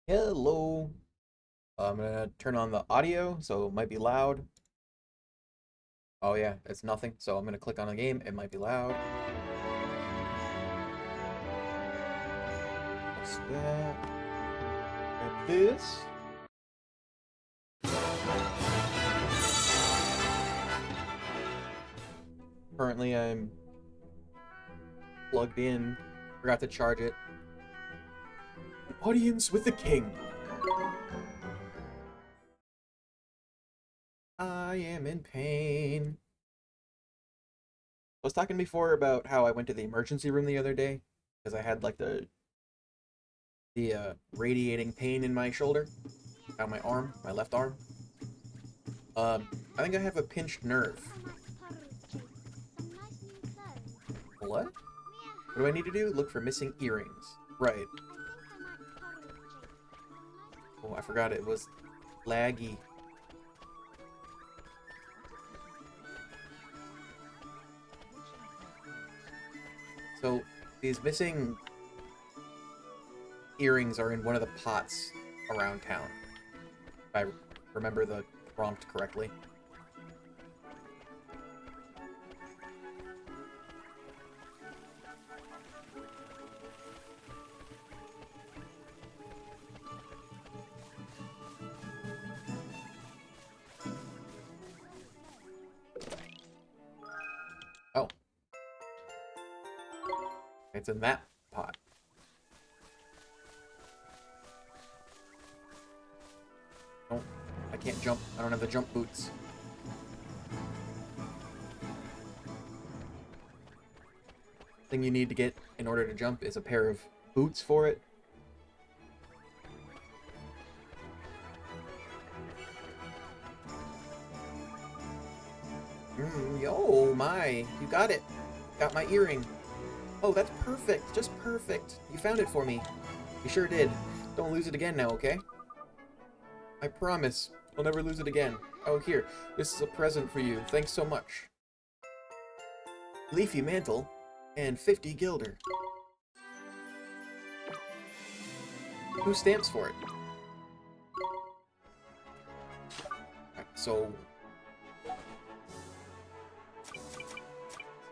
Hello. I'm gonna turn on the audio, so it might be loud. Oh yeah, it's nothing. So I'm gonna click on a game. It might be loud. What's that? And this. Currently, I'm plugged in. Forgot to charge it. An audience with the king. I am in pain. I was talking before about how I went to the emergency room the other day because I had like the radiating pain in my shoulder, on my arm, my left arm. I think I have a pinched nerve. What? What do I need to do? Look for missing earrings. Right. Oh, I forgot it was laggy. So, these missing earrings are in one of the pots around town. If I remember the prompt correctly. Oh, it's in that pot. Oh, I can't jump. I don't have the jump boots. Thing you need to get in order to jump is a pair of boots for it. Yo, my. You got it. Got my earring. Oh, that's perfect. Just perfect. You found it for me. You sure did. Don't lose it again now, okay? I promise. I'll never lose it again. Oh, here. This is a present for you. Thanks so much. Leafy mantle and 50 guilder. Who stamps for it? Right, so...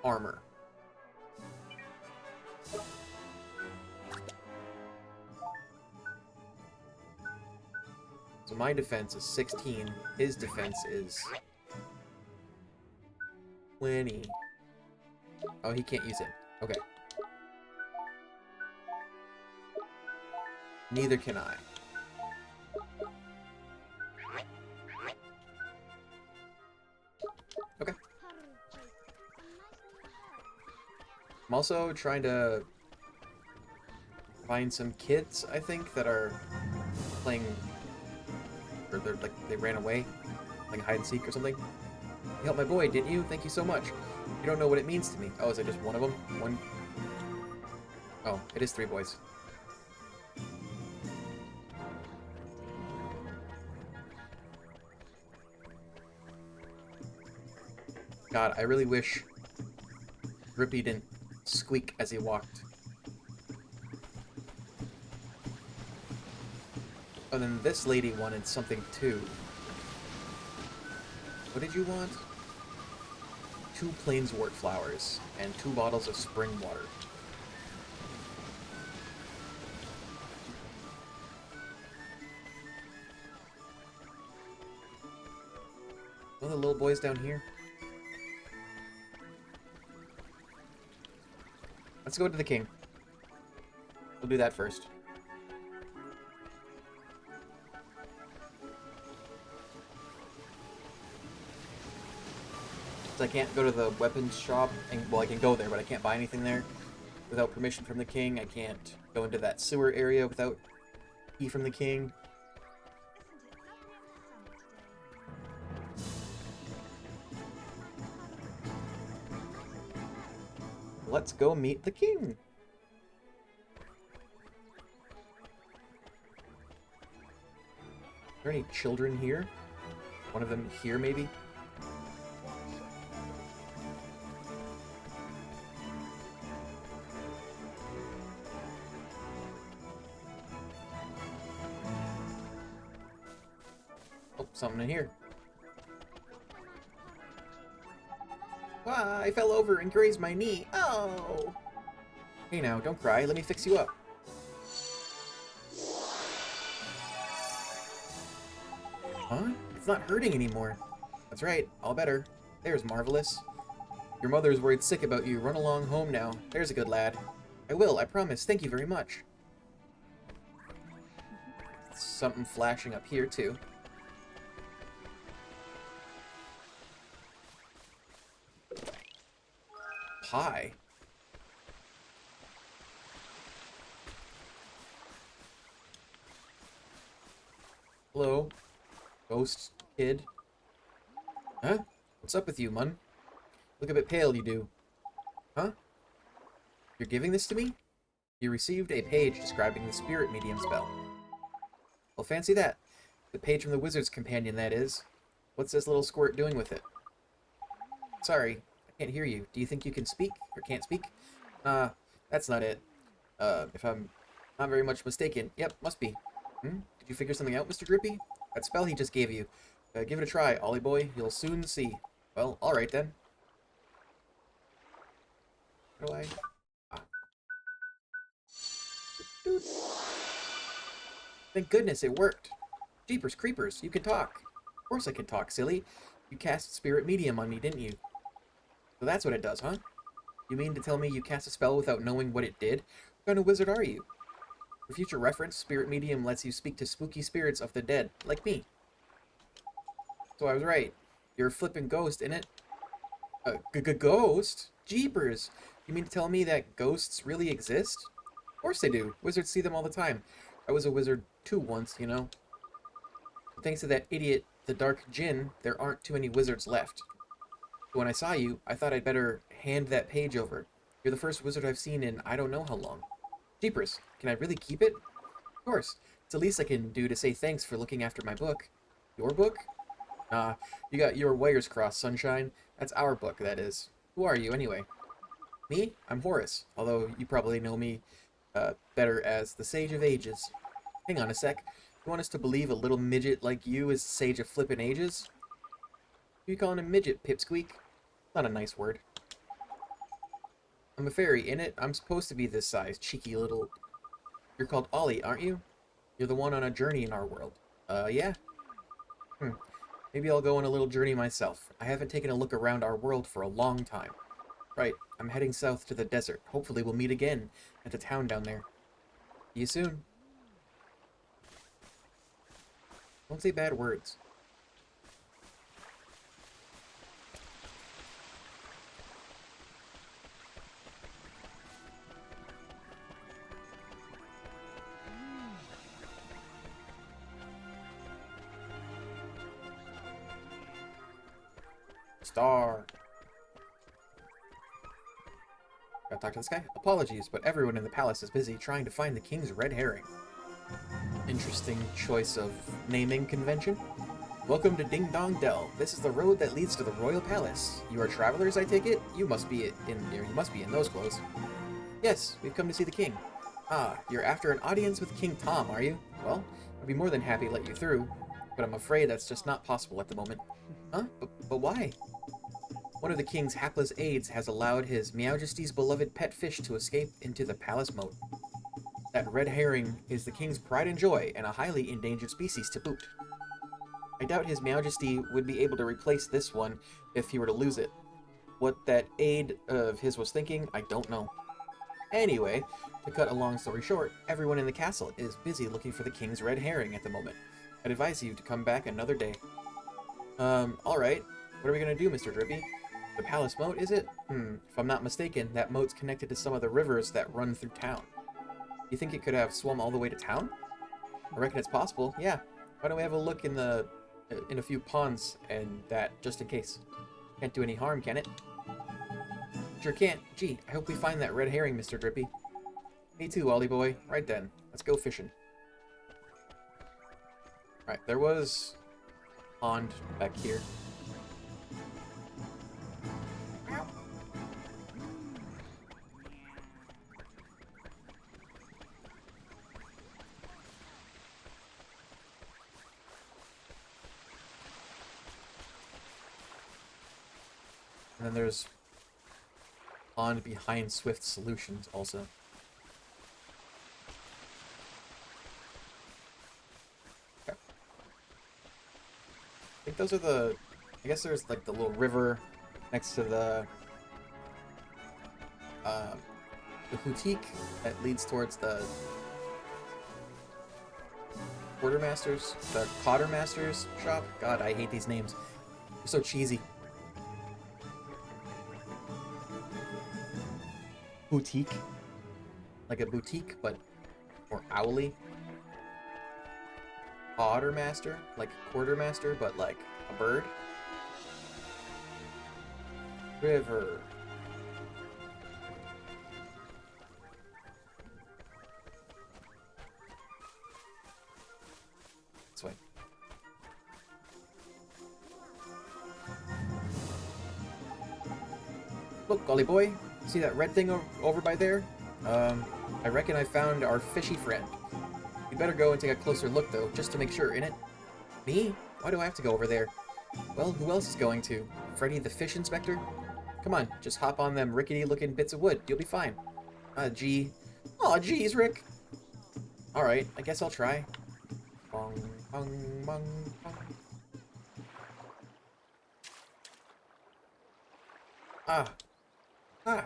armor. So my defense is 16. His defense is 20. Oh, he can't use it. Okay. Neither can I. Okay. I'm also trying to find some kids, I think, that are playing, or they're like they ran away, like hide and seek or something. You helped my boy, didn't you? Thank you so much. You don't know what it means to me. Oh, is it just one of them? One? Oh, it is 3 boys. God, I really wish Drippy didn't squeak as he walked. Oh, then this lady wanted something too. What did you want? 2 plainswort flowers and 2 bottles of spring water. One of the little boys down here. Let's go to the king. We'll do that first. So I can't go to the weapons shop, and well, I can go there, but I can't buy anything there without permission from the king. I can't go into that sewer area without key from the king. Let's go meet the king. Are there any children here? One of them here, maybe? something in here. Ah, I fell over and grazed my knee. Oh! Hey now, don't cry. Let me fix you up. Huh? It's not hurting anymore. That's right. All better. There's marvelous. Your mother's worried sick about you. Run along home now. There's a good lad. I will, I promise. Thank you very much. Something flashing up here, too. Pie. Hello, ghost kid. Huh? What's up with you, mun? Look a bit pale, you do. Huh? You're giving this to me? You received a page describing the spirit medium spell. Well, fancy that. The page from the wizard's companion, that is. What's this little squirt doing with it? Sorry, I can't hear you. Do you think you can speak, or can't speak? That's not it. If I'm not very much mistaken. Yep, must be. Did you figure something out, Mr. Drippy? That spell he just gave you. Give it a try, Ollie boy. You'll soon see. Well, alright then. How do I... Ah. Doot. Thank goodness it worked. Jeepers creepers, you can talk. Of course I can talk, silly. You cast spirit medium on me, didn't you? So that's what it does, huh? You mean to tell me you cast a spell without knowing what it did? What kind of wizard are you? For future reference, spirit medium lets you speak to spooky spirits of the dead, like me. So I was right. You're a flippin' ghost, innit? Ghost? Jeepers! You mean to tell me that ghosts really exist? Of course they do. Wizards see them all the time. I was a wizard too once, you know. But thanks to that idiot, the Dark Djinn, there aren't too many wizards left. So when I saw you, I thought I'd better hand that page over. You're the first wizard I've seen in I don't know how long. Jeepers, can I really keep it? Of course. It's the least I can do to say thanks for looking after my book. Your book? Nah, you got your wires crossed, sunshine. That's our book, that is. Who are you, anyway? Me? I'm Horace, although you probably know me better as the Sage of Ages. Hang on a sec. You want us to believe a little midget like you is Sage of Flippin' Ages? Who you calling a midget, Pipsqueak? Not a nice word. I'm a fairy, innit? I'm supposed to be this size, cheeky little... You're called Ollie, aren't you? You're the one on a journey in our world. Yeah? Maybe I'll go on a little journey myself. I haven't taken a look around our world for a long time. Right, I'm heading south to the desert. Hopefully we'll meet again at the town down there. See you soon. Don't say bad words. Star. Gotta talk to this guy? Apologies, but everyone in the palace is busy trying to find the king's red herring. Interesting choice of naming convention. Welcome to Ding Dong Dell. This is the road that leads to the royal palace. You are travelers, I take it? You must be in those clothes. Yes, we've come to see the king. Ah, you're after an audience with King Tom, are you? Well, I'd be more than happy to let you through, but I'm afraid that's just not possible at the moment. Huh? But why? One of the king's hapless aides has allowed his Majesty's beloved pet fish to escape into the palace moat. That red herring is the king's pride and joy, and a highly endangered species to boot. I doubt his Majesty would be able to replace this one if he were to lose it. What that aide of his was thinking, I don't know. Anyway, to cut a long story short, everyone in the castle is busy looking for the king's red herring at the moment. I'd advise you to come back another day. Alright. What are we gonna do, Mr. Drippy? The palace moat, is it? If I'm not mistaken, that moat's connected to some of the rivers that run through town. You think it could have swum all the way to town? I reckon it's possible, yeah. Why don't we have a look in a few ponds and that, just in case. Can't do any harm, can it? Sure can't. Gee, I hope we find that red herring, Mr. Drippy. Me too, Ollie boy. Right then, let's go fishing. Right, there was a pond back here. And then there's on behind Swift Solutions also. Okay. I think those are the... I guess there's like the little river next to the boutique that leads towards the quartermaster's, the Cottermaster's shop. God, I hate these names. They're so cheesy. Boutique. Like a boutique, but more owly. Ottermaster, like quartermaster, but like a bird. River. This way. Look, golly boy. See that red thing over by there? I reckon I found our fishy friend. We better go and take a closer look, though, just to make sure, innit? Me? Why do I have to go over there? Well, who else is going to? Freddy the Fish Inspector? Come on, just hop on them rickety-looking bits of wood. You'll be fine. Gee. Aw, geez, Rick. Alright, I guess I'll try. Bong, bong, bong, bong. Ah. Ah.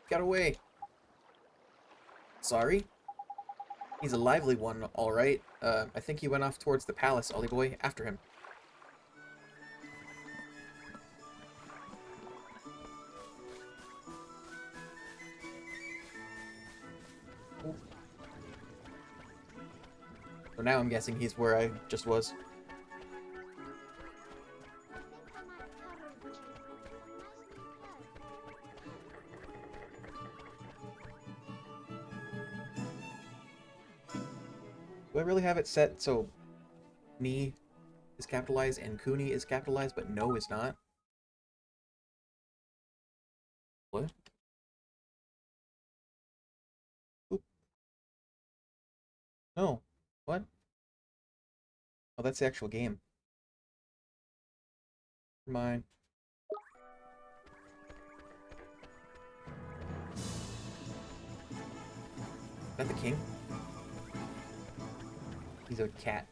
Got away. Sorry? He's a lively one, alright. I think he went off towards the palace, Ollie boy. After him. Ooh. So now I'm guessing he's where I just was. Do I really have it set so Ni is capitalized and Kuni is capitalized, but no is not? What? Oop. No. What? Oh, that's the actual game. Never mind. Is that the king? He's a cat.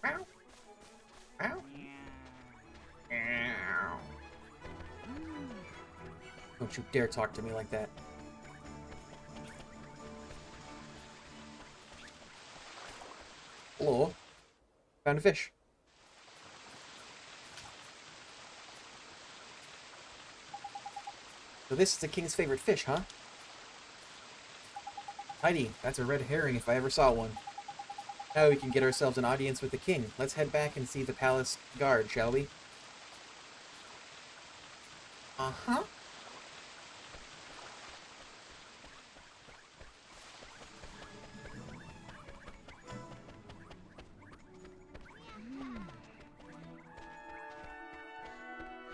Meow. Meow. Meow. Don't you dare talk to me like that. Hello. Found a fish. So this is the king's favorite fish, huh? Heidi, that's a red herring if I ever saw one. Now we can get ourselves an audience with the king. Let's head back and see the palace guard, shall we? Uh-huh.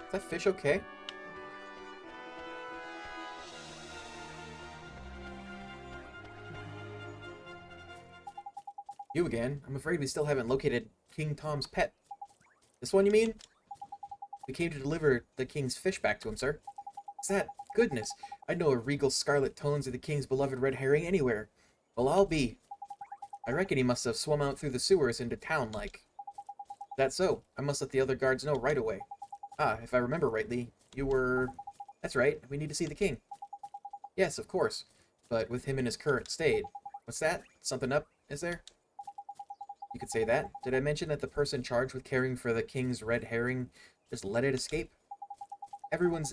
Is that fish okay? You again? I'm afraid we still haven't located King Tom's pet. This one, you mean? We came to deliver the king's fish back to him, sir. What's that? Goodness, I'd know a regal scarlet tones of the king's beloved red herring anywhere. Well, I'll be. I reckon he must have swum out through the sewers into town, like. That's so. I must let the other guards know right away. Ah, if I remember rightly, you were... That's right, we need to see the king. Yes, of course, but with him in his current state. What's that? Something up, is there? You could say that. Did I mention that the person charged with caring for the king's red herring just let it escape? Everyone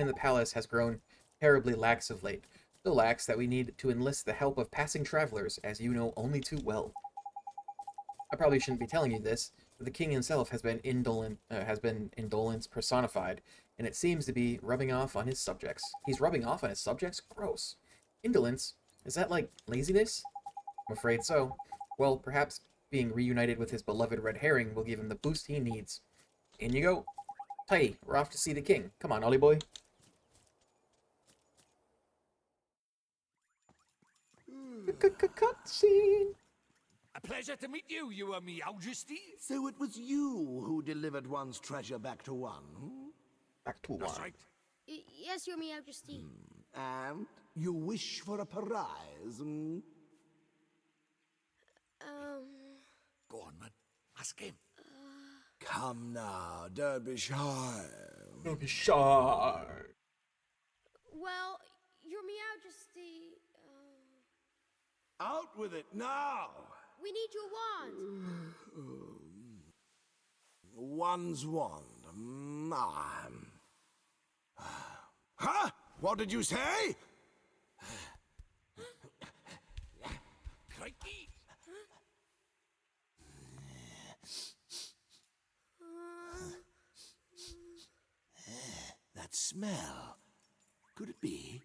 in the palace has grown terribly lax of late. So lax that we need to enlist the help of passing travelers, as you know only too well. I probably shouldn't be telling you this, but the king himself has been indolence personified, and it seems to be rubbing off on his subjects. He's rubbing off on his subjects? Gross. Indolence? Is that like laziness? I'm afraid so. Well, perhaps being reunited with his beloved red herring will give him the boost he needs. In you go. Tidy, we're off to see the king. Come on, Ollie boy. Cutscene. A pleasure to meet you, your Majesty. So it was you who delivered one's treasure back to one, Back to That's one. right. Yes, your Majesty. And you wish for a prize, Go on, man. Ask him. Come now, don't be shy. Don't be shy. Well, your Majesty, Out with it now! we need your wand. One's wand. Huh? What did you say? Crikey. That smell. Could it be?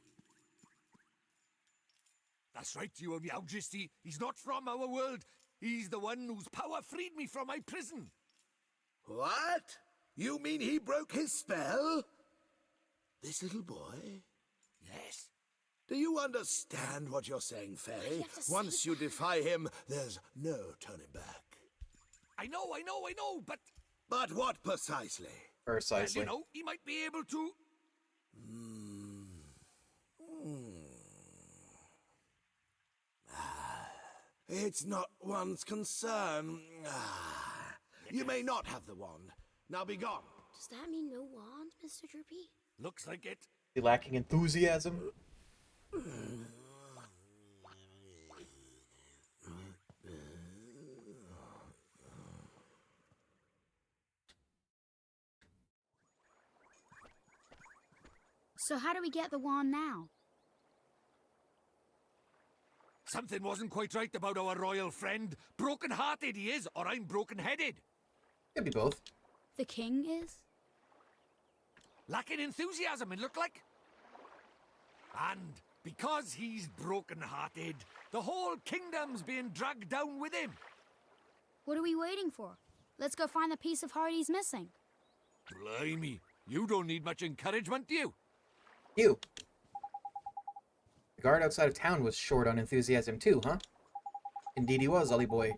That's right, your Majesty. He's not from our world. He's the one whose power freed me from my prison. What? You mean he broke his spell? This little boy? Yes. Do you understand what you're saying, Fairy? have to say Once you defy him, there's no turning back. I know, but... But what precisely? Precisely. Well, he might be able to... It's not one's concern. You may not have the wand. Now be gone. Does that mean no wand, Mr. Drippy? Looks like it. You lacking enthusiasm? So how do we get the wand now? Something wasn't quite right about our royal friend. Broken-hearted he is, or I'm broken-headed. Could be both. The king is? Lacking enthusiasm, it looked like. And because he's broken-hearted, the whole kingdom's being dragged down with him. What are we waiting for? Let's go find the piece of heart he's missing. Blimey, you don't need much encouragement, do you? You. The guard outside of town was short on enthusiasm too, huh? Indeed he was, Ollie boy.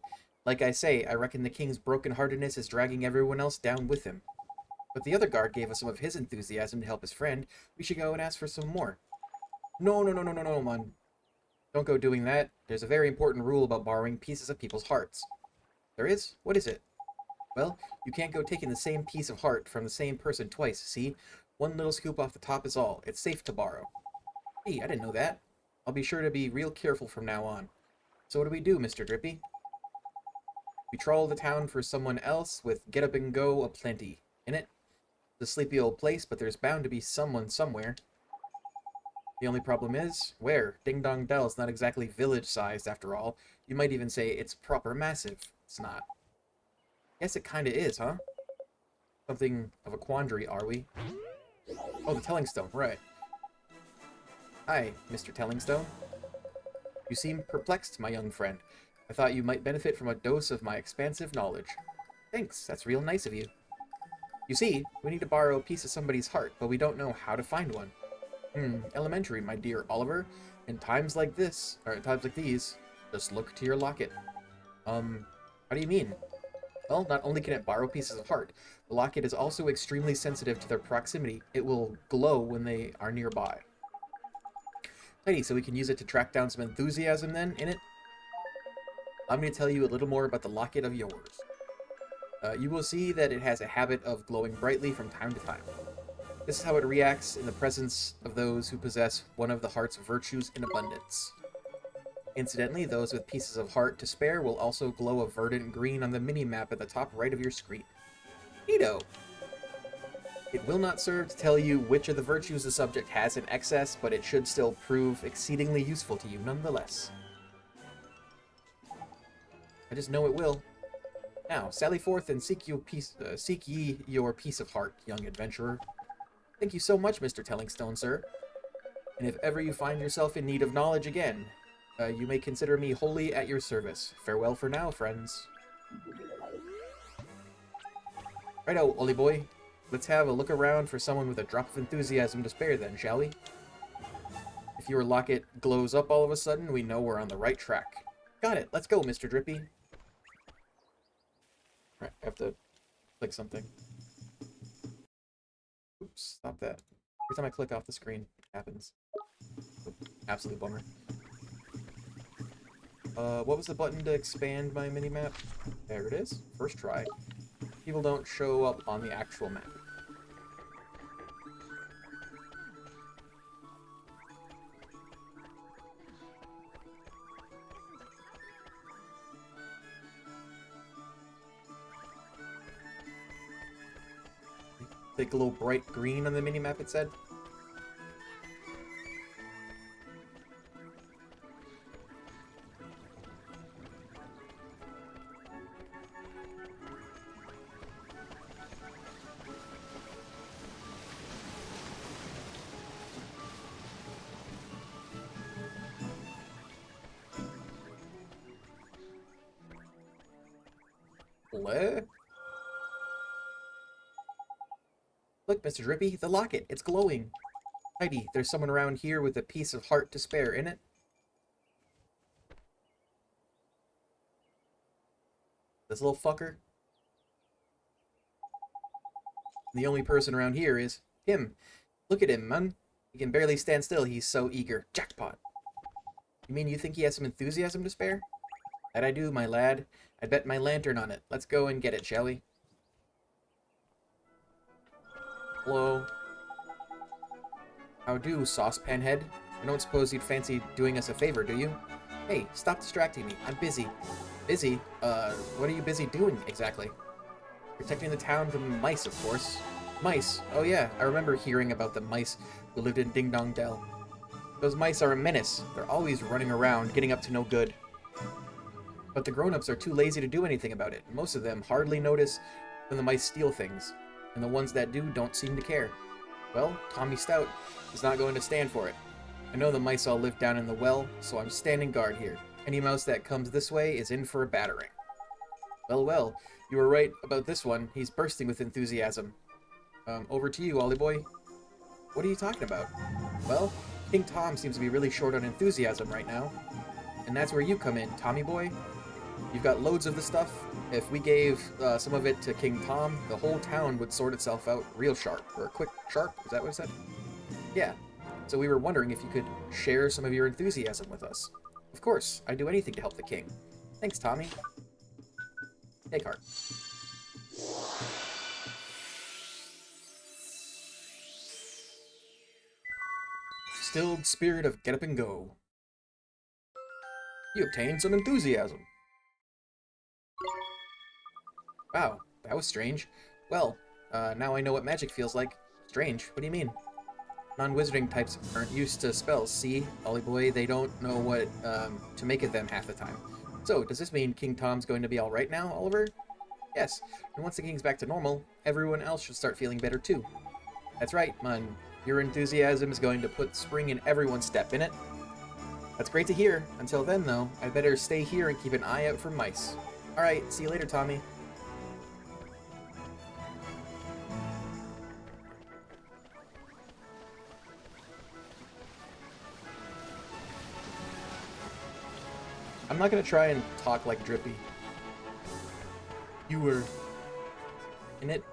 Like I say, I reckon the king's brokenheartedness is dragging everyone else down with him. But the other guard gave us some of his enthusiasm to help his friend. We should go and ask for some more. No, man. Don't go doing that. There's a very important rule about borrowing pieces of people's hearts. There is? What is it? Well, you can't go taking the same piece of heart from the same person twice, see? One little scoop off the top is all. It's safe to borrow. Hey, I didn't know that. I'll be sure to be real careful from now on. So what do we do, Mr. Drippy? We trawl the town for someone else with get up and go aplenty. In it? It's a sleepy old place, but there's bound to be someone somewhere. The only problem is, where? Ding Dong Dell's not exactly village-sized after all. You might even say it's proper massive. It's not. Guess it kinda is, huh? Something of a quandary, are we? Oh, the Telling Stone, right. Hi, Mr. Telling Stone. You seem perplexed, my young friend. I thought you might benefit from a dose of my expansive knowledge. Thanks, that's real nice of you. You see, we need to borrow a piece of somebody's heart, but we don't know how to find one. Elementary, my dear Oliver. In times like this, or times like these, just look to your locket. How do you mean? Well, not only can it borrow pieces of heart, the locket is also extremely sensitive to their proximity. It will glow when they are nearby. Tidy, so we can use it to track down some enthusiasm then, in it? Allow me to tell you a little more about the locket of yours. You will see that it has a habit of glowing brightly from time to time. This is how it reacts in the presence of those who possess one of the heart's virtues in abundance. Incidentally, those with pieces of heart to spare will also glow a verdant green on the mini-map at the top right of your screen. Neato! It will not serve to tell you which of the virtues the subject has in excess, but it should still prove exceedingly useful to you nonetheless. I just know it will. Now, sally forth and seek ye your piece of heart, young adventurer. Thank you so much, Mr. Tellingstone, sir. And if ever you find yourself in need of knowledge again, you may consider me wholly at your service. Farewell for now, friends. Righto, Ollie boy. Let's have a look around for someone with a drop of enthusiasm to spare then, shall we? If your locket glows up all of a sudden, we know we're on the right track. Got it. Let's go, Mr. Drippy. Right, I have to click something. Oops, stop that. Every time I click off the screen, it happens. Absolute bummer. What was the button to expand my minimap? There it is. First try. People don't show up on the actual map. Like a little bright green on the minimap, it said. What? Look, Mr. Drippy, the locket. It's glowing. Heidi, there's someone around here with a piece of heart to spare, in it? This little fucker? The only person around here is him. Look at him, man. He can barely stand still. He's so eager. Jackpot. You mean you think he has some enthusiasm to spare? That I do, my lad. I'd bet my lantern on it. Let's go and get it, shall we? Hello. How do, saucepan head? I don't suppose you'd fancy doing us a favor, do you? Hey, stop distracting me. I'm busy. Busy? What are you busy doing, exactly? Protecting the town from mice, of course. Mice? Oh yeah, I remember hearing about the mice who lived in Ding Dong Dell. Those mice are a menace. They're always running around, getting up to no good. But the grown-ups are too lazy to do anything about it. Most of them hardly notice when the mice steal things, and the ones that do don't seem to care. Well, Tommy Stout is not going to stand for it. I know the mice all live down in the well, so I'm standing guard here. Any mouse that comes this way is in for a battering. Well, well, you were right about this one. He's bursting with enthusiasm. Over to you, Ollie boy. What are you talking about? Well, King Tom seems to be really short on enthusiasm right now. And that's where you come in, Tommy boy. You've got loads of the stuff. If we gave some of it to King Tom, the whole town would sort itself out real sharp. Or quick sharp, is that what it said? Yeah. So we were wondering if you could share some of your enthusiasm with us. Of course, I'd do anything to help the king. Thanks, Tommy. Take heart. Stilled spirit of get up and go. You obtained some enthusiasm. Wow, that was strange. Well, now I know what magic feels like. Strange? What do you mean? Non-wizarding types aren't used to spells, see? Ollie boy, they don't know what to make of them half the time. So, does this mean King Tom's going to be alright now, Oliver? Yes, and once the king's back to normal, everyone else should start feeling better too. That's right, man. Your enthusiasm is going to put spring in everyone's step, innit? That's great to hear. Until then, though, I'd better stay here and keep an eye out for mice. Alright, see you later, Tommy. I'm not gonna try and talk like Drippy. You were in it.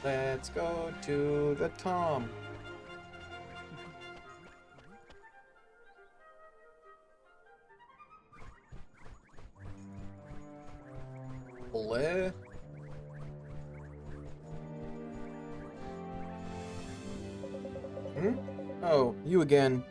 Let's go to the Tom. Bleh. Oh, you again.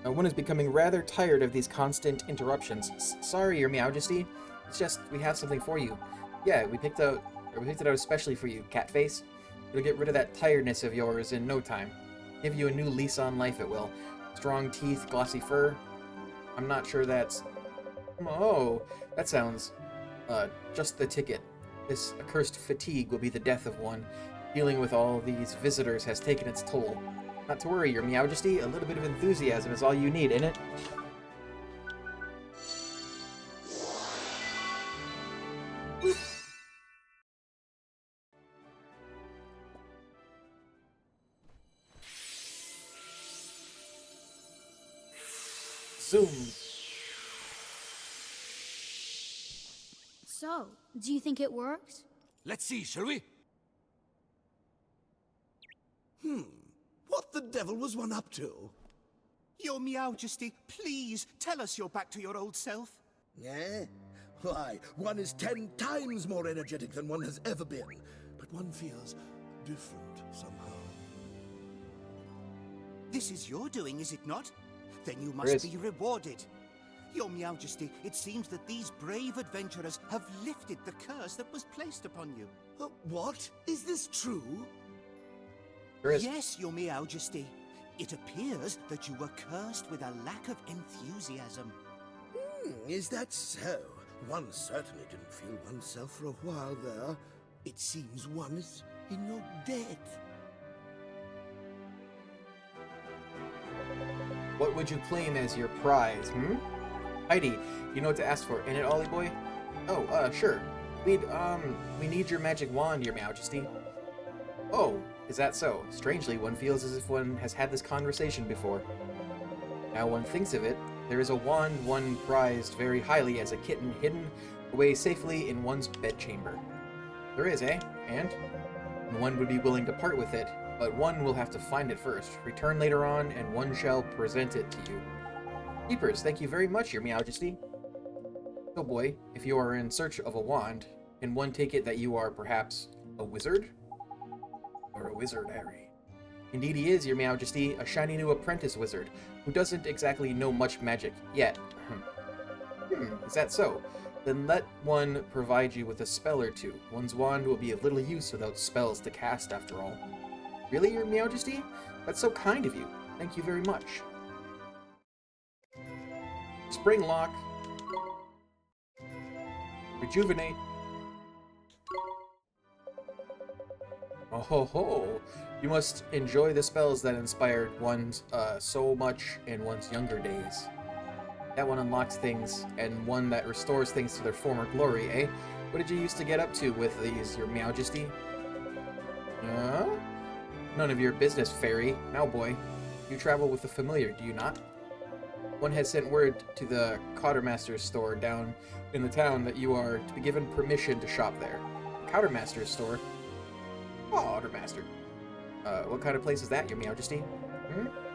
One is becoming rather tired of these constant interruptions. Sorry, Your Majesty. It's just we have something for you. Yeah, we picked it out especially for you, Catface. It'll get rid of that tiredness of yours in no time. Give you a new lease on life, it will. Strong teeth, glossy fur. I'm not sure that's... Oh, that sounds... just the ticket. This accursed fatigue will be the death of one. Dealing with all these visitors has taken its toll. Not to worry, Your Majesty. A little bit of enthusiasm is all you need, ain't it? Zoom. So, do you think it works? Let's see, shall we? What the devil was one up to? Your Majesty, please tell us you're back to your old self. Eh? Why, one is 10 times more energetic than one has ever been. But one feels different somehow. This is your doing, is it not? Then you There is. must be rewarded. Your Majesty, it seems that these brave adventurers have lifted the curse that was placed upon you. What? Is this true? There is. Yes, Your Majesty. It appears that you were cursed with a lack of enthusiasm. Is that so? One certainly didn't feel oneself for a while there. It seems one is in your debt. What would you claim as your prize, Heidi, you know what to ask for, ain't it, Ollie boy? Oh, sure. We need your magic wand, Your Majesty. Oh, is that so? Strangely, one feels as if one has had this conversation before. Now one thinks of it, there is a wand one prized very highly as a kitten hidden away safely in one's bedchamber. There is, eh? And one would be willing to part with it, but one will have to find it first. Return later on, and one shall present it to you. Keepers, thank you very much, Your Majesty. So, boy, if you are in search of a wand, can one take it that you are perhaps a wizard? Or a wizard, Harry? Indeed he is, Your Majesty, a shiny new apprentice wizard, who doesn't exactly know much magic yet. Is that so? Then let one provide you with a spell or two. One's wand will be of little use without spells to cast, after all. Really, Your Majesty? That's so kind of you. Thank you very much. Spring Lock. Rejuvenate. Oh ho ho! You must enjoy the spells that inspired one so much in one's younger days. That one unlocks things, and one that restores things to their former glory, eh? What did you used to get up to with these, Your Majesty? None of your business, fairy. Now, boy, you travel with the familiar, do you not? One has sent word to the Cottermaster's store down in the town that you are to be given permission to shop there. Cottermaster's store? Cottermaster. What kind of place is that, Your Majesty?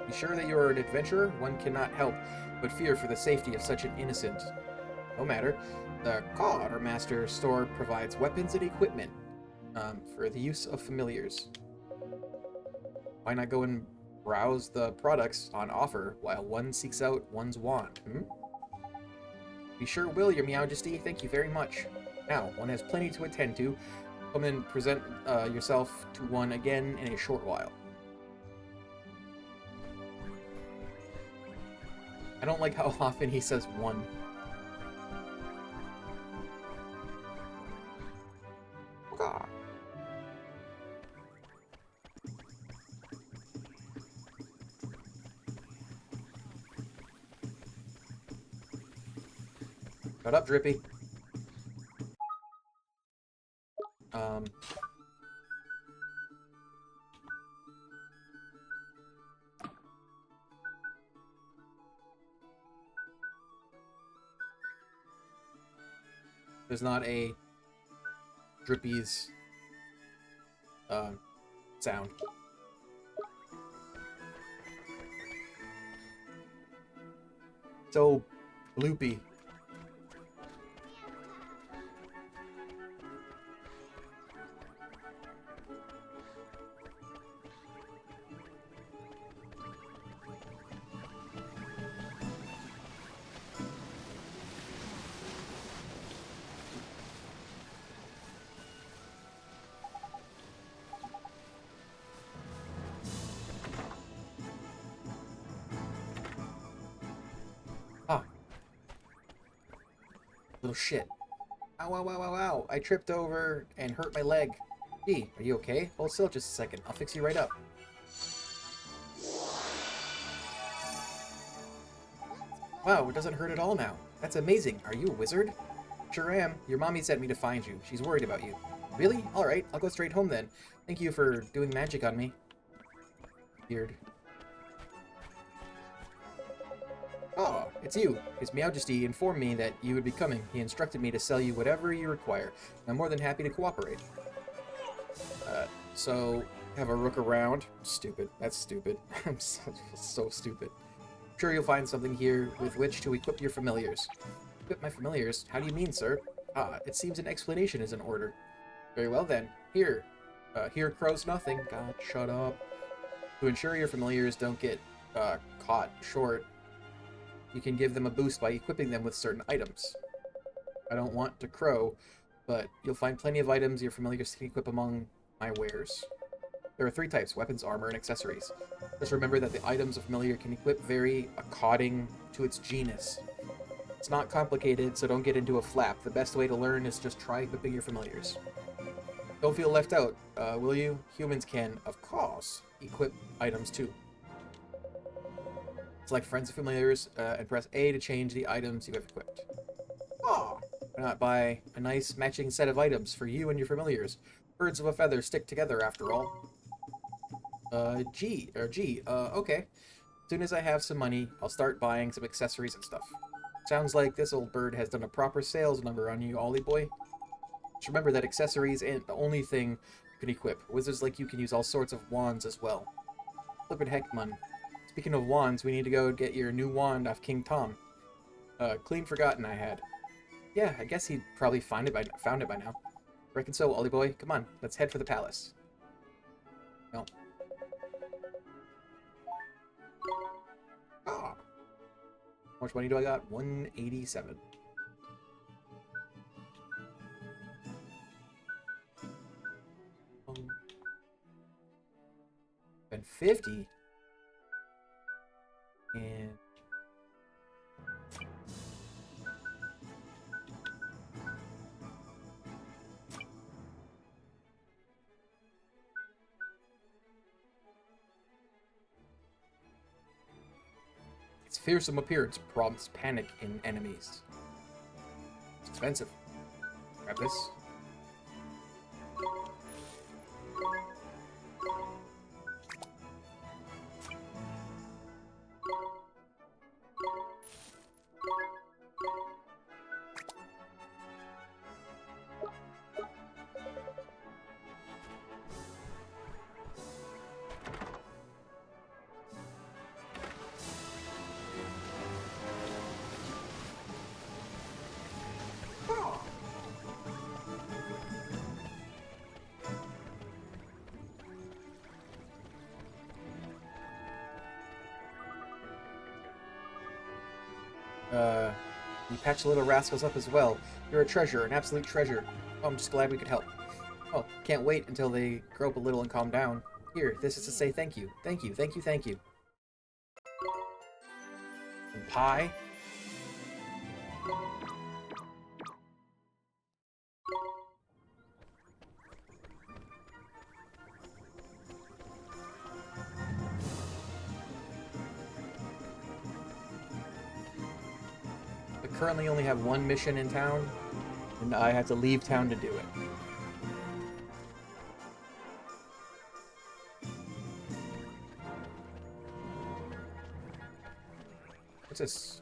Be sure that you are an adventurer? One cannot help but fear for the safety of such an innocent. No matter. The Cottermaster store provides weapons and equipment for the use of familiars. Why not go and browse the products on offer while one seeks out one's wand, We sure will, Your Majesty. Thank you very much. Now, one has plenty to attend to. Come and present yourself to one again in a short while. I don't like how often he says one. Ah. Shut up, Drippy. There's not a Drippy's sound. So loopy. Little shit. Ow, ow, ow, ow, ow. I tripped over and hurt my leg. Gee, are you okay? Hold still just a second. I'll fix you right up. Wow, it doesn't hurt at all now. That's amazing. Are you a wizard? Sure am. Your mommy sent me to find you. She's worried about you. Really? Alright, I'll go straight home then. Thank you for doing magic on me. Weird. Oh, it's you. His Majesty informed me that you would be coming. He instructed me to sell you whatever you require. I'm more than happy to cooperate. So, have a look around. Stupid. That's stupid. I'm so stupid. I'm sure you'll find something here with which to equip your familiars. Equip my familiars? How do you mean, sir? Ah, it seems an explanation is in order. Very well then. Here. Here crows nothing. God, shut up. To ensure your familiars don't get caught short, you can give them a boost by equipping them with certain items. I don't want to crow, but you'll find plenty of items your familiars can equip among my wares. There are 3 types: weapons, armor, and accessories. Just remember that the items a familiar can equip vary according to its genus. It's not complicated, so don't get into a flap. The best way to learn is just try equipping your familiars. Don't feel left out, will you? Humans can, of course, equip items too. Select Friends and Familiars, and press A to change the items you have equipped. Ah! Why not buy a nice matching set of items for you and your familiars? Birds of a feather stick together, after all. G. Okay. As soon as I have some money, I'll start buying some accessories and stuff. Sounds like this old bird has done a proper sales number on you, Ollie boy. Just remember that accessories ain't the only thing you can equip. Wizards like you can use all sorts of wands as well. Flippin' heck, man. Speaking of wands, we need to go get your new wand off King Tom. Clean forgotten I had. Yeah, I guess he'd probably found it by now. Reckon so, Ollie boy. Come on, let's head for the palace. No. Ah! How much money do I got? 187. Spend 50. And its fearsome appearance prompts panic in enemies. It's expensive. Grab this. You patch the little rascals up as well. You're a treasure, an absolute treasure. Oh, I'm just glad we could help. Oh, can't wait until they grow up a little and calm down. Here, this is to say thank you. Thank you, thank you, thank you. And pie? Currently only have one mission in town, and I have to leave town to do it. What's this?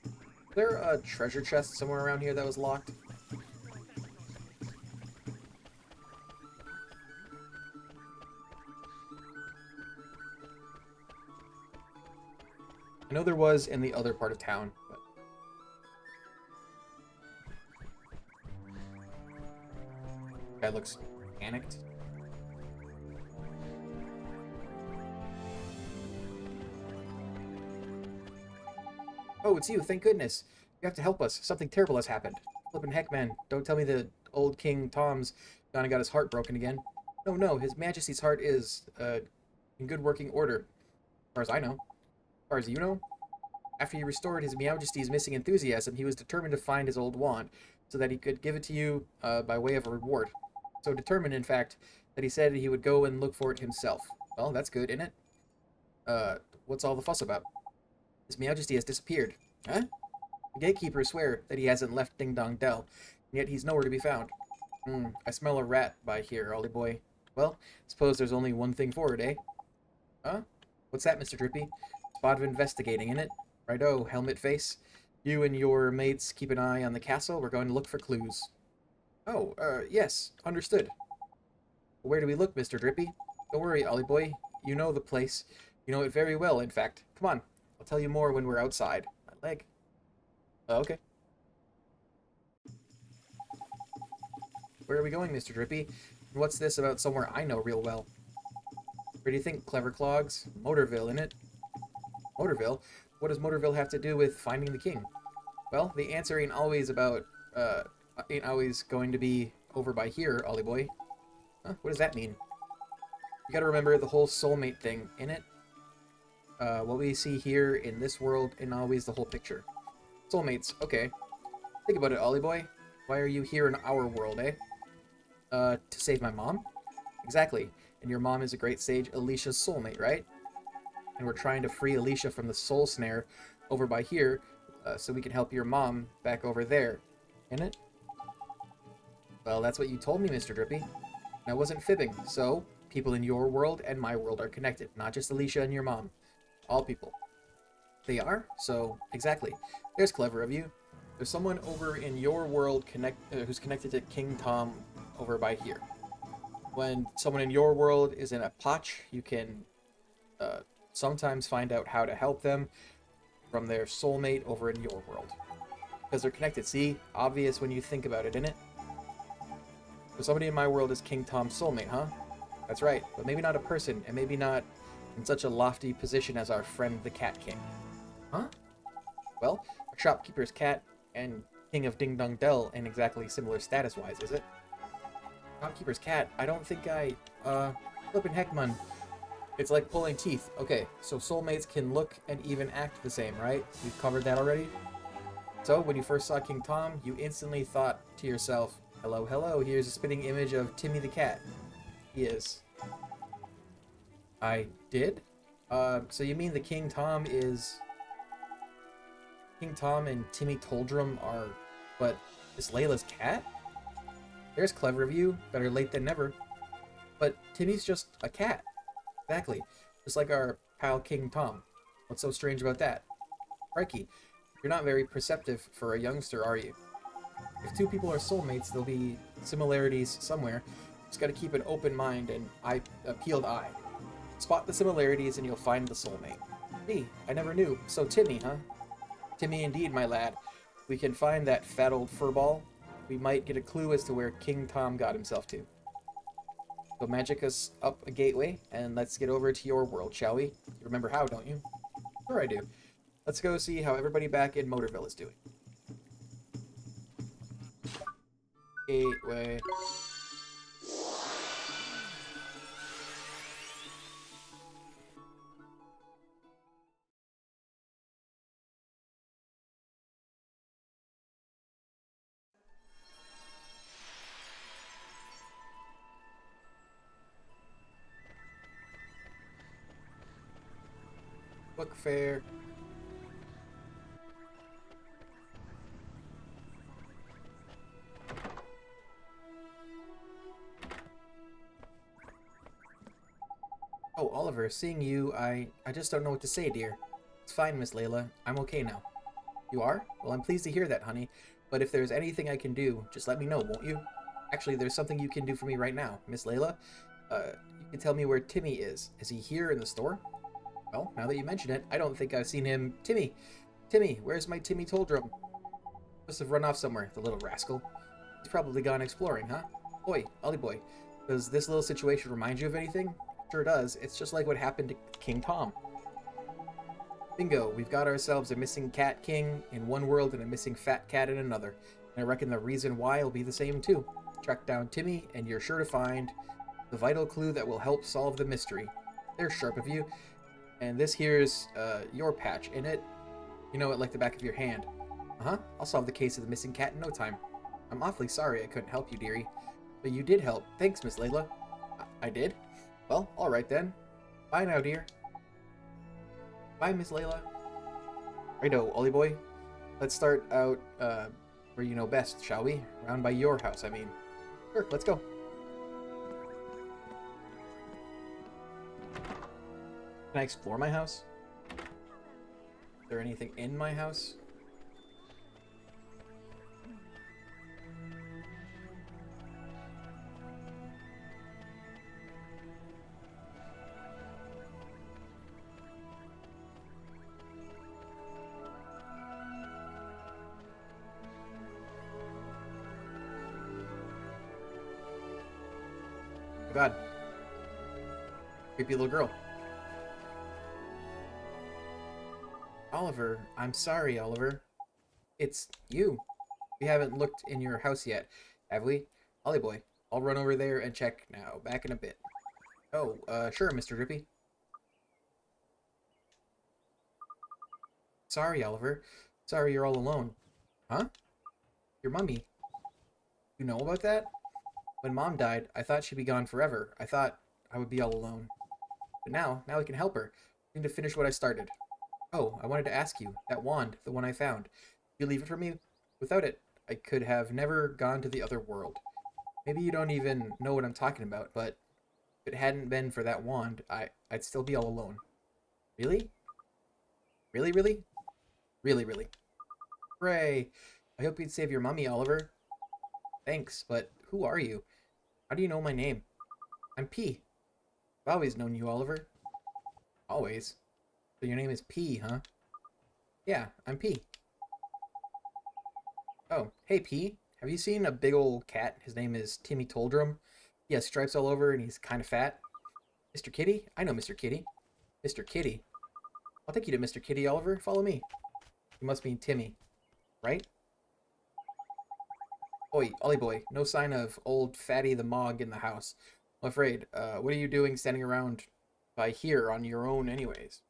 Is there a treasure chest somewhere around here that was locked? I know there was in the other part of town, but... Guy looks panicked. Oh, it's you, thank goodness. You have to help us. Something terrible has happened. Flippin' heck, man. Don't tell me the old King Tom's gone and got his heart broken again. No, His Majesty's heart is, in good working order. As far as I know. As far as you know? After he restored His Majesty's missing enthusiasm, he was determined to find his old wand, so that he could give it to you by way of a reward. So determined, in fact, that he said he would go and look for it himself. Well, that's good, isn't it? What's all the fuss about? His Majesty has disappeared. Huh? The gatekeepers swear that he hasn't left Ding Dong Dell, and yet he's nowhere to be found. I smell a rat by here, Ollie boy. Well, suppose there's only one thing for it, eh? Huh? What's that, Mr. Drippy? Spot of investigating, innit? Righto, helmet face. You and your mates keep an eye on the castle. We're going to look for clues. Oh, yes. Understood. Where do we look, Mr. Drippy? Don't worry, Ollie boy. You know the place. You know it very well, in fact. Come on. I'll tell you more when we're outside. My leg. Oh, okay. Where are we going, Mr. Drippy? And what's this about somewhere I know real well? Where do you think, clever clogs? Motorville, innit? Motorville? What does Motorville have to do with finding the king? Well, the answer ain't always going to be over by here, Ollie boy. Huh? What does that mean? You gotta remember the whole soulmate thing, innit? What we see here in this world and always the whole picture. Soulmates, okay. Think about it, Ollie boy. Why are you here in our world, eh? To save my mom? Exactly. And your mom is a great sage, Alicia's soulmate, right? And we're trying to free Alicia from the soul snare over by here, so we can help your mom back over there. Innit? Well, that's what you told me, Mr. Drippy. And I wasn't fibbing, so people in your world and my world are connected, not just Alicia and your mom. All people. They are? So, exactly. There's clever of you. There's someone over in your world who's connected to King Tom over by here. When someone in your world is in a potch, you can sometimes find out how to help them from their soulmate over in your world. Because they're connected. See? Obvious when you think about it, innit? So somebody in my world is King Tom's soulmate, huh? That's right, but maybe not a person, and maybe not in such a lofty position as our friend the Cat King. Huh? Well, a shopkeeper's cat and King of Ding Dong Dell ain't exactly similar status-wise, is it? Shopkeeper's cat, I don't think flippin' heck, man. It's like pulling teeth. Okay, so soulmates can look and even act the same, right? We've covered that already? So, when you first saw King Tom, you instantly thought to yourself, hello, hello, here's a spitting image of Timmy the cat. He is. I did? So you mean the King Tom is... King Tom and Timmy Toldrum are... but it's Layla's cat? There's clever of you. Better late than never. But Timmy's just a cat. Exactly. Just like our pal King Tom. What's so strange about that? Crikey, you're not very perceptive for a youngster, are you? If two people are soulmates, there'll be similarities somewhere. Just gotta keep an open mind and a peeled eye. Spot the similarities and you'll find the soulmate. Gee, I never knew. So Timmy, huh? Timmy indeed, my lad. We can find that fat old furball. We might get a clue as to where King Tom got himself to. So magic us up a gateway, and let's get over to your world, shall we? You remember how, don't you? Sure I do. Let's go see how everybody back in Motorville is doing. Gateway. Book fair. Oh, Oliver, seeing you, I just don't know what to say, dear. It's fine, Miss Layla. I'm okay now. You are? Well, I'm pleased to hear that, honey. But if there's anything I can do, just let me know, won't you? Actually, there's something you can do for me right now, Miss Layla. You can tell me where Timmy is. Is he here in the store? Well, now that you mention it, I don't think I've seen him. Timmy! Timmy, where's my Timmy Toldrum? Must have run off somewhere, the little rascal. He's probably gone exploring, huh? Boy, Ollie boy, does this little situation remind you of anything? Sure does. It's just like what happened to King Tom. Bingo, we've got ourselves a missing cat king in one world and a missing fat cat in another. And I reckon the reason why will be the same too. Track down Timmy, and you're sure to find the vital clue that will help solve the mystery. There's sharp of you. And this here's your patch in it. You know it like the back of your hand. Uh-huh, I'll solve the case of the missing cat in no time. I'm awfully sorry I couldn't help you, dearie. But you did help. Thanks, Miss Layla. I did? Well, alright then. Bye now, dear. Bye, Miss Layla. Righto, Ollie boy. Let's start out where you know best, shall we? Round by your house, I mean. Sure, let's go. Can I explore my house? Is there anything in my house? Oh God. Creepy little girl. Oliver, I'm sorry, Oliver. It's you. We haven't looked in your house yet, have we? Ollie boy, I'll run over there and check now. Back in a bit. Oh, sure, Mr. Drippy. Sorry, Oliver. Sorry you're all alone. Huh? Your mummy. You know about that? When Mom died, I thought she'd be gone forever. I thought I would be all alone. But now we can help her. I need to finish what I started. Oh, I wanted to ask you, that wand, the one I found, you leave it for me? Without it, I could have never gone to the other world. Maybe you don't even know what I'm talking about, but if it hadn't been for that wand, I'd still be all alone. Really? Really, really? Really, really. Hooray! I hope you'd save your mummy, Oliver. Thanks, but who are you? How do you know my name? I'm P. I've always known you, Oliver. Always? So your name is P, huh? Yeah, I'm P. Oh, hey P. Have you seen a big old cat? His name is Timmy Toldrum. He has stripes all over and he's kind of fat. Mr. Kitty? I know Mr. Kitty. Mr. Kitty? I'll take you to Mr. Kitty, Oliver. Follow me. You must mean Timmy, right? Oi, Ollie boy, no sign of old Fatty the Mog in the house. I'm afraid. What are you doing standing around by here on your own anyways?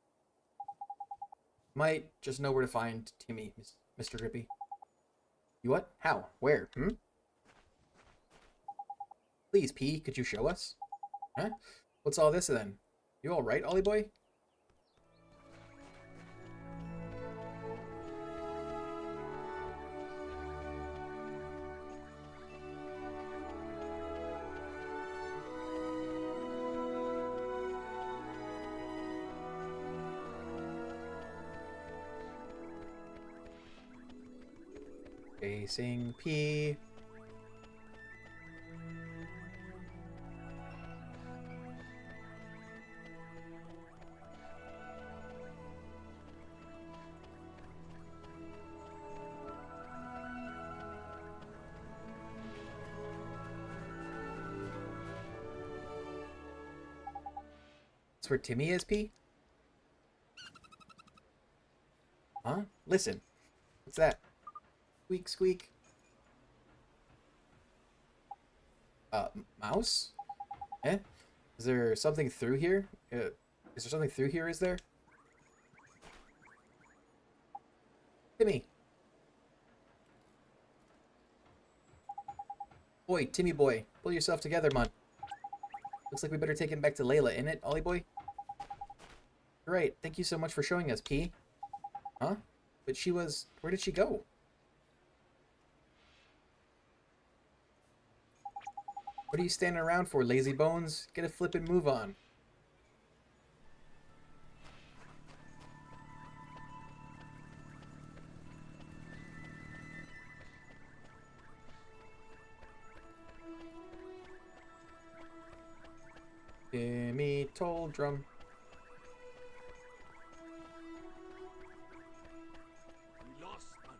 Might just know where to find Timmy, Mr. Drippy. You what? How? Where? Please, P, could you show us? Huh? What's all this then? You alright, Ollie boy? Facing P. That's where Timmy is, P? Huh? Listen. What's that? Squeak, squeak. Mouse? Eh? Is there something through here? Is there something through here, is there? Timmy! Boy, Timmy boy, pull yourself together, man. Looks like we better take him back to Layla, innit, Ollie boy? Great, thank you so much for showing us, P. Huh? But she was... Where did she go? What are you standing around for, lazy bones? Get a flip and move on. Timmy Toldrum. We lost man.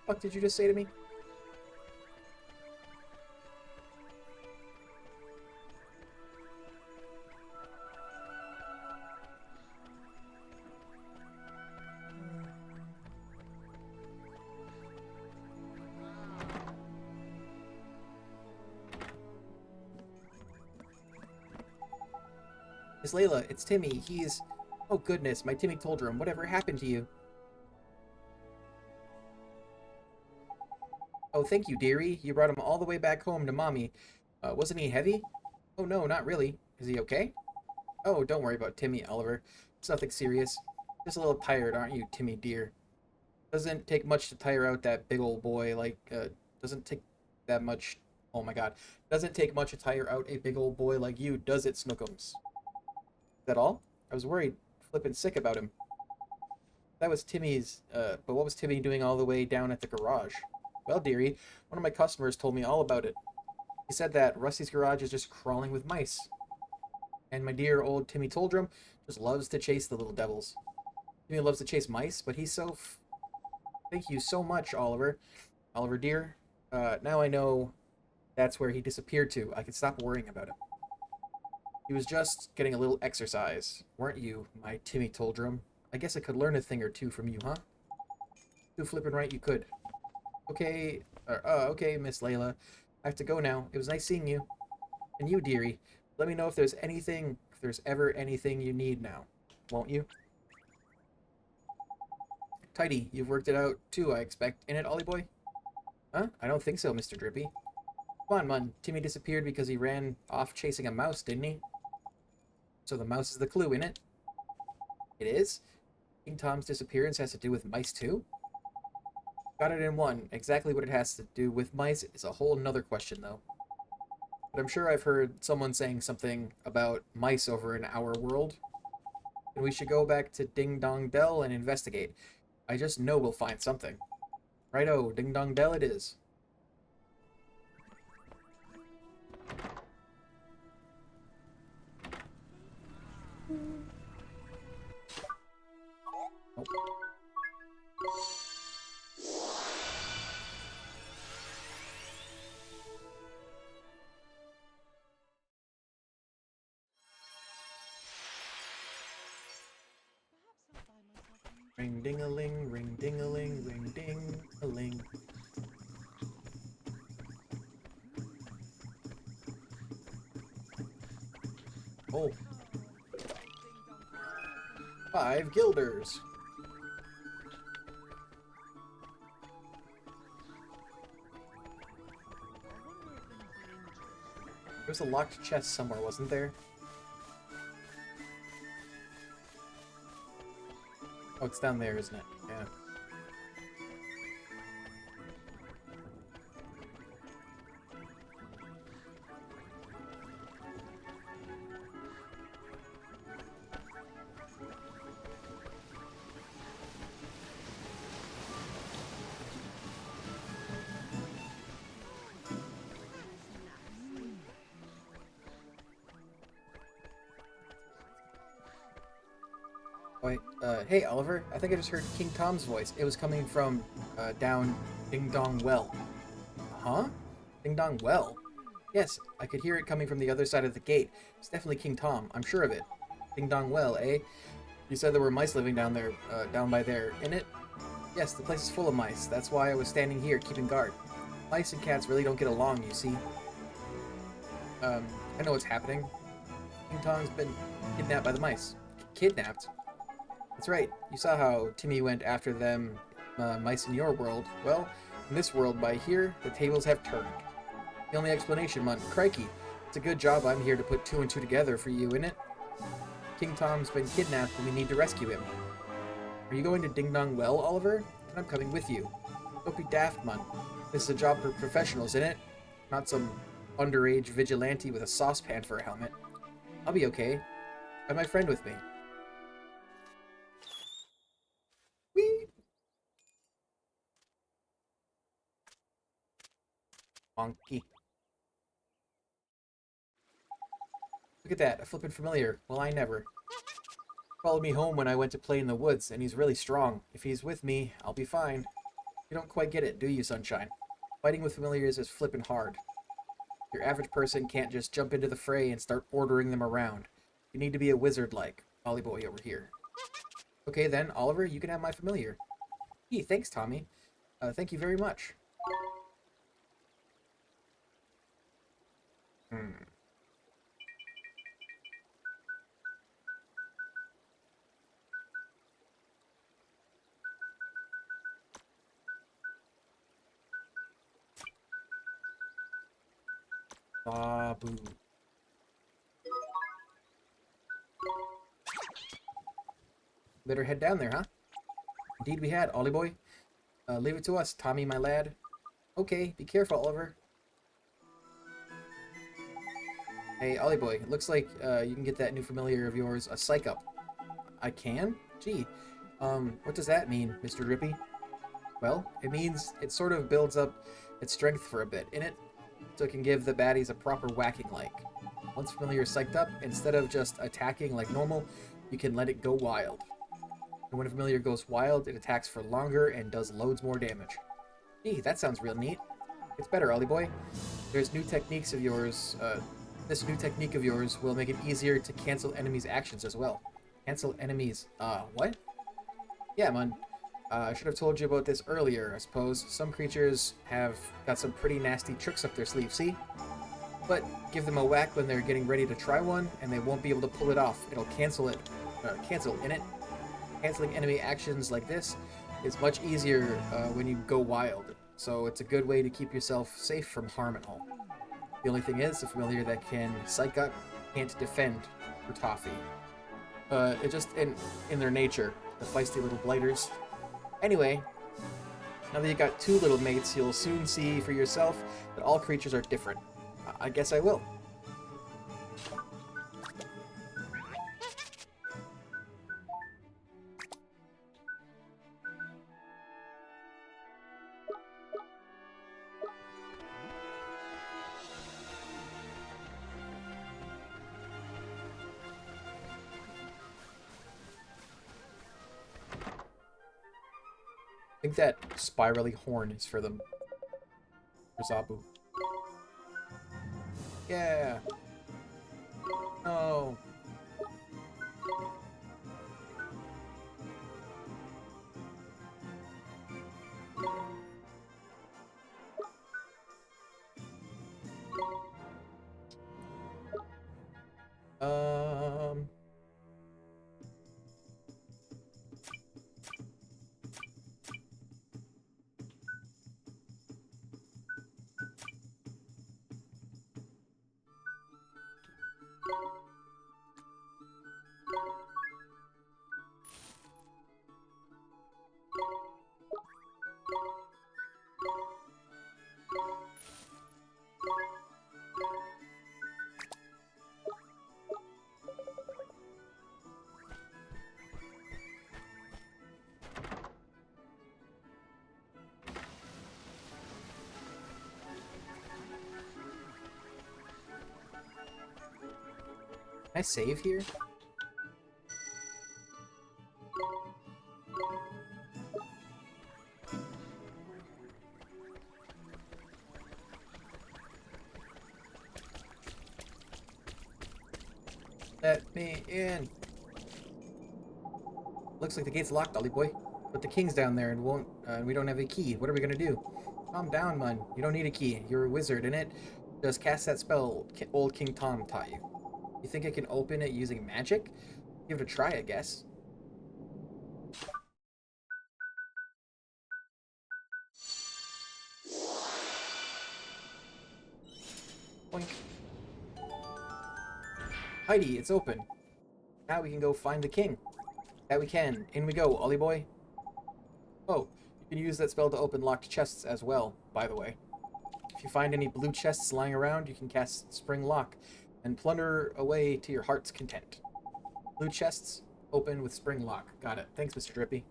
What did you just say to me? Miss Layla, it's Timmy. He's... Oh goodness, my Timmy Toldrum. Whatever happened to you? Oh, thank you, dearie. You brought him all the way back home to Mommy. Wasn't he heavy? Oh no, not really. Is he okay? Oh, don't worry about Timmy, Oliver. It's nothing serious. Just a little tired, aren't you, Timmy dear? Doesn't take much to tire out that big old boy, like, doesn't take that much... Oh my god. Doesn't take much to tire out a big old boy like you, does it, Snookums? Is that all? I was worried, flippin' sick about him. That was Timmy's, but what was Timmy doing all the way down at the garage? Well, dearie, one of my customers told me all about it. He said that Rusty's garage is just crawling with mice. And my dear old Timmy Toldrum just loves to chase the little devils. Timmy loves to chase mice, but he's so... Thank you so much, Oliver. Oliver, dear. Now I know that's where he disappeared to. I can stop worrying about him. He was just getting a little exercise, weren't you, my Timmy Toldrum? I guess I could learn a thing or two from you, huh? Too flippin' right you could. Okay, okay, Miss Layla. I have to go now. It was nice seeing you. And you, dearie. Let me know if there's ever anything you need now. Won't you? Tidy, you've worked it out too, I expect. In it, Ollie boy? Huh? I don't think so, Mr. Drippy. Come on, Mun. Timmy disappeared because he ran off chasing a mouse, didn't he? So the mouse is the clue, innit? It is? King Tom's disappearance has to do with mice too? Got it in one. Exactly what it has to do with mice is a whole nother question, though. But I'm sure I've heard someone saying something about mice over in our world. And we should go back to Ding Dong Dell and investigate. I just know we'll find something. Righto, Ding Dong Dell it is. Oh. Ring ding a ling, ring ding a ling, ring ding a ling. Oh. 5 guilders. There was a locked chest somewhere, wasn't there? Oh, it's down there, isn't it? Yeah. Wait, hey, Oliver, I think I just heard King Tom's voice. It was coming from, down Ding Dong Well. Huh? Ding Dong Well? Yes, I could hear it coming from the other side of the gate. It's definitely King Tom, I'm sure of it. Ding Dong Well, eh? You said there were mice living down there, down by there, in it? Yes, the place is full of mice. That's why I was standing here, keeping guard. Mice and cats really don't get along, you see. I know what's happening. King Tom's been kidnapped by the mice. Kidnapped? That's right. You saw how Timmy went after them mice in your world. Well, in this world by here, the tables have turned. The only explanation, Mun. Crikey. It's a good job I'm here to put 2 and 2 together for you, innit? King Tom's been kidnapped and we need to rescue him. Are you going to Ding Dong Well, Oliver? Then I'm coming with you. Don't be daft, Mun. This is a job for professionals, innit? Not some underage vigilante with a saucepan for a helmet. I'll be okay. I have my friend with me. Whee! Monkey. Look at that, a flippin' familiar. Well, I never. Followed me home when I went to play in the woods, and he's really strong. If he's with me, I'll be fine. You don't quite get it, do you, Sunshine? Fighting with familiars is flippin' hard. Your average person can't just jump into the fray and start ordering them around. You need to be a wizard like Ollie Boy over here. Okay then, Oliver, you can have my familiar. Gee, thanks, Tommy. Thank you very much. Babu. Better head down there, huh? Indeed we had, Ollie boy. Leave it to us, Tommy, my lad. Okay, be careful, Oliver. Hey, Ollie boy, it looks like you can get that new familiar of yours a psych up. I can? Gee, what does that mean, Mr. Drippy? Well, it means it sort of builds up its strength for a bit, innit? So it can give the baddies a proper whacking like. Once familiar is psyched up, instead of just attacking like normal, you can let it go wild. And when a familiar goes wild, it attacks for longer and does loads more damage. Gee, that sounds real neat. It's better, Ollie boy. There's new techniques of yours, this new technique of yours will make it easier to cancel enemies' actions as well. Cancel enemies, what? Yeah, man. I should have told you about this earlier, I suppose. Some creatures have got some pretty nasty tricks up their sleeve, see? But give them a whack when they're getting ready to try one, and they won't be able to pull it off. It'll cancel it. Cancel, innit? Canceling enemy actions like this is much easier when you go wild, so it's a good way to keep yourself safe from harm at all. The only thing is, a familiar that can psych up can't defend for Toffee. It just in their nature, the feisty little blighters. Anyway, now that you got two little mates, you'll soon see for yourself that all creatures are different. I guess I will. I think that spirally horn is for them. For Zabu. Yeah. Oh. Um. Can I save here? Let me in. Looks like the gate's locked, Ollie boy. But the king's down there and we don't have a key. What are we gonna do? Calm down, man. You don't need a key. You're a wizard, innit? Just cast that spell old King Tom taught you. You think I can open it using magic? Give it a try, I guess. Boink. Heidi, it's open. Now we can go find the king. That we can. In we go, Ollie boy. Oh, you can use that spell to open locked chests as well, by the way. If you find any blue chests lying around, you can cast Spring Lock and plunder away to your heart's content. Blue chests, open with Spring Lock. Got it. Thanks, Mr. Drippy.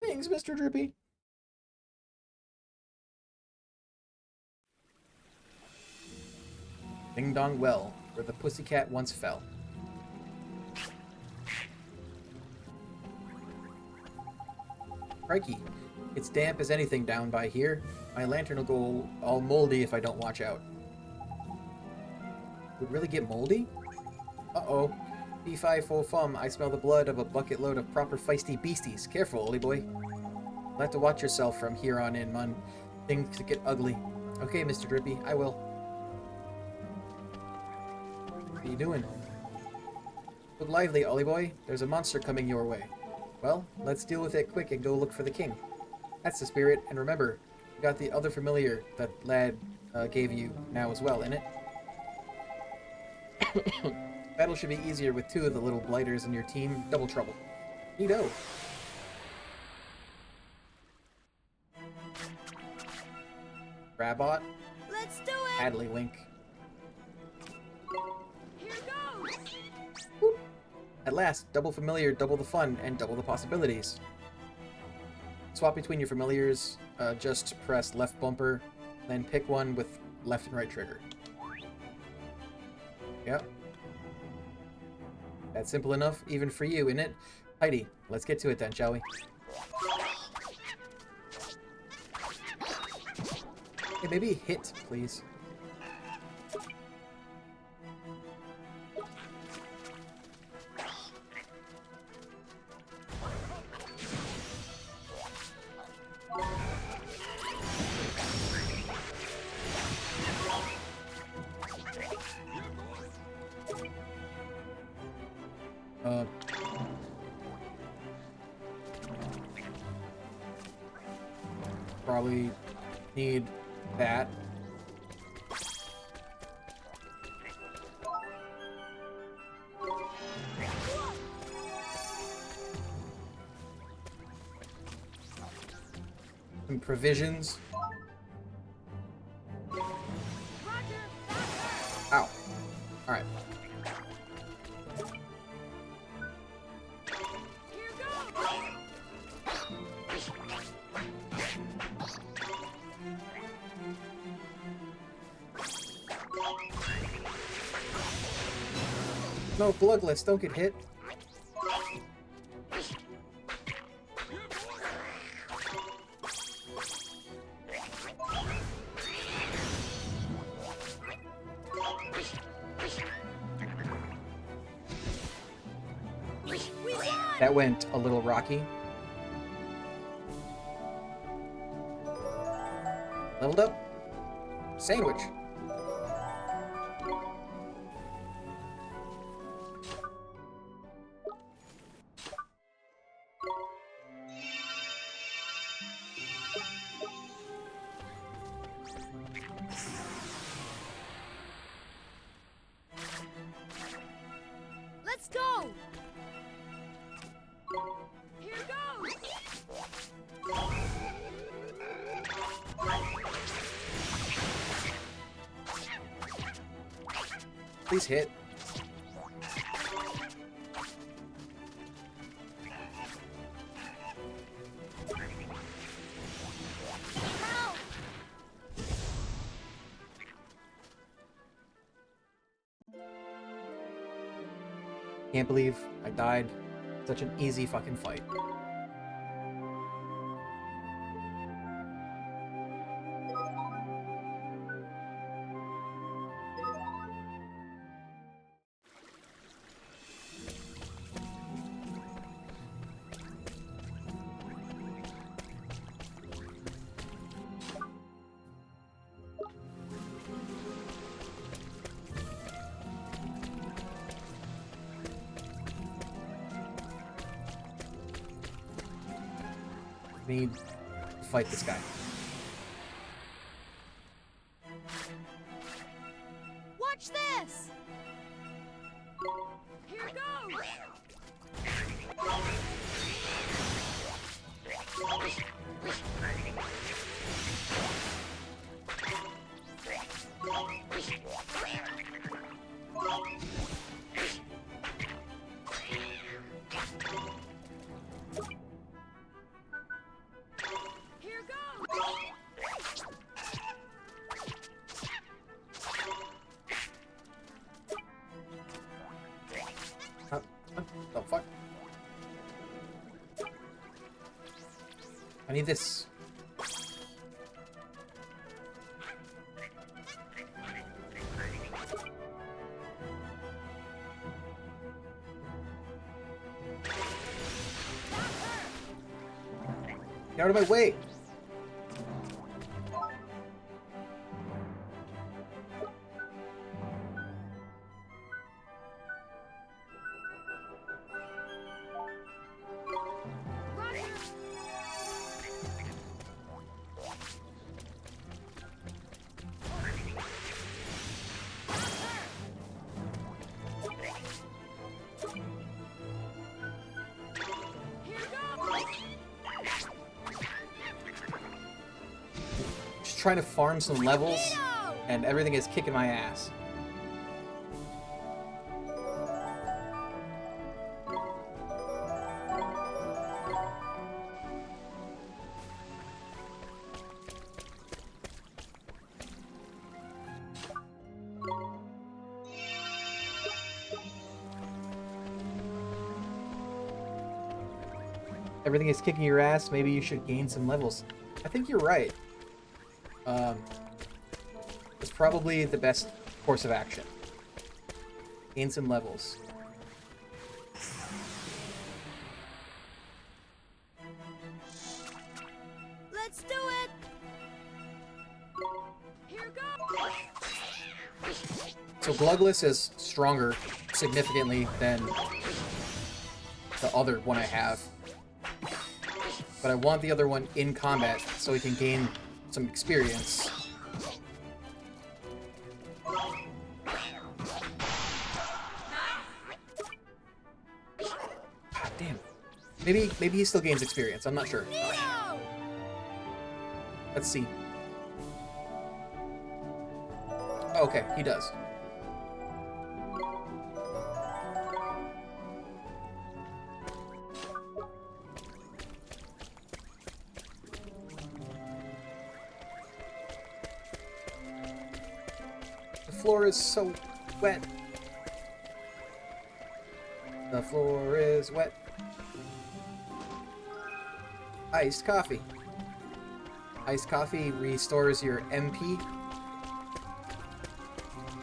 Thanks, Mr. Drippy. Ding Dong Well, where the pussycat once fell. Crikey, it's damp as anything down by here. My lantern will go all moldy if I don't watch out. Would it really get moldy? Uh-oh. Fee-fi-fo-fum, I smell the blood of a bucket load of proper feisty beasties. Careful, Ollie boy. You'll have to watch yourself from here on in, man. Things could get ugly. Okay, Mr. Drippy, I will. What are you doing? Look lively, Ollie boy. There's a monster coming your way. Well, let's deal with it quick and go look for the king. That's the spirit, and remember, you got the other familiar that lad gave you now as well, innit? Battle should be easier with 2 of the little blighters in your team. Double trouble. Neato. Rabot. Let's do it! Hadley Link. Here goes! Whoop. At last, double familiar, double the fun, and double the possibilities. Swap between your familiars, just press left bumper, then pick one with left and right trigger. Yep. That's simple enough, even for you, isn't it? Heidi, let's get to it then, shall we? Hey, maybe hit, please. Probably need that. Some provisions. Ow. Alright. No, bloodless, don't get hit. That went a little rocky. Leveled up. Sandwich. Let's go! Here goes! Please hit. Help! Can't believe I died. Such an easy fucking fight. Need to fight this guy. Watch this! Here goes! Here goes! The fuck? I need this. Get out of my way! just trying to farm some levels, and everything is kicking my ass. Everything is kicking your ass, maybe you should gain some levels. I think you're right. It's probably the best course of action. Gain some levels. Let's do it! Here goes! So Glugless is stronger significantly than the other one I have. But I want the other one in combat so he can gain some experience. God damn. Maybe he still gains experience. I'm not sure. Neo! Let's see. Oh, okay, he does. The floor is so wet. The floor is wet. Iced coffee. Iced coffee restores your MP.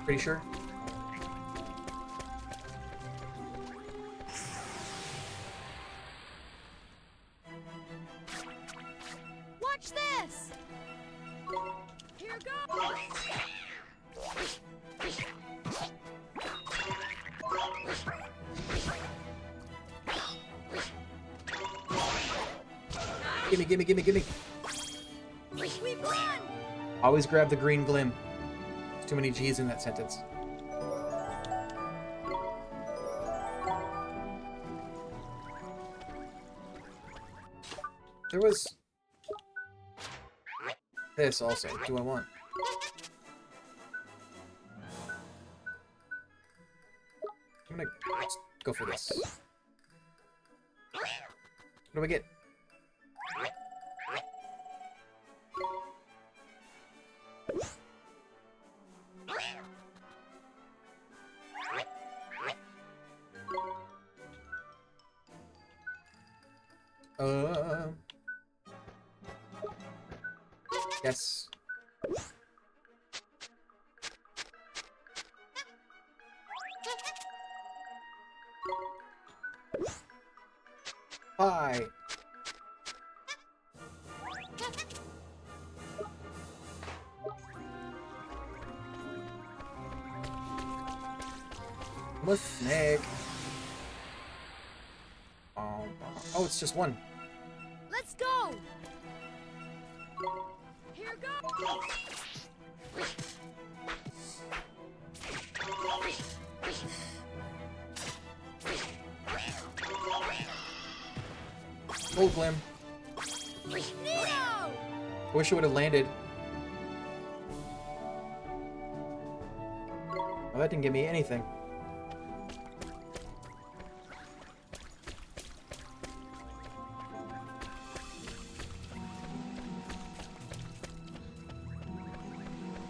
Pretty sure. Watch this! Here goes! Gimme, gimme, gimme, gimme. We've won! Always grab the green glim. There's too many G's in that sentence. There was this also. What do I want? I'm gonna go for this. What do we get? Yes. Bye. I'm a snake. Oh, it's just one. Let's go! Here goes! Gold glim. Neo! I wish it would have landed. Well, that didn't give me anything.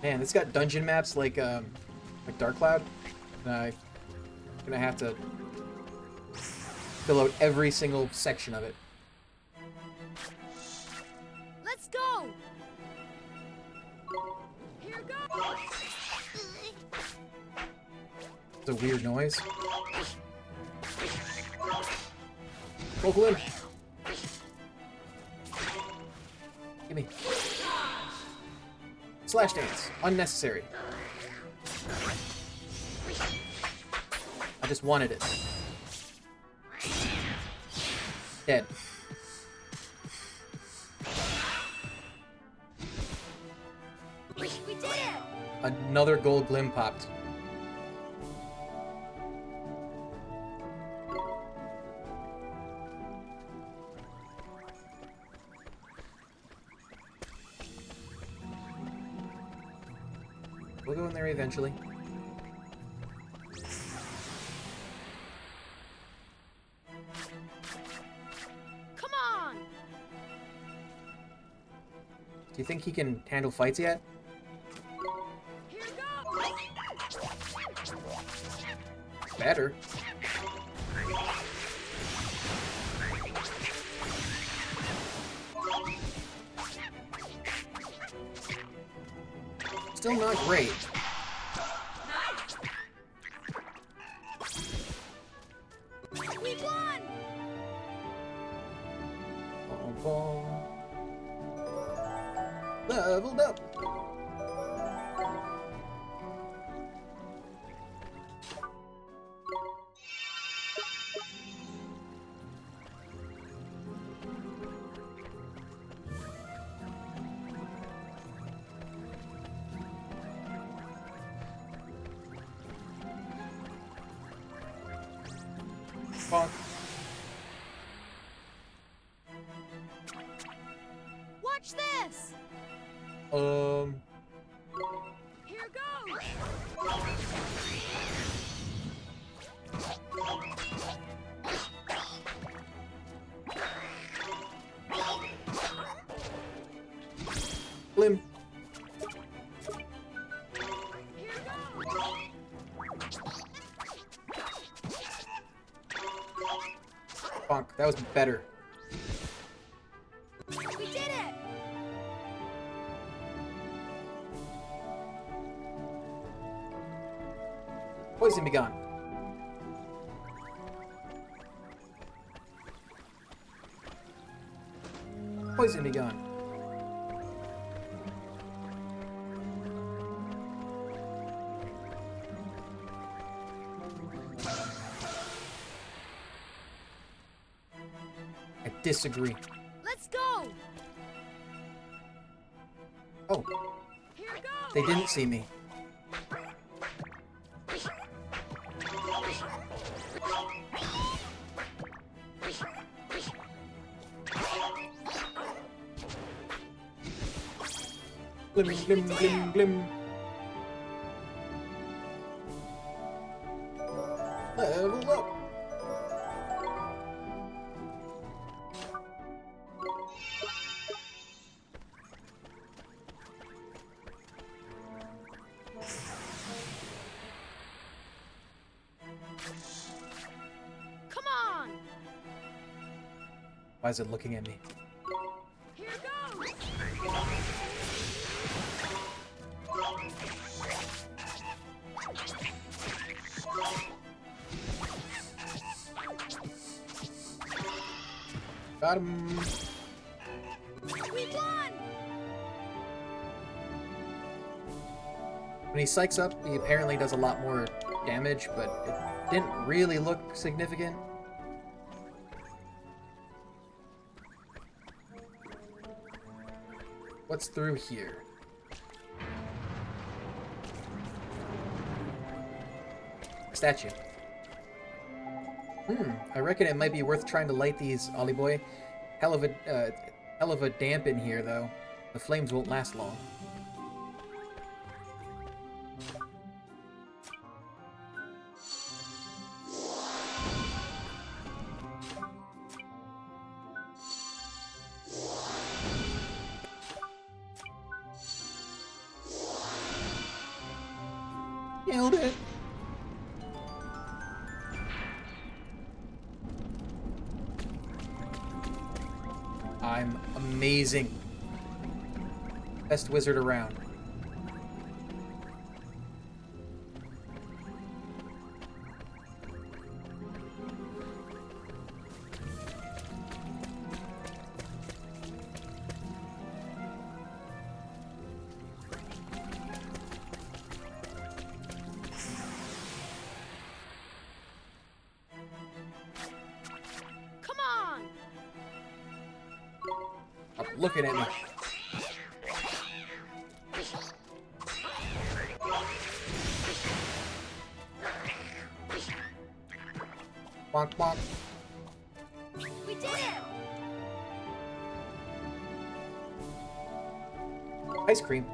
Man, it's got dungeon maps like Dark Cloud, and I'm gonna have to fill out every single section of it. Let's go! Here goes! It's a weird noise. Vocal in. Gimme. Slash dance. Unnecessary. I just wanted it. Dead. We did it! Another gold glim popped. We'll go in there eventually. Come on! Do you think he can handle fights yet? Here goes! Better. Still not great. We won! Bom, bom. Leveled up. Bonk. Watch this! Here goes! Blim. Here goes! Bonk. That was better. We did it! Poison be gone. Poison be gone. I disagree. Let's go! Oh, Here goes! they didn't see me. Glim, glim, glim, glim. Level up. Come on! Why is it looking at me? Here goes! Got him. We won! When he psychs up, he apparently does a lot more damage, but it didn't really look significant. What's through here? Statue. I reckon it might be worth trying to light these, Ollie boy. Hell of a damp in here, though. The flames won't last long. Nailed it. I'm amazing. Best wizard around. Come on! Stop looking at me. Bonk, bonk. We did it! Ice cream.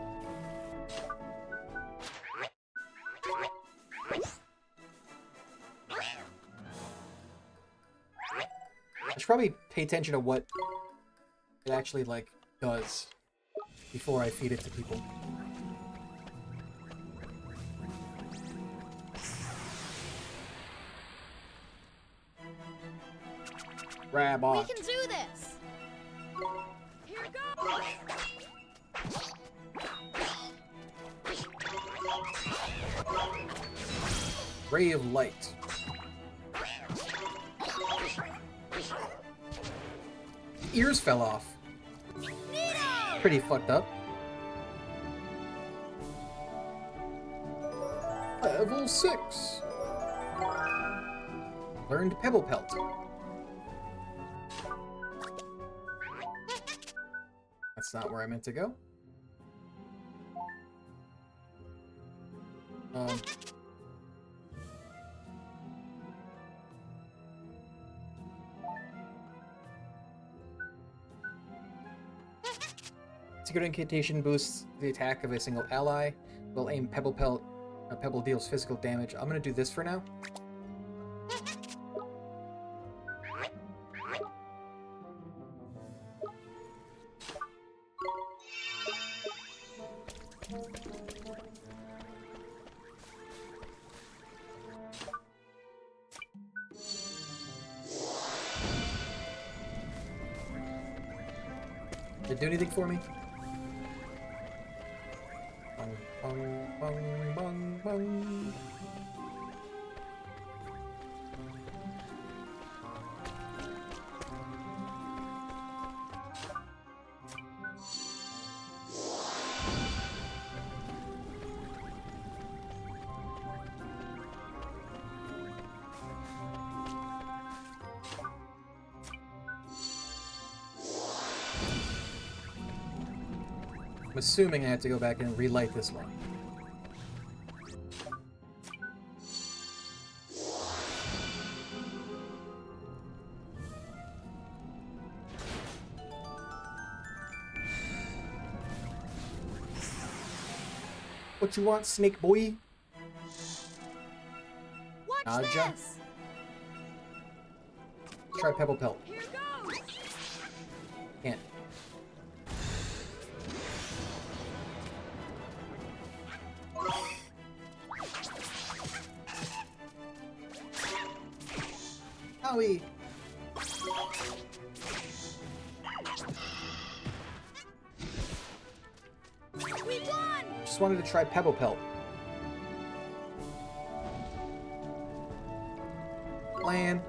I should probably pay attention to what it actually, like, does before I feed it to people. Grab on. We can do this! Here goes! Ray of light. Ears fell off. Neato! Pretty fucked up. Level 6. Learned Pebble Pelt. That's not where I meant to go. Secret Incantation boosts the attack of a single ally. Will aim Pebble Pelt. A pebble deals physical damage. I'm gonna do this for now. Did it do anything for me? Bung, bung, bung, bung, bung. I'm assuming I have to go back and relight this one. What you want, snake boy? Watch Naja. this! Let's try Pebble Pelt. Here goes! Can't. Owie! We won! Just wanted to try Pebble Pelt. Plan.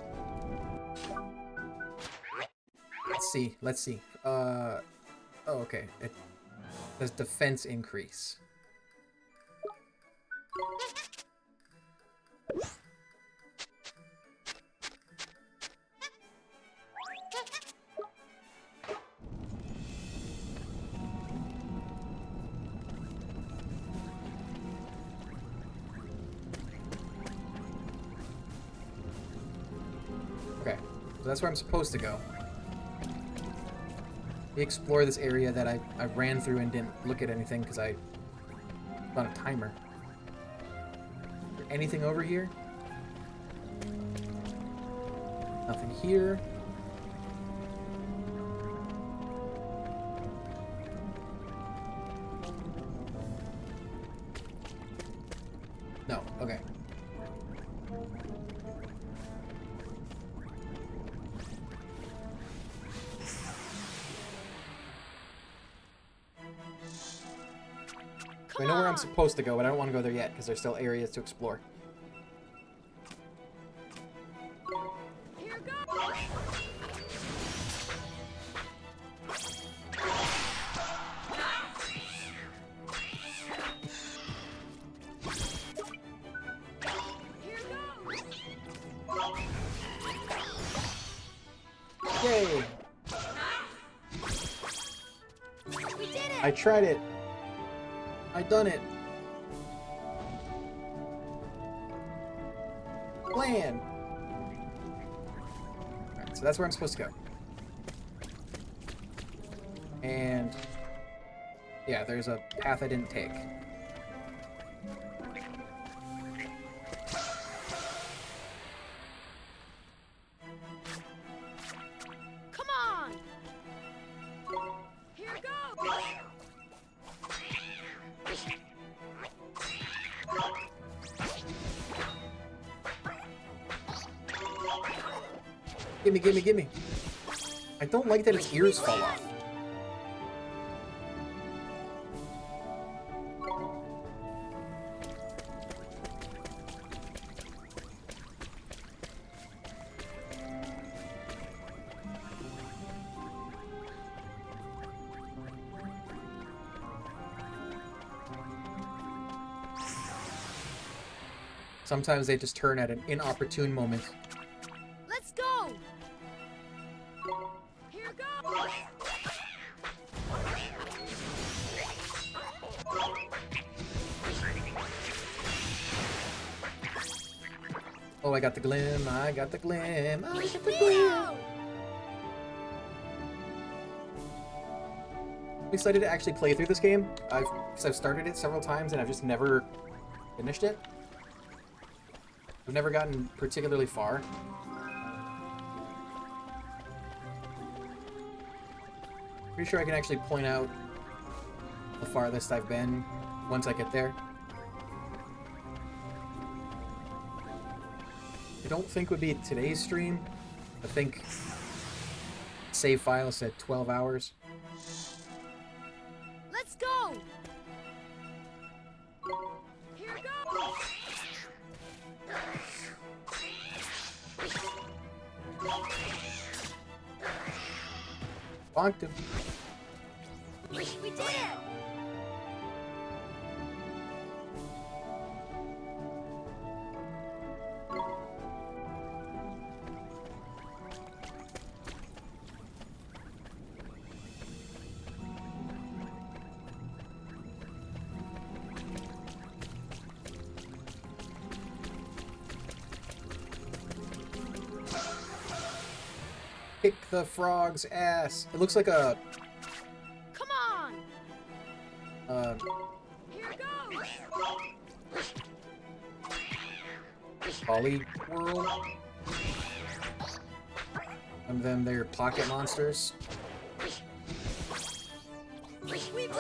Let's see. Oh, okay. It does defense increase. Okay, so that's where I'm supposed to go. Explore this area that I ran through and didn't look at anything because I was on a timer. Is there anything over here? Nothing here. No, okay. I know where I'm supposed to go, but I don't want to go there yet because there's still areas to explore. Here goes! Here goes! Yay! We did it! I tried it! I done it! Plan! Alright, so that's where I'm supposed to go. And... yeah, there's a path I didn't take. Gimme, gimme, gimme. I don't like that its ears fall off. Sometimes they just turn at an inopportune moment. Let's go! Here goes! Oh, I got the glim, I got the glim, I got the glim. Neo! I'm excited to actually play through this game. Because I've started it several times and I've just never finished it. I've never gotten particularly far. Pretty sure I can actually point out the farthest I've been once I get there. I don't think would be today's stream. I think save file said 12 hours. Let's go! Here goes! Bonked him. We did it! Kick the frog's ass. It looks like a Come on! Here goes! Polly World. And then they're pocket monsters. We won!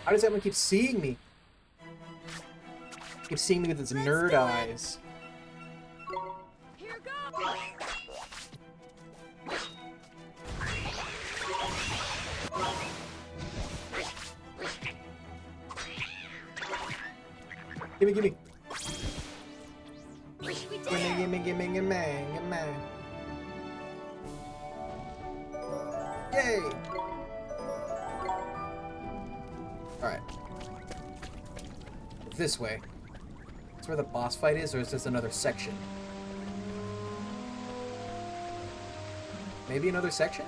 How does that one keep seeing me? Keep seeing me with its nerd eyes. Here goes! Gimme, gimme. We did Gimme, it! gimme, gimme, gimme, gimme. Yay! Alright. This way. That's where the boss fight is, or is this another section? Maybe another section?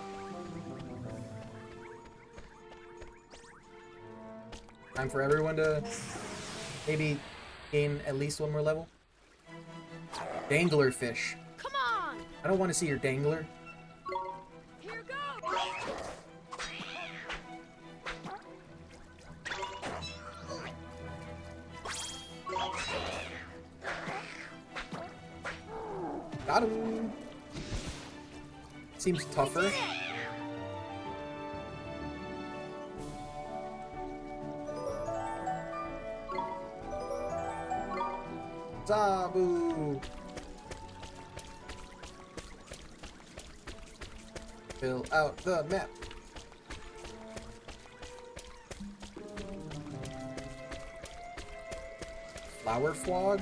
Time for everyone to maybe gain at least one more level? Dangler fish. Come on! I don't want to see your dangler. Here goes! Got him. Seems tougher. Zabu. Fill out the map. Flower flog.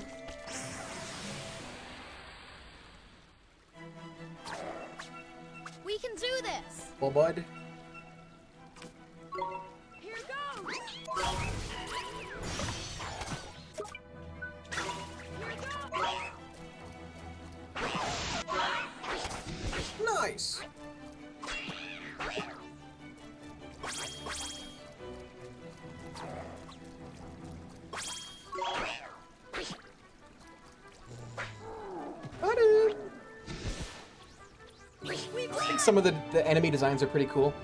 We can do this! Well, bud. Here goes! Nice. Got him. I think some of the enemy designs are pretty cool.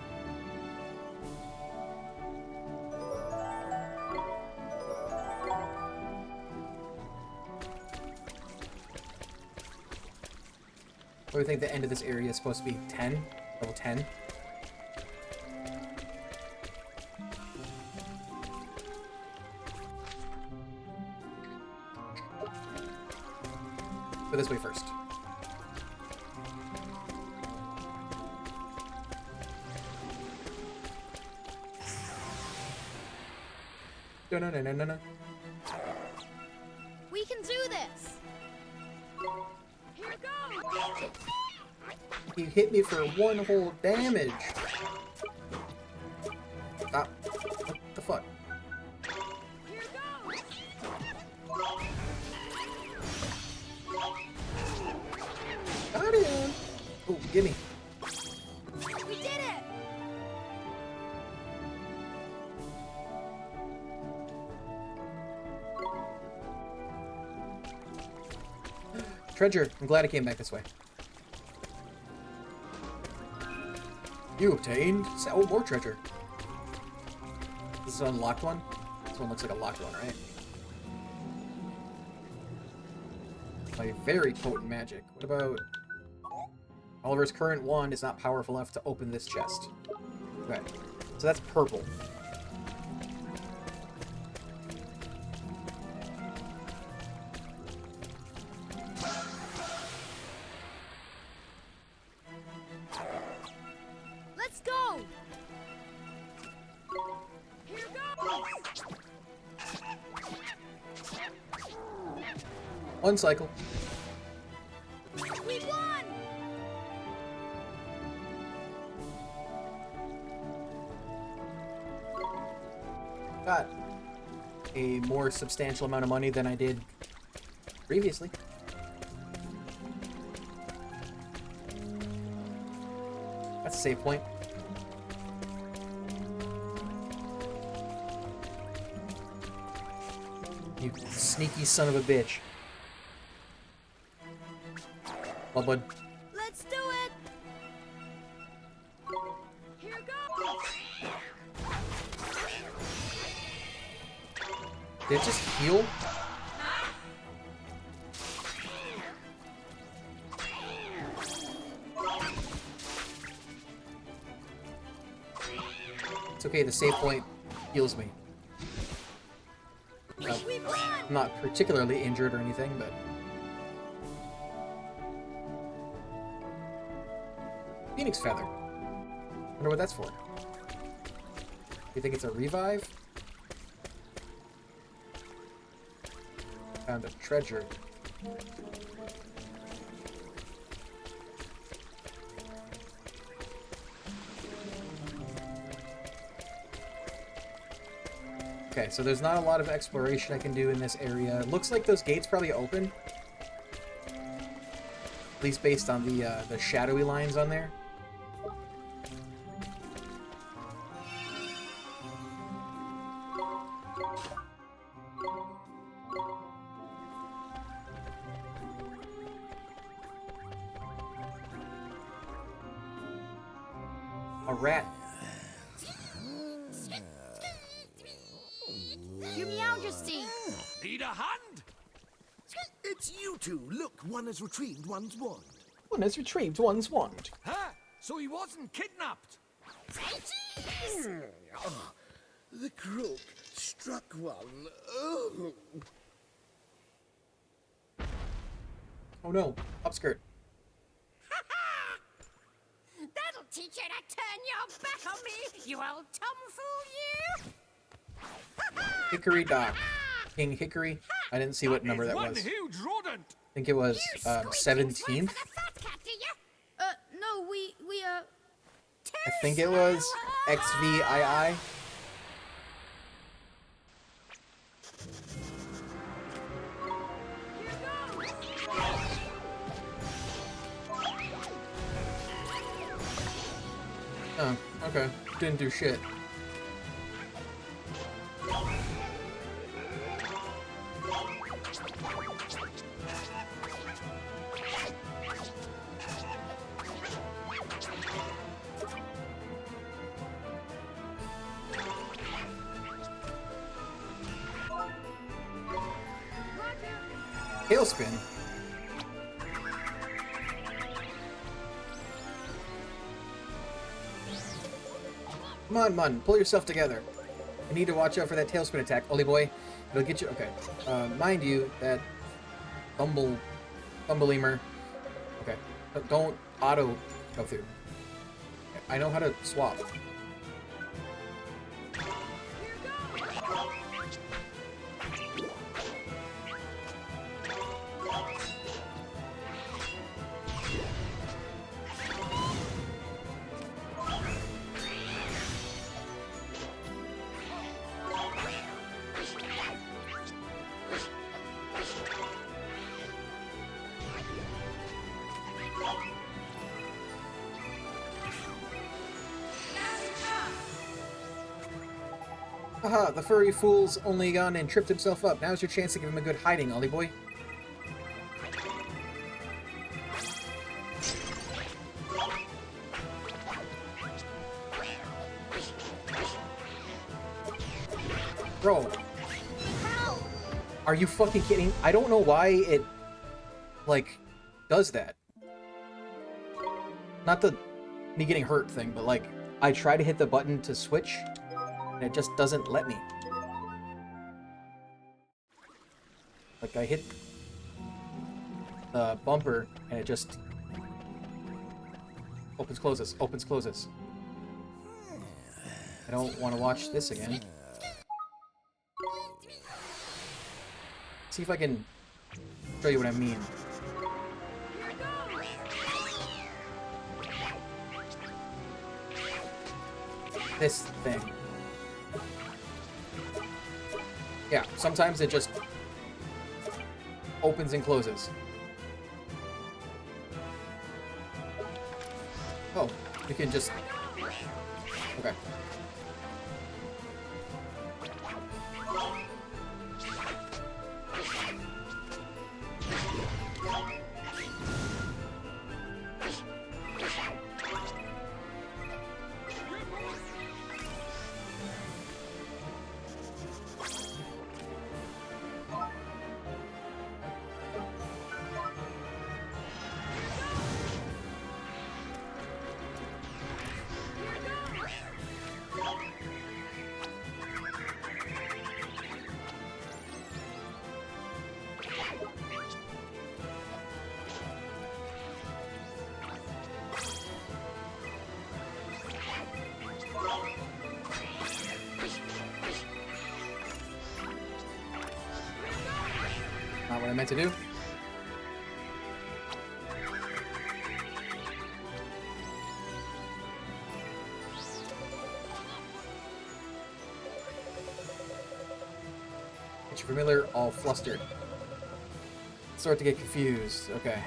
do we think the end of this area is supposed to be? 10? Level 10? Go this way first. No, no, no, no, no, no. We can do this. Here goes. You hit me for one whole damage. Ah, what the fuck? Here goes. Got him. Oh, gimme. We did it. Treasure. I'm glad I came back this way. You obtained... Oh, more treasure. This is an unlocked one? This one looks like a locked one, right? By very potent magic. What about... Oliver's current wand is not powerful enough to open this chest. Okay. So that's purple. Let's go. Here goes. One cycle. We won. Got a more substantial amount of money than I did previously. That's a save point. You sneaky son of a bitch. Well, bud. Let's do it. Here goes. Did it just heal? It's okay, the save point heals me. We won. I'm not particularly injured or anything, but... Phoenix Feather. Wonder what that's for. You think it's a revive? Found a treasure. Okay, so there's not a lot of exploration I can do in this area. It looks like those gates probably open. At least based on the shadowy lines on there. A rat. Your Majesty. Need a hand? It's you two. Look, one has retrieved one's wand. One has retrieved one's wand. Huh? So he wasn't kidnapped? The crook struck one. Oh. Oh no, upskirt. That'll teach you to turn your back on me, you old tomfool, you! Hickory Dock. King Hickory. I didn't see what number that One was. I huge rodent. think it was You squeaking 17th. sweat for the fat cat, do you? No, we I think it was XVII. Oh, okay. Didn't do shit. Tailspin. Come on, pull yourself together. You need to watch out for that tailspin attack, Ollie boy. It'll get you. Okay. Mind you, that Thumbleemer. Okay. Don't auto go through. I know how to swap. Haha, the furry fool's only gone and tripped himself up. Now's your chance to give him a good hiding, Ollie boy. Bro. Are you fucking kidding? I don't know why it, like, does that. Not the me getting hurt thing, but, like, I try to hit the button to switch, and it just doesn't let me. Like, I hit the bumper, and it just opens, closes, opens, closes. I don't want to watch this again. See if I can show you what I mean. This thing. Yeah, sometimes it just opens and closes. Oh, you can just... Okay. Not what I meant to do. Get your familiar all flustered. Start to get confused. Okay.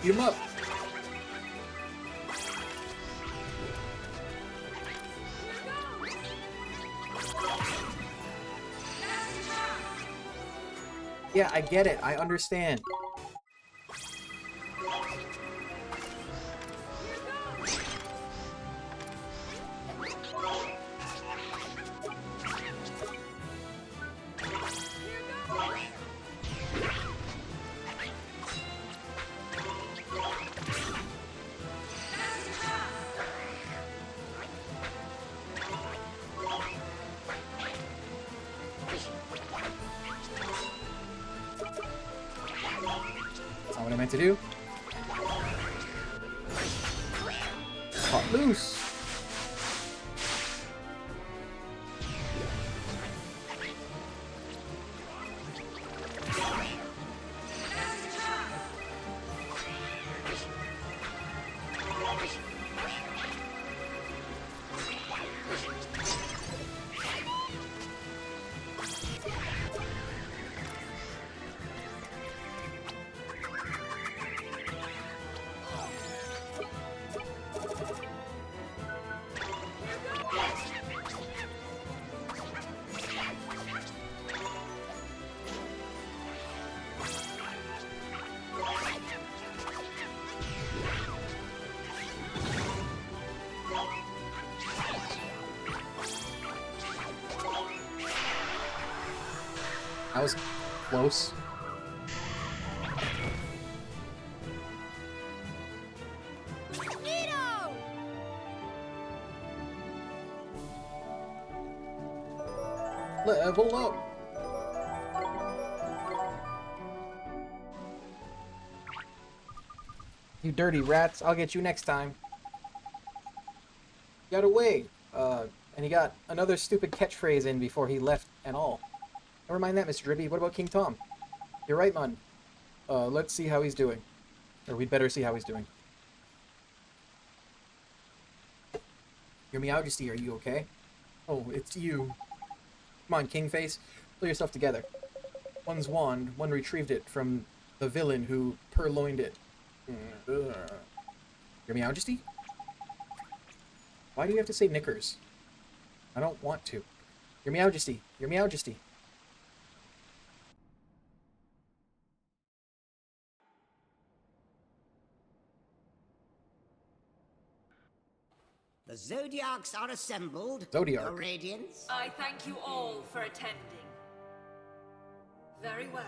Beat him up. Yeah, I get it. I understand. That's not what I meant to do. Cut loose. That was close. Nito! Level up! You dirty rats, I'll get you next time. Got away. And he got another stupid catchphrase in before he left and all. Never mind that, Mr. Drippy. What about King Tom? You're right, man. Let's see how he's doing. Or we'd better see how he's doing. Your Majesty, are you okay? Oh, it's you. Come on, King Face. Pull yourself together. One's wand, one retrieved it from the villain who purloined it. Your Majesty? Why do you have to say knickers? I don't want to. Your Majesty. Your Majesty. The Zodiacs are assembled. Zodiac. Your Radiance. I thank you all for attending. Very well.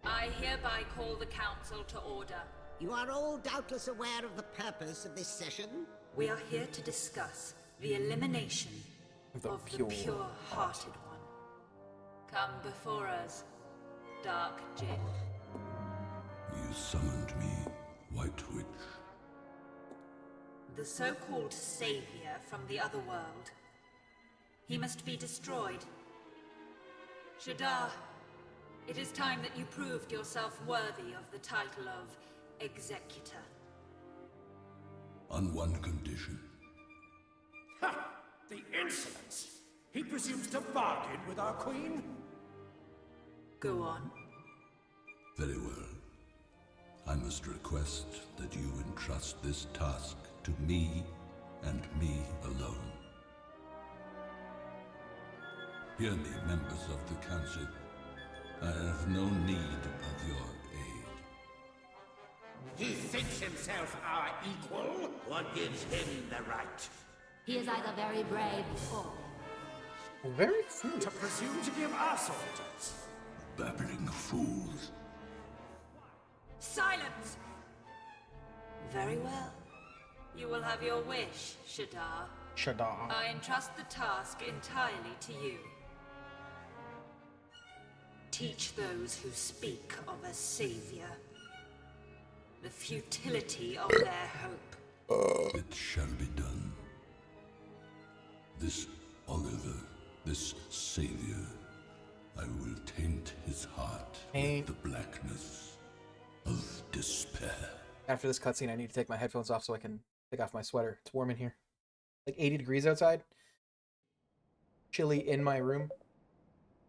I hereby call the council to order. You are all doubtless aware of the purpose of this session. We are here to discuss the elimination of the pure-hearted one. Come before us, Dark Jinn. You summoned me, White Witch. The so-called savior from the other world. He must be destroyed. Shadar, it is time that you proved yourself worthy of the title of Executor. On one condition. Ha! The insolence! He presumes to bargain with our queen? Go on. Very well. I must request that you entrust this task to me and me alone. Hear me, members of the council. I have no need of your aid. He thinks himself our equal? What gives him the right? He is either very brave or... Very foolish. To presume to give us orders? Babbling fools. Silence! Very well. You will have your wish, Shadar. Shadar. I entrust the task entirely to you. Teach those who speak of a savior the futility of their hope. It shall be done. This Oliver, this savior, I will taint his heart with the blackness of despair. After this cutscene, I need to take my headphones off so I can take off my sweater. It's warm in here. Like 80 degrees outside. Chilly in my room.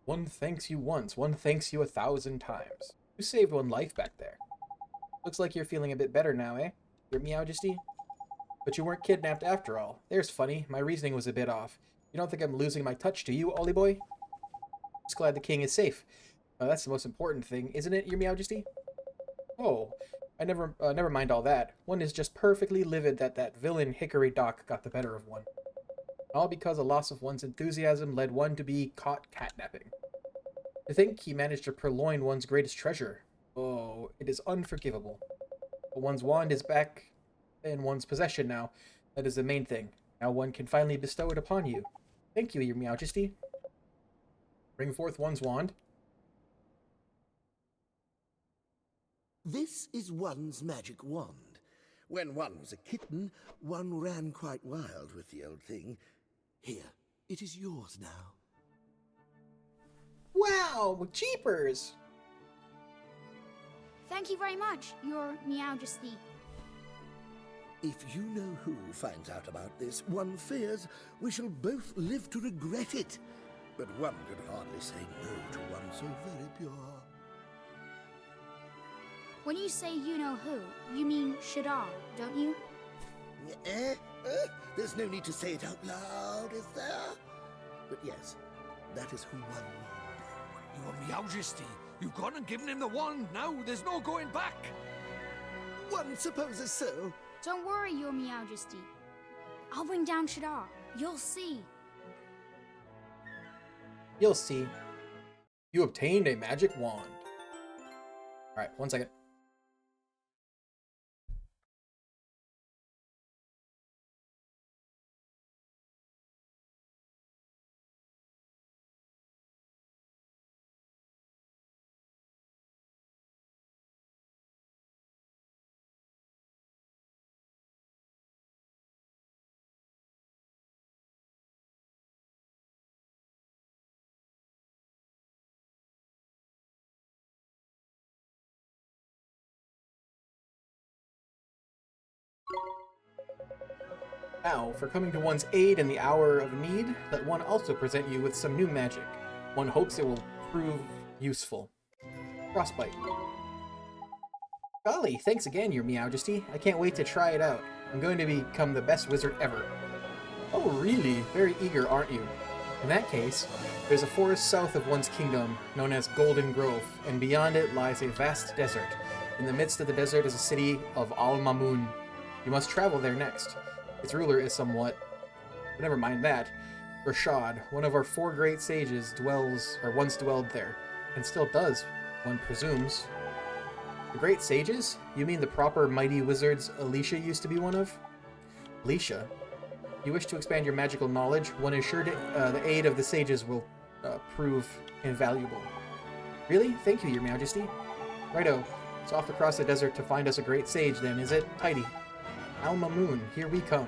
One thanks you once, one thanks you 1,000 times. You saved one life back there. Looks like you're feeling a bit better now, eh? Your Majesty? But you weren't kidnapped after all. There's funny. My reasoning was a bit off. You don't think I'm losing my touch, do you, Ollie boy? Just glad the king is safe. That's the most important thing, isn't it, Your Majesty? Oh, I never mind all that. One is just perfectly livid that that villain Hickory Dock got the better of one. All because a loss of one's enthusiasm led one to be caught catnapping. To think he managed to purloin one's greatest treasure. Oh, it is unforgivable. But one's wand is back in one's possession now. That is the main thing. Now one can finally bestow it upon you. Thank you, Your Majesty. Bring forth one's wand. This is one's magic wand. When one was a kitten, one ran quite wild with the old thing. Here, it is yours now. Wow, jeepers! Thank you very much, Your Majesty. If you know who finds out about this, one fears we shall both live to regret it. But one could hardly say no to one so very pure. When you say you know who, you mean Shadar, don't you? There's no need to say it out loud, is there? But yes, that is who one was. Your Majesty, you've gone and given him the wand now. There's no going back. One supposes so. Don't worry, Your Majesty. I'll bring down Shadar. You'll see. You'll see. You obtained a magic wand. Alright, 1 second. Now, for coming to one's aid in the hour of need, let one also present you with some new magic. One hopes it will prove useful. Frostbite. Golly, thanks again, your Meowjesty. I can't wait to try it out. I'm going to become the best wizard ever. Oh, really? Very eager, aren't you? In that case, there's a forest south of one's kingdom, known as Golden Grove, and beyond it lies a vast desert. In the midst of the desert is a city of Al-Mamun. You must travel there next. Its ruler is somewhat... But never mind that. Rashad, one of our 4 great sages, once dwelled there, and still does, one presumes. The great sages? You mean the proper mighty wizards Alicia used to be one of? Alicia? You wish to expand your magical knowledge? One is sure the aid of the sages will prove invaluable. Really? Thank you, your majesty. Righto. It's off across the desert to find us a great sage then, is it? Tidy. Al-Mamun, here we come.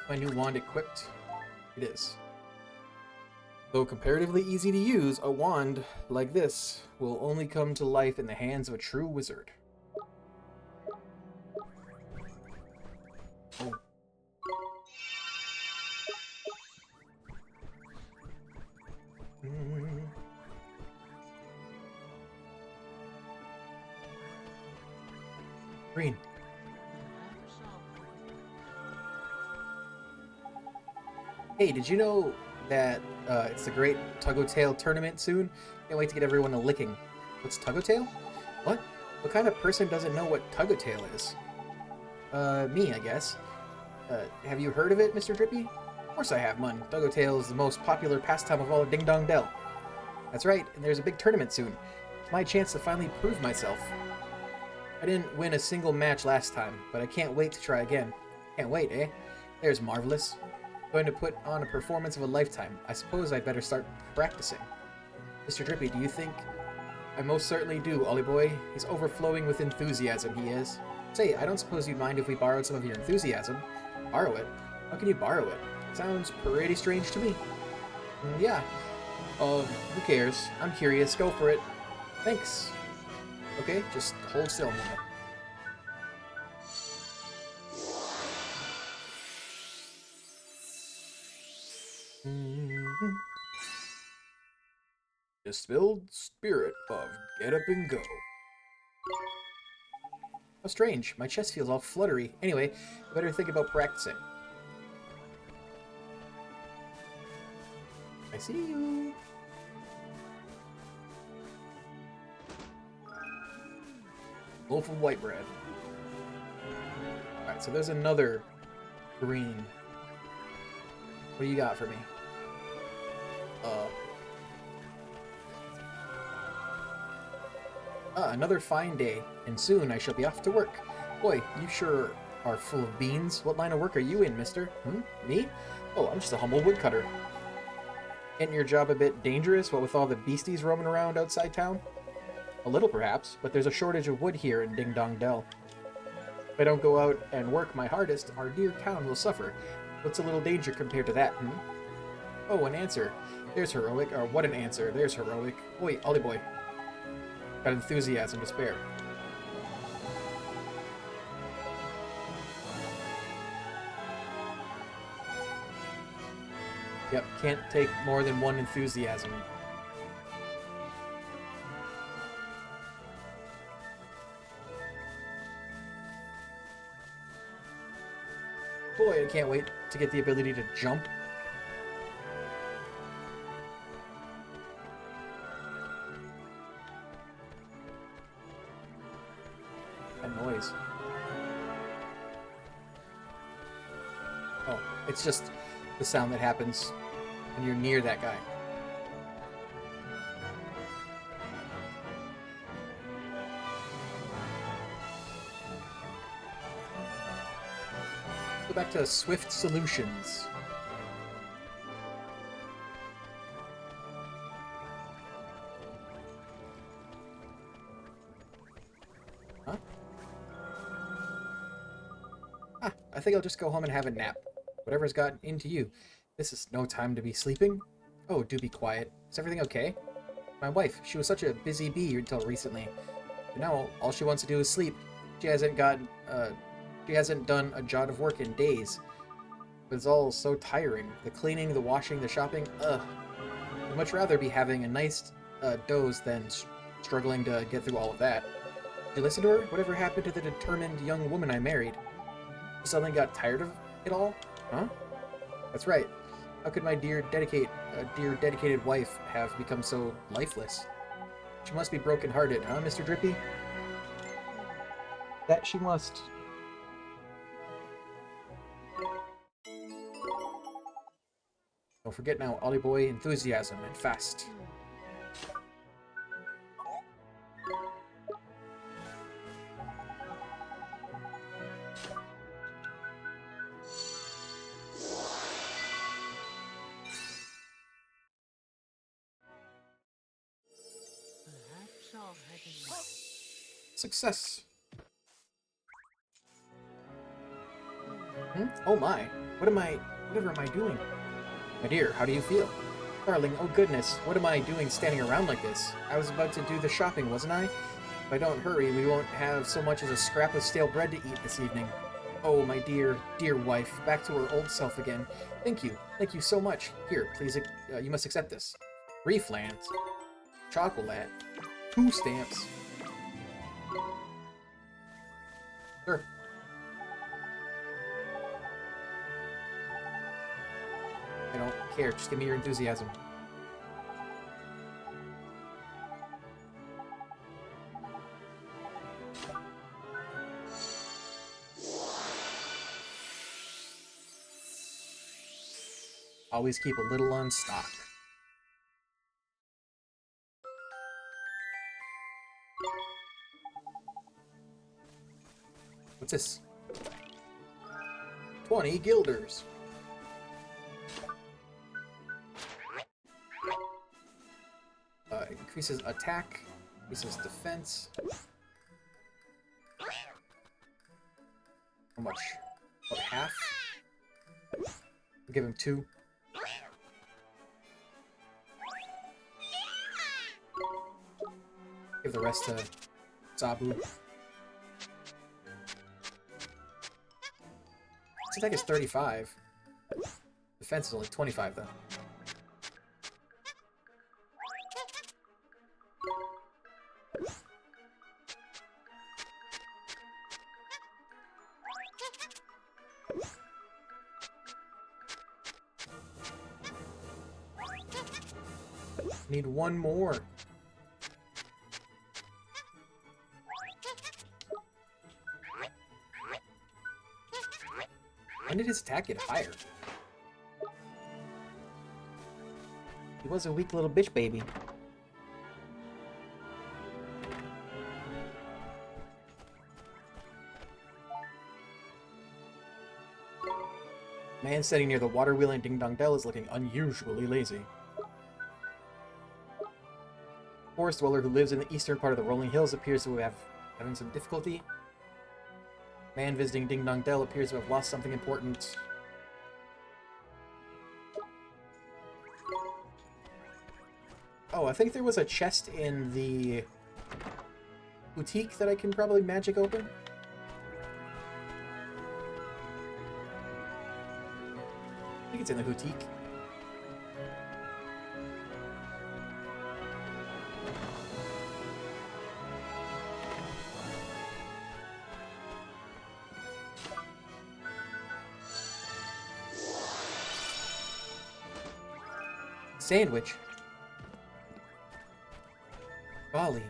My new wand equipped? It is. Though comparatively easy to use, a wand like this will only come to life in the hands of a true wizard. Oh. Green. Hey, did you know that it's the Great Tug-O-Tail tournament soon? Can't wait to get everyone a licking. What's Tug-O-Tail? What? What kind of person doesn't know what Tug-O-Tail is? Me, I guess. Have you heard of it, Mr. Drippy? Of course I have, Mun. Tug-O-Tail is the most popular pastime of all Ding Dong Dell. That's right, and there's a big tournament soon. It's my chance to finally prove myself. I didn't win a single match last time, but I can't wait to try again. Can't wait, eh? There's marvelous. Going to put on a performance of a lifetime. I suppose I'd better start practicing. Mr. Drippy, do you think? I most certainly do, Ollie boy. He's overflowing with enthusiasm, he is. Say, I don't suppose you'd mind if we borrowed some of your enthusiasm. Borrow it? How can you borrow it? Sounds pretty strange to me. Yeah. Who cares? I'm curious. Go for it. Thanks. Okay, just hold still a moment. Distilled spirit of get up and go. How strange. My chest feels all fluttery. Anyway, I better think about practicing. I see you. Loaf of white bread. Alright, so there's another green. What do you got for me? Another fine day, and soon I shall be off to work. Boy, you sure are full of beans. What line of work are you in, mister? Me? Oh, I'm just a humble woodcutter. Isn't your job a bit dangerous, what with all the beasties roaming around outside town? A little, perhaps, but there's a shortage of wood here in Ding Dong Dell. If I don't go out and work my hardest, our dear town will suffer. What's a little danger compared to that, Oh, an answer. There's heroic. Or what an answer. There's heroic. Oi, Ollie boy. Got enthusiasm to spare. Yep, can't take more than one enthusiasm. Boy, I can't wait to get the ability to jump. That noise. Oh, it's just the sound that happens when you're near that guy. Let's go back to Swift Solutions. Huh? Ah, I think I'll just go home and have a nap. Whatever's gotten into you. This is no time to be sleeping. Oh, do be quiet. Is everything okay? My wife, she was such a busy bee until recently. But now all she wants to do is sleep. She hasn't done a jot of work in days. But it's all so tiring. The cleaning, the washing, the shopping, ugh. I'd much rather be having a nice doze than struggling to get through all of that. Did you listen to her? Whatever happened to the determined young woman I married? You suddenly got tired of it all? Huh? That's right. How could my dear dedicated wife have become so lifeless? She must be broken-hearted, huh, Mr. Drippy? That she must. Don't forget now, Ollie Boy, enthusiasm, and fast. Success. Oh my. Whatever am I doing? My dear, how do you feel? Darling, oh goodness, what am I doing standing around like this? I was about to do the shopping, wasn't I? If I don't hurry, we won't have so much as a scrap of stale bread to eat this evening. Oh, my dear, dear wife, back to her old self again. Thank you so much. Here, please, you must accept this. 3 flans. Chocolate. 2 stamps. Sure. I don't care, just give me your enthusiasm. Always keep a little on stock. What's this? 20 guilders. Increases attack, increases defense. How much? About half? I'll give him 2. Give the rest to Zabu. His attack is 35. Defense is only 25 though. Need 1 more. When did his attack get higher? He was a weak little bitch baby. Man sitting near the water wheel in Ding Dong Dell is looking unusually lazy. Forest dweller who lives in the eastern part of the rolling hills appears to have having some difficulty. Man visiting Ding Dong Dell appears to have lost something important. Oh, I think there was a chest in the boutique that I can probably magic open. I think it's in the boutique. Sandwich. Golly.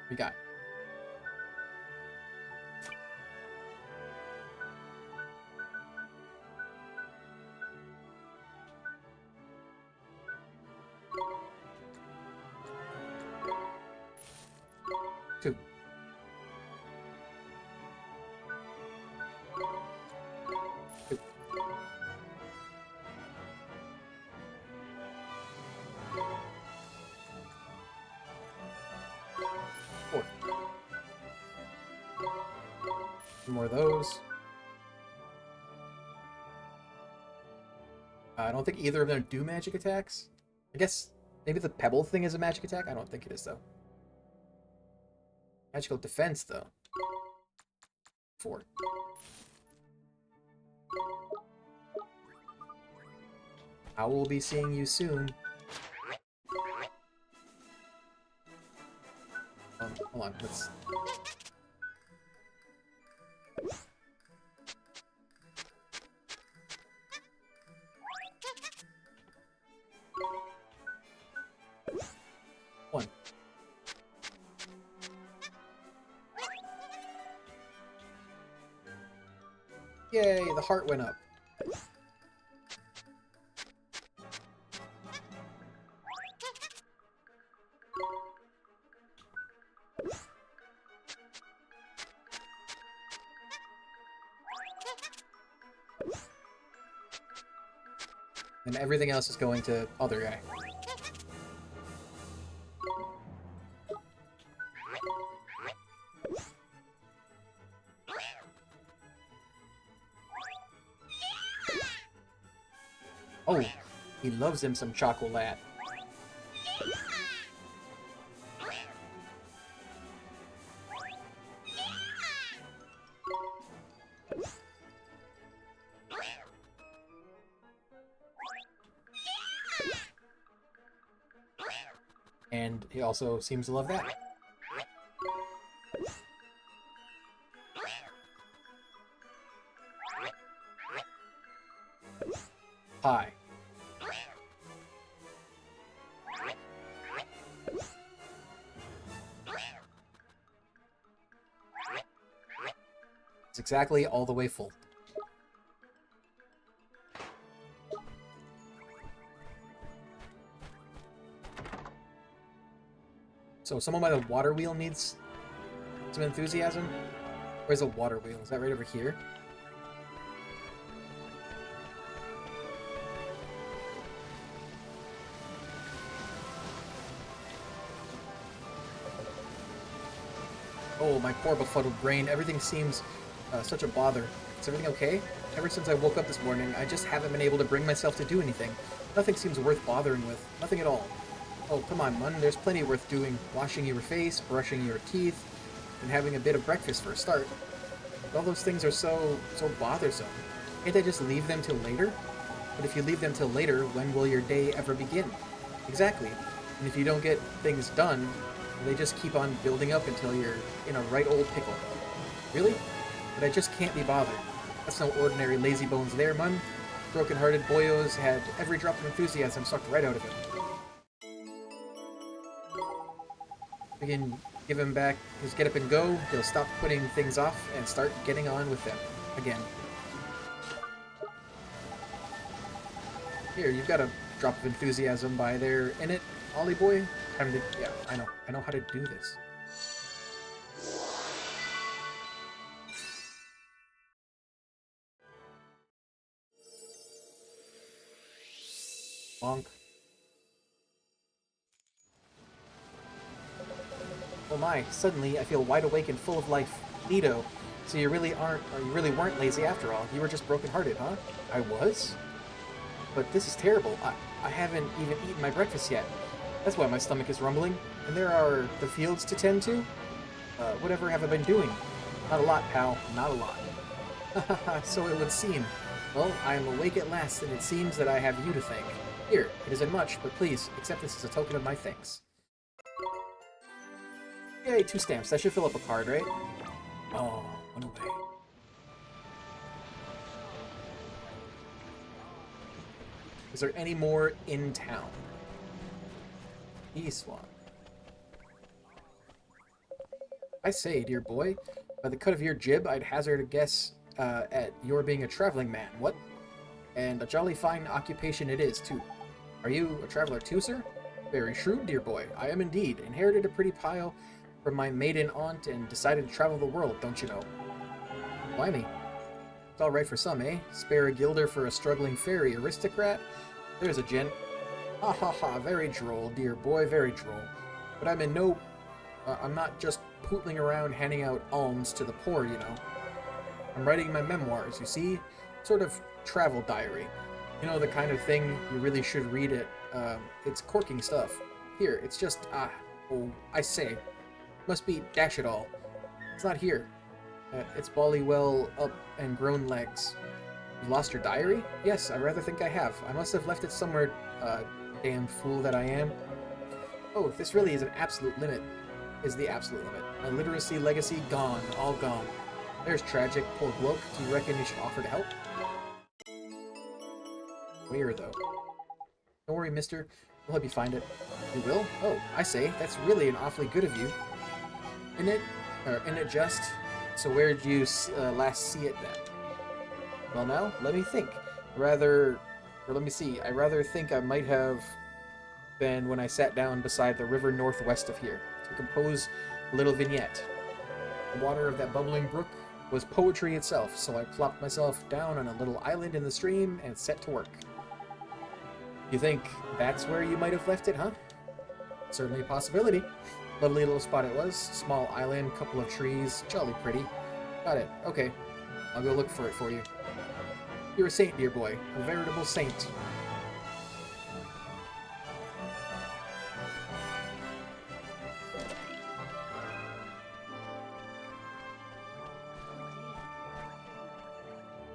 We got 2. Two. 4. More of those. I don't think either of them do magic attacks. I guess maybe the pebble thing is a magic attack. I don't think it is, though. Magical defense, though. 4. I will be seeing you soon. Hold on, let's... One. Yay, the heart went up. And everything else is going to other guy. Oh, he loves him some chocolate. And he also seems to love that. Hi. It's exactly all the way full. So someone by the water wheel needs some enthusiasm? Where's the water wheel? Is that right over here? Oh, my poor befuddled brain. Everything seems such a bother. Is everything okay? Ever since I woke up this morning, I just haven't been able to bring myself to do anything. Nothing seems worth bothering with. Nothing at all. Oh, come on, Mun. There's plenty worth doing. Washing your face, brushing your teeth, and having a bit of breakfast for a start. But all those things are so bothersome. Can't I just leave them till later? But if you leave them till later, when will your day ever begin? Exactly. And if you don't get things done, they just keep on building up until you're in a right old pickle. Really? But I just can't be bothered. That's no ordinary lazy bones there, Mun. Broken-hearted boyos had every drop of enthusiasm sucked right out of him. We can give him back his get up and go, he'll stop putting things off and start getting on with them again. Here, you've got a drop of enthusiasm by there in it, Ollie boy. Time to, yeah, I know how to do this. Bonk. Oh my, suddenly I feel wide awake and full of life. Neato. So you really weren't lazy after all. You were just broken-hearted, huh? I was? But this is terrible. I haven't even eaten my breakfast yet. That's why my stomach is rumbling. And there are the fields to tend to? Whatever have I been doing? Not a lot, pal. Not a lot. Hahaha, so it would seem. Well, I am awake at last, and it seems that I have you to thank. Here, it isn't much, but please, accept this as a token of my thanks. Yay, 2 stamps. That should fill up a card, right? Oh, one away. Is there any more in town? Swamp. I say, dear boy, by the cut of your jib, I'd hazard a guess at your being a traveling man. What? And a jolly fine occupation it is, too. Are you a traveler too, sir? Very shrewd, dear boy. I am indeed. Inherited a pretty pile from my maiden aunt and decided to travel the world, don't you know? Why me? It's all right for some, eh? Spare a guilder for a struggling fairy aristocrat? There's a gent. Ha ha ha, very droll, dear boy, very droll. But I'm in no... I'm not just pootling around handing out alms to the poor, you know. I'm writing my memoirs, you see? Sort of travel diary. You know, the kind of thing you really should read it. It's corking stuff. Here, it's just, oh, I say. Must be dash it all. It's not here. It's Ballywell up and grown legs. You lost your diary? Yes, I rather think I have. I must have left it somewhere, damn fool that I am. Oh, this really is an absolute limit. Is the absolute limit. My literacy legacy gone, all gone. There's tragic, poor bloke. Do you reckon you should offer to help? Where, though? Don't worry, mister. We'll help you find it. You will? Oh, I say, that's really an awfully good of you. Isn't it just? So where did you last see it then? Well now, let me think. Let me see. I rather think I might have been when I sat down beside the river northwest of here to compose a little vignette. The water of that bubbling brook was poetry itself, so I plopped myself down on a little island in the stream and set to work. You think that's where you might have left it, huh? Certainly a possibility. Lovely little spot it was. Small island, couple of trees, jolly pretty. Got it. Okay. I'll go look for it for you. You're a saint, dear boy. A veritable saint.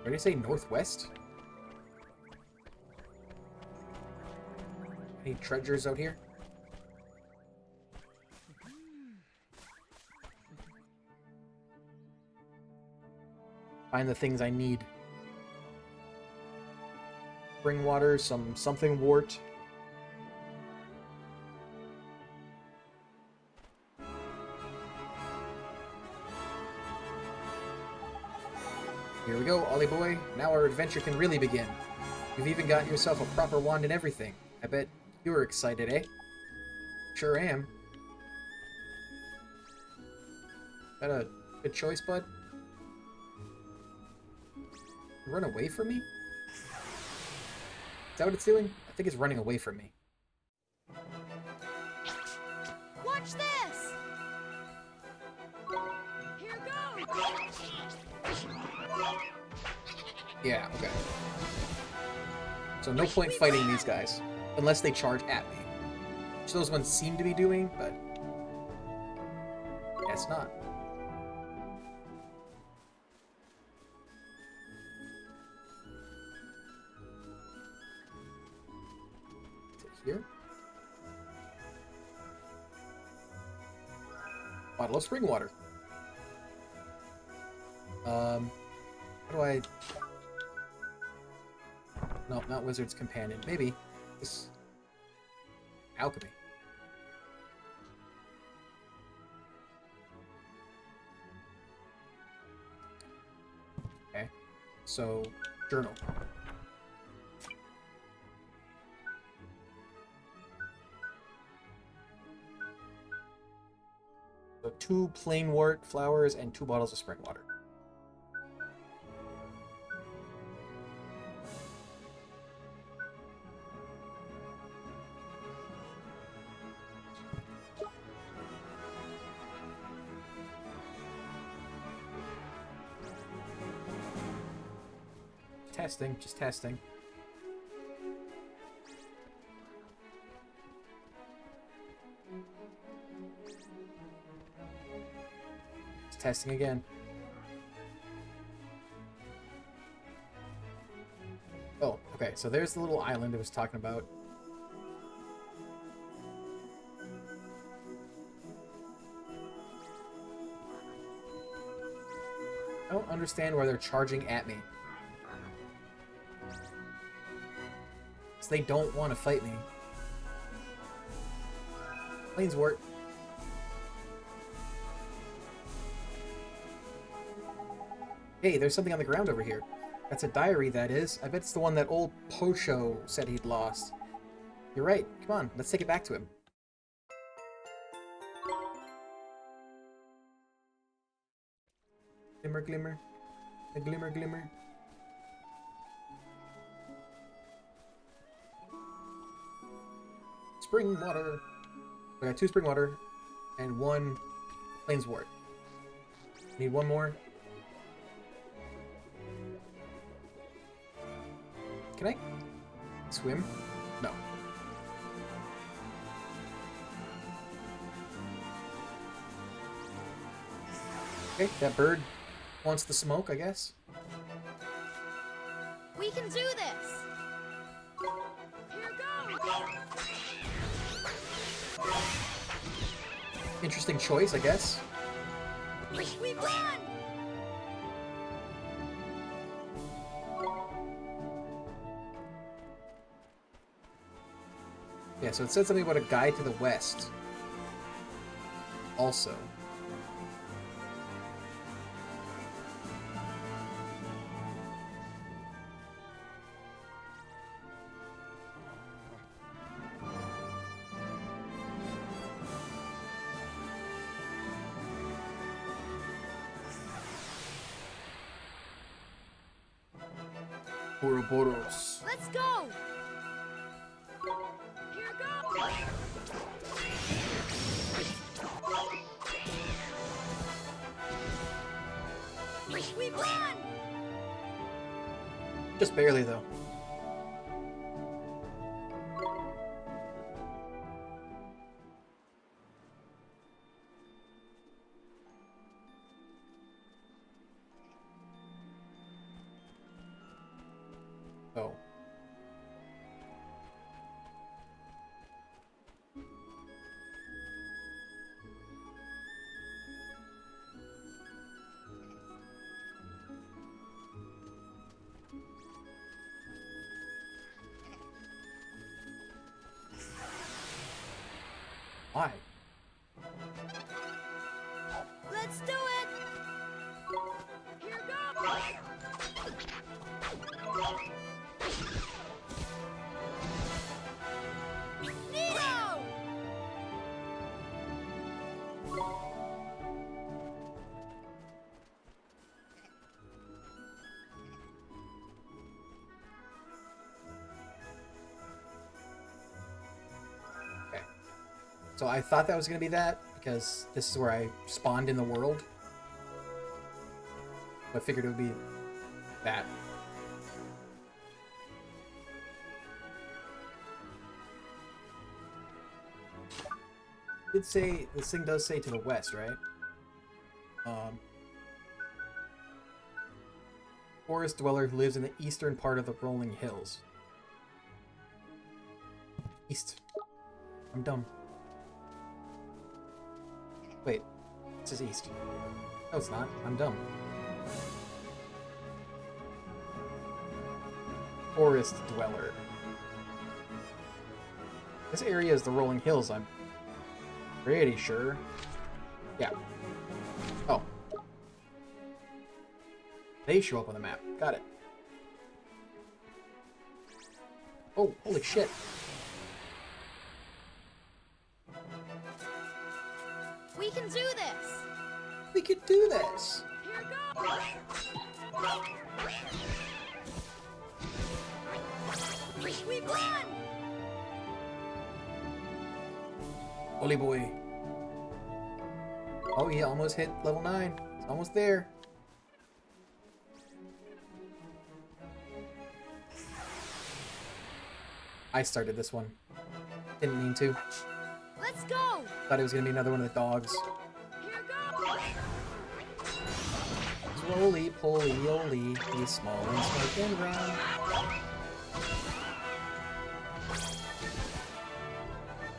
Where did you say northwest? Any treasures out here? Find the things I need. Spring water, something wart. Here we go, Ollie boy. Now our adventure can really begin. You've even got yourself a proper wand and everything. I bet you're excited, eh? Sure am. That a good choice, bud? Run away from me? Is that what it's doing? I think it's running away from me. Watch this! Here goes! Yeah, okay. So no point fighting these guys. Unless they charge at me. Which those ones seem to be doing, but... guess not. Here. Bottle of spring water. How do I... No, not Wizard's Companion. Maybe. This... Alchemy. Okay. So, journal. So 2 plain wort flowers and 2 bottles of spring water. Testing, just testing. Testing again. Oh, okay, so there's the little island I was talking about. I don't understand why they're charging at me. Because they don't want to fight me. Planes work. Hey, there's something on the ground over here. That's a diary, that is. I bet it's the one that old Posho said he'd lost. You're right. Come on, let's take it back to him. Glimmer, glimmer. A glimmer, glimmer. Spring water. I got 2 spring water and 1 plains wart. Need 1 more. Can I swim? No. Okay, that bird wants the smoke, I guess. We can do this! Here goes! Interesting choice, I guess. We won! Yeah, so it said something about a guide to the west. Also. Ouroboros. Let's go! Here goes! We won! Just barely, though. Oh. Why? Let's do it! Here goes! Nito! Okay. So I thought that was going to be that, because this is where I spawned in the world. I figured it would be that. Did say, this thing does say to the west, right? Forest dweller who lives in the eastern part of the rolling hills. East. I'm dumb. Wait, this is east. No, it's not. I'm dumb. Forest dweller. This area is the rolling hills, I'm pretty sure. Yeah. Oh. They show up on the map. Got it. Oh, holy shit. We can do this! We could do this! Here goes! We won! Holy boy. Oh, he almost hit level 9. It's almost there. I started this one. Didn't mean to. Let's go! Thought it was gonna be another one of the dogs. Here goes! Roly poly oly, he's small and smoking round.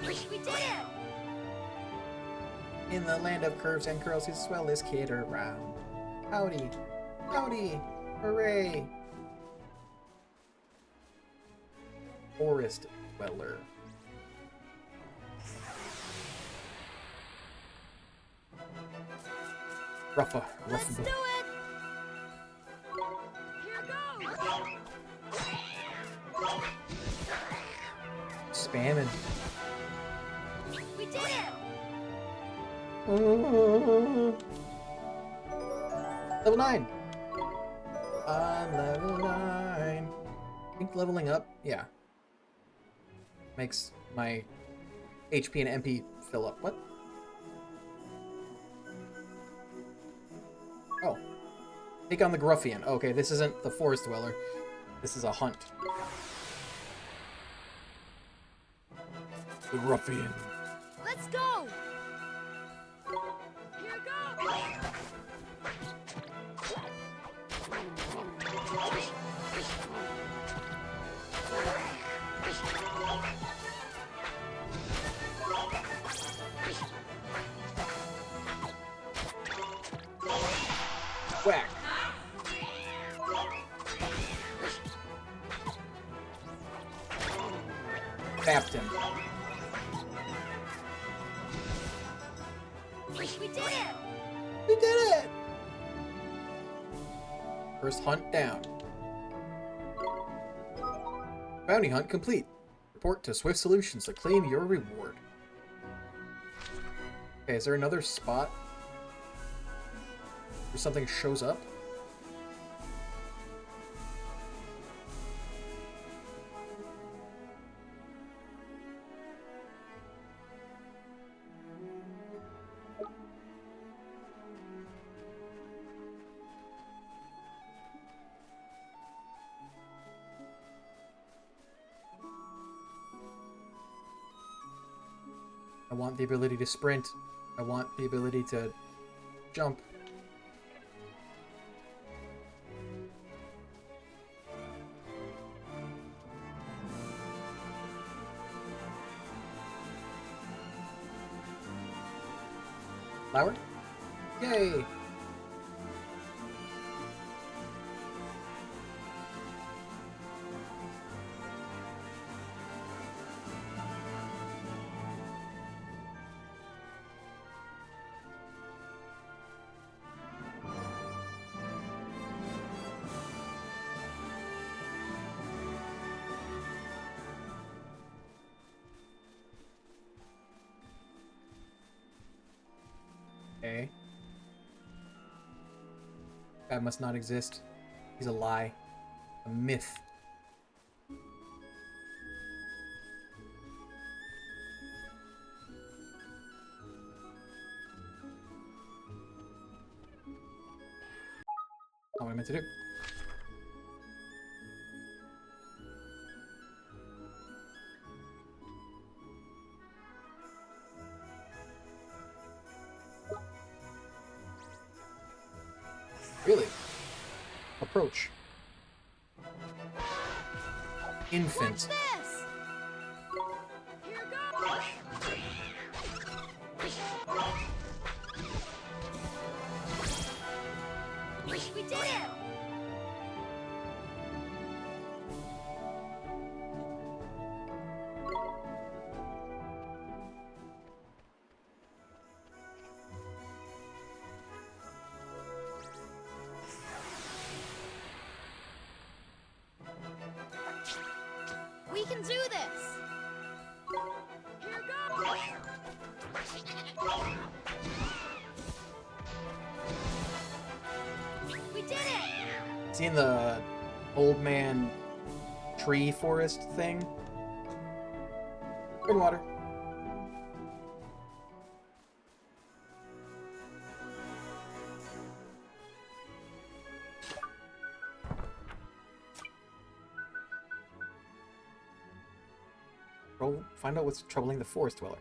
We did it! In the land of curves and curls, he's the swellest kid around. Howdy, howdy, hooray! Forest dweller. Ruffa, Let's ruffa. do it! Here goes! Spamming. We did it! Level 9! On level 9. I think leveling up, yeah. Makes my HP and MP fill up. What? Oh. Take on the Gruffian. Okay, this isn't the Forest Dweller. This is a hunt. The Ruffian. Let's go! Here goes! Whack. Tapped him. We did it! We did it! First hunt down. Bounty hunt complete. Report to Swift Solutions to claim your reward. Okay, is there another spot where something shows up? I want the ability to sprint. I want the ability to jump. Flower? Yay! Okay. God must not exist. He's a lie. A myth. Not what I meant to do. Really? Approach. Infant. Watch this! Here goes! We did it! We can do this! Here goes! We did it! Seen the old man tree forest thing? Good water. Find out what's troubling the forest dweller.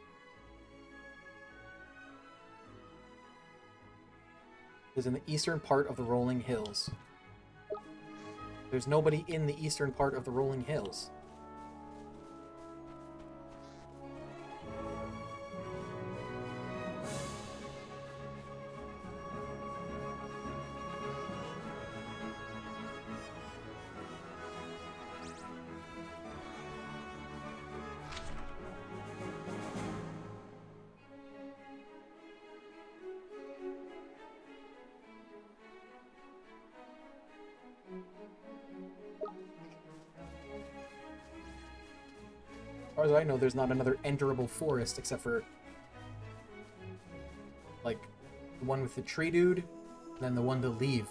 It is in the eastern part of the rolling hills. There's nobody in the eastern part of the rolling hills. As far as I know, there's not another enterable forest except for, like, the one with the tree dude, Then the one to leave.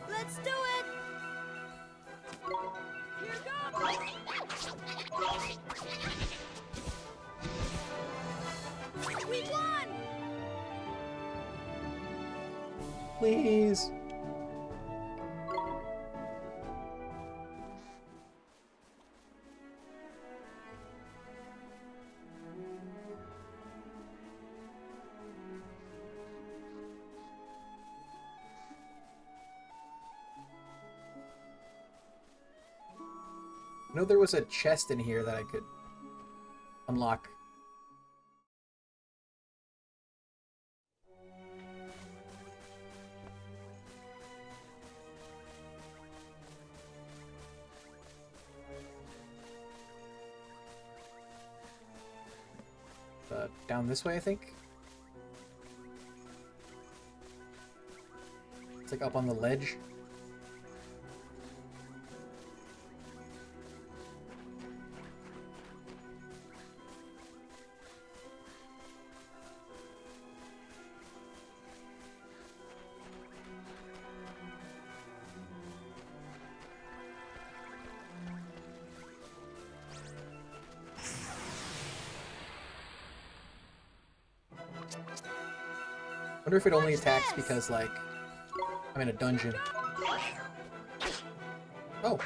Let's do it! Here goes! We won! Please. I know there was a chest in here that I could unlock. Down this way, I think. It's like up on the ledge. Wonder if it only attacks because, like, I'm in a dungeon. Oh.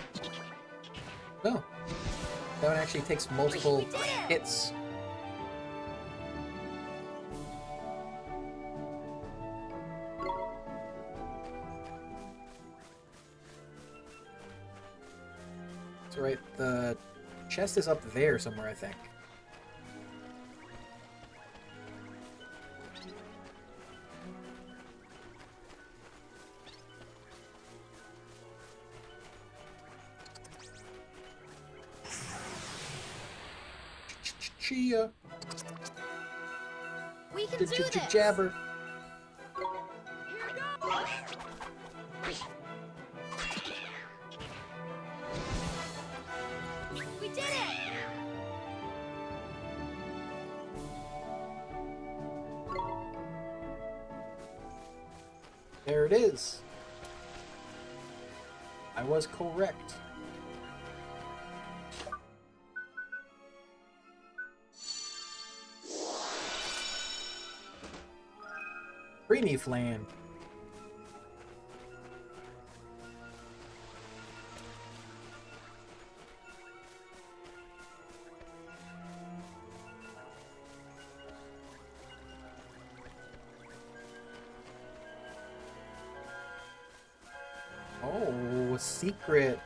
No. That one actually takes multiple hits. That's right. The chest is up there somewhere, I think. Chia. We can do this! Jabber. Here goes! We did it! There it is. I was correct. Creamy flan. Oh, a secret.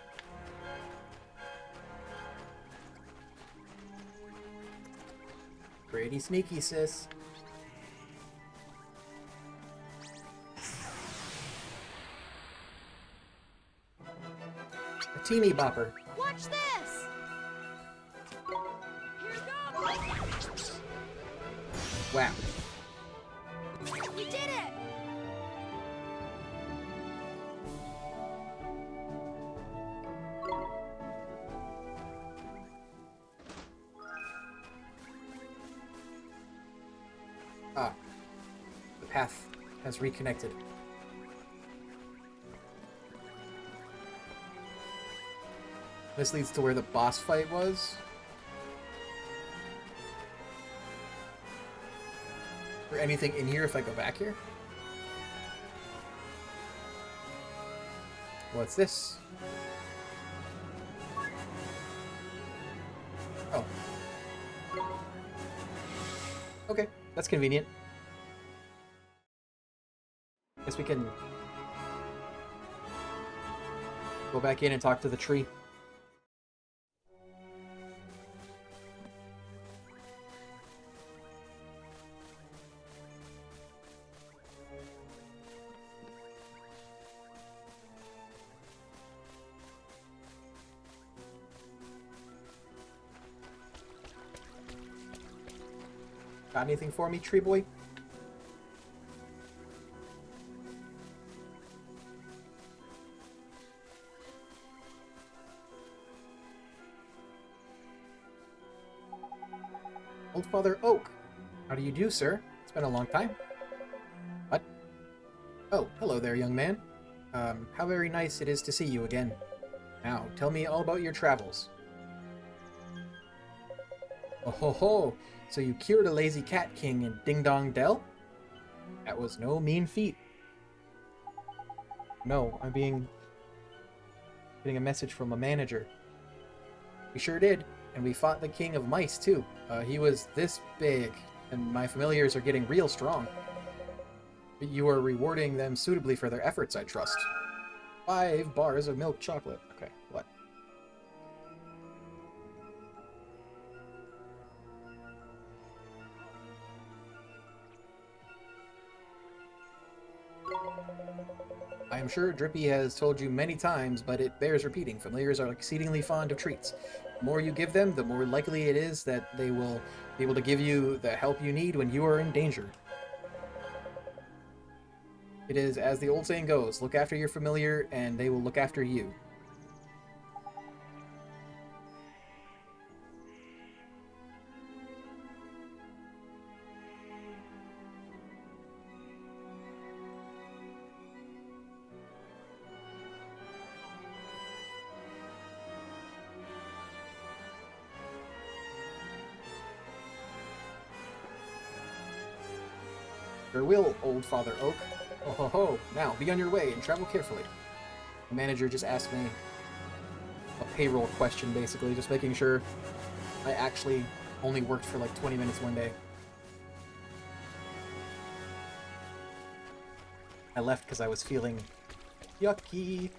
Pretty sneaky, sis. A teeny bopper. Watch this! Here goes! Wow. We did it! Ah. The path has reconnected. This leads to where the boss fight was. Is there anything in here if I go back here? What's this? Oh. Okay, that's convenient. Guess we can go back in and talk to the tree. Got anything for me, tree boy? Old Father Oak. How do you do, sir? It's been a long time. What? Oh, hello there, young man. How very nice it is to see you again. Now, tell me all about your travels. Oh ho ho! So you cured a lazy cat king in Ding Dong Dell? That was no mean feat. No, I'm getting a message from a manager. We sure did, and we fought the king of mice too. He was this big, and my familiars are getting real strong. You are rewarding them suitably for their efforts, I trust. 5 bars of milk chocolate. Okay, what? I am sure Drippy has told you many times, but it bears repeating. Familiars are exceedingly fond of treats. The more you give them, the more likely it is that they will be able to give you the help you need when you are in danger. It is, as the old saying goes, look after your familiar, and they will look after you. Sure will, old Father Oak. Ho ho ho! Now, be on your way and travel carefully. The manager just asked me a payroll question, basically, just making sure I actually only worked for like 20 minutes one day. I left because I was feeling yucky.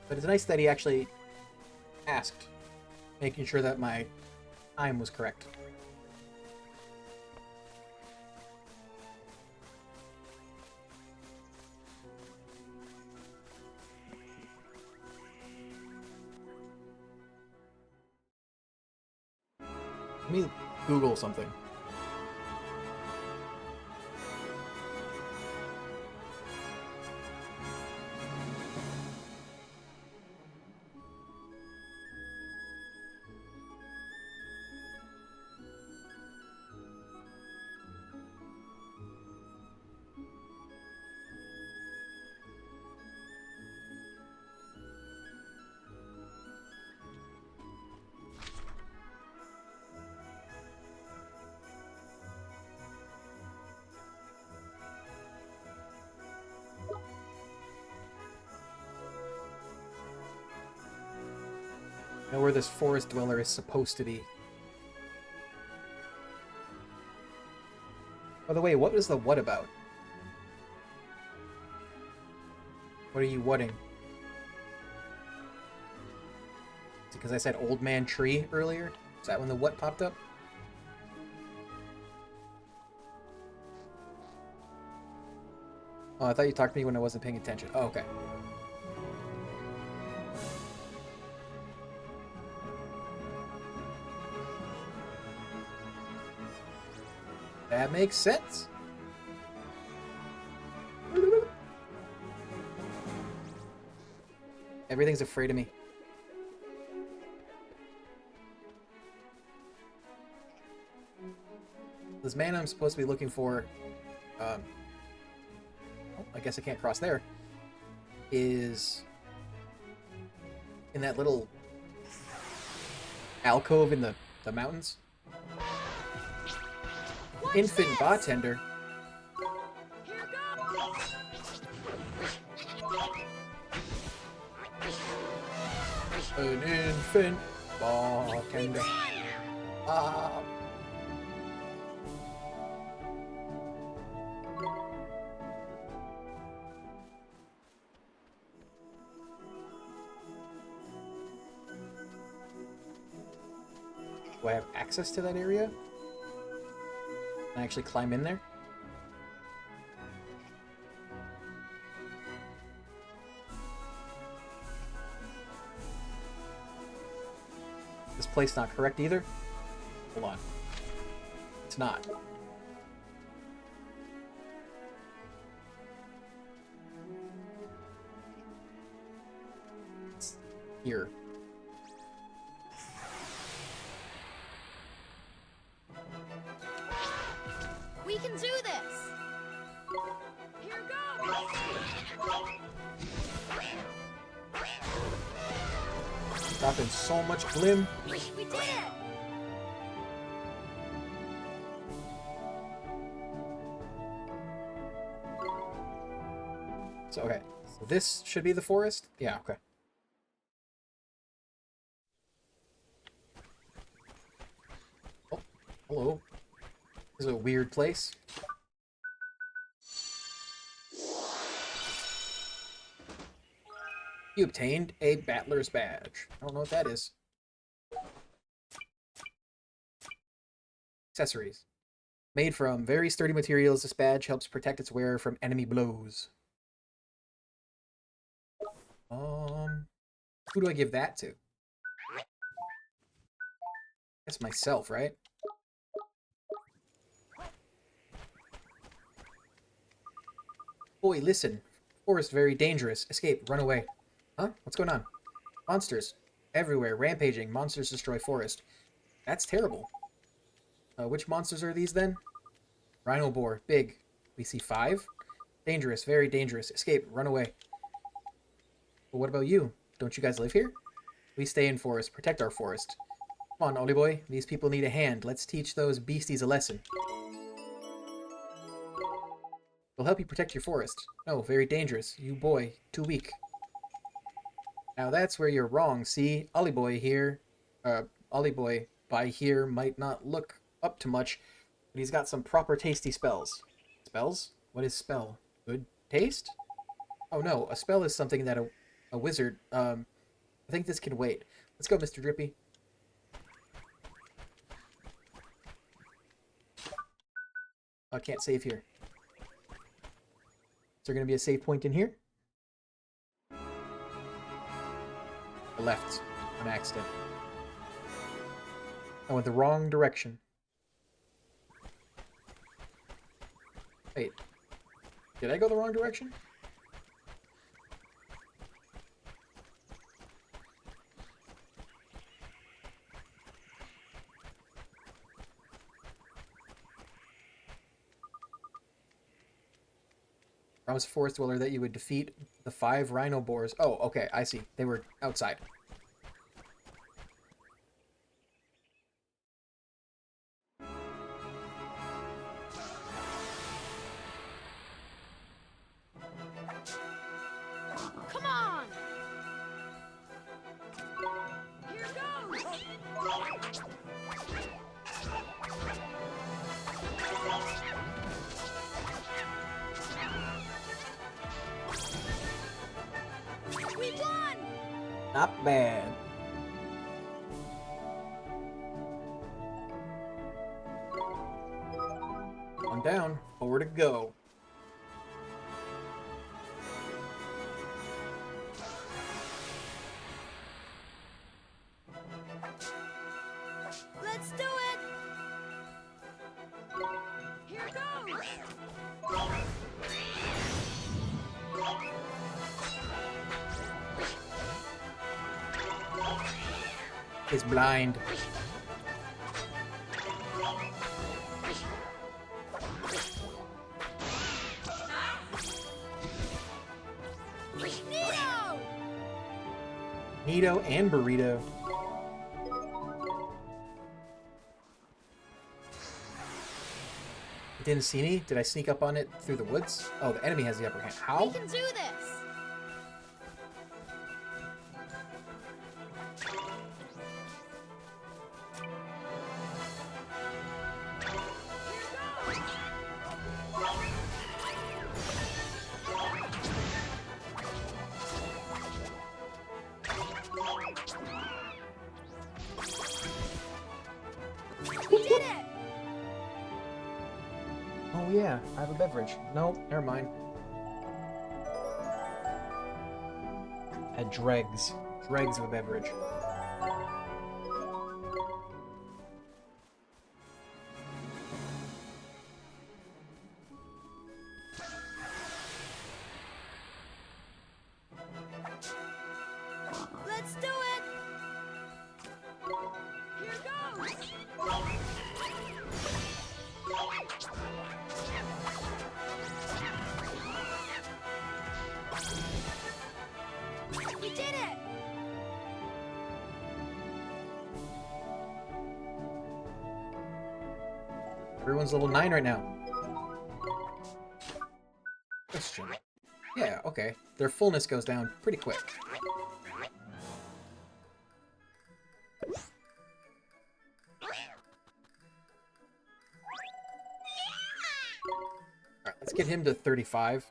But it's nice that he actually asked, making sure that my time was correct. Let me Google something. Know where this forest dweller is supposed to be. By the way, what was the what about? What are you whatting? Is it because I said old man tree earlier? Is that when the what popped up? Oh, I thought you talked to me when I wasn't paying attention. Oh, okay. That makes sense. Everything's afraid of me. This man I'm supposed to be looking for, oh, I guess I can't cross there, is in that little alcove in the mountains. Infant bartender. An infant bartender. Ah. Do I have access to that area? Can I actually climb in there? This place not correct either? Hold on. it's not. It's here. We can do this! Here goes! Dropping so much glim. We did it! So, okay. So this should be the forest? Yeah, okay. Oh, hello. This is a weird place. You obtained a Battler's Badge. I don't know what that is. Accessories. Made from very sturdy materials, this badge helps protect its wearer from enemy blows. Who do I give that to? That's myself, right? Boy, listen. Forest very dangerous. Escape. Run away. Huh? What's going on? Monsters. Everywhere. Rampaging. Monsters destroy forest. That's terrible. Which monsters are these then? Rhino boar. Big. We see 5. Dangerous. Very dangerous. Escape. Run away. But what about you? Don't you guys live here? We stay in forest. Protect our forest. Come on, Ollie boy. These people need a hand. Let's teach those beasties a lesson. We'll help you protect your forest. No, very dangerous. You boy, too weak. Now that's where you're wrong, see? Ollie boy here, Ollie boy by here might not look up to much, but he's got some proper tasty spells. Spells? What is spell? Good taste? Oh no, a spell is something that a wizard, I think this can wait. Let's go, Mr. Drippy. I can't save here. Is there going to be a save point in here? I left on accident. I went the wrong direction. Wait. Did I go the wrong direction? Promised forest dweller that you would defeat the 5 rhino boars. Oh, okay, I see. They were outside. Come on! Here goes! We won! Not bad. One down. 4 to go. Let's do it! Here goes! He's blind. Nito! Nito and Burrito. It didn't see me? Did I sneak up on it through the woods? Oh, the enemy has the upper hand. How? We can do this! We did it! Oh yeah, I have a beverage. No, never mind. Had dregs. Dregs of a beverage. Everyone's level 9 right now. Question. Yeah, okay. Their fullness goes down pretty quick. Alright, let's get him to 35.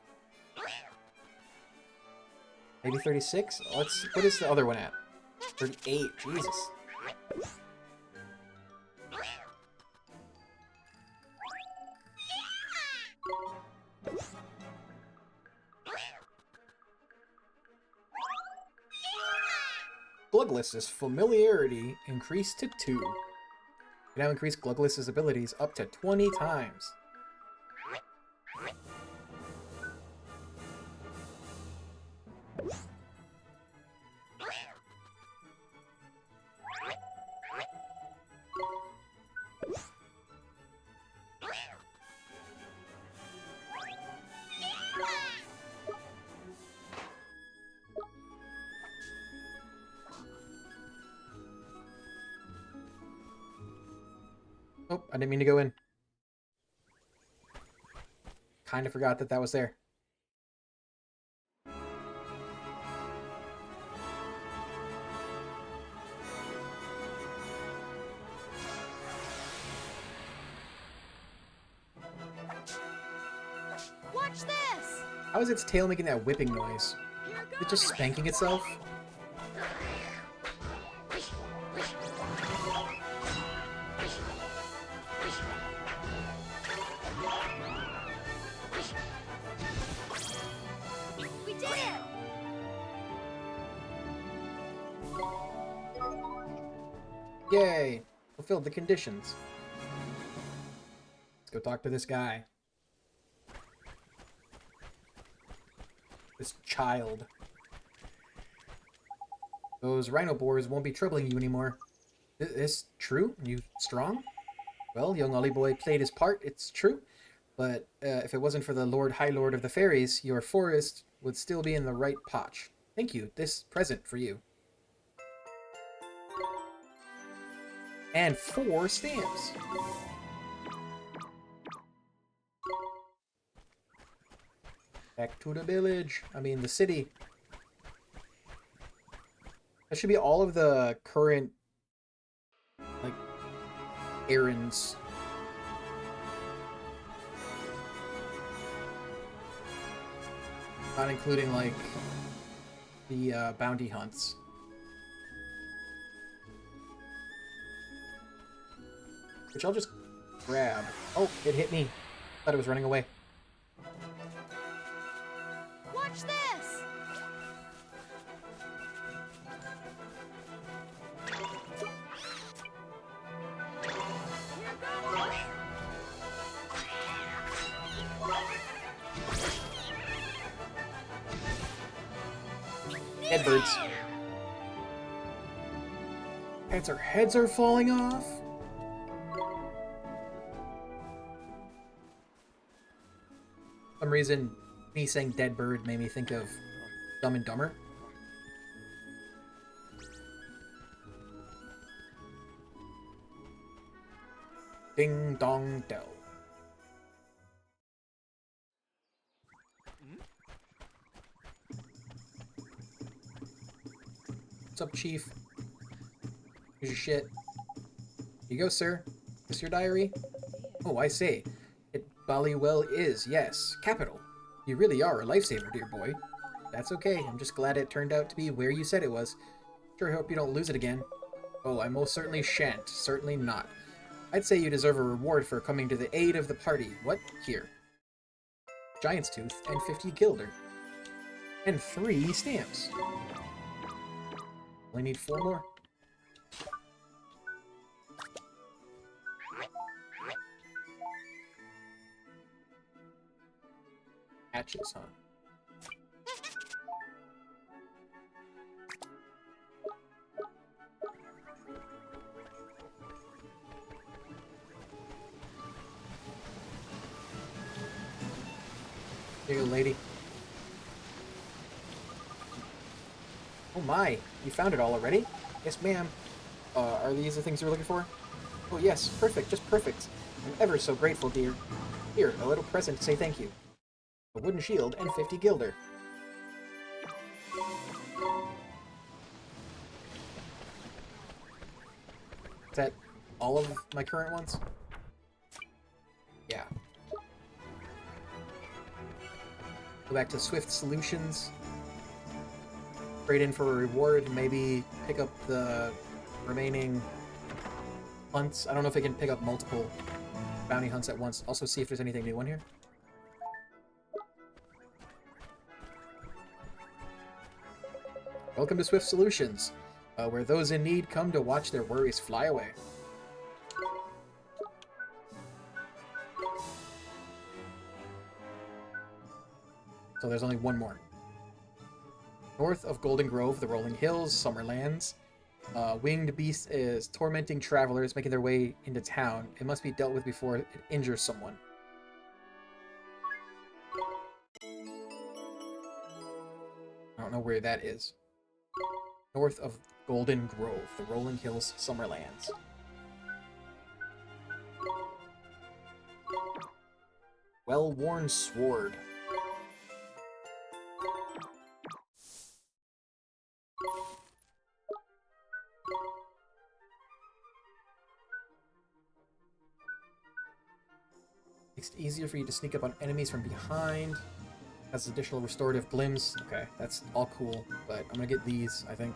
Maybe 36? What is the other one at? 38, Jesus. Glugless's familiarity increased to 2. You can now increase Glugless's abilities up to 20 times. Oh, I didn't mean to go in. Kind of forgot that that was there. Watch this! How is its tail making that whipping noise? Is it just spanking itself? We did it! Yay! Fulfilled the conditions. Let's go talk to this guy. This child. Those rhino boars won't be troubling you anymore. Is true? You strong? Well, young Ollie boy played his part, it's true. But if it wasn't for the High Lord of the Fairies, your forest would still be in the right potch. Thank you. This present for you. And 4 stamps. Back to the village. I mean, the city. That should be all of the current, like, errands. Not including, like, the bounty hunts. Which I'll just grab. Oh, it hit me. Thought it was running away. Watch this! Dead birds. Our heads are falling off. For some reason, me saying dead bird made me think of Dumb and Dumber. Ding dong dell. What's up, Chief? Here's your shit. Here you go, sir. Is this your diary? Oh, I say. It Ballywell is, yes. Capital. You really are a lifesaver, dear boy. That's okay. I'm just glad it turned out to be where you said it was. Sure hope you don't lose it again. Oh, I most certainly shan't. Certainly not. I'd say you deserve a reward for coming to the aid of the party. What? Here. Giant's Tooth and 50 gilder. And 3 stamps. Only need 4 more. Hatches, huh? Here you go, lady. Oh my, you found it all already? Yes, ma'am. Are these the things you were looking for? Oh yes, perfect, just perfect. I'm ever so grateful, dear. Here, a little present to say thank you. A wooden shield and 50 gilder. Is that all of my current ones? Yeah. Go back to Swift Solutions. Trade in for a reward. Maybe pick up the remaining hunts. I don't know if I can pick up multiple bounty hunts at once. Also see if there's anything new in here. Welcome to Swift Solutions, where those in need come to watch their worries fly away. So there's only one more. North of Golden Grove, the rolling hills, Summerlands. Winged beast is tormenting travelers making their way into town. It must be dealt with before it injures someone. I don't know where that is. North of Golden Grove, the rolling hills, Summerlands. Well-worn sword. Makes it easier for you to sneak up on enemies from behind. Has additional restorative glimpse. Okay, that's all cool, but I'm gonna get these, I think.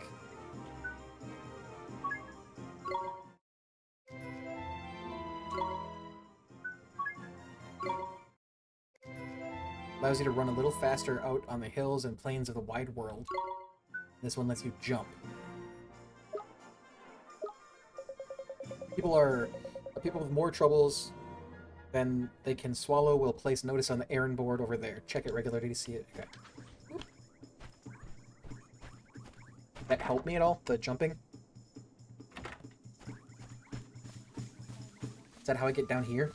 Allows you to run a little faster out on the hills and plains of the wide world. This one lets you jump. People with more troubles than they can swallow will place notice on the errand board over there. Check it regularly to see it. Okay. That help me at all? The jumping? Is that how I get down here?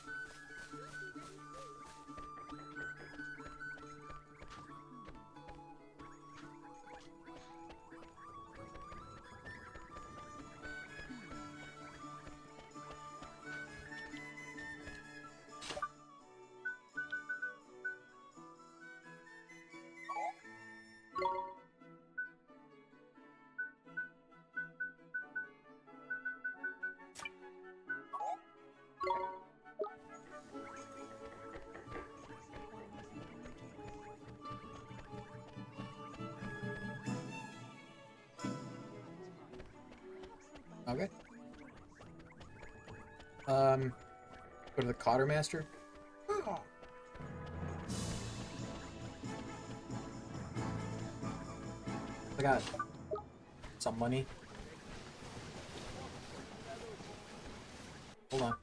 Okay. Go to the Quartermaster. Oh. I got some money. Hold on.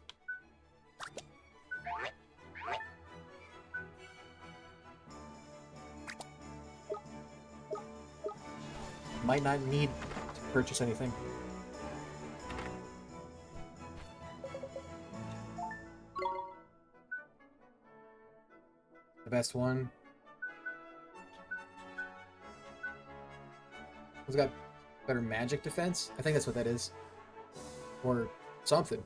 Might not need to purchase anything. The best one. Who's got better magic defense? I think that's what that is. Or something.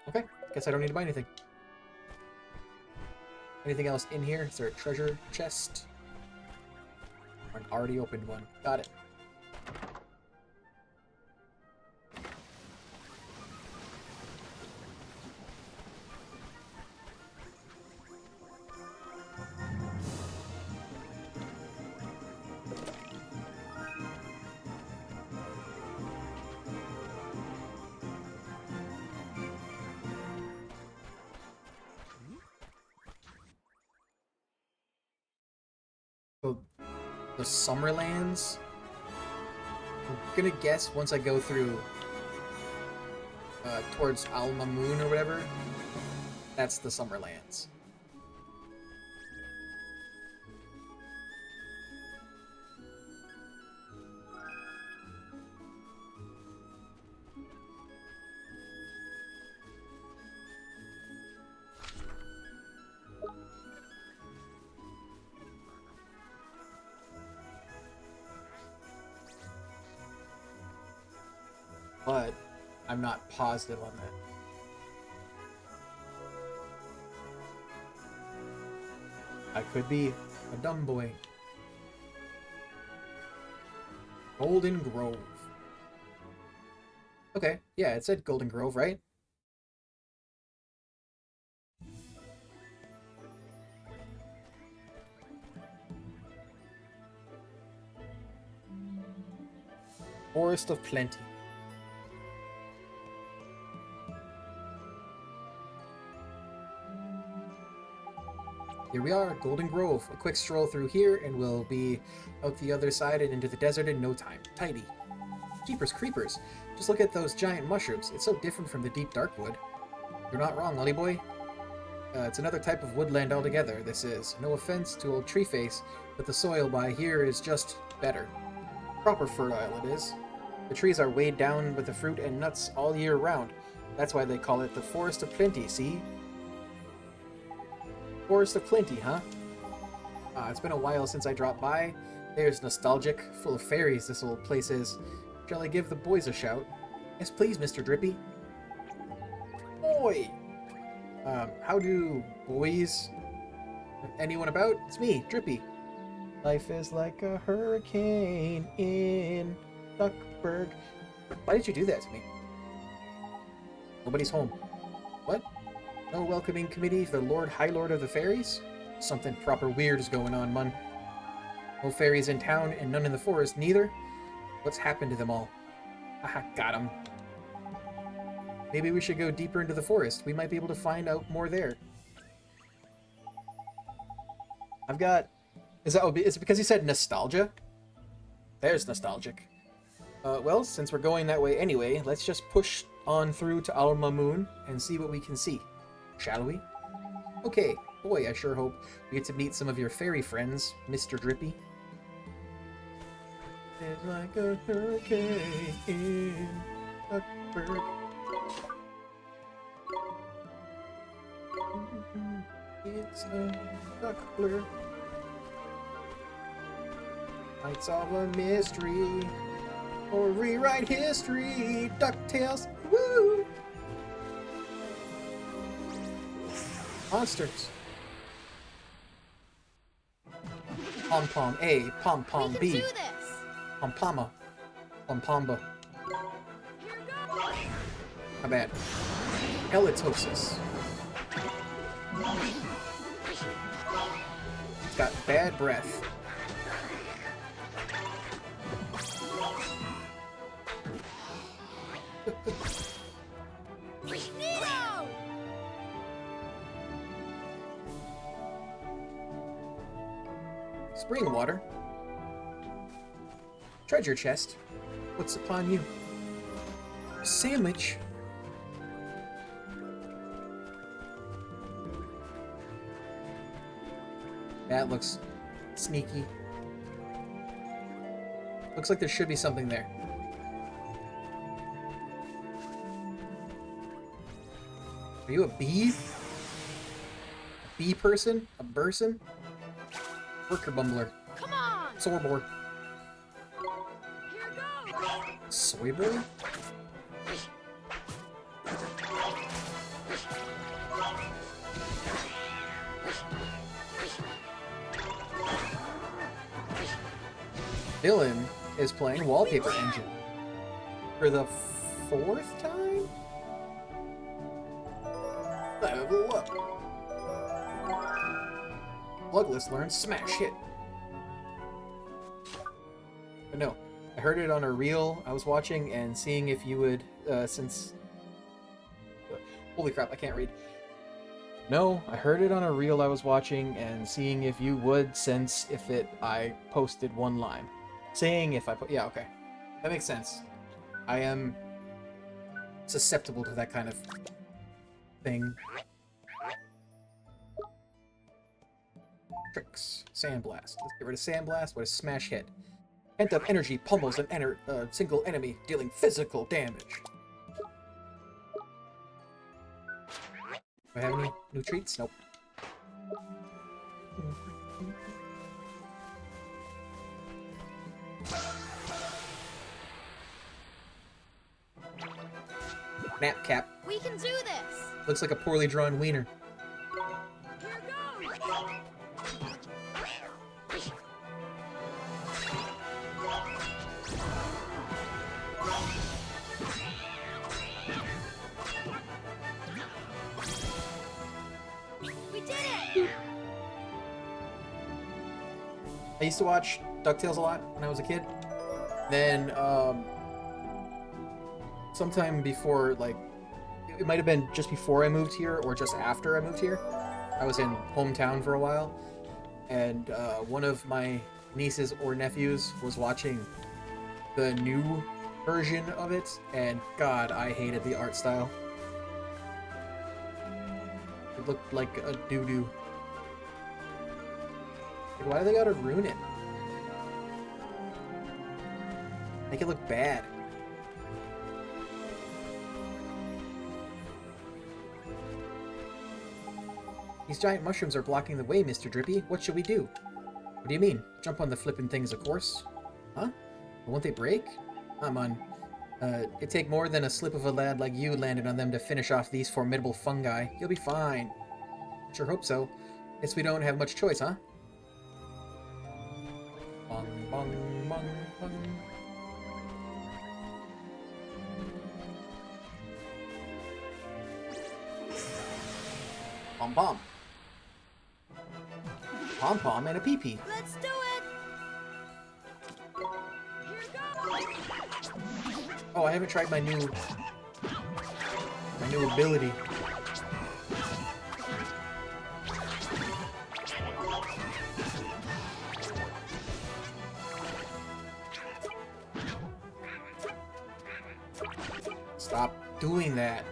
Okay, guess I don't need to buy anything. Anything else in here? Is there a treasure chest? Or an already opened one? Got it. So, the Summerlands? I'm gonna guess once I go through towards Al Mamoon or whatever, that's the Summerlands. but I'm not positive on that. I could be a dumb boy. Golden Grove. Okay, yeah, it said Golden Grove, right? Forest of Plenty. Here we are, Golden Grove. A quick stroll through here and we'll be out the other side and into the desert in no time. Tidy. Jeepers creepers. Just look at those giant mushrooms. It's so different from the deep dark wood. You're not wrong, Lolly Boy. It's another type of woodland altogether, this is. No offense to old Treeface, but the soil by here is just better. Proper fertile it is. The trees are weighed down with the fruit and nuts all year round. That's why they call it the Forest of Plenty, see? Forest of Plenty, huh? It's been a while since I dropped by. There's nostalgic, full of fairies this old place is. Shall I give the boys a shout? Yes, please, Mr. Drippy. Boy! How do boys... Anyone about? It's me, Drippy. Life is like a hurricane in Duckburg. Why did you do that to me? Nobody's home. What? No welcoming committee for the High Lord of the Fairies? Something proper weird is going on, mun. No fairies in town and none in the forest, neither? What's happened to them all? Haha, got 'em. Maybe we should go deeper into the forest. We might be able to find out more there. I've got... Is it because he said nostalgia? There's nostalgic. Well, since we're going that way anyway, let's just push on through to Alma Moon and see what we can see. Shall we? Okay. Boy, I sure hope we get to meet some of your fairy friends, Mr. Drippy. It's like a hurricane in Duckburg. It's a Duckburg. Might solve a mystery or rewrite history. DuckTales, woo! Monsters. Pom Pom A, Pom Pom B. We can do this. Pom Pama, Pom Pamba. How bad? Halitosis. It's got bad breath. Nemo! Spring water. Treasure chest. What's upon you? Sandwich. That looks sneaky. Looks like there should be something there. Are you a bee? A bee person? A person? Worker bumbler. Come on! Sorbor. Here goes! Soy boy? Dylan is playing Wallpaper Engine. For the 4th time? Level up. Bloodless learns Smash Hit. But no, I heard it on a reel I was watching and seeing if you would, since... Holy crap, I can't read. No, I heard it on a reel I was watching and seeing if you would, since I posted one line. Saying if I put... Yeah, okay. That makes sense. I am susceptible to that kind of thing. Tricks. Sandblast. Let's get rid of Sandblast. What is Smash Hit? Pent up energy pummels an single enemy, dealing physical damage. Do I have any new treats? Nope. Nap cap. We can do this. Looks like a poorly drawn wiener. Here goes! We did it. I used to watch DuckTales a lot when I was a kid. Then, sometime before, like, it might have been just before I moved here or just after I moved here. I was in hometown for a while, and one of my nieces or nephews was watching the new version of it, and God, I hated the art style. It looked like a doo-doo. Like, why do they gotta ruin it? Make it look bad. These giant mushrooms are blocking the way, Mr. Drippy. What should we do? What do you mean? Jump on the flippin' things, of course. Huh? But won't they break? Come on. It'd take more than a slip of a lad like you landed on them to finish off these formidable fungi. You'll be fine. Sure hope so. Guess we don't have much choice, huh? Bong, bong, bong, bong. Pom pom. Pom pom and a pee pee. Let's do it. Oh, I haven't tried my new ability. Stop doing that.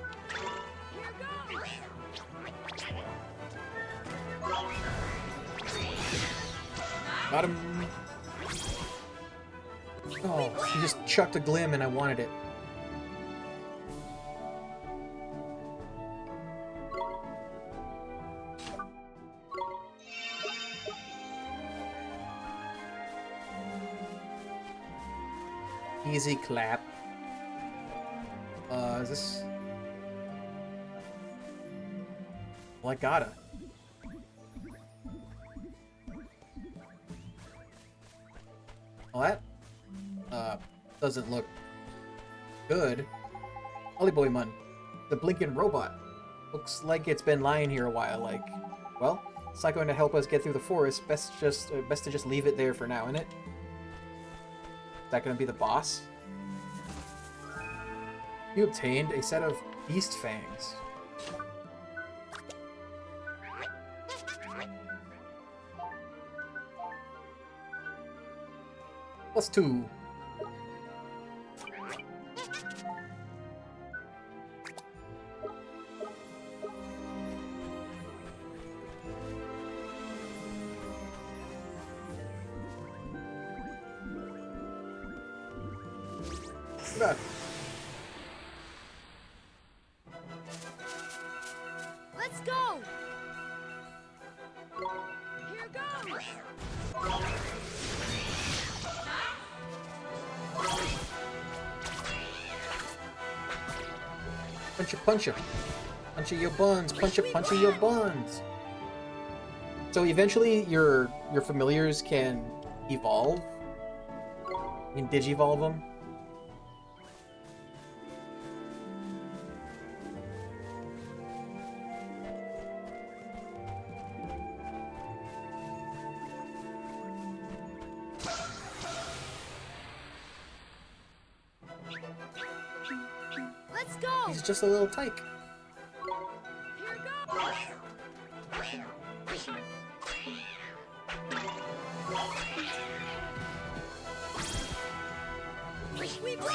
Got him. Oh, he just chucked a glim and I wanted it. Easy clap. Is this... Well, I gotta. Well, that, doesn't look good. Ollie Boy Mun, the blinking robot. Looks like it's been lying here a while, like... Well, it's not going to help us get through the forest. Best to just leave it there for now, innit? Is that gonna be the boss? You obtained a set of beast fangs. +2. Back. Let's go. Here goes! Punch it. Punch your buns. Punch your buns. So eventually your familiars can evolve. You can digivolve them. Let's go. He's just a little tyke. Here goes! We won.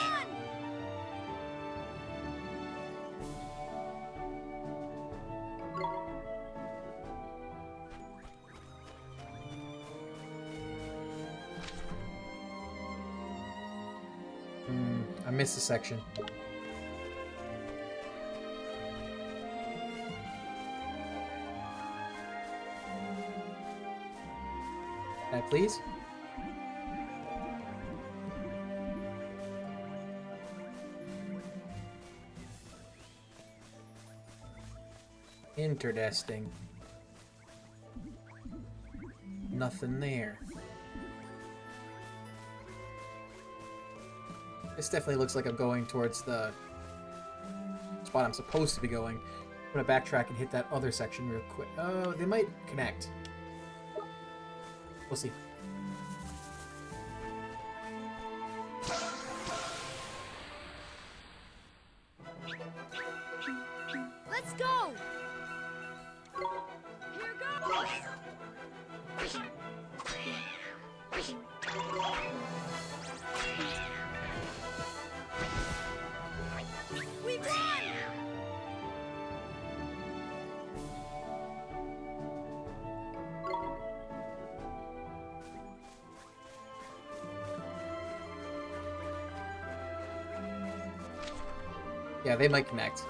I missed a section. Can I please? Interesting. Nothing there. This definitely looks like I'm going towards the spot I'm supposed to be going. I'm gonna backtrack and hit that other section real quick. Oh, they might connect. We'll see. Let's go! Here goes! We won! Yeah, they might connect.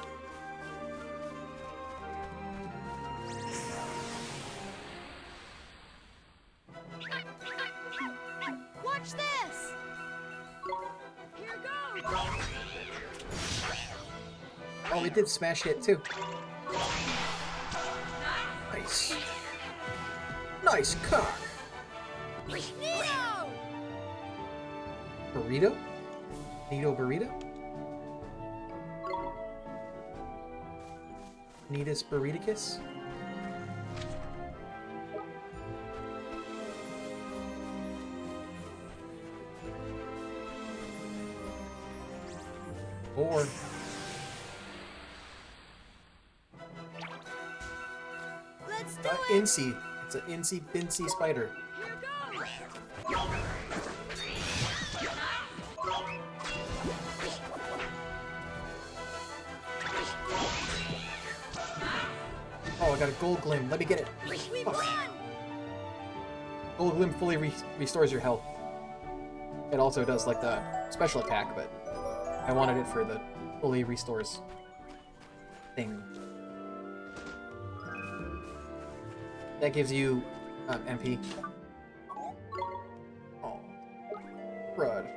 Watch this! Here goes! Oh, it did smash hit too. Nice. Nice cock. Nito! Burrito? Nito burrito? Nita's burriticus? Or Let's do it! Incy. It's an Incy Bincy spider. Here goes! Oh, I got a gold glim. Let me get it. We Fuck. won! Gold glim fully restores your health. It also does like the special attack, but I wanted it for the fully restores thing. That gives you MP. Oh, crud.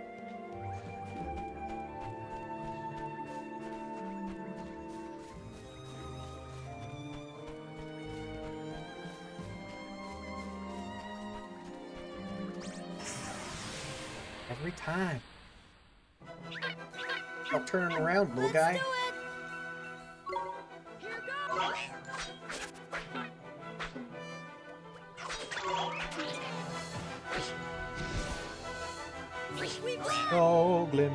Every time. I'll turn it around, little guy. Let's do it! Here goes! We won! Oh, Glim.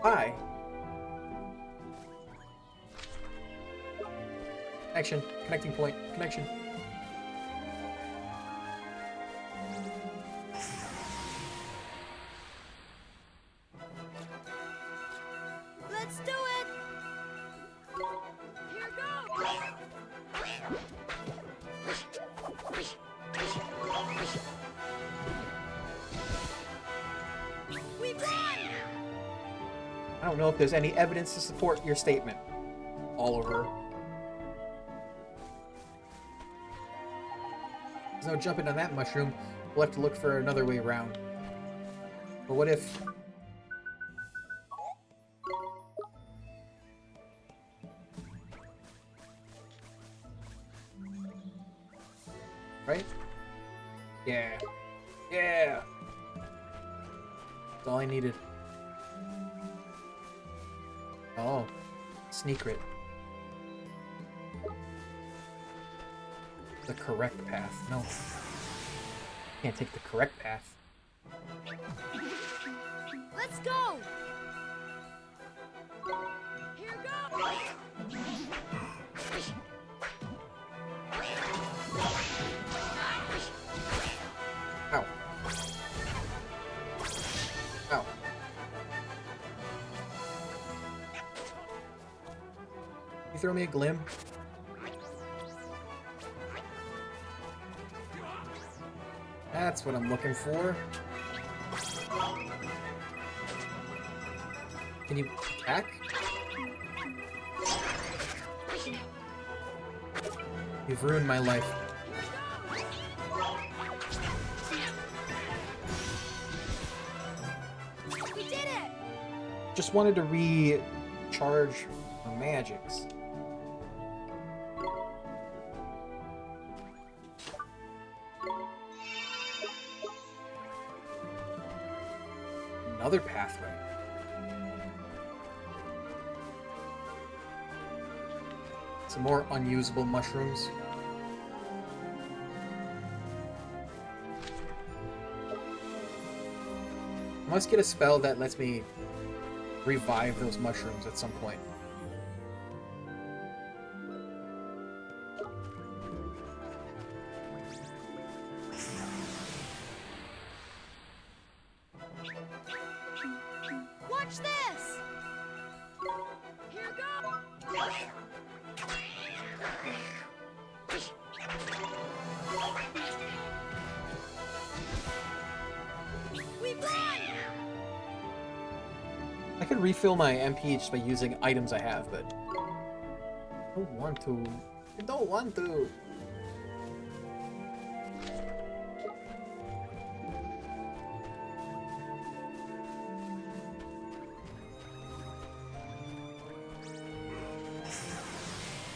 Hi. Connection. Connecting point. Connection. Let's do it! Here goes! We won! I don't know if there's any evidence to support your statement, Oliver. There's no jumping on that mushroom. We'll have to look for another way around. But what if... Right? Yeah. Yeah! That's all I needed. Oh. Sneakrit. The correct path. No. Can't take the correct path. Let's go! Here goes! Ow. Ow. You throw me a glim? That's what I'm looking for. Can you attack? You've ruined my life. We did it! Just wanted to recharge my magics. Another pathway. Some more unusable mushrooms. I must get a spell that lets me revive those mushrooms at some point. Watch this! Here goes! We've won! I could refill my MP just by using items I have, but I don't want to. I don't want to.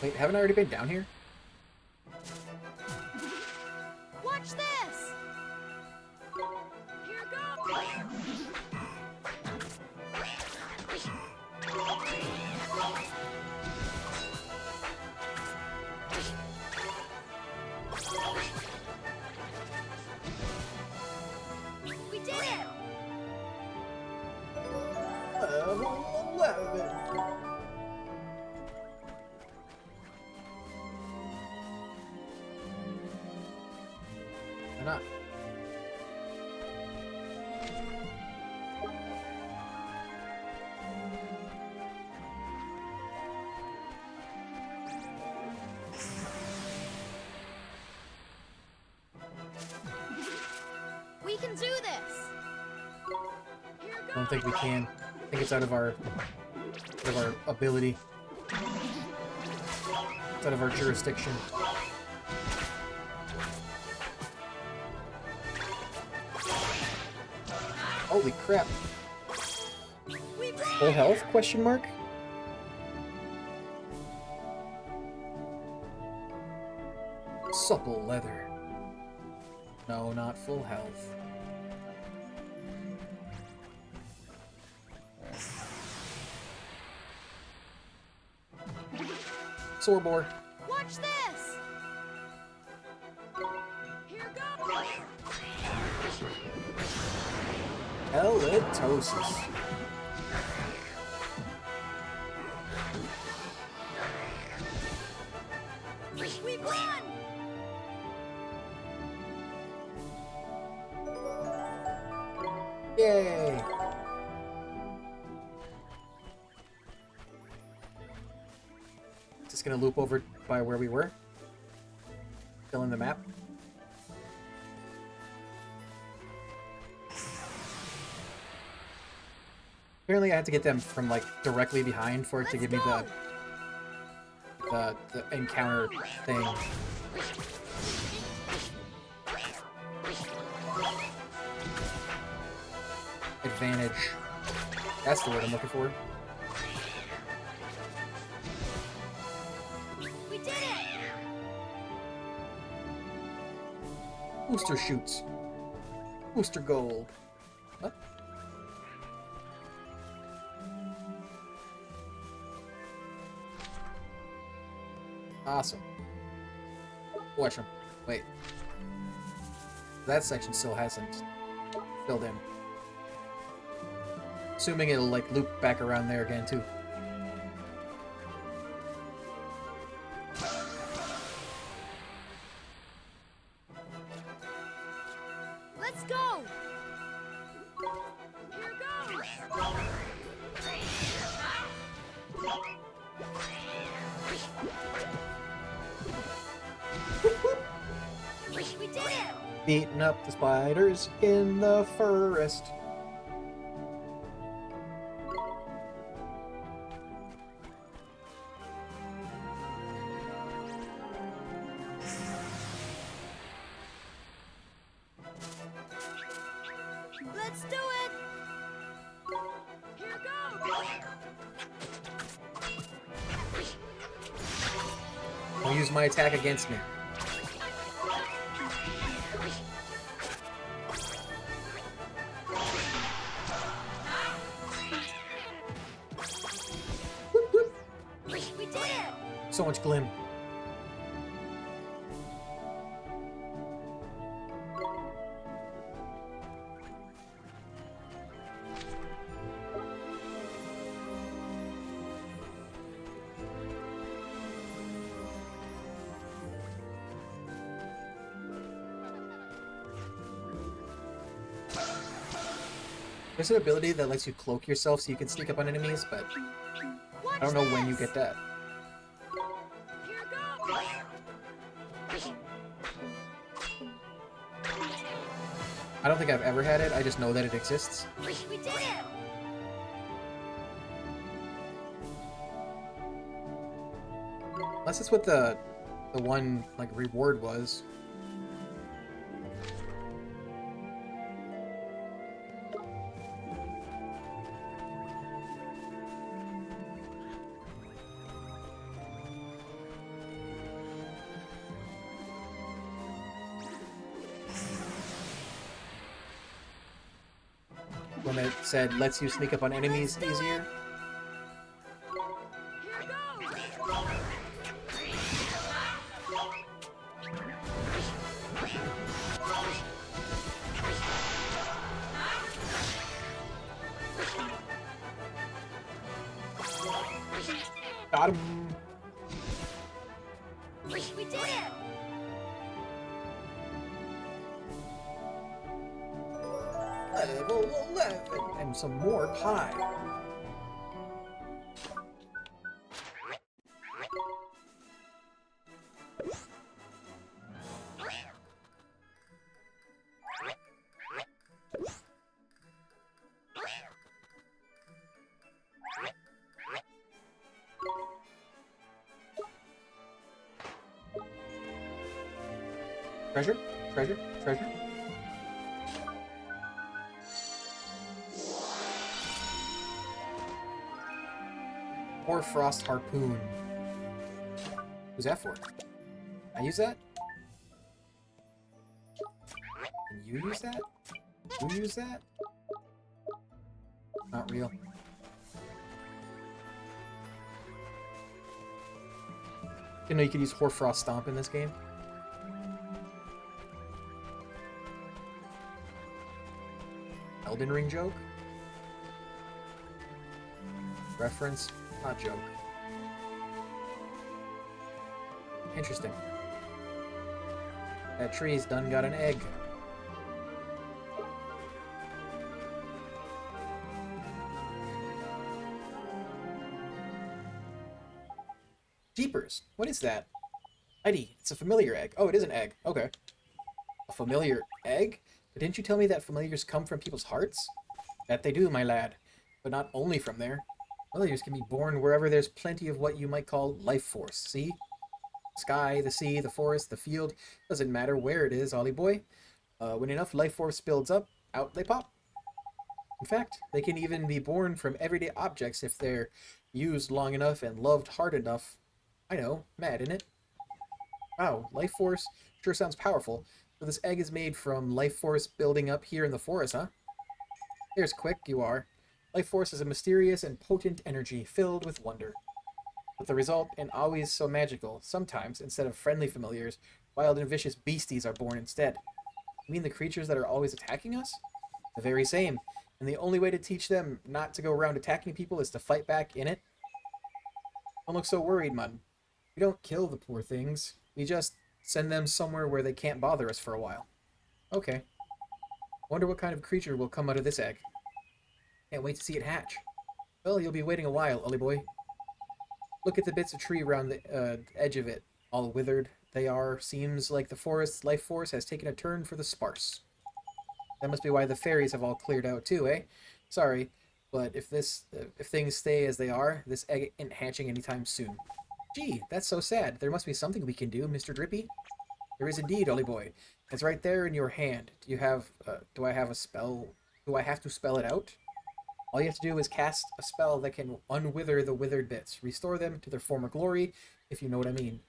Wait, haven't I already been down here? Watch this! Here goes! We did it! Level 11. Why not? We can do this! I don't think we can. I think it's out of our ability. It's out of our jurisdiction. Holy crap. Full health? Question mark? Supple leather. No, not full health. Sorbor. Watch this! Here goes! Halitosis. We won! Yay! Just gonna loop over by where we were. Fill in the map. Apparently I had to get them from like directly behind for it to give me the encounter thing. Advantage. That's the word I'm looking for. We did it! Booster shoots. Booster gold. What? Awesome. Watch him. Wait. That section still hasn't filled in. Assuming it'll like loop back around there again too. Let's go! Here goes! We did it! Beating up the spiders in the forest. Let's do it! Here goes! use my attack against me. We did it! So much glim. There's an ability that lets you cloak yourself so you can sneak up on enemies, but I don't know when you get that. Here goes! I don't think I've ever had it, I just know that it exists. We did it! Unless it's what the one, like, reward was. When it said, lets you sneak up on enemies easier. Got him. We did it! Level 11 and some more pie. Treasure? Treasure? Treasure? Or Frost Harpoon. Who's that for? I use that? Can you use that? You use that? Not real. You know you could use Hoarfrost Stomp in this game. Elden Ring joke? Reference? Not joke. Interesting. That tree's done got an egg. Jeepers! What is that? Heidi, it's a familiar egg. Oh, it is an egg. Okay. A familiar egg? But didn't you tell me that familiars come from people's hearts? That they do, my lad. But not only from there. Familiars can be born wherever there's plenty of what you might call life force, see? Sky, the sea, the forest, the field. Doesn't matter where it is, Ollie boy. When enough life force builds up, out they pop. In fact, they can even be born from everyday objects if they're used long enough and loved hard enough. I know, mad, innit? Wow, life force sure sounds powerful. So this egg is made from life force building up here in the forest, huh? Here's quick, you are. Life force is a mysterious and potent energy filled with wonder. With the result, and always so magical, sometimes, instead of friendly familiars, wild and vicious beasties are born instead. You mean the creatures that are always attacking us? The very same. And the only way to teach them not to go around attacking people is to fight back in it? Don't look so worried, man. We don't kill the poor things. We just send them somewhere where they can't bother us for a while. Okay. Wonder what kind of creature will come out of this egg. Can't wait to see it hatch. Well, you'll be waiting a while, Ollie boy. Look at the bits of tree around the edge of it. All withered they are. Seems like the forest's life force has taken a turn for the sparse. That must be why the fairies have all cleared out too, eh? Sorry, but if things stay as they are, this egg ain't hatching anytime soon. Gee, that's so sad. There must be something we can do, Mr. Drippy. There is indeed, Ollie boy. It's right there in your hand. Do you have, do I have a spell? Do I have to spell it out? All you have to do is cast a spell that can unwither the withered bits. Restore them to their former glory, if you know what I mean.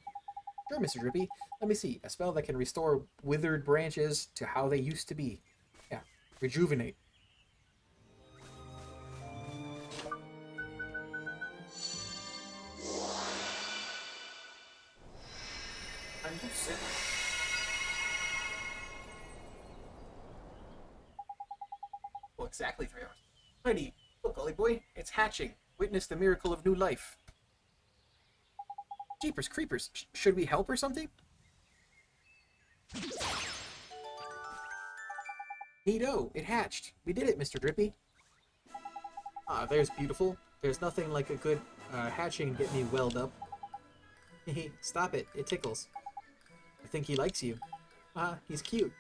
Sure, Mr. Drippy. Let me see. A spell that can restore withered branches to how they used to be. Yeah. Rejuvenate. I'm sick. Well, exactly 3 hours. Mighty, look, Gully Boy, it's hatching. Witness the miracle of new life. Jeepers creepers, should we help or something? Neato, it hatched. We did it, Mr. Drippy. Ah, there's beautiful. There's nothing like a good hatching to get me welled up. Stop it, it tickles. I think he likes you. He's cute.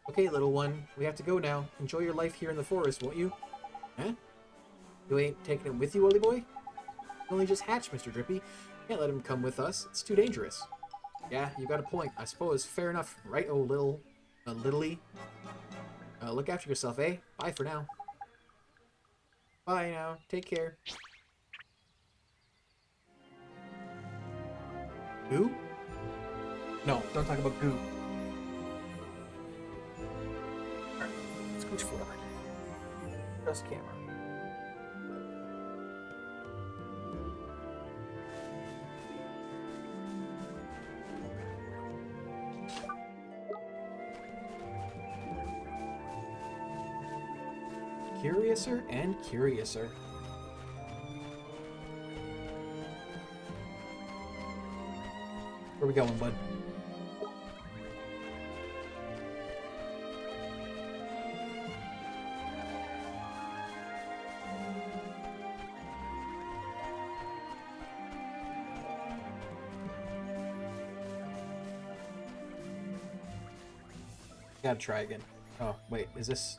Okay, little one, we have to go now. Enjoy your life here in the forest, won't you? Huh? You ain't taking him with you, Willy boy? He only just hatched, Mr. Drippy. Can't let him come with us. It's too dangerous. Yeah, you got a point, I suppose. Fair enough, right, oh Littly? Look after yourself, eh? Bye for now. Bye now. Take care. Goo? No, don't talk about goo. Alright, scooch forward. Just camera. Curiouser and curiouser. Where we going, bud? Gotta try again. Oh, wait, is this...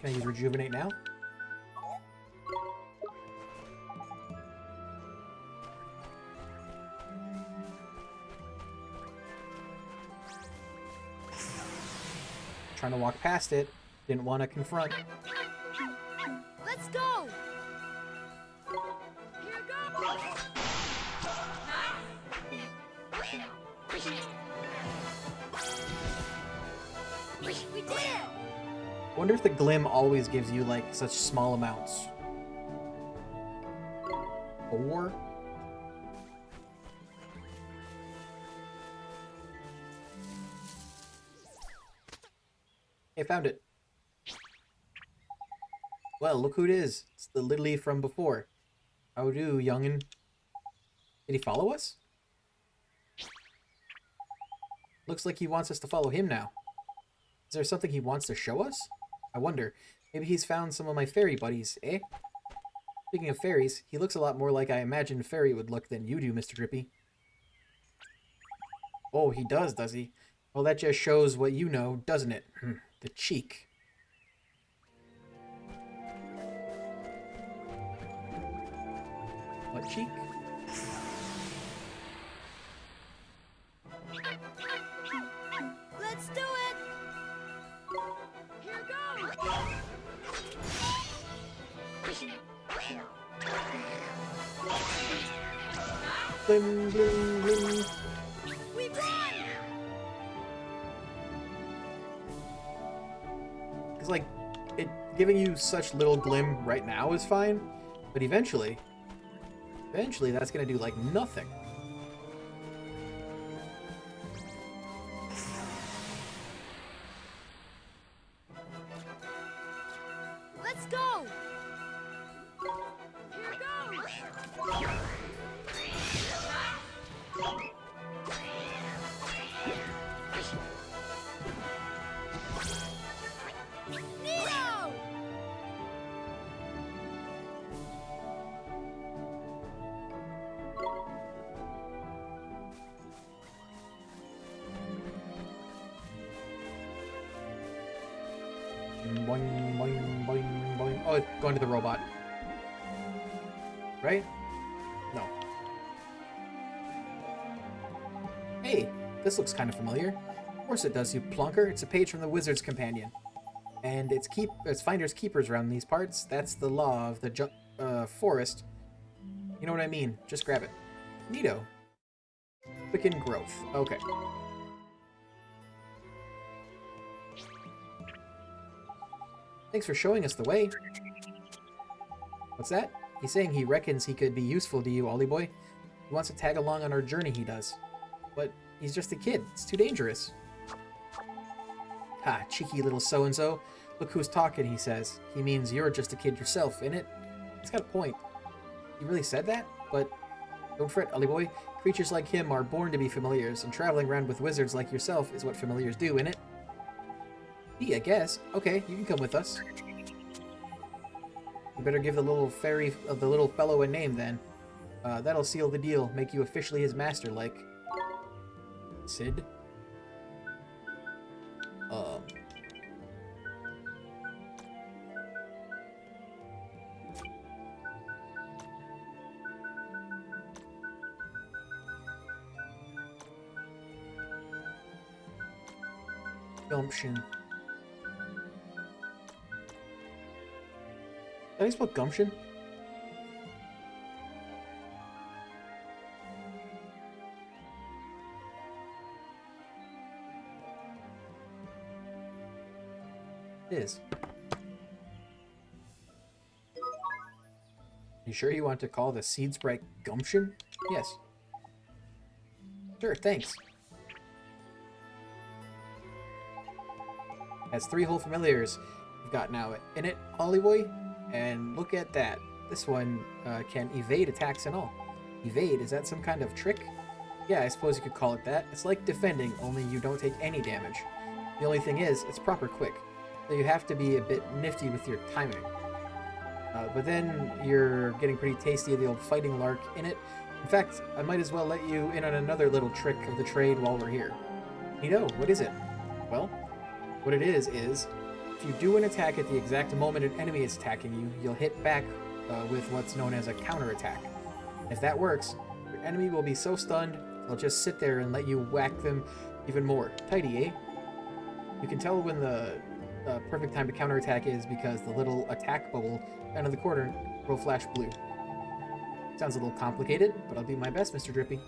Can I use Rejuvenate now? Trying to walk past it. Didn't want to confront. Let's go! Here goes! We did it! Wonder if the Glim always gives you, like, such small amounts. 4? Hey, found it. Well, look who it is. It's the Lily from before. How do, youngin'? Did he follow us? Looks like he wants us to follow him now. Is there something he wants to show us? I wonder. Maybe he's found some of my fairy buddies, eh? Speaking of fairies, he looks a lot more like I imagined fairy would look than you do, Mr. Drippy. Oh, he does he? Well, that just shows what you know, doesn't it? The cheek. What cheek? Let's do it! Here goes! Blim, blim, blim. We won! It's like, giving you such little glim right now is fine, but eventually that's gonna do, like, nothing. Let's go! Here goes! Neo! Boing, boing, boing, boing. Oh, it's going to the robot. Right? No. Hey, this looks kind of familiar. Of course it does, you plunker. It's a page from the Wizard's Companion. And it's finders keepers around these parts. That's the law of the forest. You know what I mean? Just grab it. Neato. Quicken growth. Okay. Thanks for showing us the way. What's that? He's saying he reckons he could be useful to you, Ollie boy. He wants to tag along on our journey, he does. But he's just a kid. It's too dangerous. Ha, cheeky little so-and-so. Look who's talking, he says. He means you're just a kid yourself, innit? He's got a point. He really said that? But don't fret, Ollie boy. Creatures like him are born to be familiars, and traveling around with wizards like yourself is what familiars do, innit? I guess. Okay, you can come with us. You better give the little the little fellow a name then. That'll seal the deal, make you officially his master, like. Sid? Gumption. Did I spell gumption? It is. You sure you want to call the seed sprite gumption? Yes. Sure, thanks. Has 3 whole familiars we've got now in it, Ollie boy. And look at that. This one can evade attacks and all. Evade, is that some kind of trick? Yeah, I suppose you could call it that. It's like defending, only you don't take any damage. The only thing is, it's proper quick. So you have to be a bit nifty with your timing. But then you're getting pretty tasty of the old fighting lark in it. In fact, I might as well let you in on another little trick of the trade while we're here. You know, what is it? Well, what it is if you do an attack at the exact moment an enemy is attacking you, you'll hit back with what's known as a counterattack. If that works, your enemy will be so stunned, they'll just sit there and let you whack them even more. Tidy, eh? You can tell when the perfect time to counterattack is because the little attack bubble down in the corner will flash blue. Sounds a little complicated, but I'll do my best, Mr. Drippy.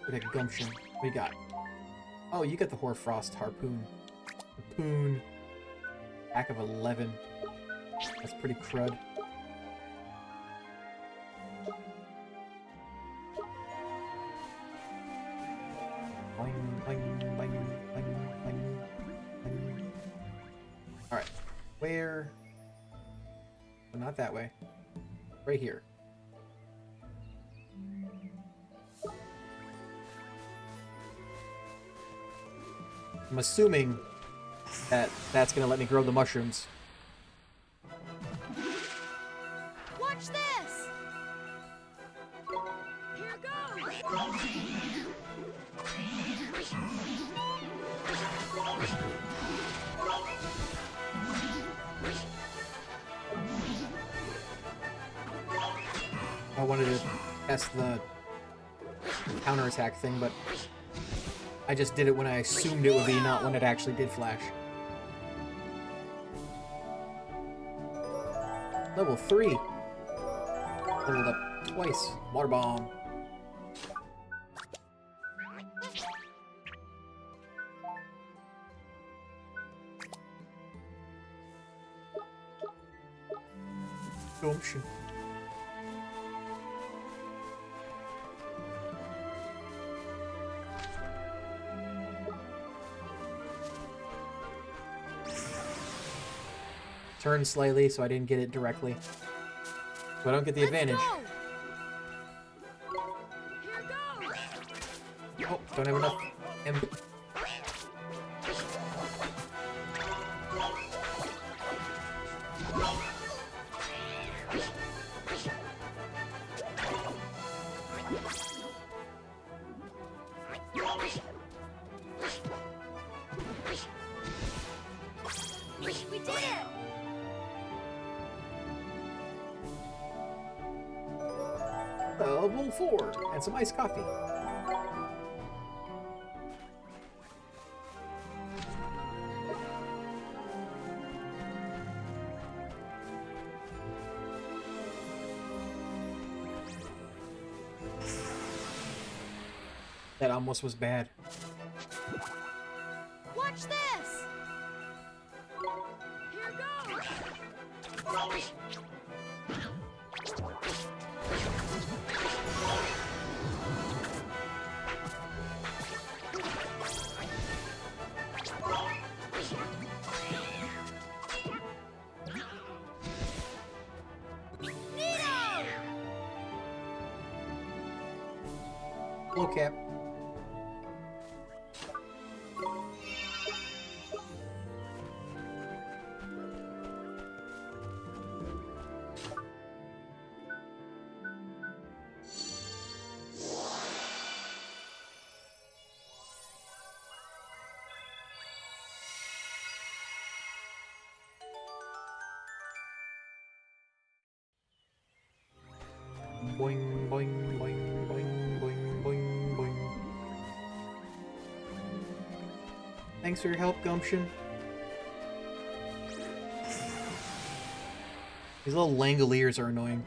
Look at gumption. What do you got? Oh, you got the Hoarfrost Harpoon. Harpoon. Pack of 11. That's pretty crud. Alright. Where? Well, not that way. Right here. I'm assuming that that's gonna let me grow the mushrooms. Watch this! Here goes! I wanted to test the counterattack thing, but I just did it when I assumed it would be, not when it actually did flash. Level 3. Leveled up twice. Water bomb. Gumption. Turn slightly so I didn't get it directly. So I don't get the advantage. Oh, don't have enough. We did it! Level 4 and some iced coffee. That almost was bad. Watch this! Here goes! Hello, Cap. Boing, boing, boing, boing, boing, boing, boing. Thanks for your help, Gumption. These little Langoliers are annoying.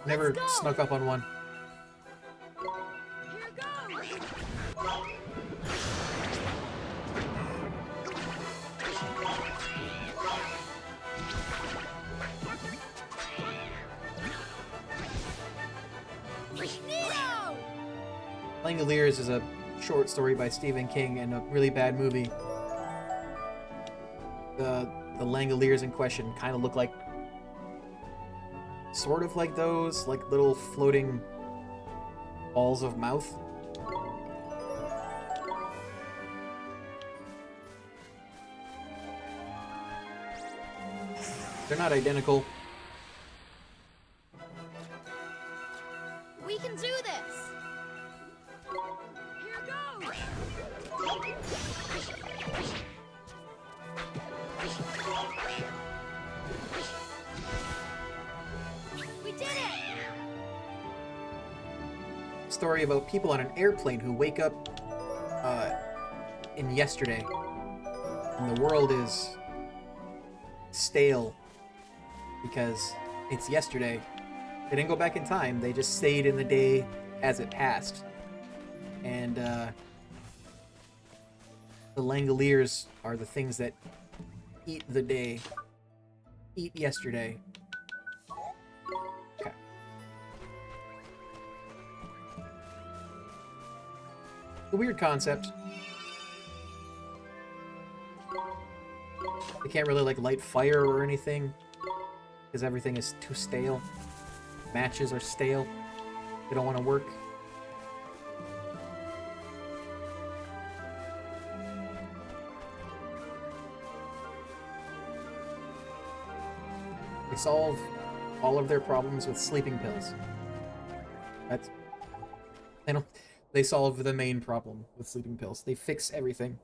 Never snuck up on one. Here goes! Langoliers is a short story by Stephen King and a really bad movie. The Langoliers in question kind of look like, sort of like those, like little floating balls of mouth. They're not identical. We can do this! Here goes! We did it! Story about people on an airplane who wake up in yesterday, and the world is stale because it's yesterday. They didn't go back in time, they just stayed in the day as it passed. And the Langoliers are the things that eat the day, eat yesterday. Okay. A weird concept. They can't really like light fire or anything because everything is too stale. Matches are stale. They don't want to work. They solve all of their problems with sleeping pills. That's... They solve the main problem with sleeping pills. They fix everything.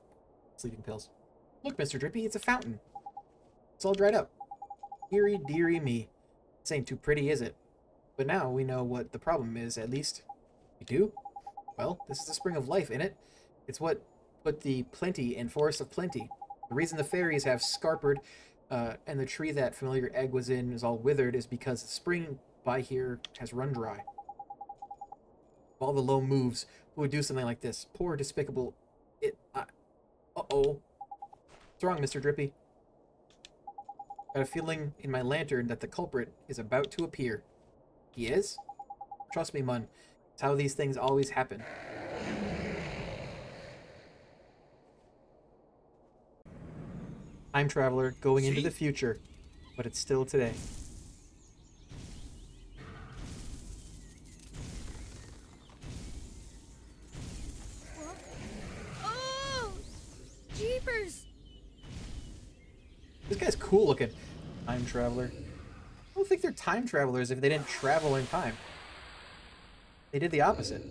Sleeping pills. Look, Mr. Drippy, it's a fountain. It's all dried up. Deary, deary me. This ain't too pretty, is it? But now we know what the problem is, at least. We do? Well, this is the spring of life, innit? It's what put the plenty in Forest of Plenty. The reason the fairies have scarpered, and the tree that familiar egg was in is all withered is because the spring by here has run dry. All the low moves who would do something like this. Poor, despicable... Uh-oh. What's wrong, Mr. Drippy? Got a feeling in my lantern that the culprit is about to appear. He is? Trust me, Mun. It's how these things always happen. Time traveler going into the future, but it's still today. Oh! Jeepers! This guy's cool looking. Time traveler. I don't think they're time travelers if they didn't travel in time. They did the opposite.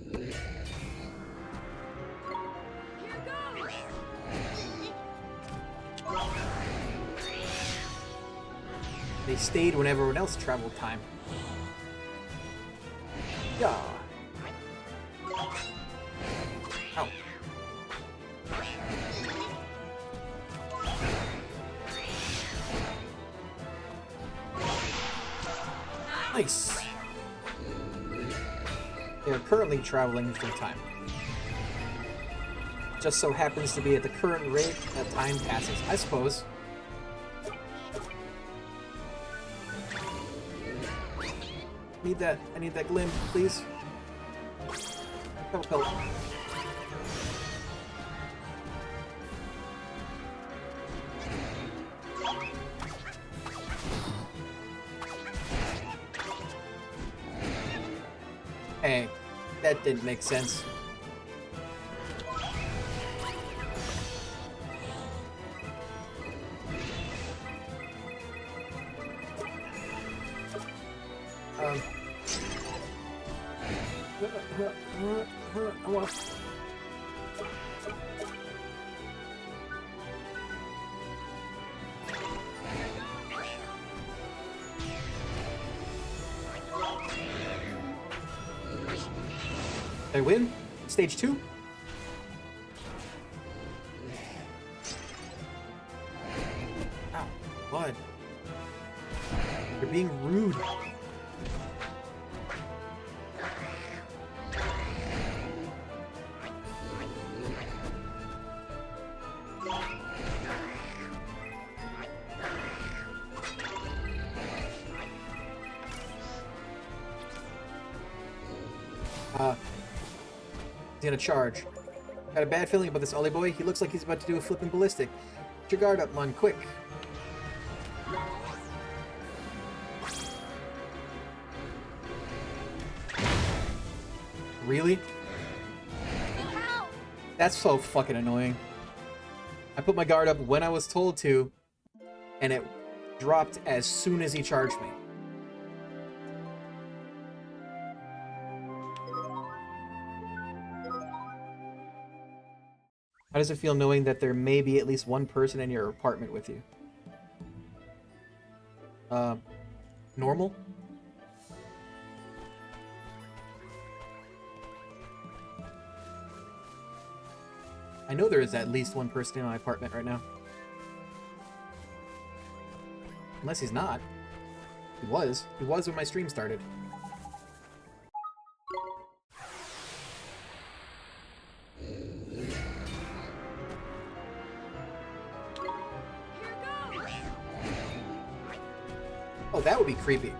They stayed when everyone else traveled time. Yeah. Ow. Nice. They are currently traveling through time. Just so happens to be at the current rate that time passes, I suppose. Need that. I need that glim, please. Help. Hey, that didn't make sense. I want... Did I win? Stage 2? Ow, what? You're being rude. He's gonna charge. Got a bad feeling about this Ollie boy. He looks like he's about to do a flippin' ballistic. Get your guard up, man, quick. Really? That's so fucking annoying. I put my guard up when I was told to, and it dropped as soon as he charged me. How does it feel knowing that there may be at least one person in your apartment with you? Normal? I know there is at least one person in my apartment right now. Unless he's not. He was. He was when my stream started. Oh, that would be creepy.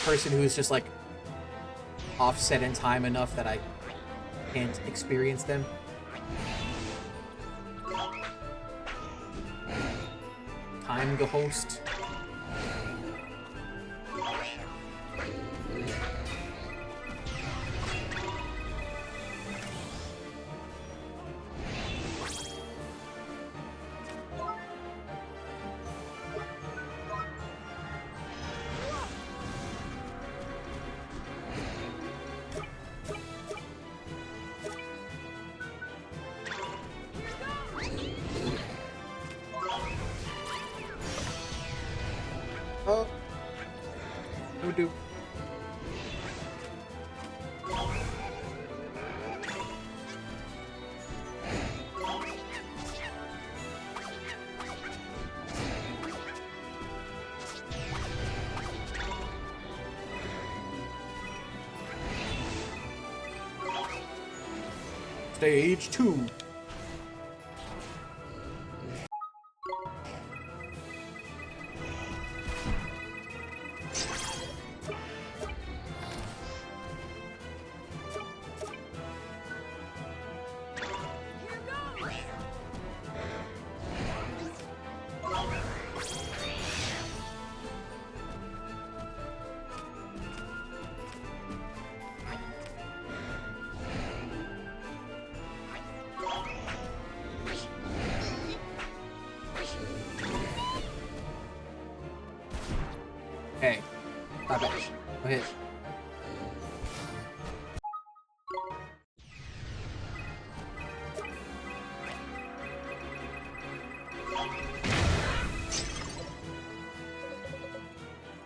Person who's just like offset in time enough that I can't experience them. Time ghost. Oh. No do. Stage 2. Hey, stop it. Go ahead.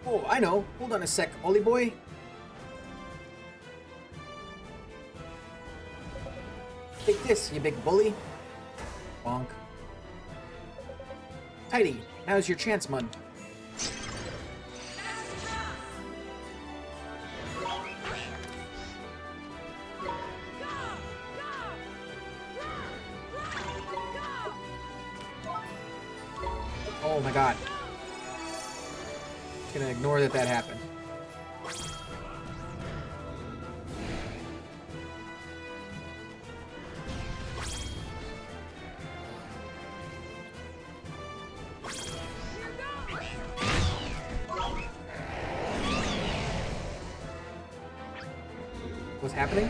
Oh, I know. Hold on a sec, Ollie boy. Take this, you big bully. Bonk. Tidy, now's your chance, mun. Oh my god. Just gonna ignore that that happened. What's happening?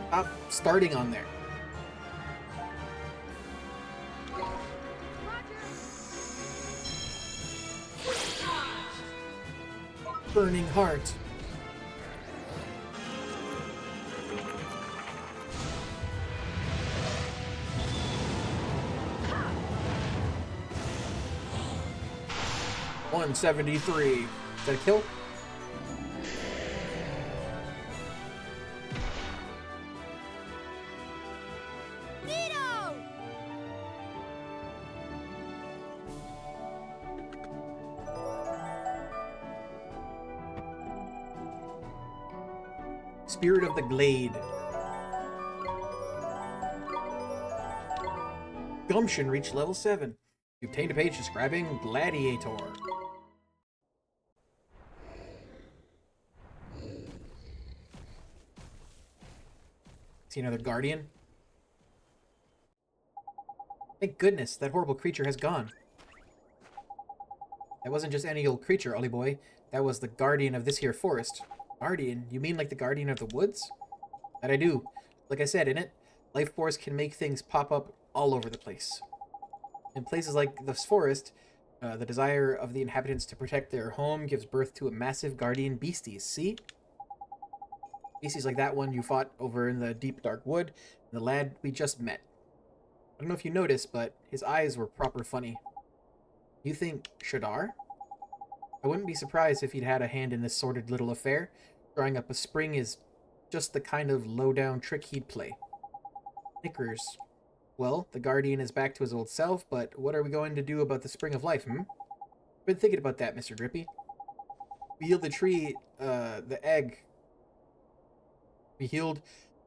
Stop starting on there. Burning heart. $173. Is that a kill? Spirit of the Glade. Gumption reached level 7. You obtained a page describing Gladiator. See another guardian? Thank goodness, that horrible creature has gone. That wasn't just any old creature, Ollie boy. That was the guardian of this here forest. Guardian? You mean like the guardian of the woods? That I do. Like I said, in it, life force can make things pop up all over the place. In places like this forest, the desire of the inhabitants to protect their home gives birth to a massive guardian beasties, see? Beasties like that one you fought over in the deep dark wood, and the lad we just met. I don't know if you noticed, but his eyes were proper funny. You think Shadar? I wouldn't be surprised if he'd had a hand in this sordid little affair. Drawing up a spring is just the kind of low-down trick he'd play. Knickers. Well, the Guardian is back to his old self, but what are we going to do about the Spring of Life, Been thinking about that, Mr. Drippy. We healed the tree, the egg. We healed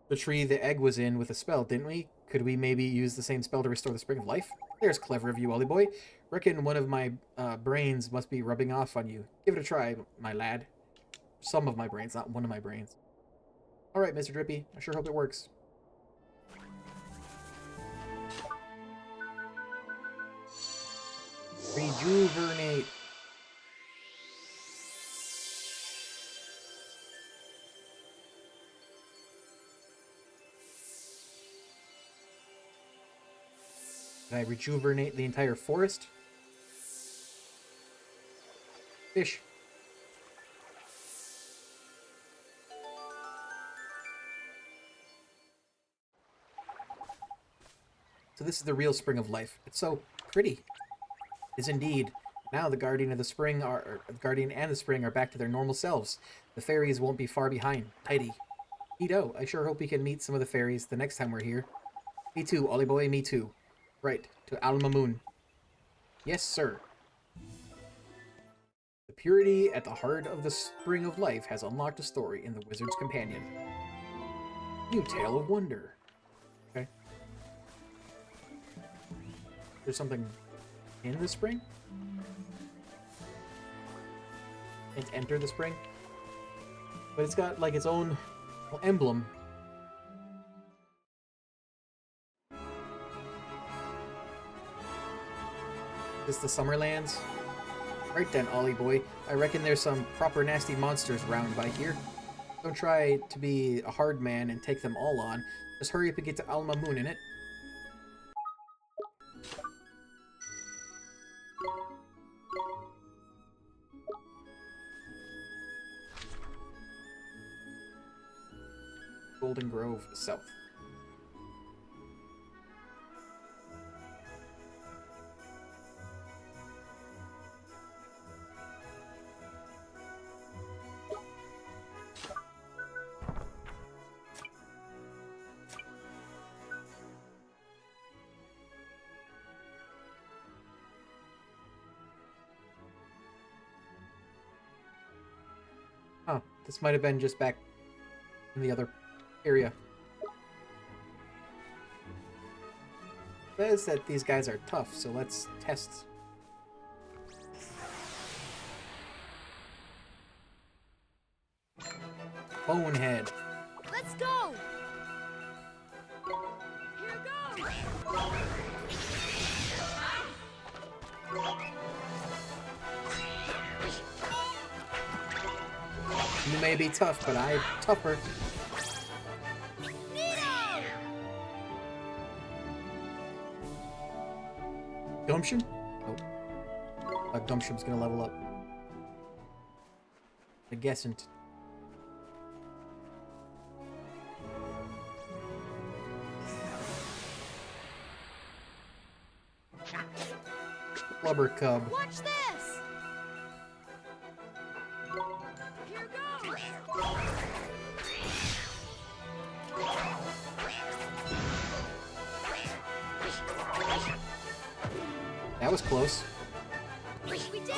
the tree the egg was in with a spell, didn't we? Could we maybe use the same spell to restore the Spring of Life? There's clever of you, Ollie boy. Reckon one of my brains must be rubbing off on you. Give it a try, my lad. Some of my brains, not one of my brains. Alright, Mr. Drippy. I sure hope it works. Rejuvenate. Did I rejuvenate the entire forest? Fish. So this is the real Spring of Life. It's so pretty. It is indeed. Now the Guardian and the Spring are back to their normal selves. The fairies won't be far behind. Tidy. Neato. I sure hope we can meet some of the fairies the next time we're here. Me too, Ollie boy, me too. Right, to Alma Moon. Yes, sir. The purity at the heart of the Spring of Life has unlocked a story in the Wizard's Companion. New tale of wonder. Okay. There's something in the spring? It's enter the spring? But it's got like its own emblem. Is the Summerlands? Right then, Ollie boy. I reckon there's some proper nasty monsters round by here. Don't try to be a hard man and take them all on. Just hurry up and get to Alma Moon, innit? Golden Grove south. Huh, this might have been just back in the other area. Says that these guys are tough, so let's test. Bonehead. Let's go! Here goes! You may be tough, but I'm tougher. Gumption? Nope. Gumption's gonna level up. I guessn't. Blubber Cub. Watch this! Here goes! That was close. We did it!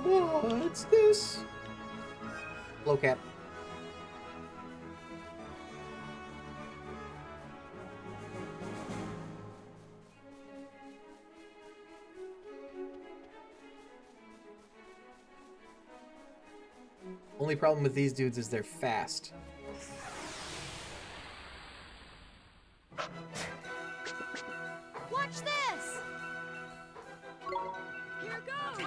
What's this? Low cap. Only problem with these dudes is they're fast. Watch this! Here goes!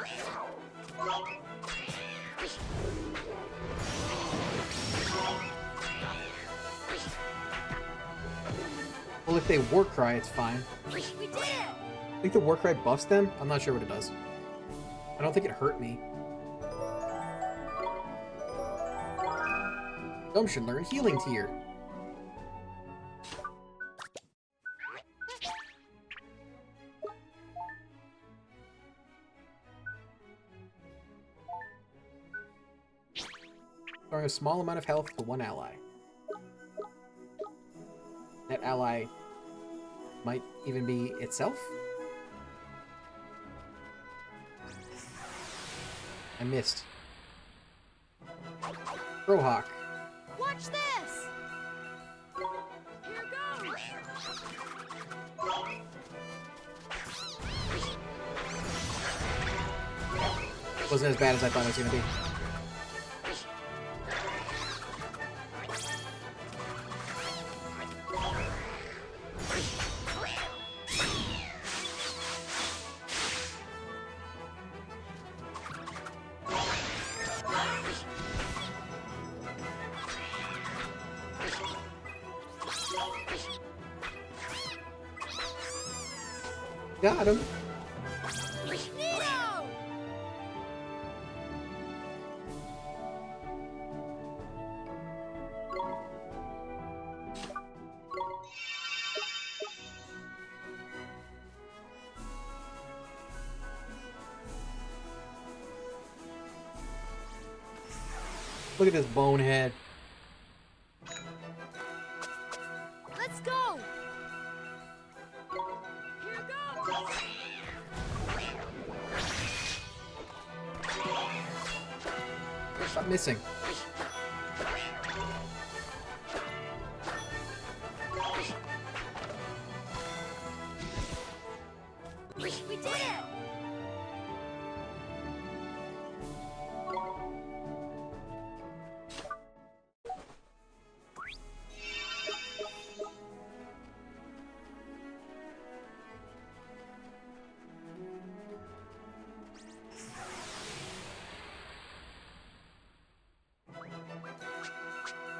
Well, if they war cry, it's fine. We did it! I think the war cry buffs them. I'm not sure what it does. I don't think it hurt me. Gumption, learn healing tier. Throwing a small amount of health to one ally. That ally might even be itself? I missed. Crowhawk. Watch this! Here goes! Wasn't as bad as I thought it was going to be. Got him. Nero! Look at this bonehead. Let's go! Here goes! Stop missing. We did it!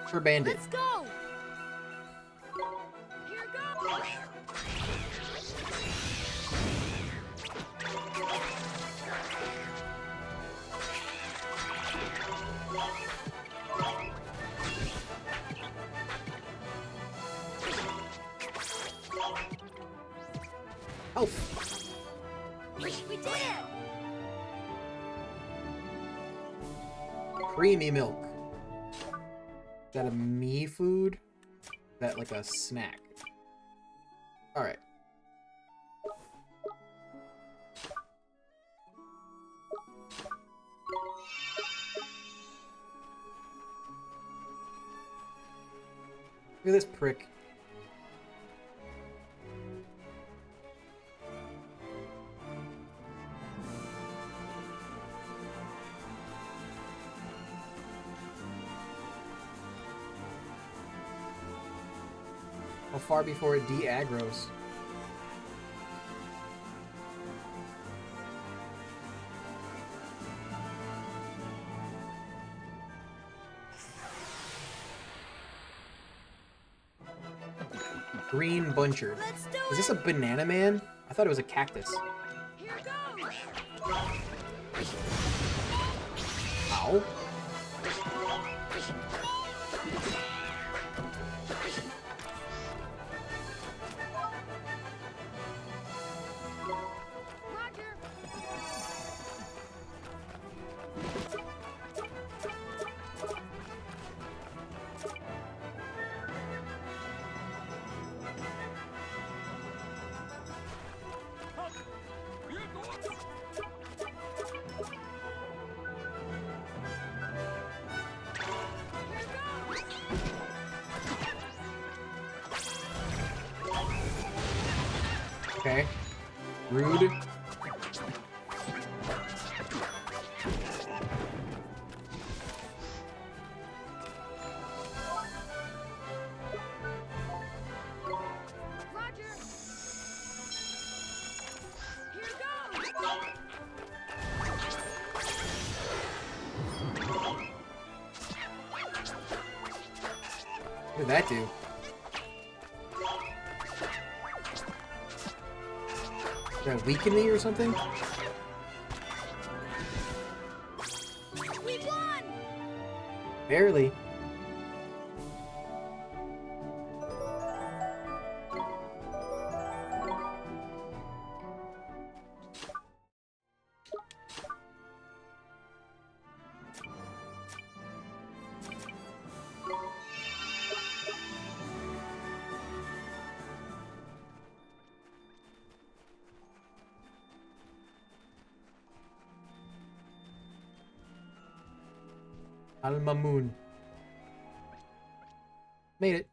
For bandit. Let's go! Here goes! Oh! We did it! Creamy milk. Is that a me food? Is that like a snack? Alright. Look at this prick. How far before it de-aggros? Green Buncher. Is this a banana man? I thought it was a cactus. Here goes! Ow. Roger! Okay. Rude. Roger! Here goes! What did that do? Did that weaken me or something? We won! Barely. Al-Mamun. Made it.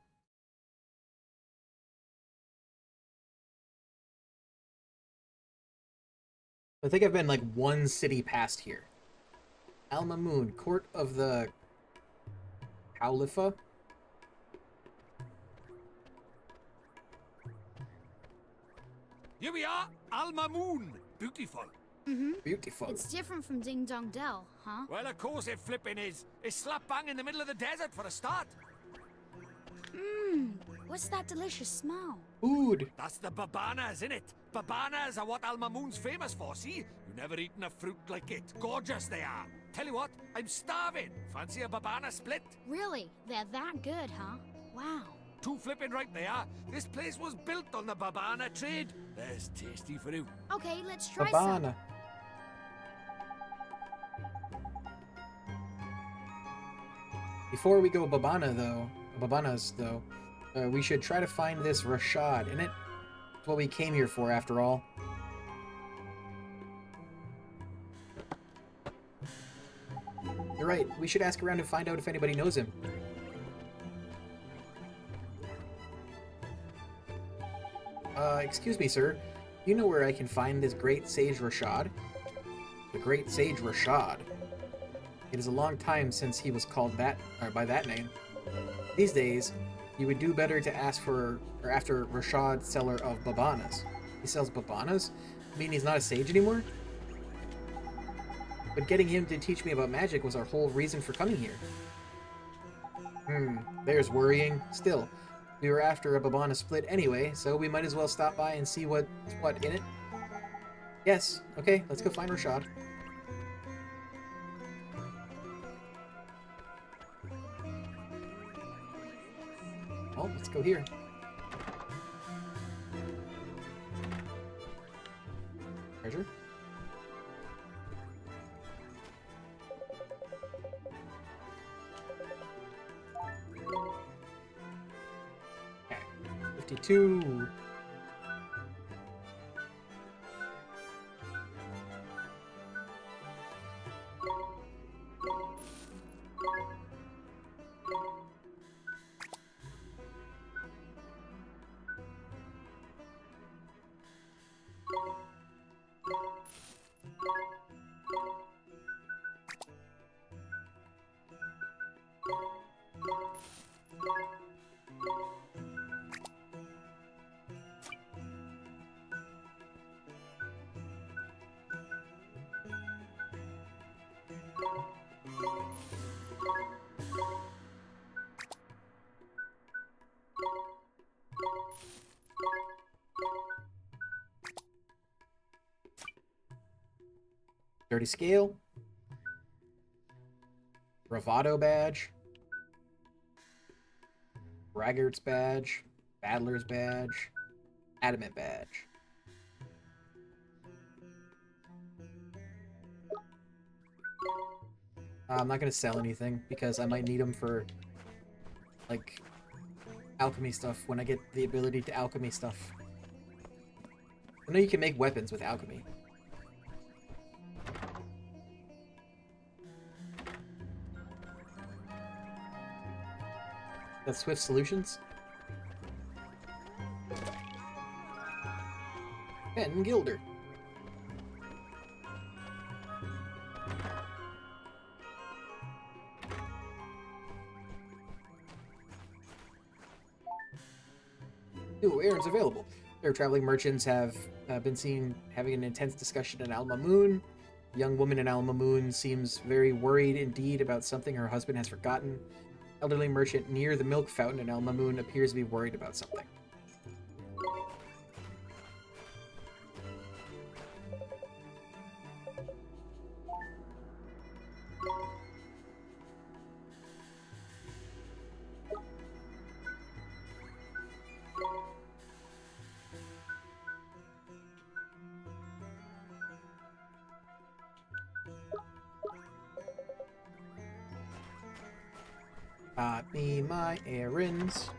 I think I've been like one city past here. Al-Mamun, Court of the Khalifa. Here we are, Al Mamoon. Beautiful. Beautiful. It's different from Ding Dong Dell, huh? Well, of course it flipping is. It's slap bang in the middle of the desert for a start. What's that delicious smell? Food. That's the babanas, innit? Babanas are what Al Mamoon's famous for, see? You never eaten a fruit like it. Gorgeous they are. Tell you what, I'm starving. Fancy a babana split? Really? They're that good, huh? Wow. Too flipping right they are. This place was built on the babana trade. There's tasty fruit. Okay, let's try some. Habana. Before we go Babanas though, we should try to find this Rashad, innit? It's what we came here for, after all. You're right, we should ask around and find out if anybody knows him. Excuse me, sir. You know where I can find this great sage Rashad? The great sage Rashad. It is a long time since he was called that, or by that name. These days, you would do better to ask for, or after Rashad, seller of babanas. He sells babanas? I mean he's not a sage anymore? But getting him to teach me about magic was our whole reason for coming here. There's worrying. Still, we were after a babana split anyway, so we might as well stop by and see what's what in it. Yes, okay, let's go find Rashad. Oh, let's go here. treasure. Okay, 52. Dirty scale. Bravado badge. Braggart's badge. Battler's badge. Adamant badge. I'm not gonna sell anything because I might need them for, like, alchemy stuff when I get the ability to alchemy stuff. I know you can make weapons with alchemy. That's Swift Solutions. And Gilder. Ooh, errands available. Their traveling merchants have been seen having an intense discussion in Alma Moon. A young woman in Alma Moon seems very worried indeed about something her husband has forgotten. Elderly merchant near the milk fountain in Alma Moon appears to be worried about something. Got me my errands.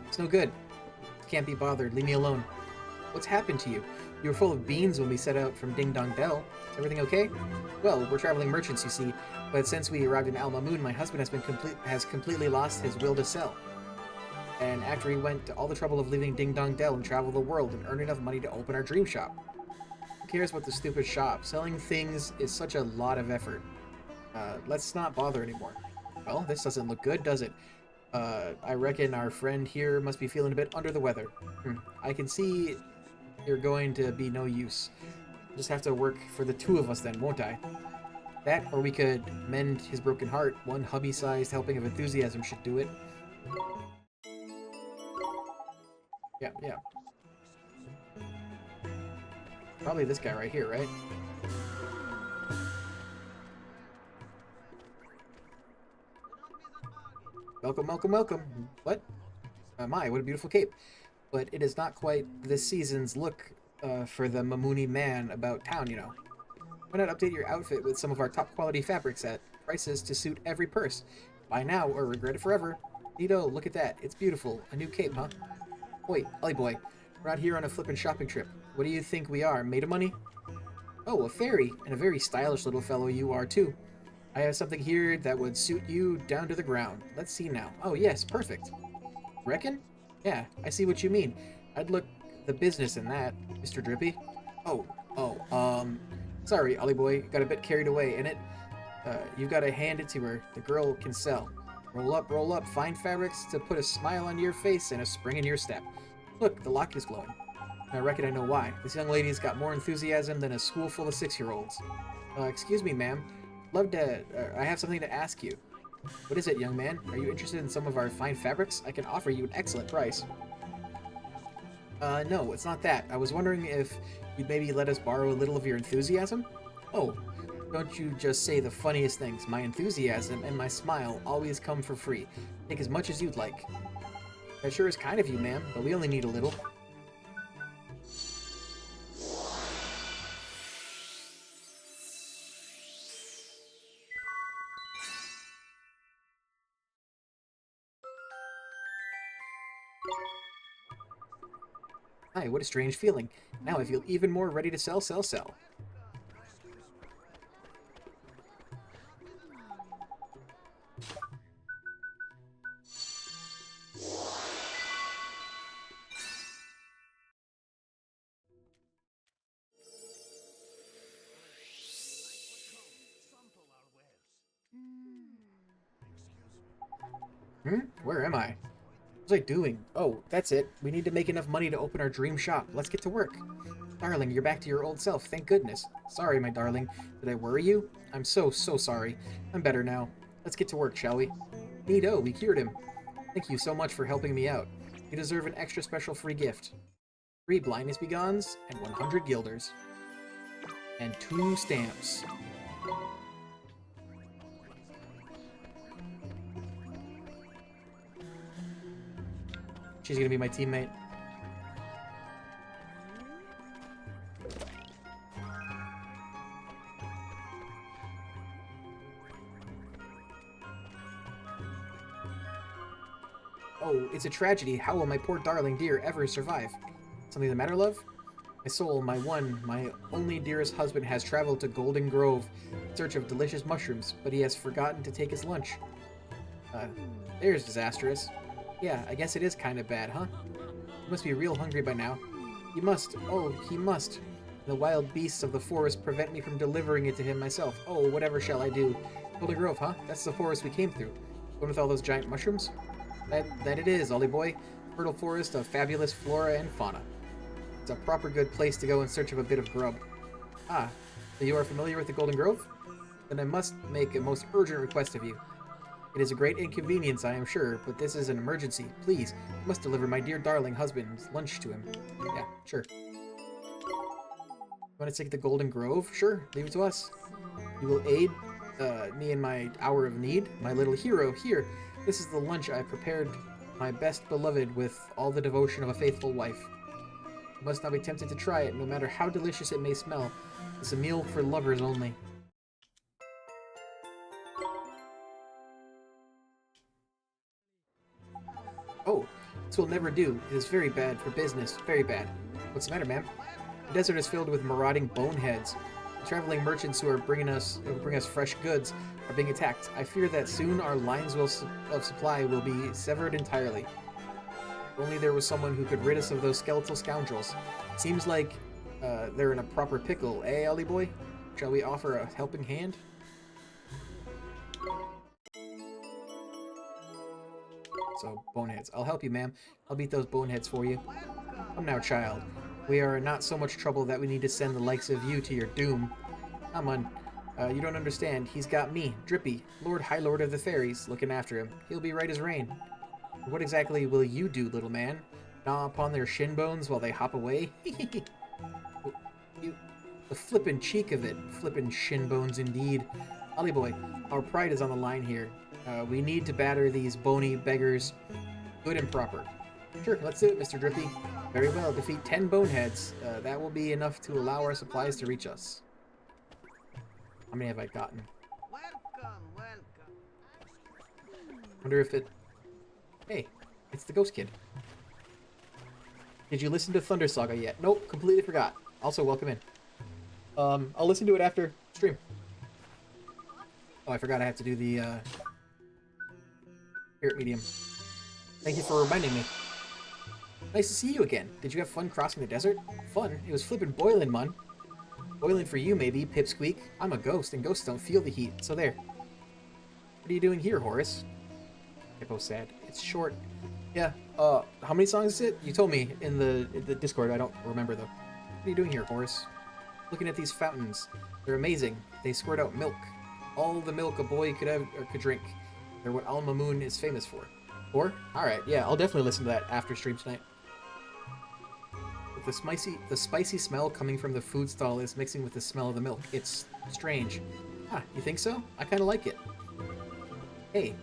It's no good. Can't be bothered. Leave me alone. What's happened to you? You were full of beans when we set out from Ding Dong Dell. Is everything okay? Well, we're traveling merchants, you see, but since we arrived in Alma Moon, my husband has completely lost his will to sell. And after he went to all the trouble of leaving Ding Dong Dell and travel the world and earn enough money to open our dream shop. Who cares about the stupid shop? Selling things is such a lot of effort. Let's not bother anymore. Well, this doesn't look good, does it? I reckon our friend here must be feeling a bit under the weather. I can see you're going to be no use. Just have to work for the two of us then, won't I? That, or we could mend his broken heart. One hubby-sized helping of enthusiasm should do it. Yeah. Probably this guy right here, right? Welcome, welcome, welcome. What? My, what a beautiful cape. But it is not quite this season's look for the Mamuni man about town, you know. Why not update your outfit with some of our top quality fabrics at prices to suit every purse? Buy now or regret it forever. Neato, look at that. It's beautiful. A new cape, huh? Wait, Ollie boy. We're out here on a flippin' shopping trip. What do you think we are, made of money? Oh, a fairy, and a very stylish little fellow you are, too. I have something here that would suit you down to the ground. Let's see now. Oh, yes, perfect. Reckon? Yeah, I see what you mean. I'd look the business in that, Mr. Drippy. Sorry, Ollie boy, got a bit carried away in it. You've got to hand it to her. The girl can sell. Roll up, fine fabrics to put a smile on your face and a spring in your step. Look, the lock is glowing. I reckon I know why. This young lady's got more enthusiasm than a school full of 6-year-olds. Excuse me, ma'am. I have something to ask you. What is it, young man? Are you interested in some of our fine fabrics? I can offer you an excellent price. No, it's not that. I was wondering if You'd maybe let us borrow a little of your enthusiasm? Oh, don't you just say the funniest things. My enthusiasm and my smile always come for free. Take as much as you'd like. That sure is kind of you, ma'am, but we only need a little. Hi, what a strange feeling. Now I feel even more ready to sell. Where am I? What was I doing? Oh, that's it. We need to make enough money to open our dream shop. Let's get to work. Darling, you're back to your old self. Thank goodness. Sorry, my darling. Did I worry you? I'm so sorry. I'm better now. Let's get to work, shall we? Neato, we cured him. Thank you so much for helping me out. You deserve an extra special free gift. 3 blindness begons and 100 guilders. And 2 stamps. She's gonna be my teammate. Oh, it's a tragedy. How will my poor darling dear ever survive? Something the matter, love? My soul, my one, my only dearest husband has traveled to Golden Grove in search of delicious mushrooms, but he has forgotten to take his lunch. There's disastrous. Yeah, I guess it is kind of bad, huh? You must be real hungry by now. He must. Oh, he must. The wild beasts of the forest prevent me from delivering it to him myself. Oh, whatever shall I do? Golden Grove, huh? That's the forest we came through. One with all those giant mushrooms? That it is, Ollie boy. Fertile forest of fabulous flora and fauna. It's a proper good place to go in search of a bit of grub. Ah, so you are familiar with the Golden Grove? Then I must make a most urgent request of you. It is a great inconvenience, I am sure, but this is an emergency. Please, you must deliver my dear darling husband's lunch to him. Yeah, sure. Want to take the Golden Grove? Sure, leave it to us. You will aid me in my hour of need. My little hero, here. This is the lunch I prepared my best beloved with all the devotion of a faithful wife. You must not be tempted to try it, no matter how delicious it may smell. It's a meal for lovers only. Oh, this will never do. It is very bad for business. Very bad. What's the matter, ma'am? The desert is filled with marauding boneheads. The traveling merchants who bring us fresh goods are being attacked. I fear that soon our lines of supply will be severed entirely. If only there was someone who could rid us of those skeletal scoundrels. Seems like they're in a proper pickle, eh, Ollie boy? Shall we offer a helping hand? So, boneheads. I'll help you, ma'am. I'll beat those boneheads for you. Come now, child. We are in not so much trouble that we need to send the likes of you to your doom. Come on. You don't understand. He's got me, Drippy, High Lord of the Fairies, looking after him. He'll be right as rain. What exactly will you do, little man? Gnaw upon their shin bones while they hop away? The flippin' cheek of it. Flippin' shin bones indeed. Ollie boy, our pride is on the line here. We need to batter these bony beggars good and proper. Sure, let's do it, Mr. Drippy. Very well, defeat 10 boneheads. That will be enough to allow our supplies to reach us. How many have I gotten? Welcome. Wonder if it... Hey, it's the Ghost Kid. Did you listen to Thunder Saga yet? Nope, completely forgot. Also, welcome in. I'll listen to it after stream. Oh, I forgot I have to do the, Spirit Medium. Thank you for reminding me. Nice to see you again. Did you have fun crossing the desert? Fun? It was flippin' boiling, man. Boiling for you, maybe, Pipsqueak. I'm a ghost, and ghosts don't feel the heat, so there. What are you doing here, Horace? Hippo said. It's short. Yeah, how many songs is it? You told me in the Discord. I don't remember, though. What are you doing here, Horace? Looking at these fountains. They're amazing. They squirt out milk. All the milk a boy could drink. They're what Alma Moon is famous for. Or? Alright, yeah, I'll definitely listen to that after stream tonight. the spicy smell coming from the food stall is mixing with the smell of the milk. It's strange. Ah, you think so? I kind of like it. Hey,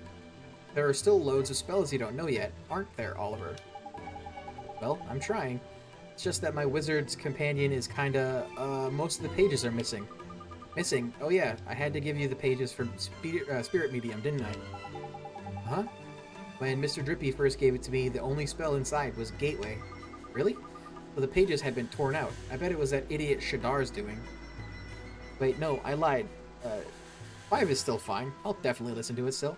there are still loads of spells you don't know yet, aren't there, Oliver? Well, I'm trying. It's just that my wizard's companion is kinda, most of the pages are missing. Missing? Oh yeah, I had to give you the pages for Spirit Medium, didn't I? Huh? When Mr. Drippy first gave it to me, the only spell inside was Gateway. Really? Well, the pages had been torn out. I bet it was that idiot Shadar's doing. Wait, no, I lied. 5 is still fine. I'll definitely listen to it still.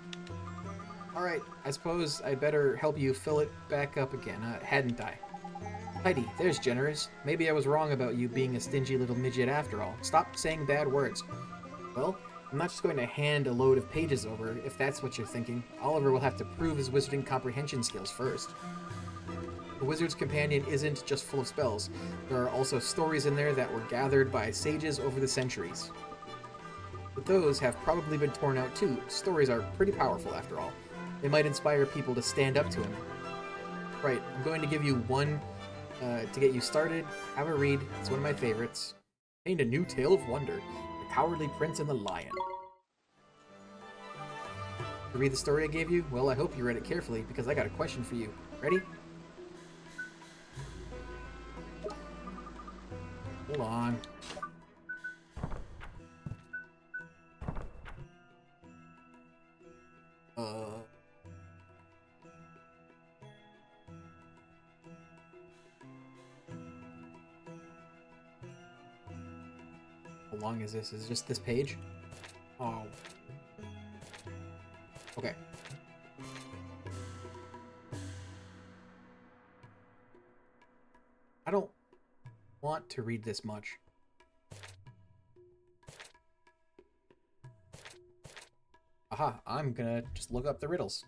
Alright, I suppose I better help you fill it back up again, hadn't I? Heidi, there's generous. Maybe I was wrong about you being a stingy little midget after all. Stop saying bad words. Well, I'm not just going to hand a load of pages over, if that's what you're thinking. Oliver will have to prove his wizarding comprehension skills first. The Wizard's Companion isn't just full of spells. There are also stories in there that were gathered by sages over the centuries. But those have probably been torn out too. Stories are pretty powerful after all. They might inspire people to stand up to him. Right, I'm going to give you one to get you started. Have a read. It's one of my favorites. Contained a new tale of wonder. The Cowardly Prince and the Lion. To read the story I gave you? Well, I hope you read it carefully, because I got a question for you. Ready? Hold on. How long is this? Is it just this page? Oh. Okay. I don't want to read this much. Aha, I'm gonna just look up the riddles.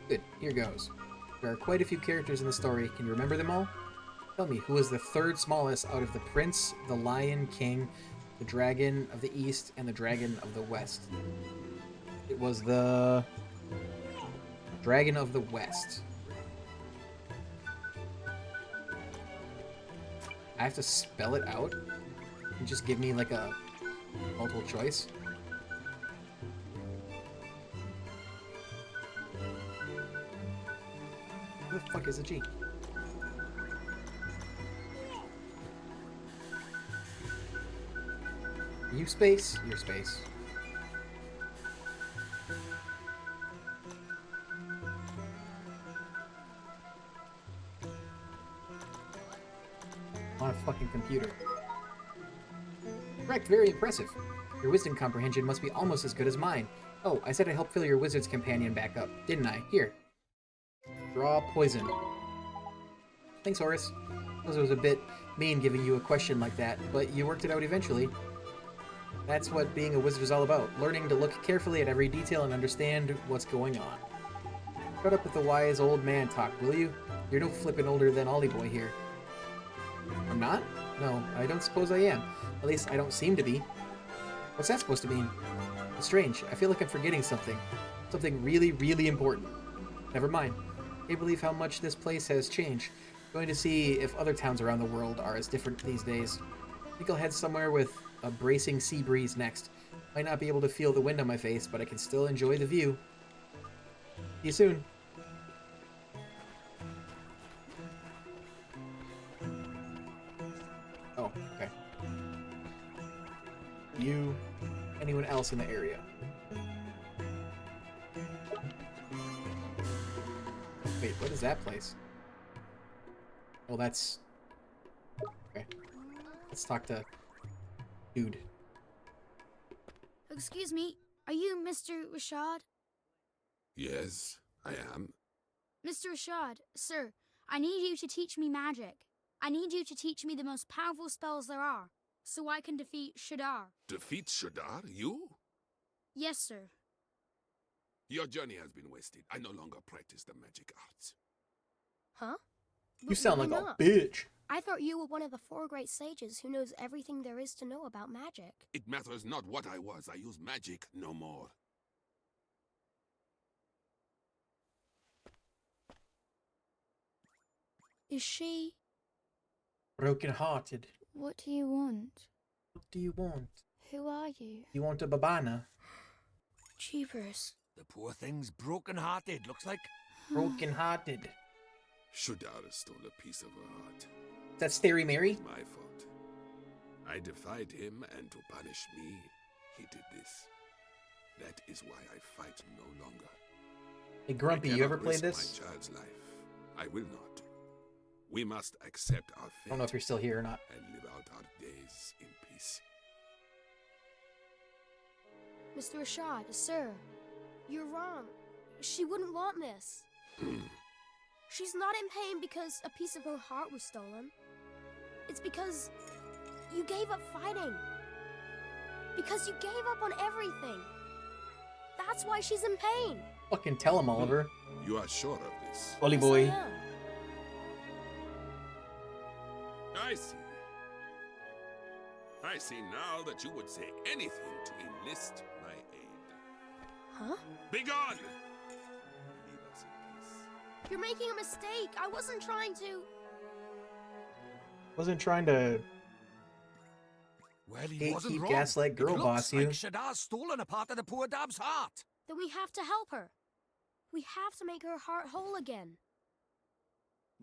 Good, here goes. There are quite a few characters in the story. Can you remember them all? Tell me, who was the third smallest out of the Prince, the Lion King, the Dragon of the East, and the Dragon of the West? It was the Dragon of the West. I have to spell it out? And just give me like a multiple choice? Who the fuck is a G? You space? Your space. On a fucking computer. Correct, very impressive. Your wisdom comprehension must be almost as good as mine. Oh, I said I'd help fill your wizard's companion back up, didn't I? Here. Draw poison. Thanks, Horace. I suppose it was a bit mean giving you a question like that, but you worked it out eventually. That's what being a wizard is all about, learning to look carefully at every detail and understand what's going on. Shut up with the wise old man talk, will you? You're no flippin' older than Ollie Boy here. I'm not? No, I don't suppose I am. At least I don't seem to be. What's that supposed to mean? It's strange. I feel like I'm forgetting something. Something really, really important. Never mind. Can't believe how much this place has changed. Going to see if other towns around the world are as different these days. I think I'll head somewhere with a bracing sea breeze next. Might not be able to feel the wind on my face, but I can still enjoy the view. See you soon. Oh, okay. You, anyone else in the area? Wait, what is that place? Well, that's... Okay. Let's talk to... Dude. Excuse me, are you Mr. Rashad? Yes, I am. Mr. Rashad, sir, I need you to teach me magic. I need you to teach me the most powerful spells there are, so I can defeat Shadar. Defeat Shadar? You? Yes, sir. Your journey has been wasted. I no longer practice the magic arts. Huh? You sound why like not? a bitch. I thought you were one of the 4 great sages who knows everything there is to know about magic. It matters not what I was. I use magic no more. Is she... Broken-hearted. What do you want? What do you want? Who are you? You want a babana? Jeepers. The poor thing's broken-hearted, looks like. Broken-hearted. Shadar stole a piece of her heart. That's Starry Mary? My fault. I defied him, and to punish me, he did this. That is why I fight no longer. Hey, Grumpy, you ever played this? My child's life. I will not. We must accept our fate. I don't know if you're still here or not. And live out our days in peace. Mr. Rashad, sir, you're wrong. She wouldn't want this. She's not in pain because a piece of her heart was stolen. It's because you gave up fighting. Because you gave up on everything. That's why she's in pain. Fucking tell him, Oliver. You are sure of this? Ollie Yes, boy. I am. I see. I see now that you would say anything to enlist my aid. Huh? Begone! Leave us in peace. You're making a mistake. I wasn't trying to... Wasn't trying to Well, he gatekeep, wasn't wrong. gaslight, girl It boss looks you. like Shadar's stolen a part of the poor dab's heart. Then we have to help her. We have to make her heart whole again.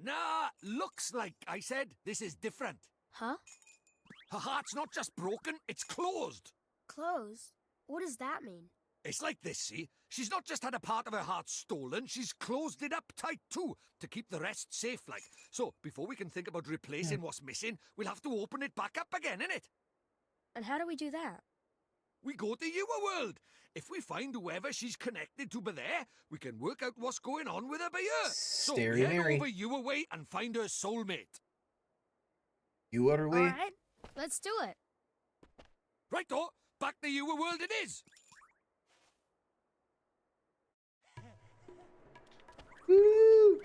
Nah, looks like, I said. This is different. Huh? Her heart's not just broken, it's closed. Closed? What does that mean? It's like this, see? She's not just had a part of her heart stolen, she's closed it up tight too, to keep the rest safe, like. So, before we can think about replacing what's missing, we'll have to open it back up again, innit? And how do we do that? We go to your world. If we find whoever she's connected to by there, we can work out what's going on with her by here. So, Starry head Mary. over your way and find her soulmate. You utter way. All right, let's do it. Right, though, back to your world it is. Woo!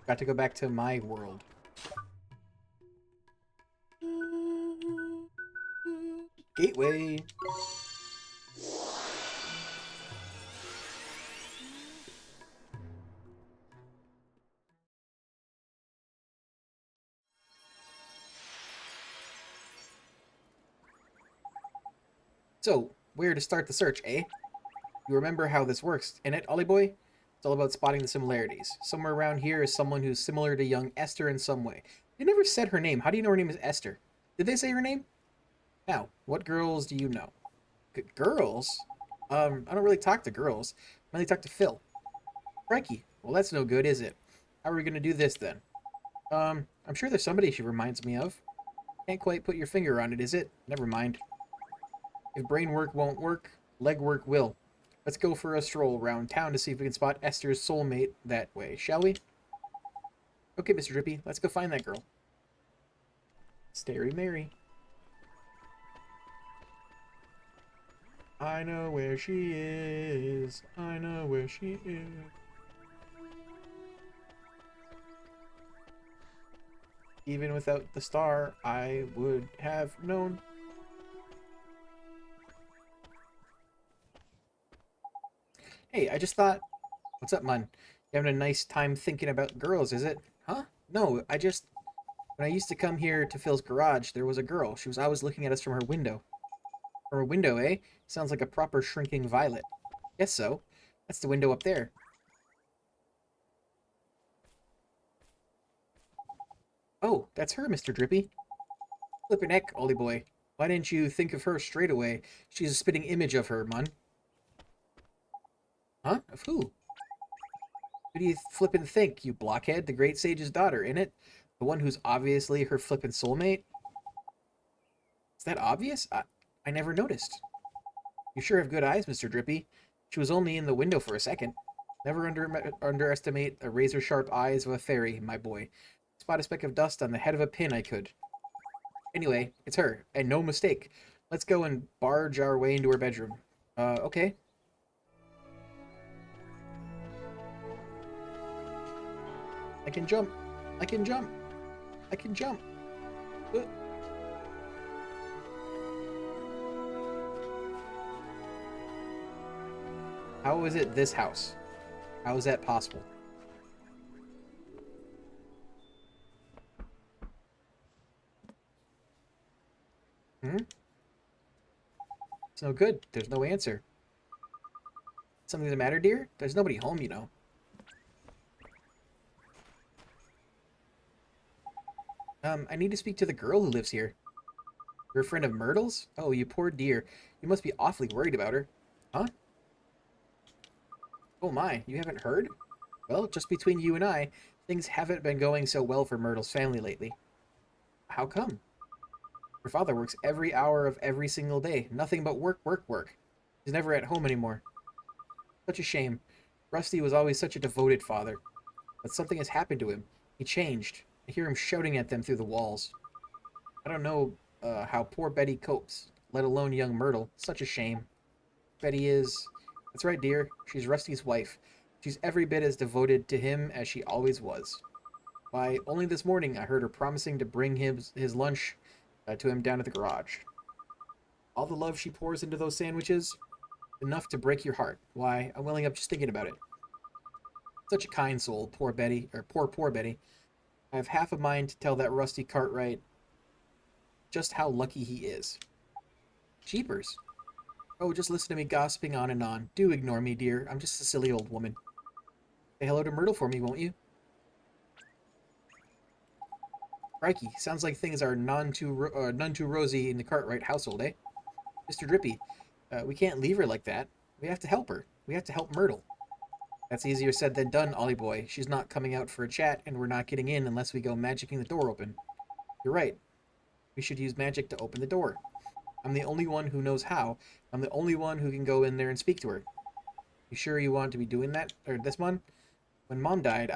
Got to go back to my world. Gateway. So, where to start the search, eh? You remember how this works, innit, Ollie boy? It's all about spotting the similarities. Somewhere around here is someone who's similar to young Esther in some way. They never said her name. How do you know her name is Esther? Did they say her name? Now, what girls do you know? Girls? I don't really talk to girls. I only talk to Phil. Crikey. Well, that's no good, is it? How are we gonna do this, then? I'm sure there's somebody she reminds me of. Can't quite put your finger on it, is it? Never mind. If brain work won't work, leg work will. Let's go for a stroll around town to see if we can spot Esther's soulmate that way, shall we? Okay, Mr. Drippy, let's go find that girl. Starry Mary. I know where she is. I know where she is. Even without the star, I would have known. Hey, I just thought... What's up, man? You having a nice time thinking about girls, is it? Huh? No, I just... When I used to come here to Phil's garage, there was a girl. She was always looking at us from her window. From her window, eh? Sounds like a proper shrinking violet. Guess so. That's the window up there. Oh, that's her, Mr. Drippy. Flippin' heck, Ollie boy. Why didn't you think of her straight away? She's a spitting image of her, man. Huh? Of who? Who do you flippin' think, you blockhead? The great sage's daughter, innit? The one who's obviously her flippin' soulmate? Is that obvious? I never noticed. You sure have good eyes, Mr. Drippy. She was only in the window for a second. Never underestimate the razor-sharp eyes of a fairy, my boy. Spot a speck of dust on the head of a pin I could. Anyway, it's her, and no mistake. Let's go and barge our way into her bedroom. Okay. I can jump. I can jump. I can jump. How is it this house? How is that possible? It's no good. There's no answer. Something the matter, dear? There's nobody home, you know. I need to speak to the girl who lives here. You're a friend of Myrtle's? Oh, you poor dear. You must be awfully worried about her. Huh? Oh my, you haven't heard? Well, just between you and I, things haven't been going so well for Myrtle's family lately. How come? Her father works every hour of every single day. Nothing but work, work, work. He's never at home anymore. Such a shame. Rusty was always such a devoted father. But something has happened to him. He changed. I hear him shouting at them through the walls. I don't know how poor Betty copes, let alone young Myrtle. Such a shame. Betty is... That's right, dear. She's Rusty's wife. She's every bit as devoted to him as she always was. Why, only this morning I heard her promising to bring his lunch to him down at the garage. All the love she pours into those sandwiches, enough to break your heart. Why, I'm welling up just thinking about it. Such a kind soul, poor Betty, or poor Betty. I have half a mind to tell that Rusty Cartwright just how lucky he is. Jeepers. Oh, just listen to me gossiping on and on. Do ignore me, dear. I'm just a silly old woman. Say hello to Myrtle for me, won't you? Crikey, sounds like things are none too rosy in the Cartwright household, eh? Mr. Drippy, we can't leave her like that. We have to help her. We have to help Myrtle. That's easier said than done, Ollie boy. She's not coming out for a chat, and we're not getting in unless we go magicking the door open. You're right. We should use magic to open the door. I'm the only one who knows how. I'm the only one who can go in there and speak to her. You sure you want to be doing that? Or this one? When Mom died,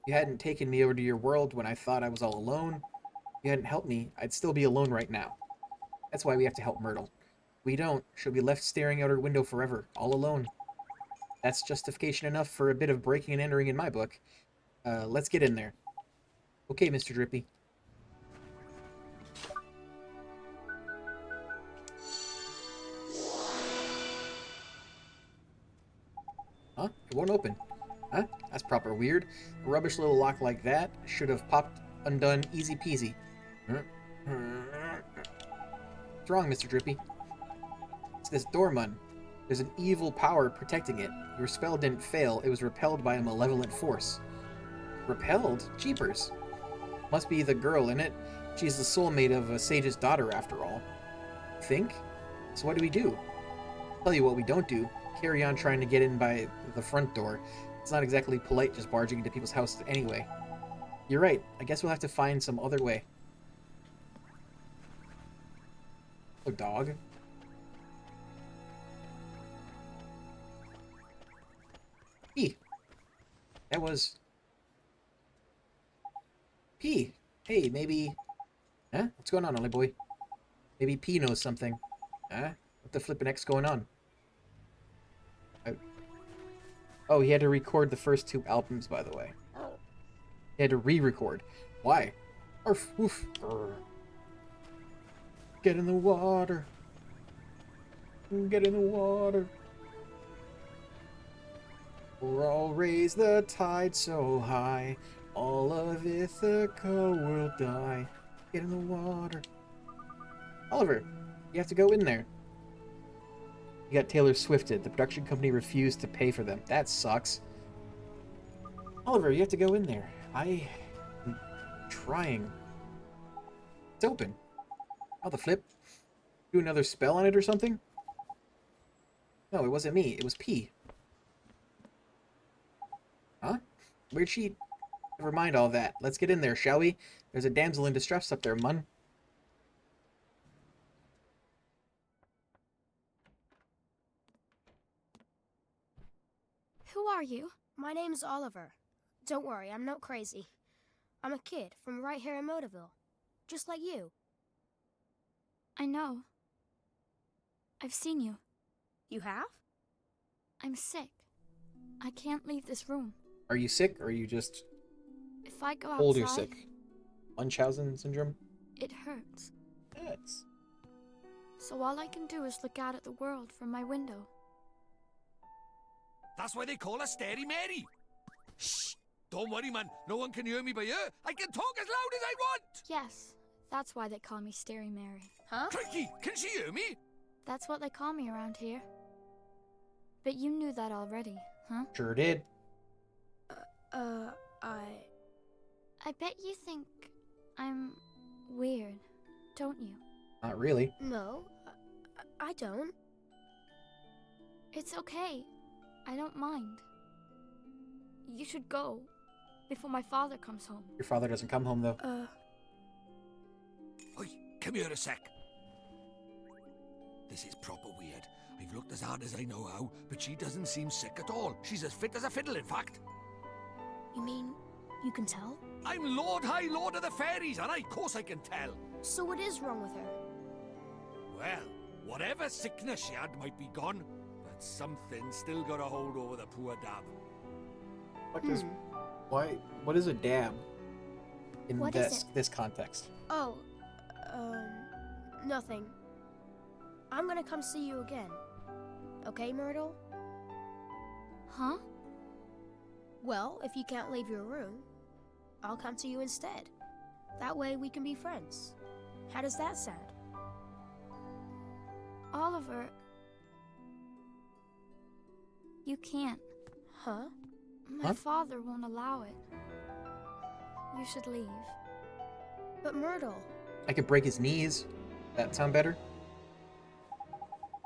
You hadn't taken me over to your world when I thought I was all alone. If you hadn't helped me, I'd still be alone right now. That's why we have to help Myrtle. If we don't, she'll be left staring out her window forever, all alone. That's justification enough for a bit of breaking and entering in my book. Let's get in there. Okay, Mr. Drippy. Huh? It won't open. Huh? That's proper weird. A rubbish little lock like that should have popped undone easy peasy. What's wrong, Mr. Drippy? It's this Dormun. There's an evil power protecting it. Your spell didn't fail. It was repelled by a malevolent force. Repelled? Jeepers. Must be the girl in it. She's the soulmate of a sage's daughter, after all. Think? So what do we do? Tell you what we don't do. Carry on trying to get in by the front door. It's not exactly polite just barging into people's houses anyway. You're right. I guess we'll have to find some other way. Oh, dog. P. That was... P. Hey, maybe... Huh? What's going on, Ollie boy? Maybe P knows something. Huh? What the flippin' X going on? Oh, he had to record the first 2 albums, by the way. He had to re-record. Why? Arf, woof. Brr. Get in the water. Get in the water. Or I'll raise the tide so high, all of Ithaca will die. Get in the water. Oliver, you have to go in there. You got Taylor Swifted. The production company refused to pay for them. That sucks. Oliver, you have to go in there. I'm trying. It's open. How the flip? Do another spell on it or something? No, it wasn't me. It was P. Huh? Where'd she... Never mind all that. Let's get in there, shall we? There's a damsel in distress up there, Mun. Who are you? My name's Oliver. Don't worry, I'm not crazy. I'm a kid from right here in Motorville. Just like you. I know. I've seen you. You have? I'm sick. I can't leave this room. Are you sick, or are you just If I go older outside, sick? Munchausen syndrome? it hurts. Yes. So all I can do is look out at the world from my window. That's why they call her Stary Mary. Shh! Don't worry, man. No one can hear me but you. I can talk as loud as I want. Yes, that's why they call me Stary Mary. Huh? Crikey, can she hear me? That's what they call me around here. But you knew that already, huh? Sure did. I bet you think I'm weird, don't you? Not really. No, I don't. It's okay. I don't mind. You should go before my father comes home. Your father doesn't come home, though. Oi, come here a sec. This is proper weird. I've looked as hard as I know how, but she doesn't seem sick at all. She's as fit as a fiddle, in fact. You mean you can tell? I'm Lord High Lord of the Fairies, and of course I can tell. So what is wrong with her? Well, whatever sickness she had might be gone, but something's still got a hold over the poor dab. What is a dab in What is this context? Oh, nothing. I'm gonna come see you again. Okay, Myrtle? Huh? Well, if you can't leave your room, I'll come to you instead. That way we can be friends. How does that sound? Oliver, you can't. Huh? My father won't allow it. You should leave. But Myrtle... I could break his knees. That sound better?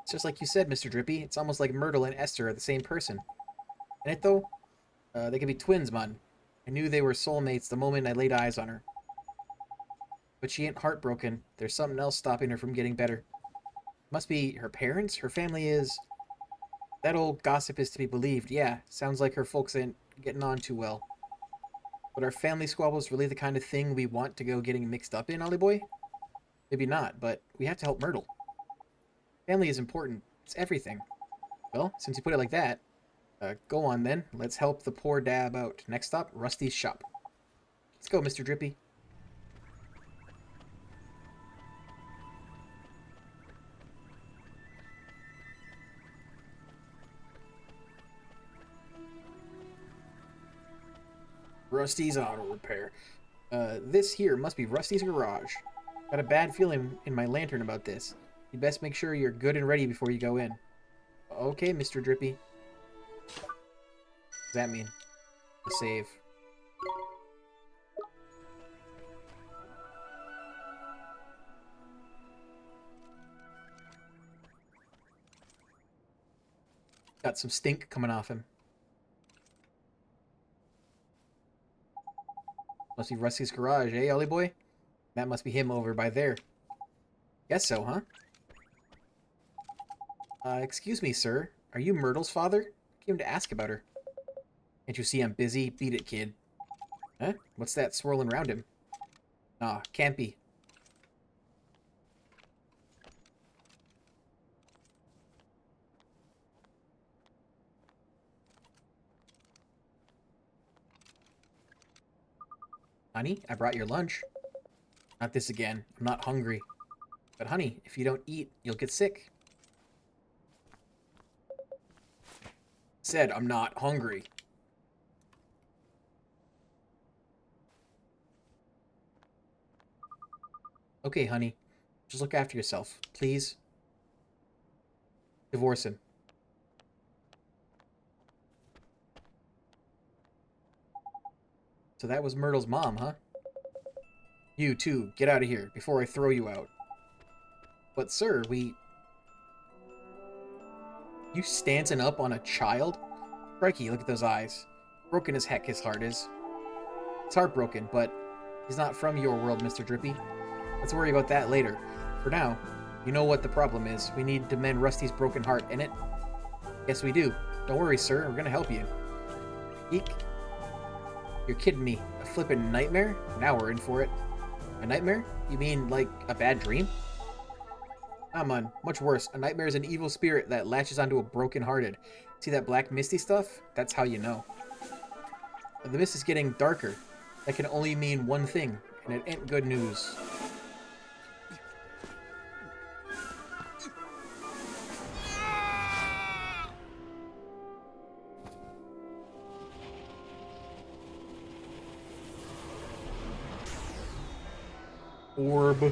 It's just like you said, Mr. Drippy. It's almost like Myrtle and Esther are the same person. And it, though? They could be twins, man. I knew they were soulmates the moment I laid eyes on her. But she ain't heartbroken. There's something else stopping her from getting better. Must be her parents? Her family is... That old gossip is to be believed. Yeah, sounds like her folks ain't getting on too well. But are family squabbles really the kind of thing we want to go getting mixed up in, Ollie boy? Maybe not, but we have to help Myrtle. Family is important. It's everything. Well, since you put it like that, go on then. Let's help the poor dab out. Next stop, Rusty's shop. Let's go, Mr. Drippy. Rusty's Auto Repair. This here must be Rusty's garage. Got a bad feeling in my lantern about this. You best make sure you're good and ready before you go in. Okay, Mr. Drippy. What does that mean? A save. Got some stink coming off him. Must be Rusty's garage, eh, Ollie boy? That must be him over by there. Guess so, huh? Excuse me, sir. Are you Myrtle's father? Came to ask about her. Can't you see I'm busy? Beat it, kid. Huh? What's that swirling around him? Aw, can't be. Honey, I brought your lunch. Not this again. I'm not hungry. But honey, if you don't eat, you'll get sick. Said I'm not hungry. Okay, honey. Just look after yourself, please. Divorce him. So that was Myrtle's mom, huh? You, too. Get out of here before I throw you out. But, sir, we... You stancing up on a child? Crikey, look at those eyes. Broken as heck his heart is. It's heartbroken, but he's not from your world, Mr. Drippy. Let's worry about that later. For now, you know what the problem is. We need to mend Rusty's broken heart, innit? Yes, we do. Don't worry, sir. We're gonna help you. Eek. You're kidding me. A flippin' nightmare? Now we're in for it. A nightmare? You mean, like, a bad dream? Ah, man. Much worse. A nightmare is an evil spirit that latches onto a broken-hearted. See that black misty stuff? That's how you know. The mist is getting darker. That can only mean one thing, and it ain't good news. Orb.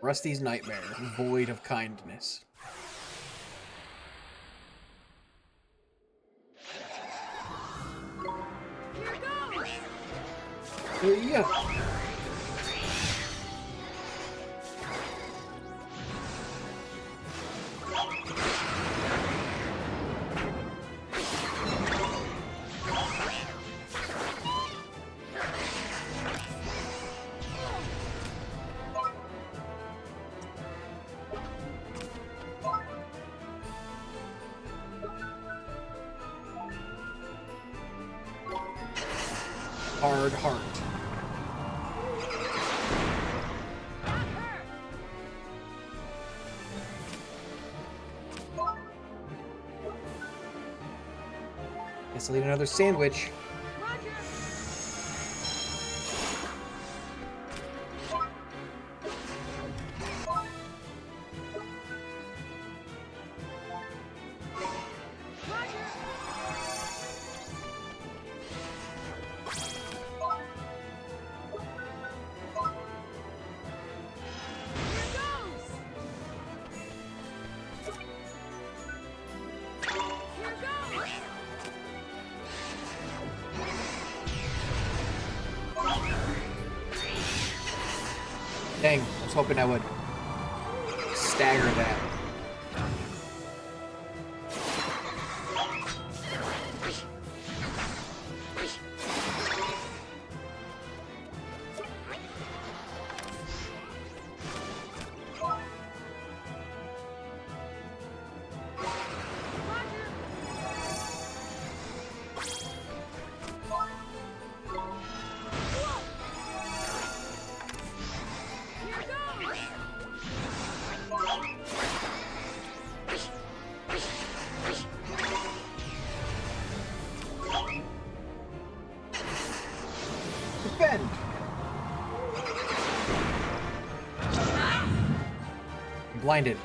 Rusty's nightmare, void of kindness. Yeah. Hard heart. Guess I'll eat another sandwich. Dang, I was hoping I would stagger that. Defend! I'm blinded.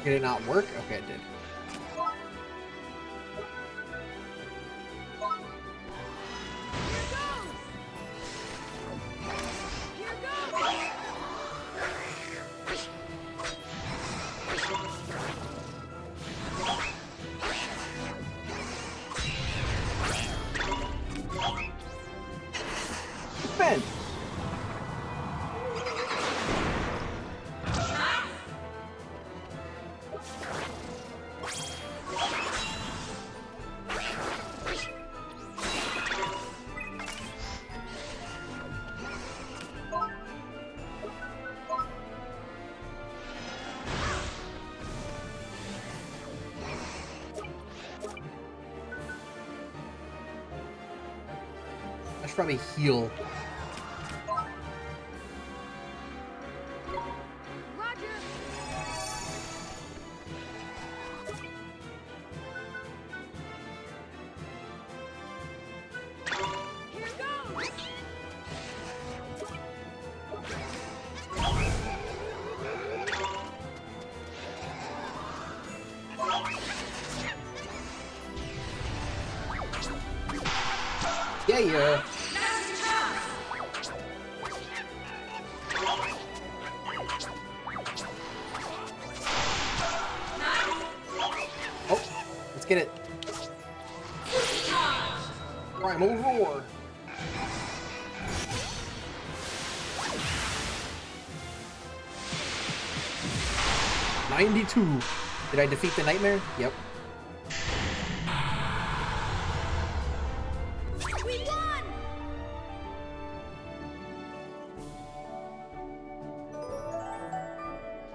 Did it not work? Okay, it did. Defend! I should probably heal. Yeah, yeah. get it. Primal roar. $92. Did I defeat the nightmare? Yep. We won!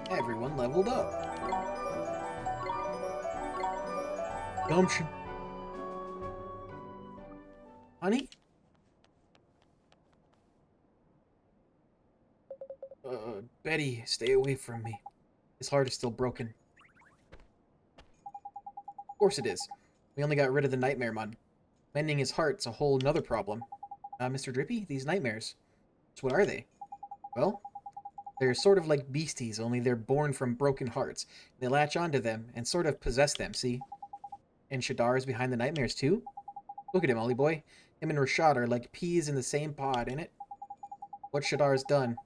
Everyone leveled up. Gumption. Honey? Betty, stay away from me. His heart is still broken. Of course it is. We only got rid of the nightmare mun. Mending his heart's a whole nother problem. Mr. Drippy, these nightmares. So what are they? Well, they're sort of like beasties, only they're born from broken hearts. They latch onto them and sort of possess them, see? And Shadar is behind the nightmares too? Look at him, Ollie boy. Him and Rashad are like peas in the same pod, ain't it? What Shadar's done,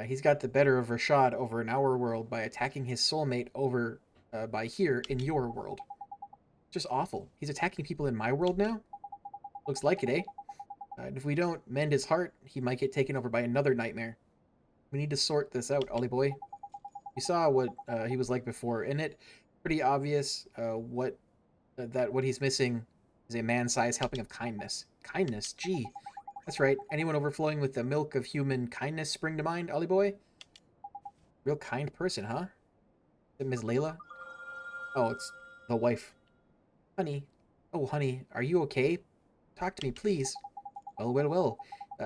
he's got the better of Rashad over in our world by attacking his soulmate over by here in your world. Just awful. He's attacking people in my world now? Looks like it, eh? And if we don't mend his heart, he might get taken over by another nightmare. We need to sort this out, Ollie boy. You saw what he was like before, isn't it? Pretty obvious what he's missing is a man-sized helping of kindness. Kindness? Gee. That's right. Anyone overflowing with the milk of human kindness spring to mind, Ollie boy? Real kind person, huh? Is it Ms. Layla? Oh, it's the wife. Honey. Oh, honey, are you okay? Talk to me, please. Well.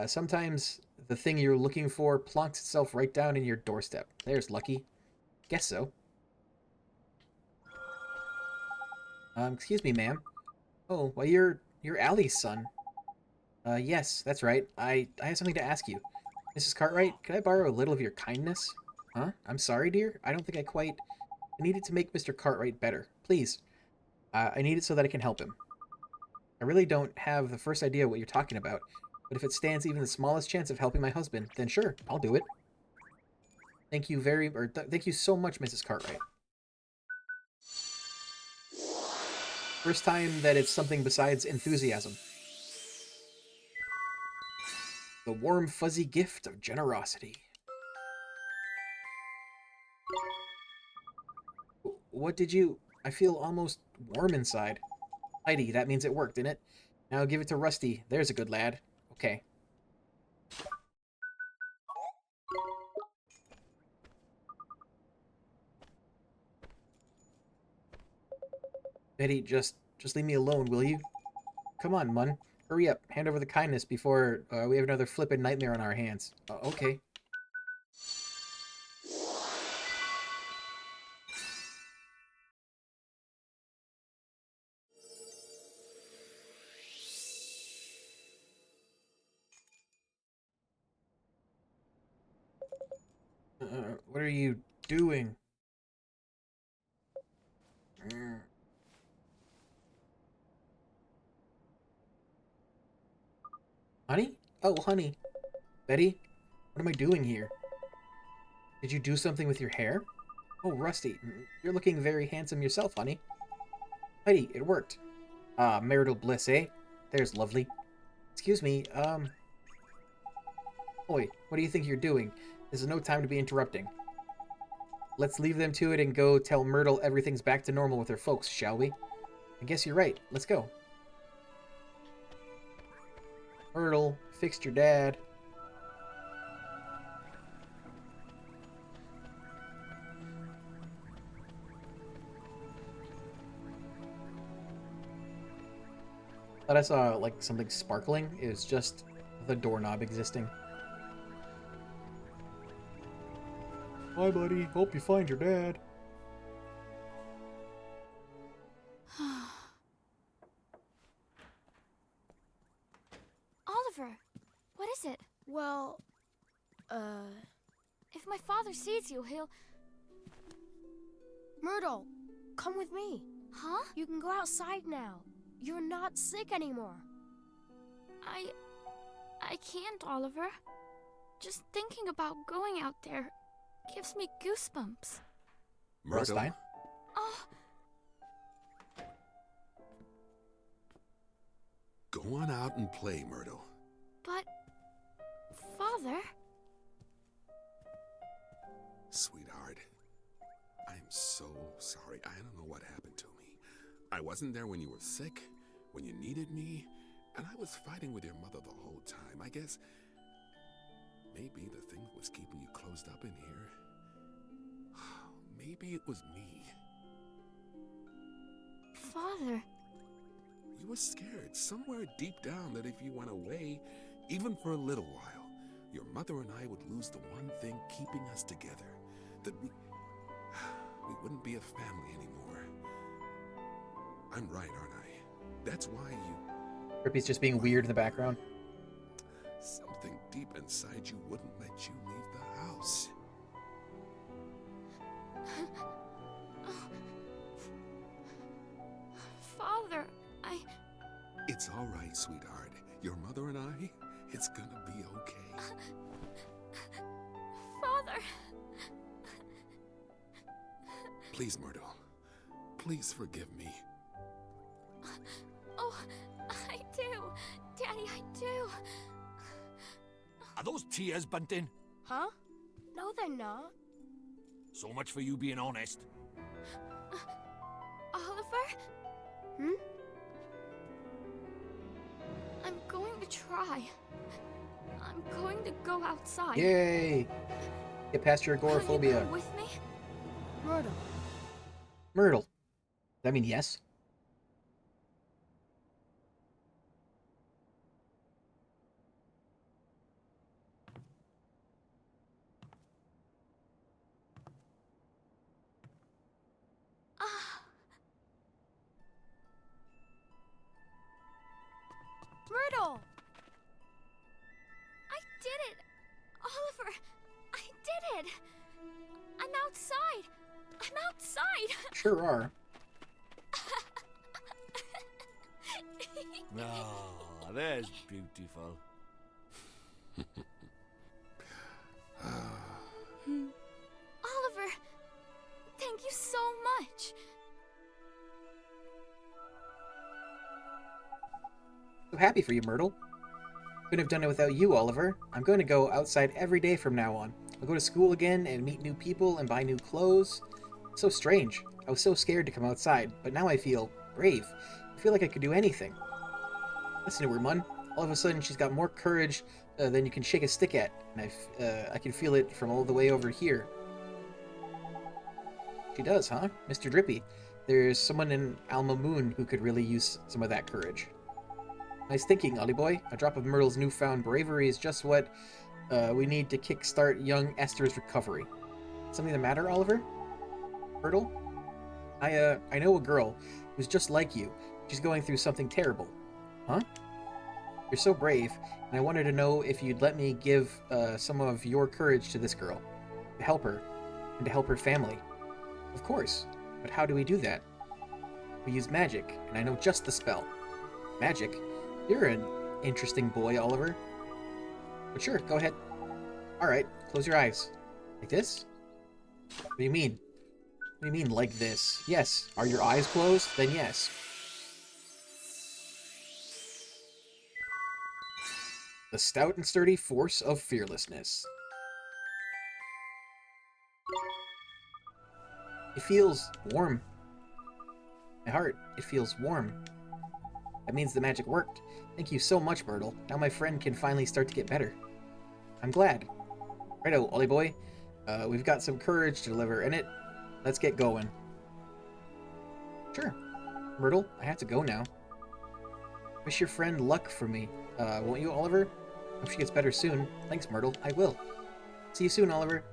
Sometimes the thing you're looking for plonks itself right down in your doorstep. There's lucky. Guess so. Excuse me, ma'am. Oh, well, you're Allie's son. Yes, that's right. I have something to ask you. Mrs. Cartwright, could I borrow a little of your kindness? Huh? I'm sorry, dear. I don't think I need it to make Mr. Cartwright better. Please. I need it so that I can help him. I really don't have the first idea what you're talking about, but if it stands even the smallest chance of helping my husband, then sure, I'll do it. Thank you thank you so much, Mrs. Cartwright. First time that it's something besides enthusiasm. The warm, fuzzy gift of generosity. What did you... I feel almost warm inside. Heidi, that means it worked, didn't it? Now give it to Rusty. There's a good lad. Okay. Betty, just leave me alone, will you? Come on, Mun. Hurry up. Hand over the kindness before we have another flippin' nightmare on our hands. Okay. What are you doing? Honey? Oh, honey. Betty? What am I doing here? Did you do something with your hair? Oh, Rusty, you're looking very handsome yourself, honey. Heidi, it worked. Ah, marital bliss, eh? There's lovely. Excuse me, Oi, what do you think you're doing? This is no time to be interrupting. Let's leave them to it and go tell Myrtle everything's back to normal with her folks, shall we? I guess you're right. Let's go. Myrtle, fixed your dad. Thought I saw, like, something sparkling. It was just the doorknob existing. Bye, buddy. Hope you find your dad. Oliver, what is it? Well, If my father sees you, he'll... Myrtle, come with me. Huh? You can go outside now. You're not sick anymore. I can't, Oliver. Just thinking about going out there gives me goosebumps. Myrtle? Oh. Go on out and play, Myrtle. But, Father... Sweetheart, I'm so sorry. I don't know what happened to me. I wasn't there when you were sick, when you needed me, and I was fighting with your mother the whole time. I guess maybe the thing that was keeping you closed up in here, maybe it was me. Father... You were scared somewhere deep down that if you went away, even for a little while, your mother and I would lose the one thing keeping us together. That we wouldn't be a family anymore. I'm right, aren't I? That's why you... Drippy's just being weird in the background. Something deep inside you wouldn't let you leave the house. Father, It's all right, sweetheart. Your mother and I, it's gonna be okay. Father... Please, Myrtle. Please forgive me. Oh, I do. Daddy, I do. Are those tears, Bunting? Huh? No, they're not. So much for you being honest. Oliver? Hmm? I'm going to try. I'm going to go outside. Yay! Get past your Will you agoraphobia. come with me? Myrtle. Myrtle. Does that mean yes? Myrtle! I did it! Oliver, I did it! I'm outside! I'm outside! Sure are. Ah, there's beautiful. Oliver, thank you so much. So happy for you, Myrtle. Couldn't have done it without you, Oliver. I'm going to go outside every day from now on. I'll go to school again and meet new people and buy new clothes. So strange. I was so scared to come outside, but now I feel brave. I feel like I could do anything. Listen to her, Mun. All of a sudden, she's got more courage than you can shake a stick at, and I can feel it from all the way over here. She does, huh? Mr. Drippy. There's someone in Alma Moon who could really use some of that courage. Nice thinking, Ollie boy. A drop of Myrtle's newfound bravery is just what we need to kickstart young Esther's recovery. Something the matter, Oliver? Myrtle? I know a girl who's just like you. She's going through something terrible. Huh? You're so brave, and I wanted to know if you'd let me give some of your courage to this girl. To help her, and to help her family. Of course. But how do we do that? We use magic, and I know just the spell. Magic? You're an interesting boy, Oliver. But sure, go ahead. Alright, close your eyes. Like this? What do you mean? What do you mean, like this? Yes. Are your eyes closed? Then yes. The stout and sturdy force of fearlessness. It feels warm. My heart, it feels warm. That means the magic worked. Thank you so much, Myrtle. Now my friend can finally start to get better. I'm glad. Righto, Ollie boy. We've got some courage to deliver in it. Let's get going. Sure. Myrtle, I have to go now. Wish your friend luck for me. Won't you, Oliver? Hope she gets better soon. Thanks, Myrtle. I will. See you soon, Oliver.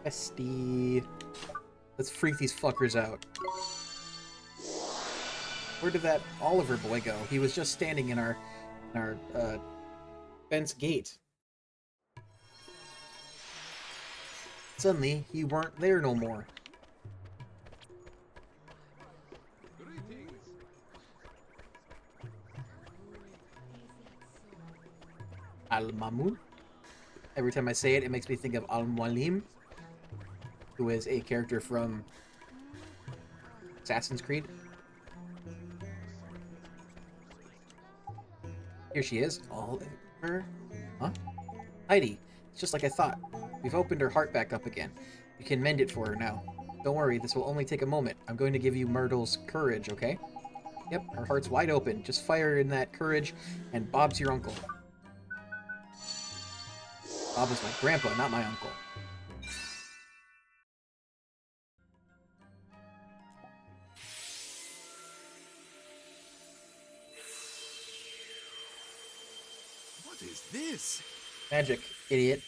Bestie. Let's freak these fuckers out. Where did that Oliver boy go? He was just standing in our fence gate. Suddenly, he weren't there no more. Al-Mamun. Every time I say it, it makes me think of Al-Mualim, who is a character from Assassin's Creed. Here she is. Oliver? Huh? Heidi. It's just like I thought. We've opened her heart back up again. We can mend it for her now. Don't worry, this will only take a moment. I'm going to give you Myrtle's courage, okay? Yep, her heart's wide open. Just fire in that courage, and Bob's your uncle. Bob is my grandpa, not my uncle. What is this? Magic, idiot.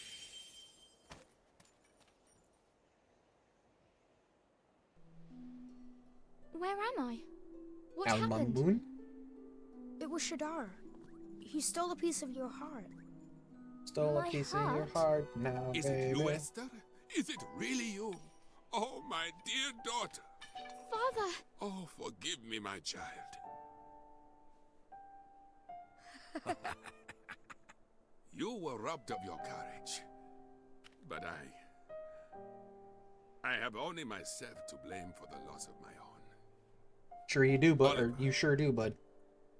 Where am I? What Down on happened? the moon? It was Shadar. He stole a piece of your heart. Stole a My piece of your heart? heart now, Is baby. it you, Esther? Is it really you? Oh, my dear daughter. Father! Oh, forgive me, my child. You were robbed of your courage. But I have only myself to blame for the loss of my own. Sure you do, bud. Or Oliver. you sure do, bud.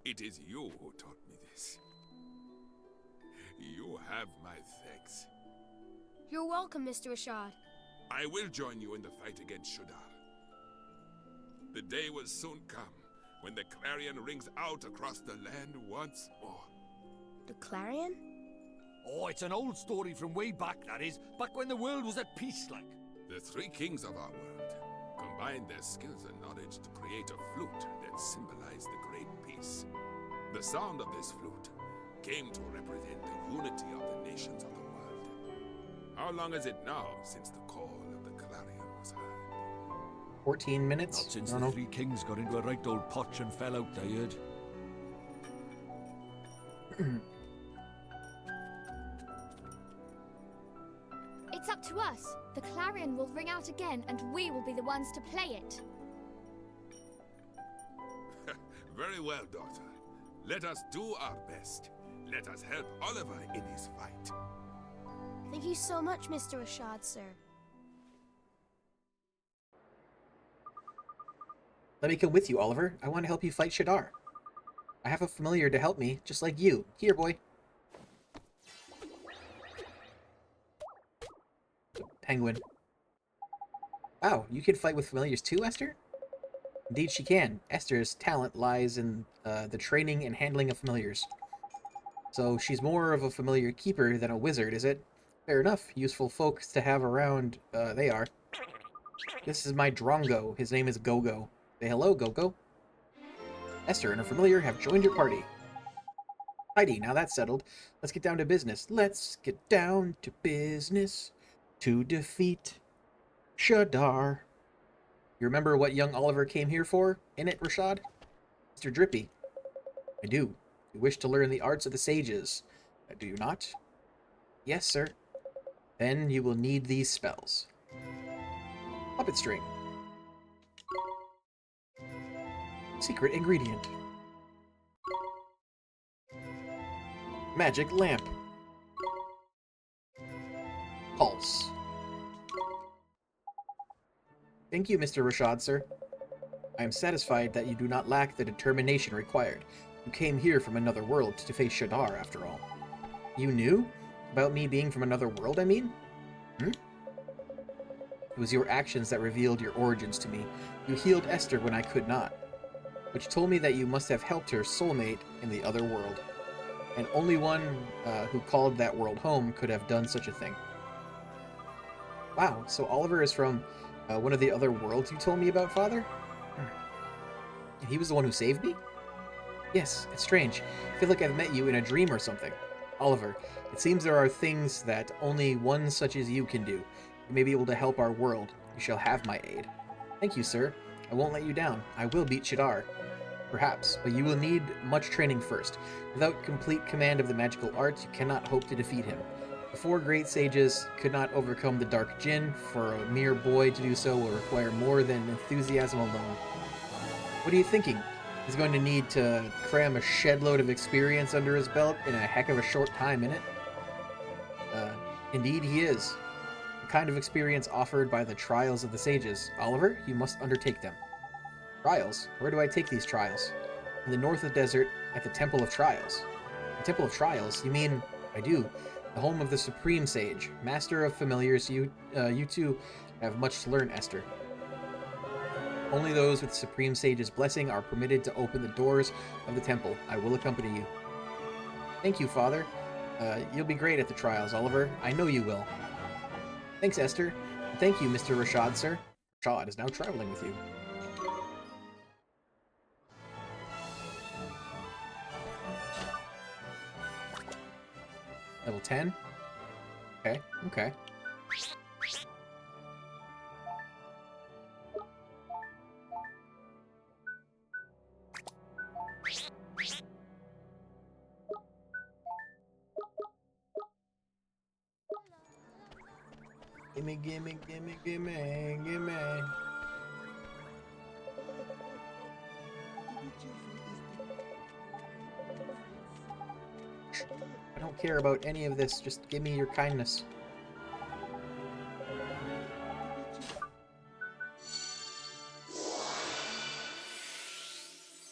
It is you who taught me this. You have my thanks. You're welcome, Mr. Rashad. I will join you in the fight against Shadar. The day will soon come when the clarion rings out across the land once more. The Clarion? Oh, it's an old story from way back, that is. Back when the world was at peace, like. The three kings of our world combined their skills and knowledge to create a flute that symbolized the great peace. The sound of this flute came to represent the unity of the nations of the world. How long is it now since the call of the clarion was heard? 14 minutes? Not since I don't the know. three kings got into a right old potch and fell out, I heard. It's up to us. The clarion will ring out again, and we will be the ones to play it. Very well, daughter. Let us do our best. Let us help Oliver in his fight. Thank you so much, Mr. Rashad, sir. Let me come with you, Oliver. I want to help you fight Shadar. I have a familiar to help me, just like you. Here, boy. Penguin. Wow, you can fight with familiars too, Esther? Indeed she can. Esther's talent lies in the training and handling of familiars. So she's more of a familiar keeper than a wizard, is it? Fair enough. Useful folks to have around, they are. This is my Drongo. His name is Gogo. Say hello, Gogo. Esther and her familiar have joined your party. Heidi, now that's settled. Let's get down to business. Let's get down to business to defeat Shadar. You remember what young Oliver came here for? In it, Rashad? Mr. Drippy. I do. You wish to learn the arts of the sages. Do you not? Yes, sir. Then you will need these spells. Puppet string. Secret ingredient. Magic lamp. Pulse. Thank you, Mr. Rashad, sir. I am satisfied that you do not lack the determination required. You came here from another world to face Shadar, after all. You knew? About me being from another world, I mean? It was your actions that revealed your origins to me. You healed Esther when I could not, which told me that you must have helped her soulmate in the other world. And only one who called that world home could have done such a thing. Wow, so Oliver is from one of the other worlds you told me about, Father? And he was the one who saved me? Yes, it's strange. I feel like I've met you in a dream or something. Oliver, it seems there are things that only one such as you can do. You may be able to help our world. You shall have my aid. Thank you, sir. I won't let you down. I will beat Shadar. Perhaps, but you will need much training first. Without complete command of the magical arts, you cannot hope to defeat him. The four great sages could not overcome the Dark Djinn. For a mere boy to do so will require more than enthusiasm alone. What are you thinking? He's going to need to cram a shed load of experience under his belt in a heck of a short time, innit? Indeed he is. The kind of experience offered by the trials of the sages. Oliver, you must undertake them. Trials? Where do I take these trials? In the north of the desert, at the Temple of Trials. The Temple of Trials? You mean, I do. The home of the Supreme Sage. Master of Familiars, you two have much to learn, Esther. Only those with the Supreme Sage's blessing are permitted to open the doors of the temple. I will accompany you. Thank you, Father. You'll be great at the trials, Oliver. I know you will. Thanks, Esther. And thank you, Mr. Rashad, sir. Rashad is now traveling with you. Level 10? Okay, okay. Gimme, gimme, gimme, gimme, gimme. I don't care about any of this, just give me your kindness.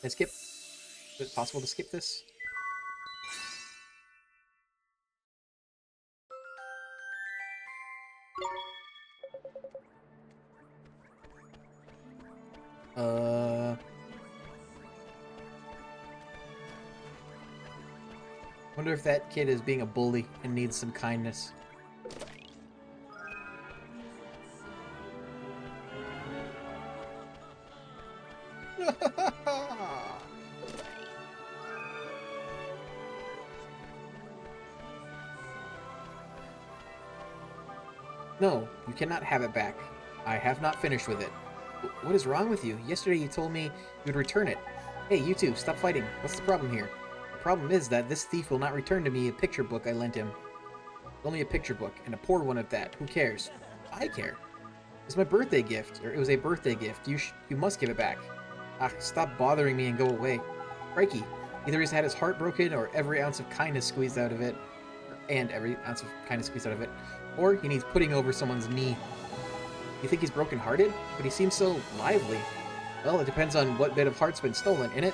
Can I skip? Is it possible to skip this? Wonder if that kid is being a bully and needs some kindness. No, you cannot have it back. I have not finished with it. What is wrong with you? Yesterday you told me you'd return it. Hey, you two, stop fighting. What's the problem here? The problem is that this thief will not return to me a picture book I lent him. Only a picture book, and a poor one at that. Who cares? I care. It's my birthday gift, or it was a birthday gift. You must give it back. Ah, stop bothering me and go away. Crikey, either he's had his heart broken, or every ounce of kindness squeezed out of it, or he needs putting over someone's knee. You think he's broken-hearted? But he seems so lively. Well, it depends on what bit of heart's been stolen, innit?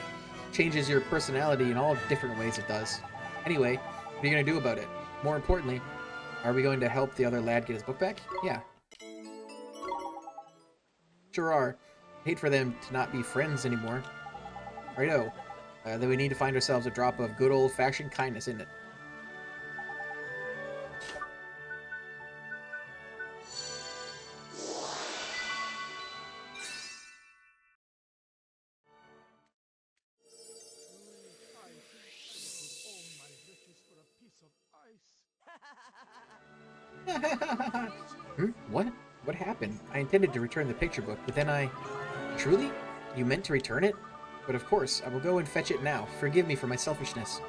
Changes your personality in all different ways it does. Anyway, what are you gonna do about it? More importantly, are we going to help the other lad get his book back? Yeah. Sure are. I hate for them to not be friends anymore. Righto. Then we need to find ourselves a drop of good old-fashioned kindness, isn't it? What? What happened? I intended to return the picture book, but then I... Truly? You meant to return it? But of course, I will go and fetch it now. Forgive me for my selfishness.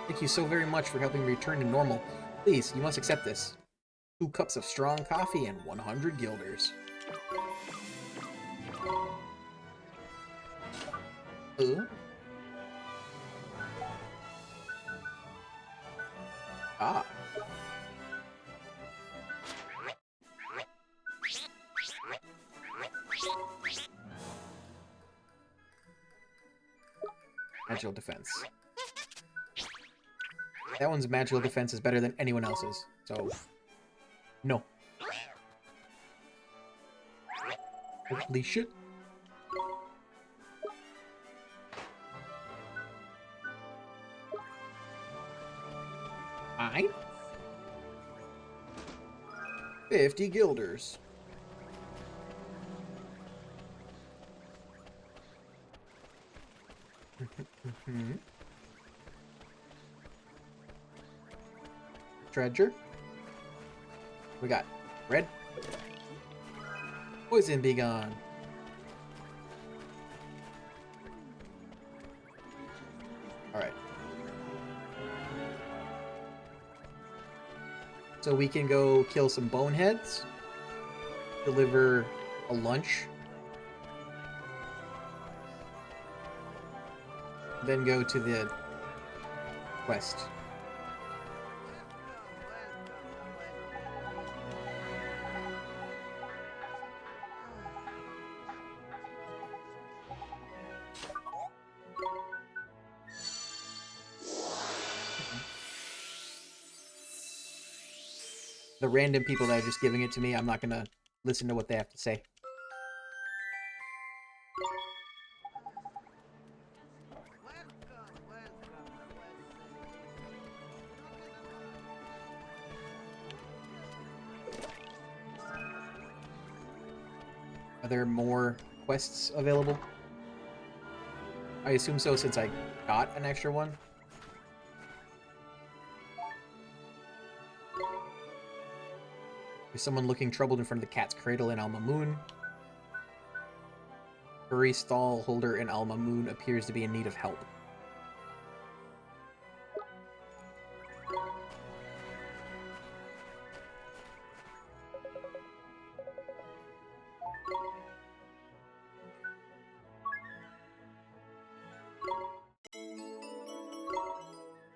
Thank you so very much for helping me return to normal. Please, you must accept this. 2 cups of strong coffee and 100 guilders. Ah. Magical defense. That one's magical defense is better than anyone else's, so... No. Holy shit. Fine. 50 guilders. Treasure. We got red. Poison be gone. Alright. So we can go kill some boneheads. Deliver a lunch. Then go to the quest. the random people that are just giving it to me, I'm not gonna listen to what they have to say. Are there more quests available? I assume so since I got an extra one. There's someone looking troubled in front of the cat's cradle in Alma Moon. Furry stall holder in Alma Moon appears to be in need of help.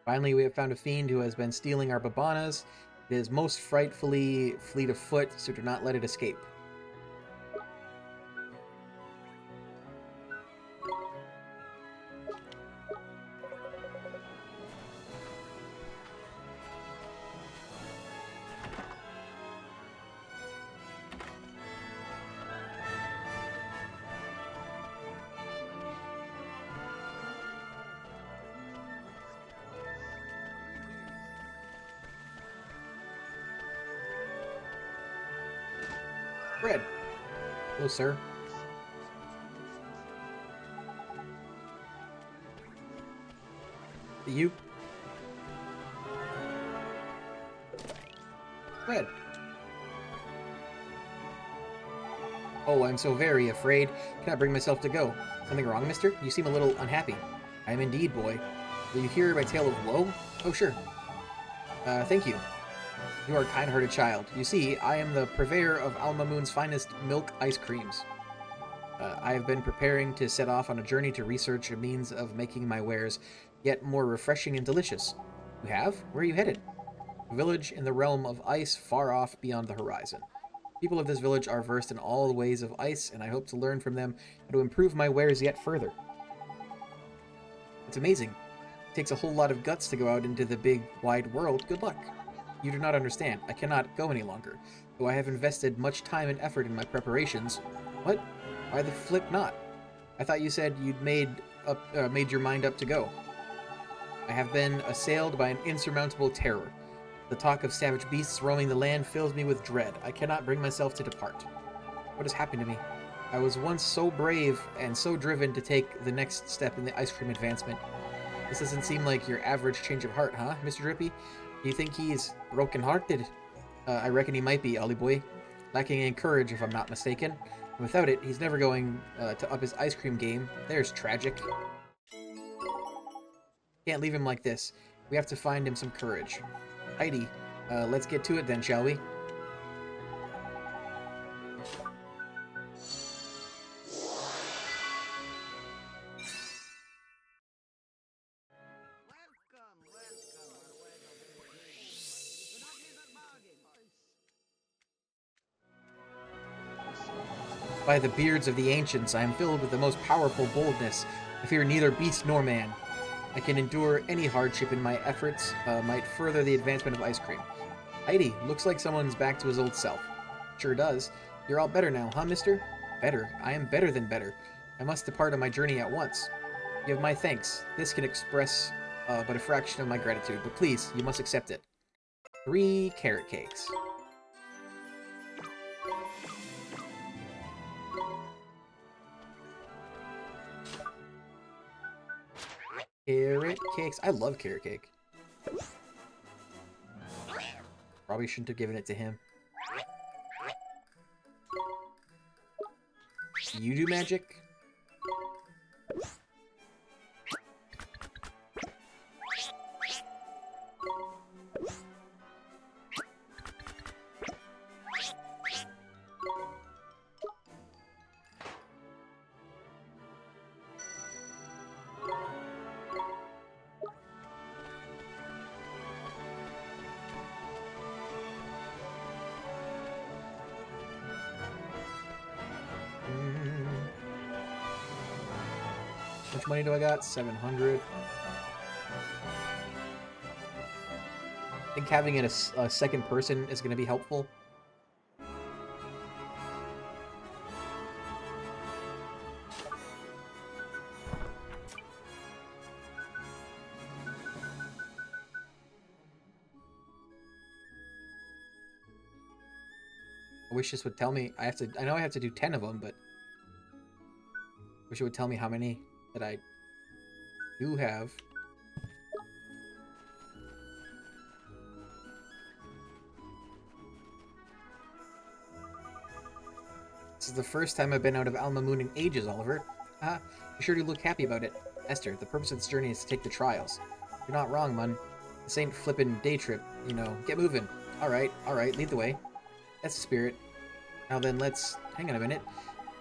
Finally, we have found a fiend who has been stealing our babanas. It is most frightfully fleet of foot, so do not let it escape. Fred. Hello, sir. You? Fred. Oh, I'm so very afraid. Cannot bring myself to go. Something wrong, mister? You seem a little unhappy. I am indeed, boy. Will you hear my tale of woe? Oh, sure. Thank you. You are a kind-hearted child. You see, I am the purveyor of Alma Moon's finest milk ice creams. I have been preparing to set off on a journey to research a means of making my wares yet more refreshing and delicious. You have? Where are you headed? A village in the realm of ice far off beyond the horizon. People of this village are versed in all the ways of ice, and I hope to learn from them how to improve my wares yet further. It's amazing. It takes a whole lot of guts to go out into the big, wide world. Good luck. You do not understand. I cannot go any longer, though I have invested much time and effort in my preparations. What? Why the flip not? I thought you said you'd made your mind up to go. I have been assailed by an insurmountable terror. The talk of savage beasts roaming the land fills me with dread. I cannot bring myself to depart. What has happened to me? I was once so brave and so driven to take the next step in the ice cream advancement. This doesn't seem like your average change of heart, huh, Mr. Drippy? Do you think he's broken-hearted? I reckon he might be, Ollie boy. Lacking in courage, if I'm not mistaken. And without it, he's never going to up his ice cream game. There's tragic. Can't leave him like this. We have to find him some courage. Heidi, let's get to it then, shall we? By the beards of the ancients, I am filled with the most powerful boldness. I fear neither beast nor man. I can endure any hardship in my efforts might further the advancement of ice cream. Heidi, looks like someone's back to his old self. Sure does. You're all better now, huh, mister? Better? I am better than better. I must depart on my journey at once. You have my thanks. This can express but a fraction of my gratitude, but please, you must accept it. 3 carrot cakes. Carrot cakes. I love carrot cake. Probably shouldn't have given it to him. You do magic? How much money do I got? 700. think having it a second person is going to be helpful. I wish this would tell me. I know I have to do 10 of them, but I wish it would tell me how many that I do have. This is the first time I've been out of Alma Moon in ages, Oliver. Ah, you sure do look happy about it. Esther, the purpose of this journey is to take the trials. You're not wrong, Mun. This ain't flippin' day trip, you know. Get moving. Alright, lead the way. That's the spirit. Now then, let's... Hang on a minute.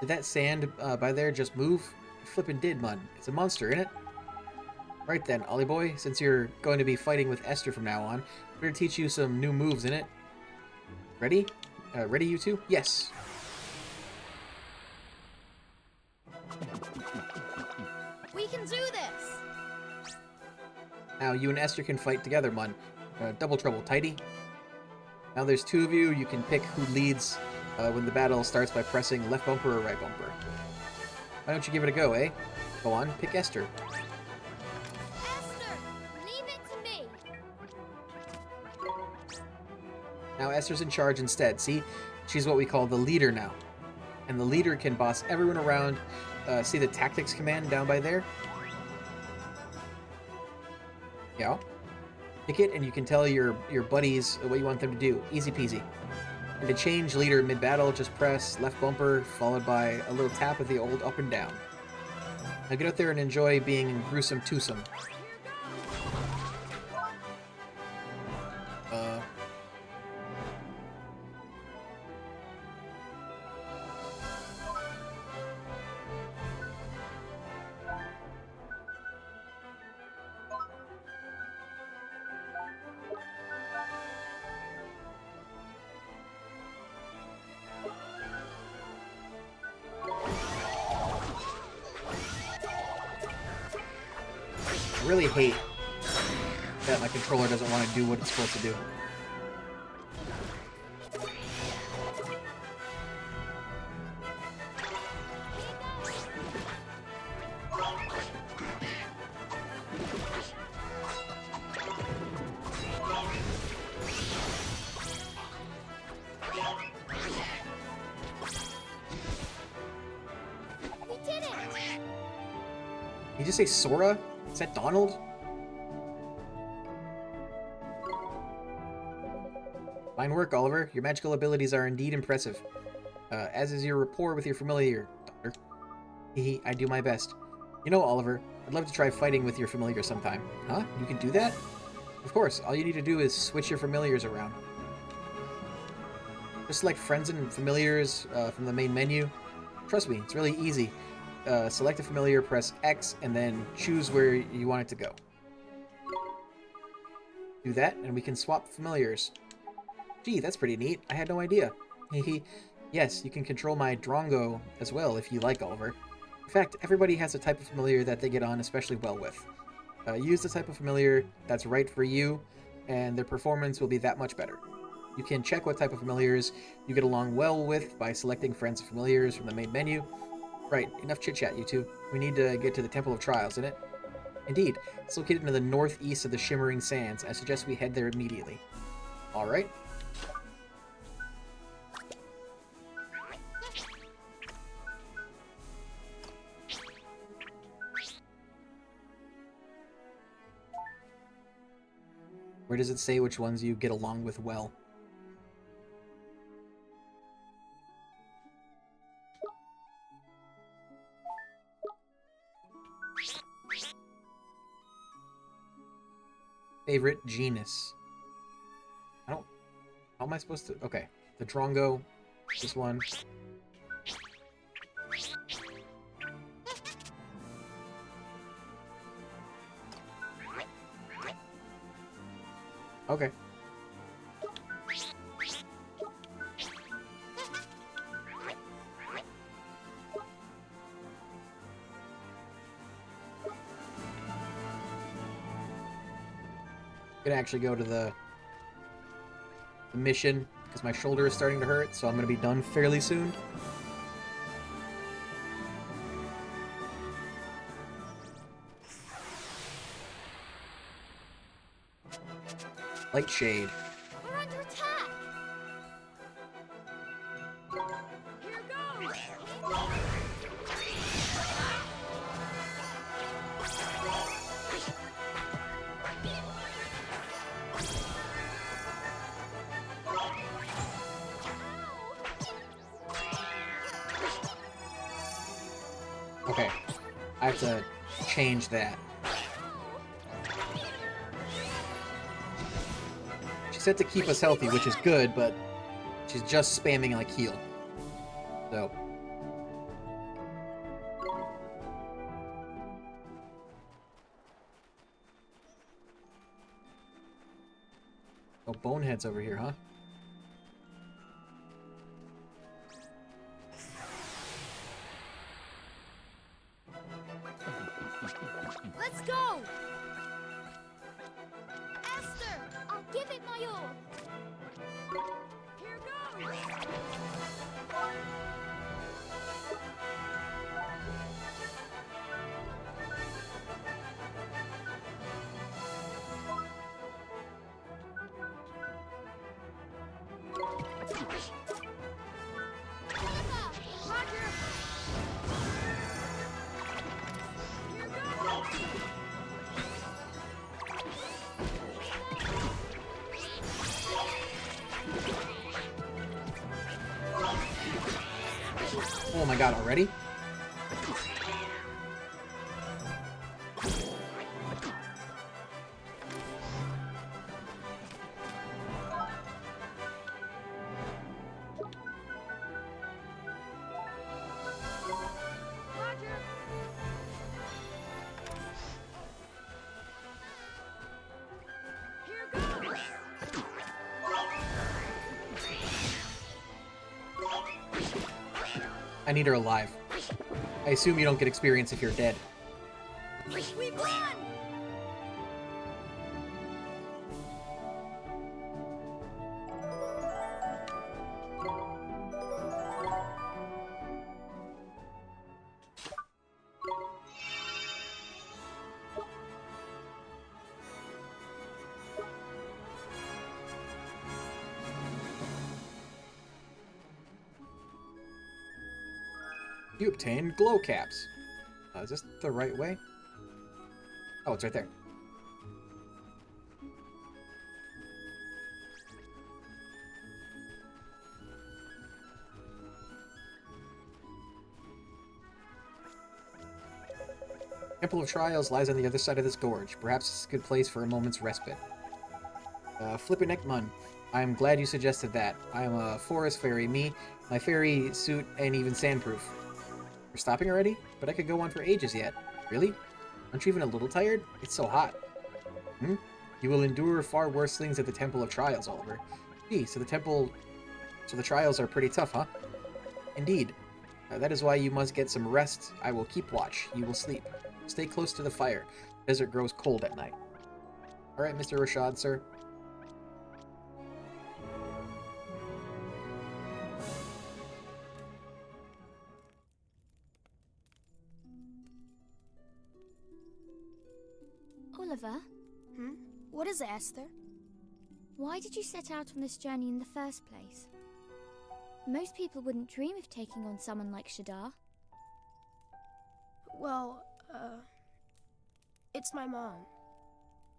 Did that sand by there just move? It flippin' did, Mun. It's a monster, innit? Right then, Ollie boy, since you're going to be fighting with Esther from now on, I'm gonna teach you some new moves, innit? Ready? Ready, you two? Yes. We can do this! Now you and Esther can fight together, Mun. Double trouble, tighty. Now there's two of you. You can pick who leads when the battle starts by pressing left bumper or right bumper. Why don't you give it a go, eh? Go on, pick Esther. Esther, leave it to me. Now Esther's in charge instead, see? She's what we call the leader now. And the leader can boss everyone around. See the tactics command down by there? Yeah. Pick it and you can tell your buddies what you want them to do. Easy peasy. And to change leader mid-battle, just press left bumper, followed by a little tap of the old up and down. Now get out there and enjoy being gruesome twosome. I really hate that my controller doesn't want to do what it's supposed to do. We did it! Did you just say Sora? Is that Donald? Fine work, Oliver. Your magical abilities are indeed impressive. As is your rapport with your familiar, Doctor. Hehe, I do my best. You know, Oliver, I'd love to try fighting with your familiar sometime. Huh? You can do that? Of course, all you need to do is switch your familiars around. Just select friends and familiars from the main menu. Trust me, it's really easy. Select a familiar, press X, and then choose where you want it to go. Do that, and we can swap familiars. Gee, that's pretty neat. I had no idea. Hehe. Yes, you can control my Drongo as well if you like, Oliver. In fact, everybody has a type of familiar that they get on especially well with. Use the type of familiar that's right for you, and their performance will be that much better. You can check what type of familiars you get along well with by selecting friends and familiars from the main menu. Right, enough chit-chat, you two. We need to get to the Temple of Trials, innit? Indeed. It's located in the northeast of the Shimmering Sands. I suggest we head there immediately. Alright. Where does it say which ones you get along with well? Favorite genus. I don't... How am I supposed to... Okay. The Drongo. This one. Okay. Gonna actually go to the the mission because my shoulder is starting to hurt, so I'm going to be done fairly soon. Light shade. We're under attack! Here goes! Okay, I have to change that. She said to keep us healthy, which is good, but she's just spamming like heal. So. Oh, Bonehead's over here, huh? Let's go! Esther, I'll give it my all. Here goes! Oh my god, already? I need her alive. I assume you don't get experience if you're dead. We've won! You obtained glow caps. Is this the right way? Oh, it's right there. Temple of Trials lies on the other side of this gorge. Perhaps it's a good place for a moment's respite. Flipperneckmun, I'm glad you suggested that. I am a forest fairy. Me, my fairy suit, and even sandproof. We're stopping already? But I could go on for ages yet. Really? Aren't you even a little tired? It's so hot. Hmm? You will endure far worse things at the Temple of Trials, Oliver. Gee, so the trials are pretty tough, huh? Indeed. That is why you must get some rest. I will keep watch. You will sleep. Stay close to the fire. The desert grows cold at night. Alright, Mr. Rashad, sir. Oliver? Hmm? What is it, Esther? Why did you set out on this journey in the first place? Most people wouldn't dream of taking on someone like Shadar. Well, it's my mom.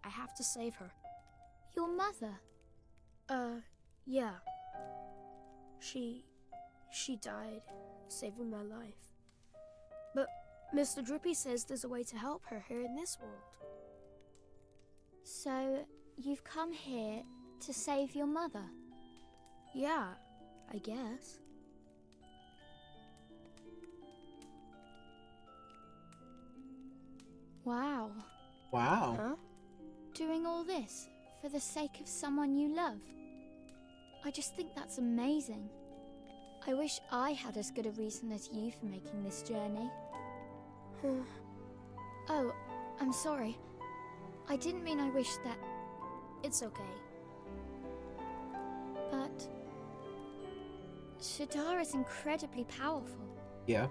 I have to save her. Your mother? Yeah. She died, saving my life. But Mr. Drippy says there's a way to help her here in this world. So, you've come here to save your mother? Yeah, I guess. Wow. Wow. Huh? Doing all this for the sake of someone you love? I just think that's amazing. I wish I had as good a reason as you for making this journey. Oh, I'm sorry. I didn't mean I wished that... It's okay. But But Shadar is incredibly powerful. Yeah.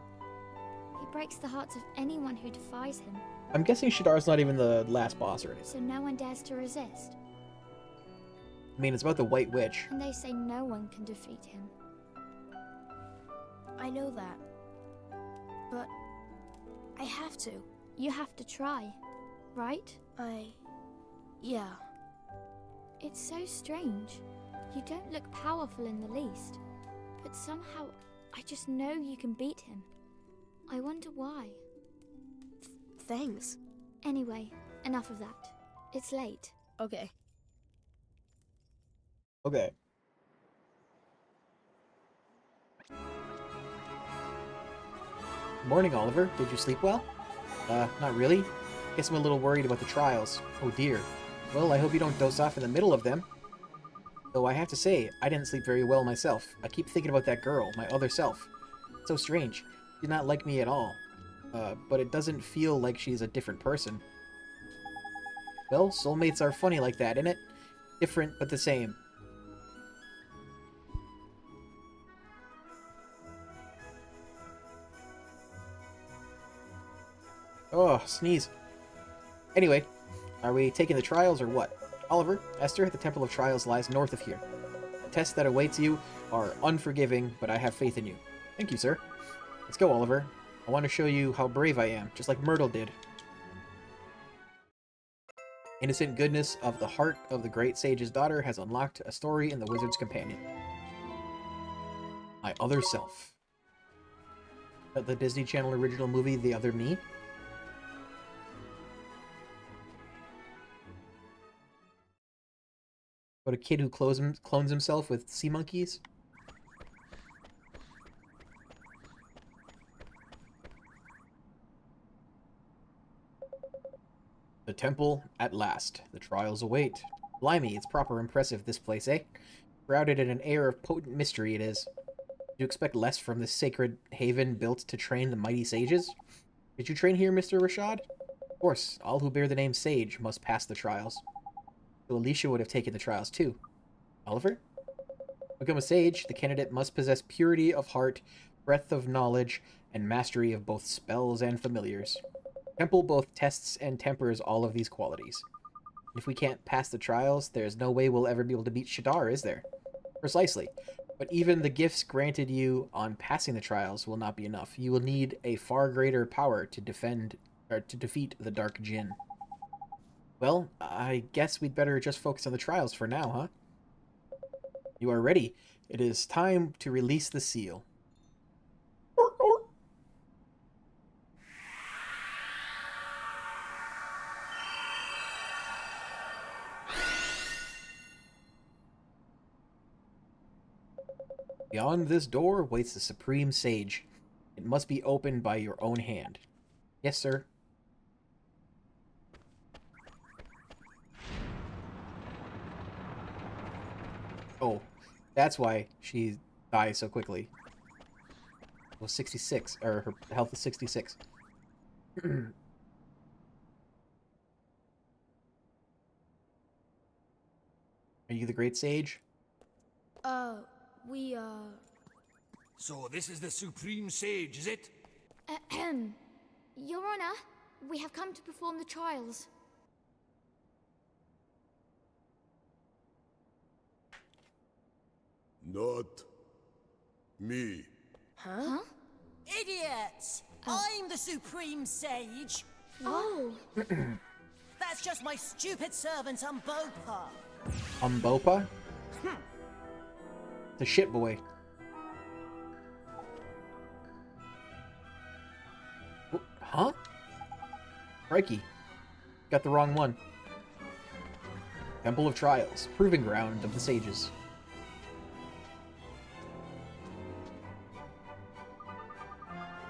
He breaks the hearts of anyone who defies him. I'm guessing Shadar's not even the last boss or anything. So no one dares to resist. I mean, it's about the White Witch. And they say no one can defeat him. I know that. But I have to. You have to try, right? Yeah. It's so strange. You don't look powerful in the least. But somehow, I just know you can beat him. I wonder why. Thanks. Anyway, enough of that. It's late. Okay. Okay. Morning, Oliver. Did you sleep well? Not really. Guess I'm a little worried about the trials. Oh dear. Well, I hope you don't doze off in the middle of them. Though I have to say, I didn't sleep very well myself. I keep thinking about that girl, my other self. It's so strange. She did not like me at all. But it doesn't feel like she's a different person. Well, soulmates are funny like that, innit? Different, but the same. Oh, sneeze. Anyway, are we taking the trials or what? Oliver, Esther, the Temple of Trials lies north of here. The tests that awaits you are unforgiving, but I have faith in you. Thank you, sir. Let's go, Oliver. I want to show you how brave I am, just like Myrtle did. Innocent goodness of the heart of the great sage's daughter has unlocked a story in the Wizard's Companion. My Other Self. The Disney Channel original movie, The Other Me? About a kid who clones himself with sea monkeys? The temple, at last. The trials await. Blimey, it's proper impressive, this place, eh? Shrouded in an air of potent mystery it is. Did you expect less from this sacred haven built to train the mighty sages? Did you train here, Mr. Rashad? Of course, all who bear the name Sage must pass the trials. So Alicia would have taken the trials too. Oliver? To become a sage, the candidate must possess purity of heart, breadth of knowledge, and mastery of both spells and familiars. Temple both tests and tempers all of these qualities. If we can't pass the trials, there's no way we'll ever be able to beat Shadar, is there? Precisely. But even the gifts granted you on passing the trials will not be enough. You will need a far greater power to defeat the Dark Djinn. Well, I guess we'd better just focus on the trials for now, huh? You are ready. It is time to release the seal. Beyond this door waits the Supreme Sage. It must be opened by your own hand. Yes, sir. Oh, that's why she dies so quickly. Well, 66, or her health is 66. Are you the Great Sage? So this is the Supreme Sage, is it? Ahem. Your Honor, we have come to perform the trials. Not me. Huh? Idiots! I'm the Supreme Sage. Oh. That's just my stupid servant, Umbopa. Umbopa? The shit boy. Huh? Crikey. Got the wrong one. Temple of Trials. Proving ground of the sages.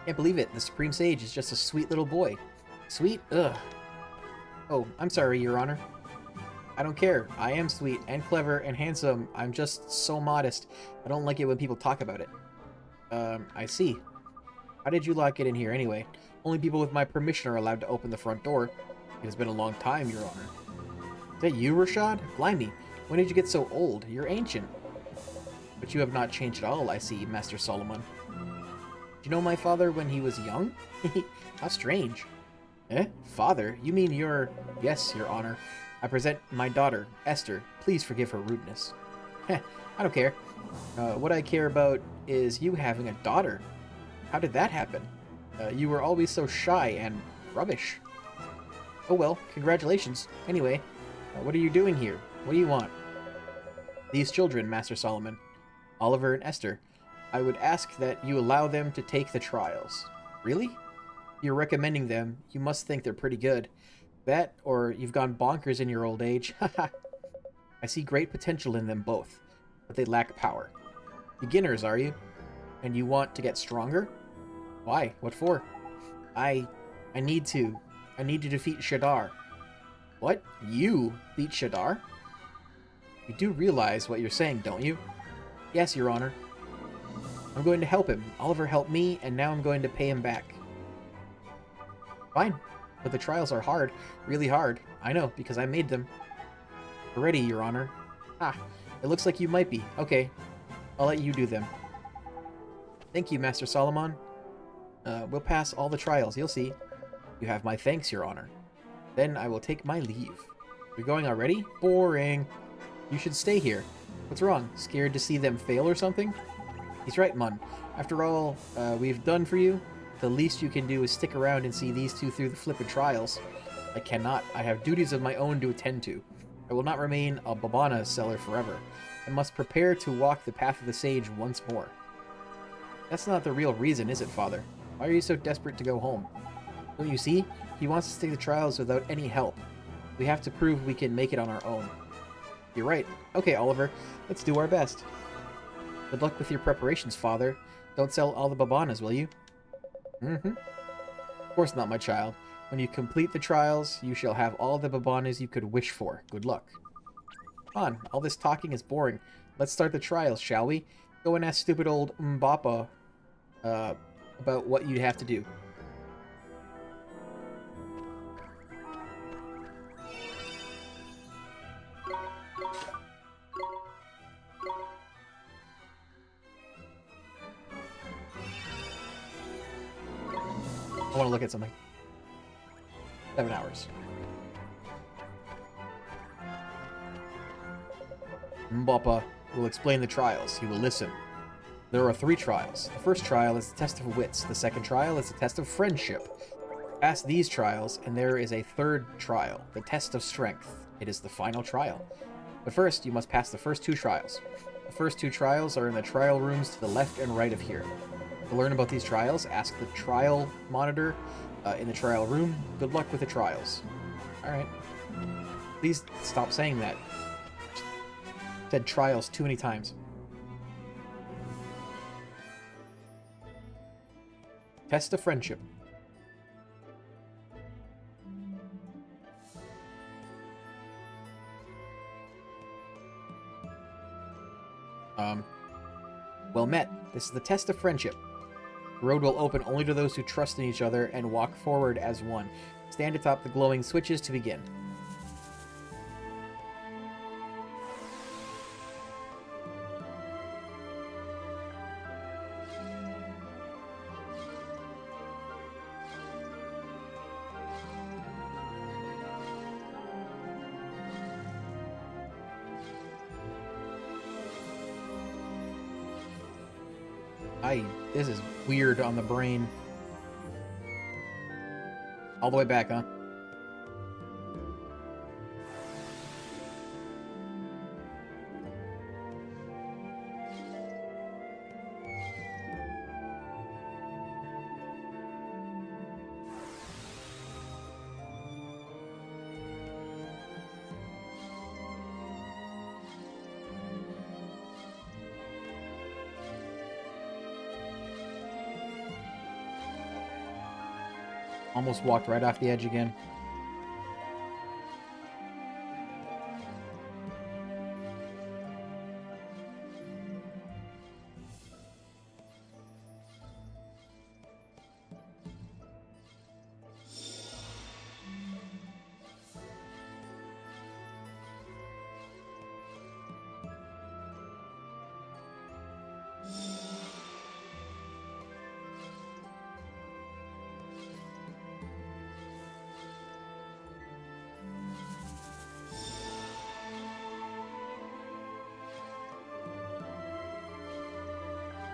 Can't believe it. The Supreme Sage is just a sweet little boy. Sweet? Ugh. Oh, I'm sorry, Your Honor. I don't care. I am sweet and clever and handsome. I'm just so modest. I don't like it when people talk about it. I see. How did you lot get in here anyway? Only people with my permission are allowed to open the front door. It has been a long time, Your Honor. Is that you, Rashad? Blimey. When did you get so old? You're ancient. But you have not changed at all, I see, Master Solomon. Did you know my father when he was young? How strange. Eh? Father? You mean your... Yes, Your Honor. I present my daughter, Esther. Please forgive her rudeness. Heh, I don't care. What I care about is you having a daughter. How did that happen? You were always so shy and rubbish. Oh well, congratulations. Anyway, what are you doing here? What do you want? These children, Master Solomon, Oliver and Esther, I would ask that you allow them to take the trials. Really? You're recommending them. You must think they're pretty good. That, or you've gone bonkers in your old age. Haha. I see great potential in them both, but they lack power. Beginners, are you? And you want to get stronger? Why? What for? I need to. I need to defeat Shadar. What? You beat Shadar? You do realize what you're saying, don't you? Yes, Your Honor. I'm going to help him. Oliver helped me, and now I'm going to pay him back. Fine. But the trials are hard. Really hard. I know, because I made them. Ready, Your Honor. Ah, it looks like you might be. Okay. I'll let you do them. Thank you, Master Solomon. We'll pass all the trials, you'll see. You have my thanks, Your Honor. Then I will take my leave. You're going already? Boring. You should stay here. What's wrong? Scared to see them fail or something? He's right, Mun. After all we've done for you, the least you can do is stick around and see these two through the flippin' trials. I cannot. I have duties of my own to attend to. I will not remain a Babana seller forever. I must prepare to walk the path of the sage once more. That's not the real reason, is it, Father? Why are you so desperate to go home? Don't you see? He wants us to take the trials without any help. We have to prove we can make it on our own. You're right. Okay, Oliver. Let's do our best. Good luck with your preparations, Father. Don't sell all the Babanas, will you? Mm-hmm. Of course not, my child. When you complete the trials, you shall have all the Babanas you could wish for. Good luck. Come on, all this talking is boring. Let's start the trials, shall we? Go and ask stupid old Mbappa about what you'd have to do. I want to look at something. 7 hours. Mbappa will explain the trials. He will listen. There are 3 trials. The first trial is the test of wits. The second trial is the test of friendship. Pass these trials, and there is a third trial, the test of strength. It is the final trial. But first, you must pass the first 2 trials. The first 2 trials are in the trial rooms to the left and right of here. To learn about these trials, ask the trial monitor in the trial room. Good luck with the trials. Alright. Please stop saying that. Said trials too many times. Test of friendship. Well met. This is the test of friendship. The road will open only to those who trust in each other and walk forward as one. Stand atop the glowing switches to begin. This is weird on the brain. All the way back, huh? Almost walked right off the edge again.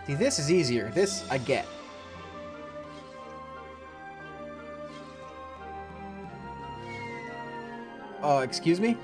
See, this is easier. This I get. Excuse me?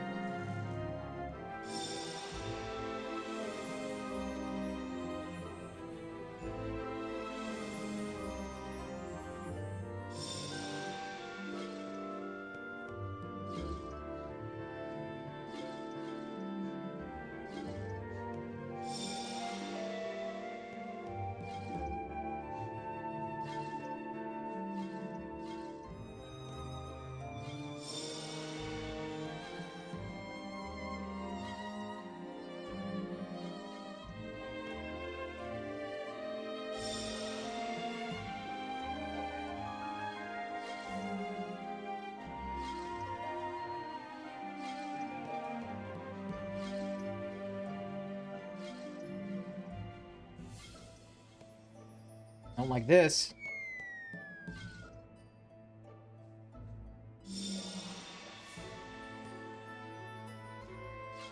I don't like this.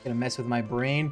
Gonna mess with my brain.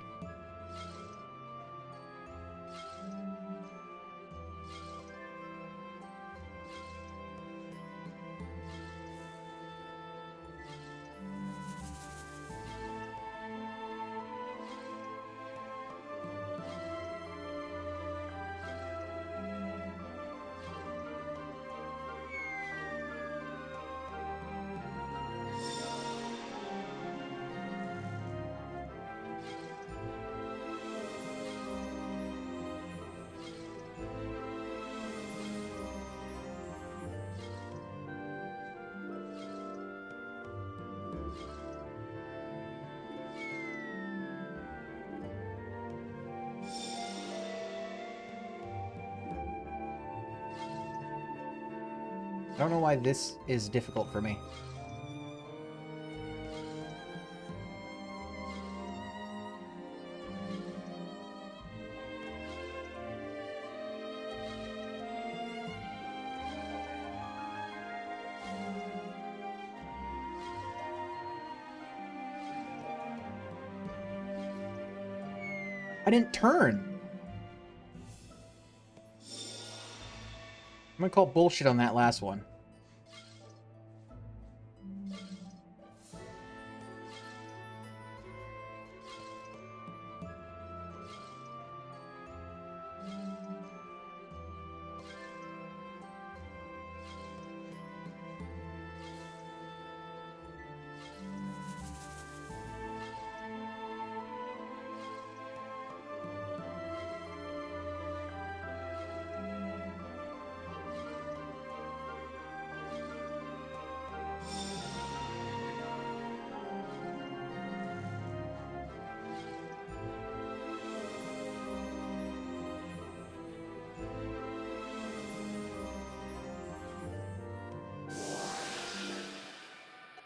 I don't know why this is difficult for me. I didn't turn. I'm gonna call bullshit on that last one.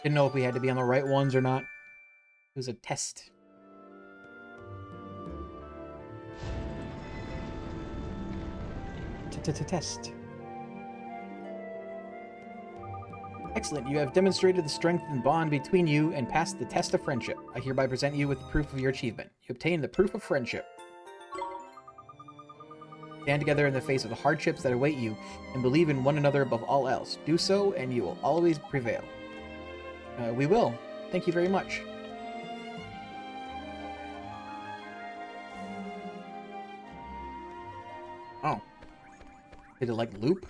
Didn't know if we had to be on the right ones or not. It was a test. Test. Excellent. You have demonstrated the strength and bond between you and passed the test of friendship. I hereby present you with the proof of your achievement. You obtained the proof of friendship. Stand together in the face of the hardships that await you and believe in one another above all else. Do so, and you will always prevail. We will. Thank you very much. Oh. Did it, like, loop?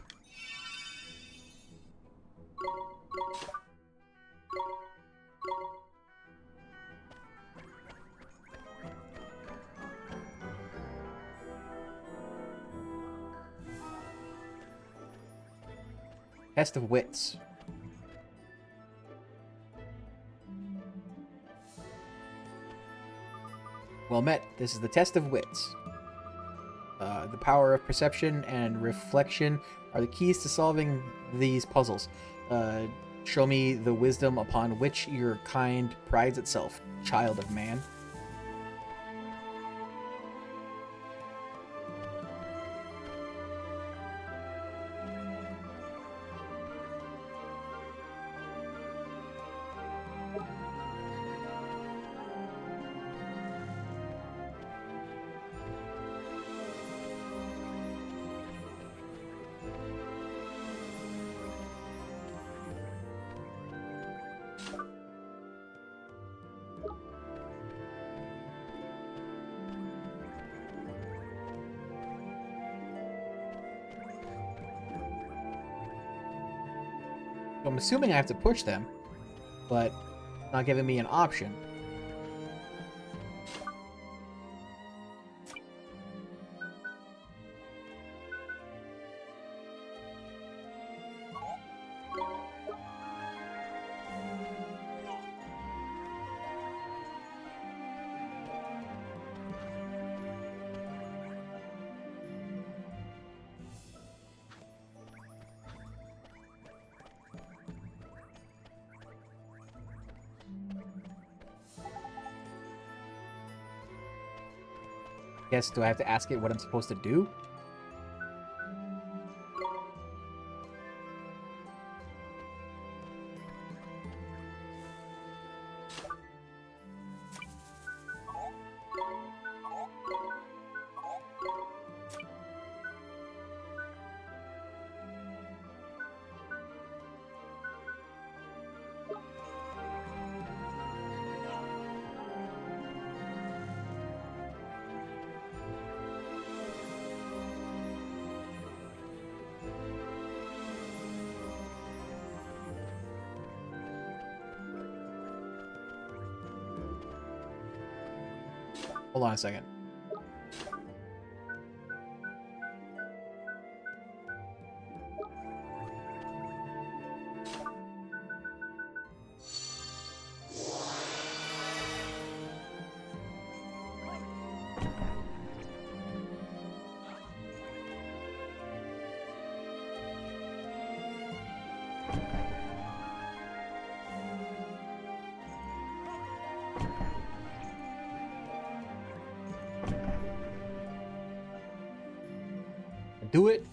Test of wits. Well met. This is the test of wits. The power of perception and reflection are the keys to solving these puzzles. Show me the wisdom upon which your kind prides itself, child of man. So I'm assuming I have to push them, but it's not giving me an option. Guess, do I have to ask it what I'm supposed to do? Hold on a second. Do it.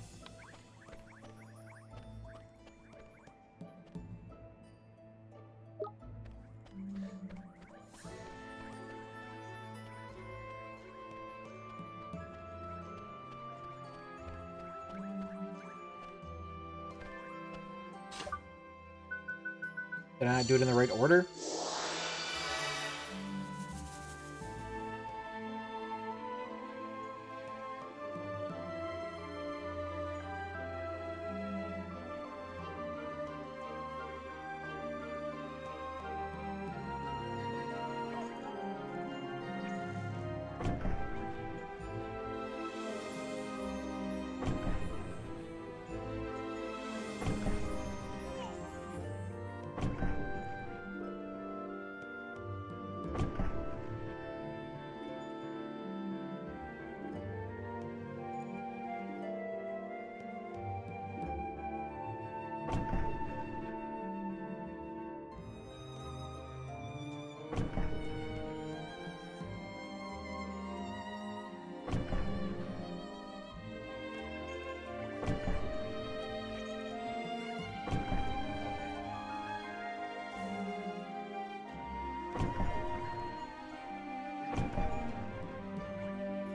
Did I not do it in the right order?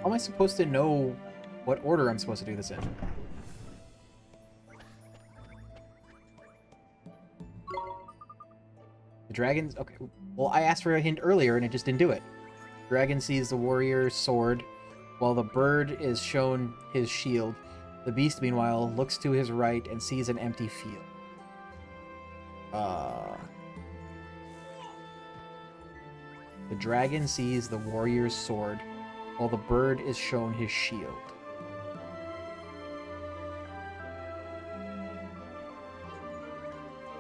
How am I supposed to know what order I'm supposed to do this in? The dragons... Okay, well, I asked for a hint earlier and it just didn't do it. Dragon sees the warrior's sword, while the bird is shown his shield. The beast, meanwhile, looks to his right and sees an empty field. The dragon sees the warrior's sword, while the bird is shown his shield.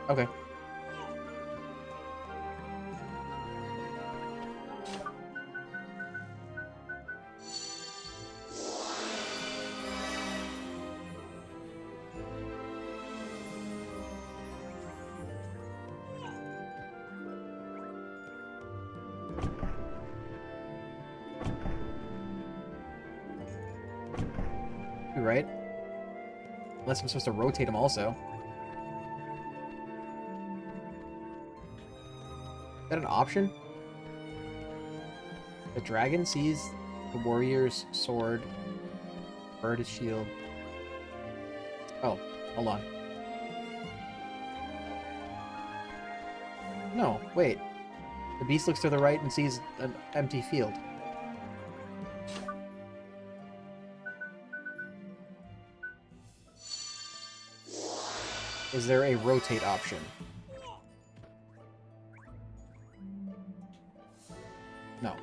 Okay. Right? Unless I'm supposed to rotate them also. Is that an option? The dragon sees the warrior's sword, bird his shield. Oh, hold on. No, wait. The beast looks to the right and sees an empty field. Is there a rotate option? No.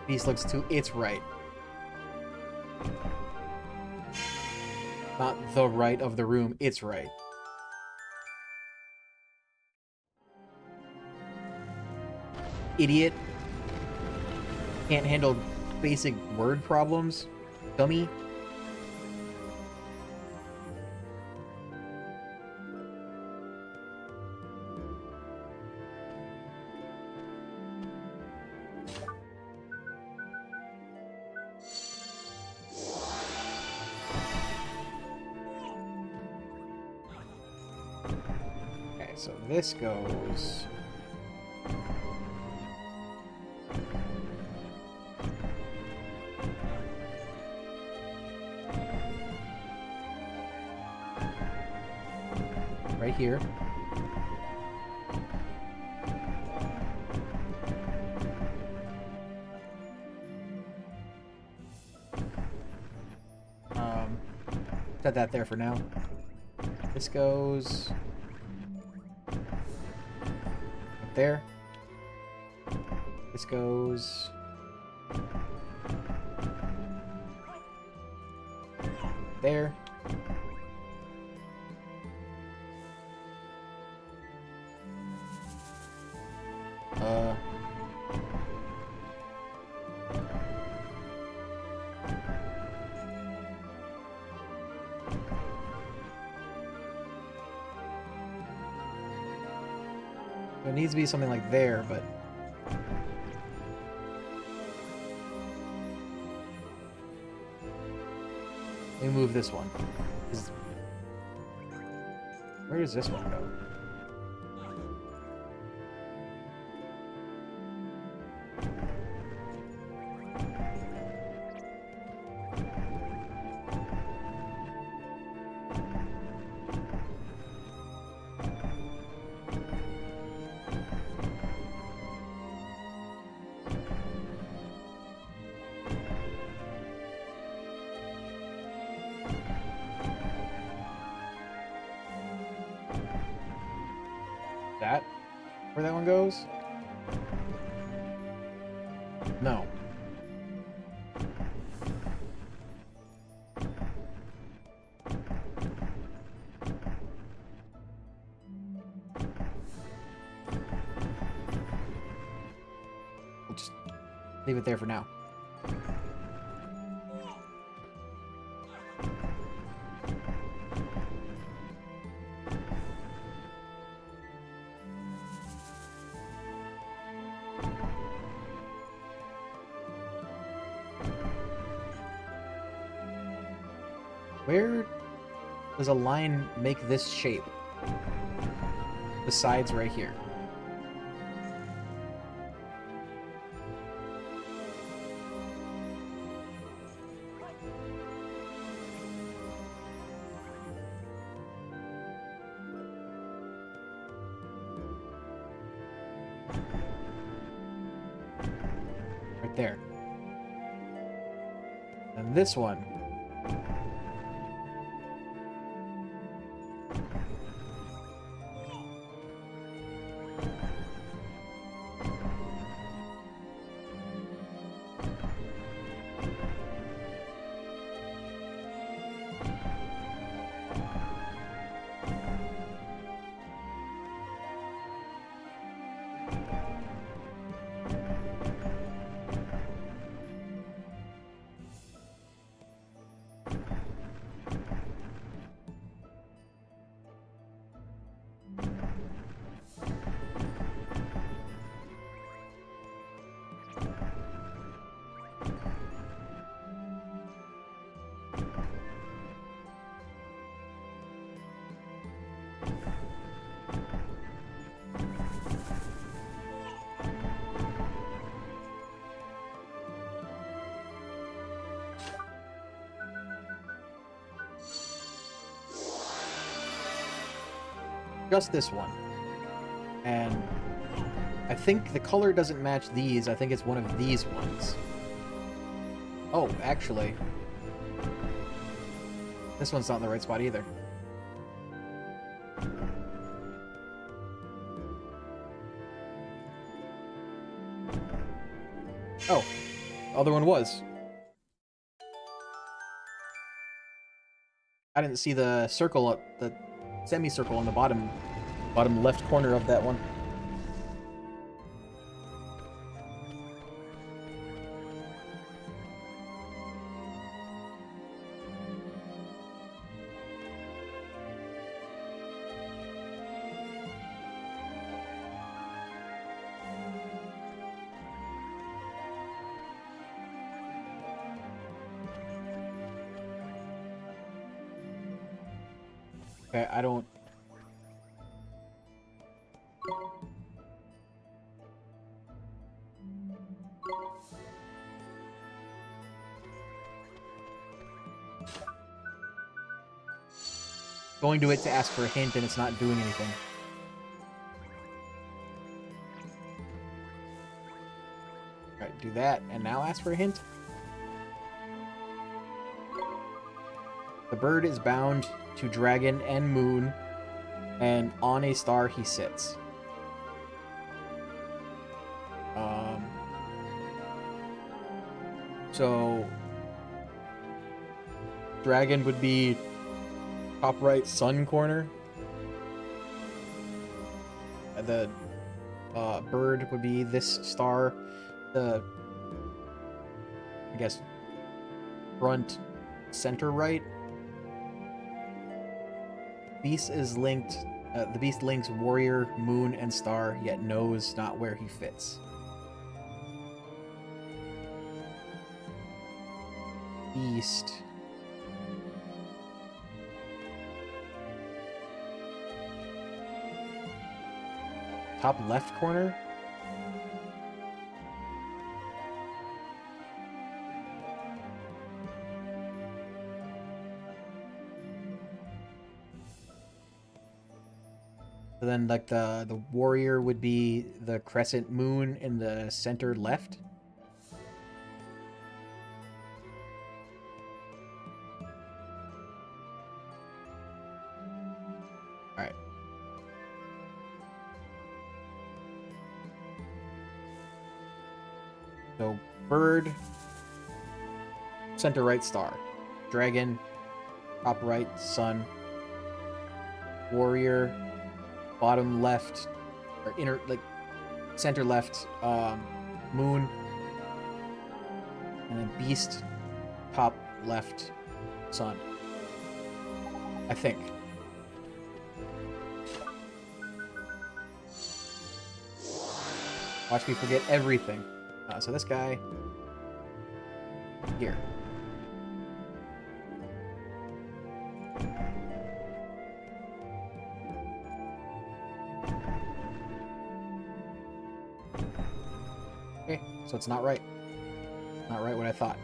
Beast looks to its right. Not the right of the room, its right. Idiot. Can't handle basic word problems. Dummy. Okay, so this goes... right here. Set that there for now. This goes up there. This goes there. It needs to be something like there, but... Let me move this one. Where does this one go? That? Where that one goes? No. We'll just leave it there for now. Where does a line make this shape? Besides right here. Right there. And this one. just this one. And I think the color doesn't match these. I think it's one of these ones. Oh, actually, this one's not in the right spot either. Oh, the other one was. I didn't see the circle, the semicircle on the bottom left corner of that one. Okay, I don't... Going to it to ask for a hint and it's not doing anything. Alright, do that, and now ask for a hint. The bird is bound to dragon and moon, and on a star he sits. So dragon would be top right sun corner. The bird would be this star. The, I guess, front center right. Beast is linked. The beast links warrior, moon, and star, yet knows not where he fits. Beast. Top left corner? So then, like, the warrior would be the crescent moon in the center left. Alright. So, bird, center right star. Dragon, top right sun. Warrior, bottom left, or inner, like, center left, moon. And then beast, top left, sun. I think. Watch me forget everything. So this guy, here. Okay, so it's not right. Not right what I thought.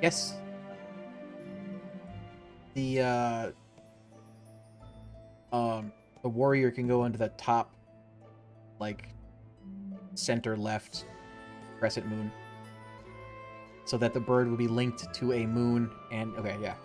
Yes. The warrior can go into the top, like, center left crescent moon. So that the bird would be linked to a moon and... Okay, yeah.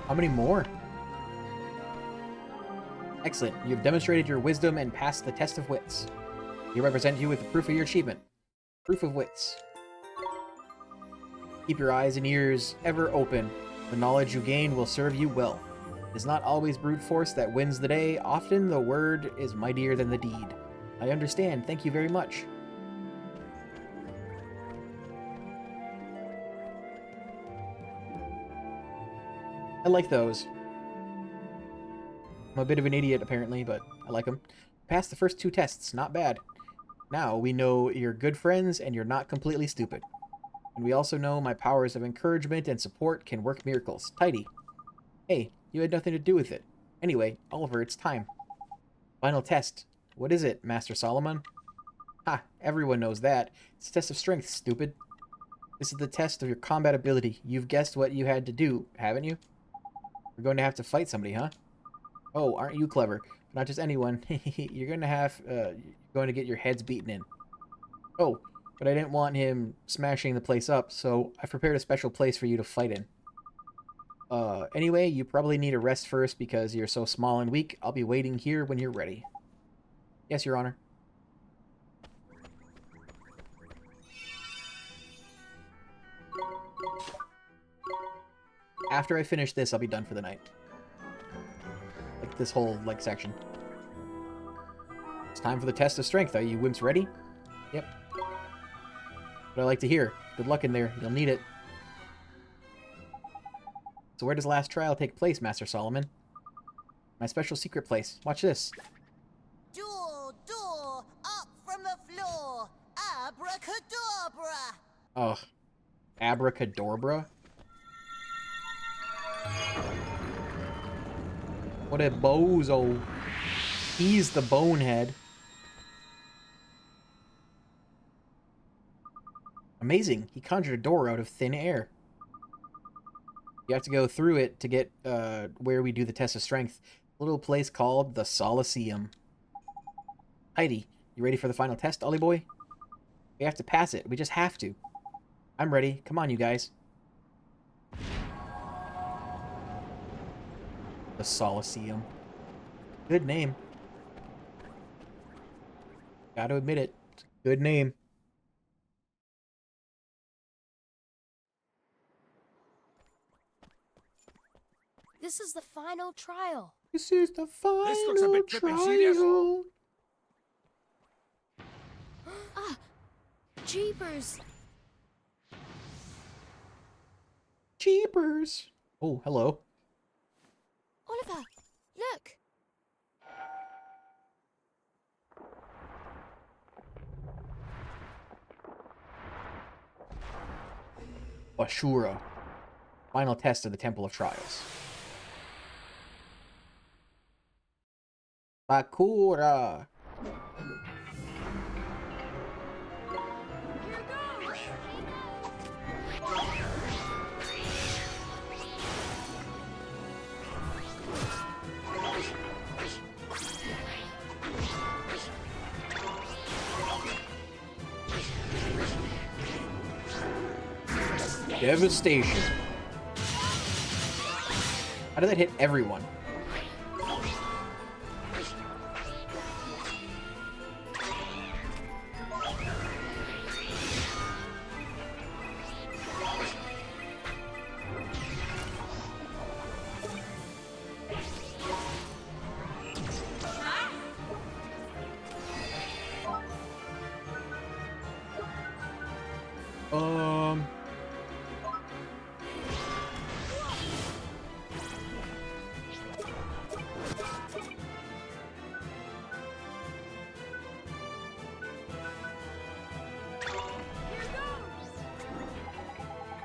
How many more? Excellent. You have demonstrated your wisdom and passed the test of wits. We represent you with the proof of your achievement. Proof of wits. Keep your eyes and ears ever open. The knowledge you gain will serve you well. It is not always brute force that wins the day. Often the word is mightier than the deed. I understand. Thank you very much. I like those. I'm a bit of an idiot, apparently, but I like them. Passed the first 2 tests. Not bad. Now, we know you're good friends and you're not completely stupid. And we also know my powers of encouragement and support can work miracles. Tidy. Hey, you had nothing to do with it. Anyway, Oliver, it's time. Final test. What is it, Master Solomon? Ha, everyone knows that. It's a test of strength, stupid. This is the test of your combat ability. You've guessed what you had to do, haven't you? We're going to have to fight somebody, huh? Oh, aren't you clever? Not just anyone. You're going to get your heads beaten in. Oh, but I didn't want him smashing the place up, so I prepared a special place for you to fight in. Anyway, you probably need a rest first because you're so small and weak. I'll be waiting here when you're ready. Yes, Your Honor. After I finish this, I'll be done for the night. Like, this whole, section. It's time for the test of strength. Are you wimps ready? Yep. What I like to hear. Good luck in there. You'll need it. So where does the last trial take place, Master Solomon? My special secret place. Watch this. Door, up from the floor. Abracadabra. Ugh. Abracadabra? What a bozo. He's the bonehead. Amazing. He conjured a door out of thin air. You have to go through it to get where we do the test of strength. A little place called the Solaceum. Heidi, you ready for the final test, Ollie boy? We have to pass it. We just have to. I'm ready. Come on, you guys. The Solaceum. Good name. Gotta admit it. It's a good name. This is the final trial. This is the final This looks a bit trippy, serious. Ah! Jeepers! Jeepers! Oh, hello. Oliver, look! Ashura. Final test of the Temple of Trials. Bakura! Devastation. How did that hit everyone?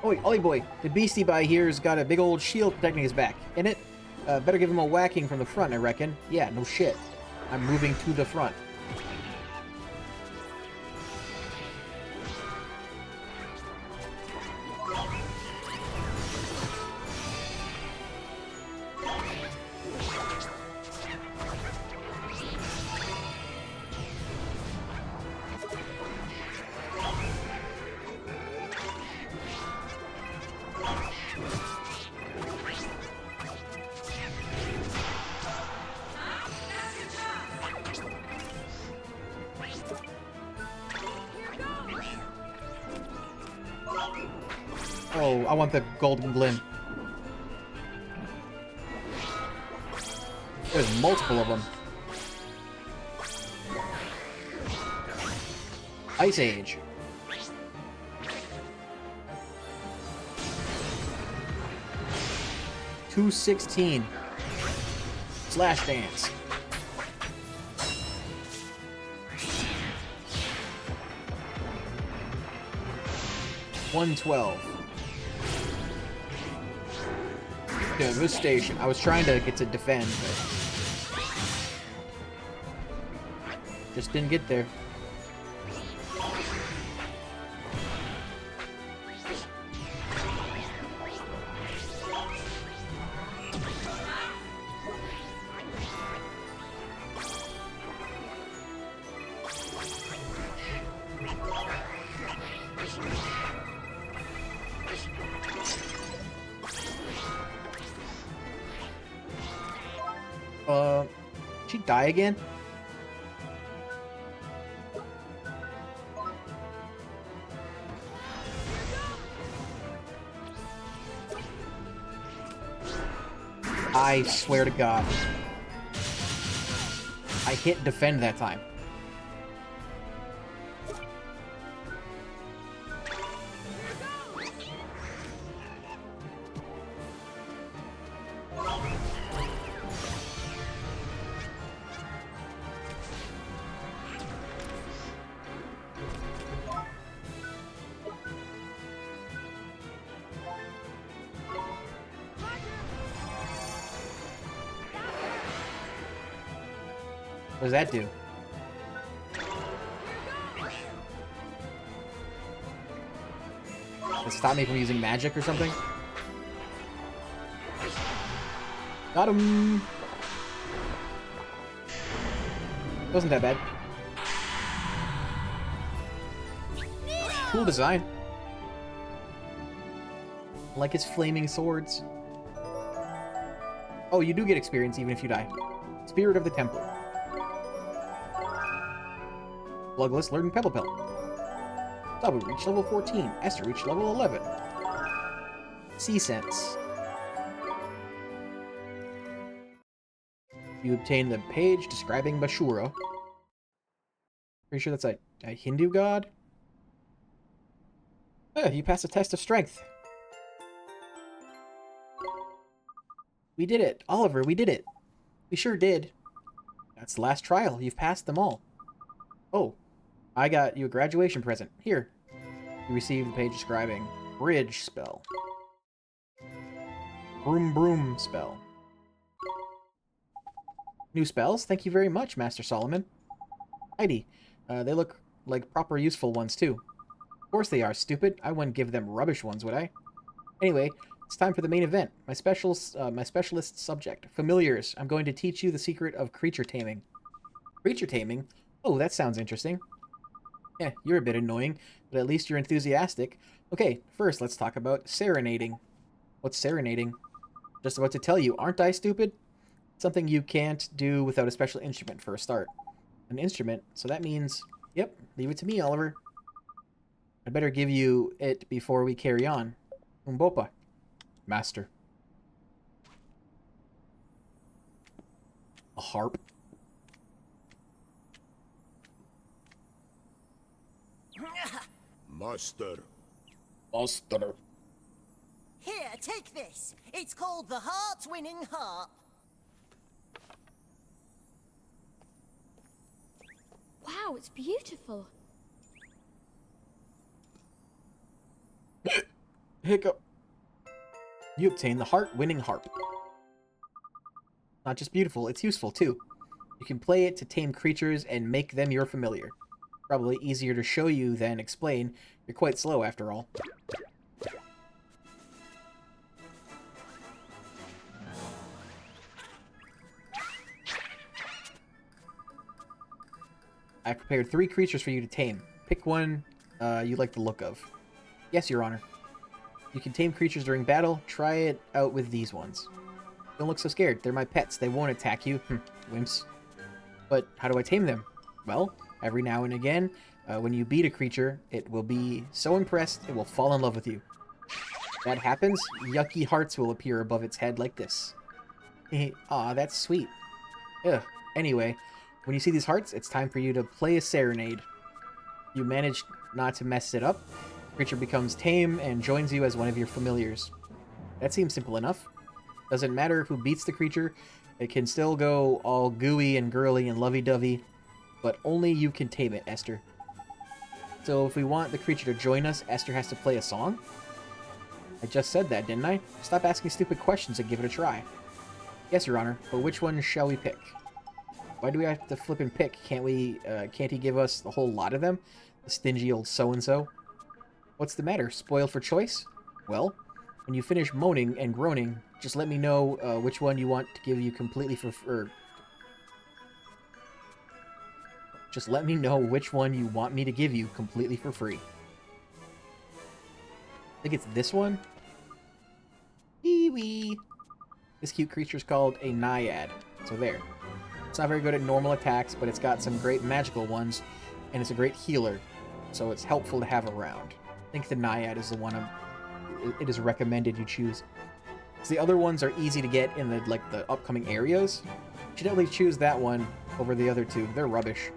Oi, Ollie boy, the beastie by here's got a big old shield protecting his back. In it? Better give him a whacking from the front, I reckon. Yeah, no shit. I'm moving to the front. Oh, I want the golden glim. There's multiple of them. Ice Age. $216. Slash Dance. $112. Devastation. I was trying to get to defend, but just didn't get there. Did she die again? I swear to God. I hit defend that time. What does that do? Does it stop me from using magic or something? Got him! Wasn't that bad. Cool design. I like his flaming swords. Oh, you do get experience even if you die. Spirit of the Temple. Bloodless learned Pebble Pelt. Sabu reached level 14. Esther reached level 11. Sea Sense. You obtain the page describing Bashura. Pretty sure that's a Hindu god? You passed a test of strength. We did it. Oliver, we did it. We sure did. That's the last trial. You've passed them all. Oh, I got you a graduation present. Here. You received the page describing Bridge spell. Broom Broom spell. New spells? Thank you very much, Master Solomon. Heidi, they look like proper useful ones, too. Of course they are, stupid. I wouldn't give them rubbish ones, would I? Anyway, it's time for the main event. My specialist subject, familiars. I'm going to teach you the secret of creature taming. Creature taming? Oh, that sounds interesting. Yeah, you're a bit annoying, but at least you're enthusiastic. Okay, first let's talk about serenading. What's serenading? Just about to tell you, aren't I stupid? Something you can't do without a special instrument for a start. An instrument, so that means... Yep, leave it to me, Oliver. I'd better give you it before we carry on. Umbopa. Master. A harp. Master. Master. Here, take this. It's called the Heart-Winning Harp. Wow, it's beautiful. Hiccup. You obtain the Heart-Winning Harp. Not just beautiful, it's useful too. You can play it to tame creatures and make them your familiar. Probably easier to show you than explain. You're quite slow after all. I've prepared 3 creatures for you to tame. Pick one you like the look of. Yes, Your Honor. You can tame creatures during battle. Try it out with these ones. Don't look so scared. They're my pets. They won't attack you. Wimps. But how do I tame them? Well, every now and again, when you beat a creature, it will be so impressed it will fall in love with you. If that happens, yucky hearts will appear above its head like this. Aw, that's sweet. Ugh. Anyway, when you see these hearts, it's time for you to play a serenade. You manage not to mess it up. The creature becomes tame and joins you as one of your familiars. That seems simple enough. Doesn't matter who beats the creature, it can still go all gooey and girly and lovey-dovey, but only you can tame it, Esther. So if we want the creature to join us, Esther has to play a song? I just said that, didn't I? Stop asking stupid questions and give it a try. Yes, Your Honor, but which one shall we pick? Why do we have to flip and pick? Can't he give us the whole lot of them? The stingy old so-and-so? What's the matter? Spoiled for choice? Well, when you finish moaning and groaning, just let me know which one you want to give you completely for... Just let me know which one you want me to give you completely for free. I think it's this one? Wee-wee. This cute creature's called a Naiad. So there. It's not very good at normal attacks, but it's got some great magical ones, and it's a great healer, so it's helpful to have around. I think the Naiad is the one it is recommended you choose. Because the other ones are easy to get in the upcoming areas. You should definitely choose that one over the other two. They're rubbish.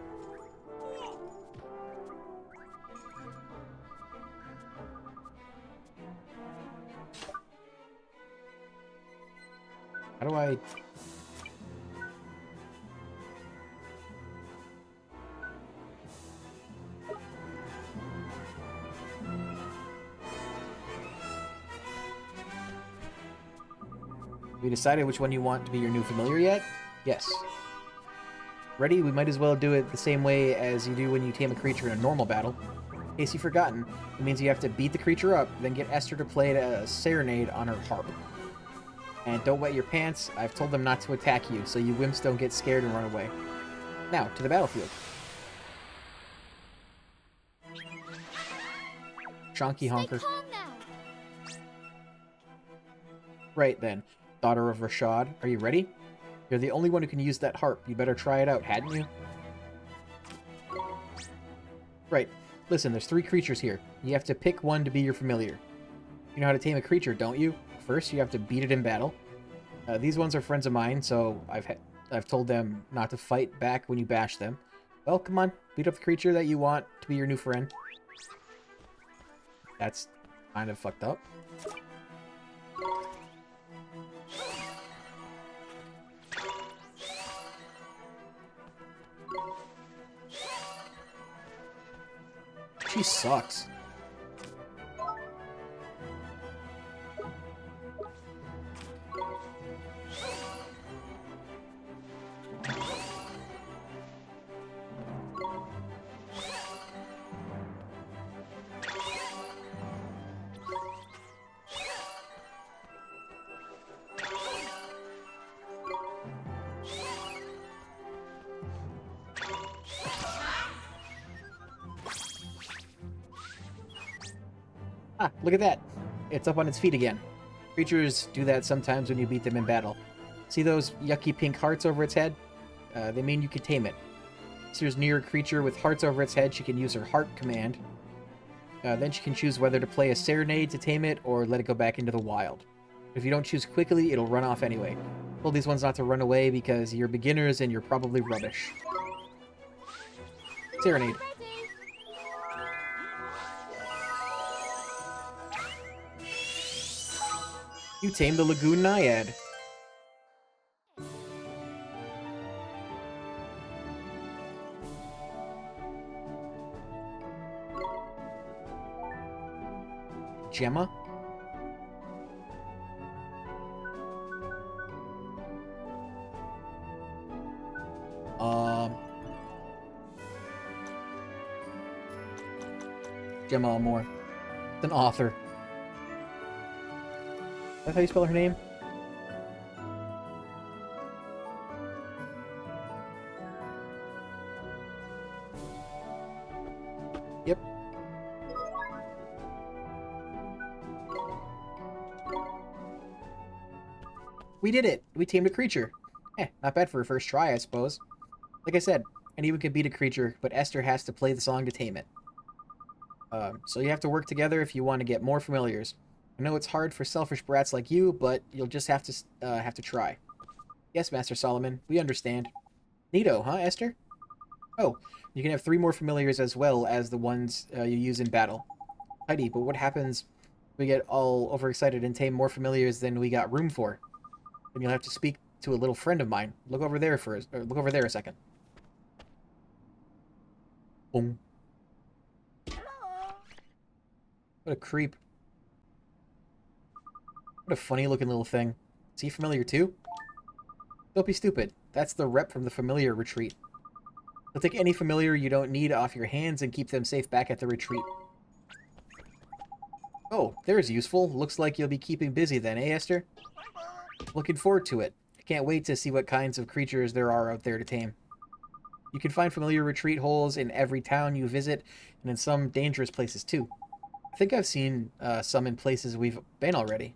How do I... Have you decided which one you want to be your new familiar yet? Yes. Ready? We might as well do it the same way as you do when you tame a creature in a normal battle. In case you've forgotten, it means you have to beat the creature up, then get Esther to play a serenade on her harp. And don't wet your pants. I've told them not to attack you, so you wimps don't get scared and run away. Now, to the battlefield. Chonky honker. Right then, daughter of Rashad, are you ready? You're the only one who can use that harp. You better try it out, hadn't you? Right. Listen, there's 3 creatures here. You have to pick one to be your familiar. You know how to tame a creature, don't you? First, you have to beat it in battle. These ones are friends of mine, so I've told them not to fight back when you bash them. Well, come on, beat up the creature that you want to be your new friend. That's kind of fucked up. She sucks. Ah, look at that. It's up on its feet again. Creatures do that sometimes when you beat them in battle. See those yucky pink hearts over its head? They mean you can tame it. If there's near a creature with hearts over its head, she can use her heart command. Then she can choose whether to play a serenade to tame it or let it go back into the wild. If you don't choose quickly, it'll run off anyway. Told these ones not to run away because you're beginners and you're probably rubbish. Serenade. You tamed the Lagoon Naiad. Gemma? Gemma Amor. It's an author. Is that how you spell her name? Yep. We did it! We tamed a creature. Not bad for a first try, I suppose. Like I said, anyone can beat a creature, but Esther has to play the song to tame it. So you have to work together if you want to get more familiars. I know it's hard for selfish brats like you, but you'll just have to try. Yes, Master Solomon, we understand. Neato, huh, Esther? Oh, you can have 3 more familiars as well as the ones you use in battle. Tidy, but what happens if we get all overexcited and tame more familiars than we got room for? Then you'll have to speak to a little friend of mine. Look over there look over there a second. Boom. What a creep. What a funny looking little thing. Is he familiar too? Don't be stupid. That's the rep from the familiar retreat. They'll take any familiar you don't need off your hands and keep them safe back at the retreat. Oh, there's useful. Looks like you'll be keeping busy then, eh, Esther? Looking forward to it. I can't wait to see what kinds of creatures there are out there to tame. You can find familiar retreat holes in every town you visit, and in some dangerous places too. I think I've seen some in places we've been already.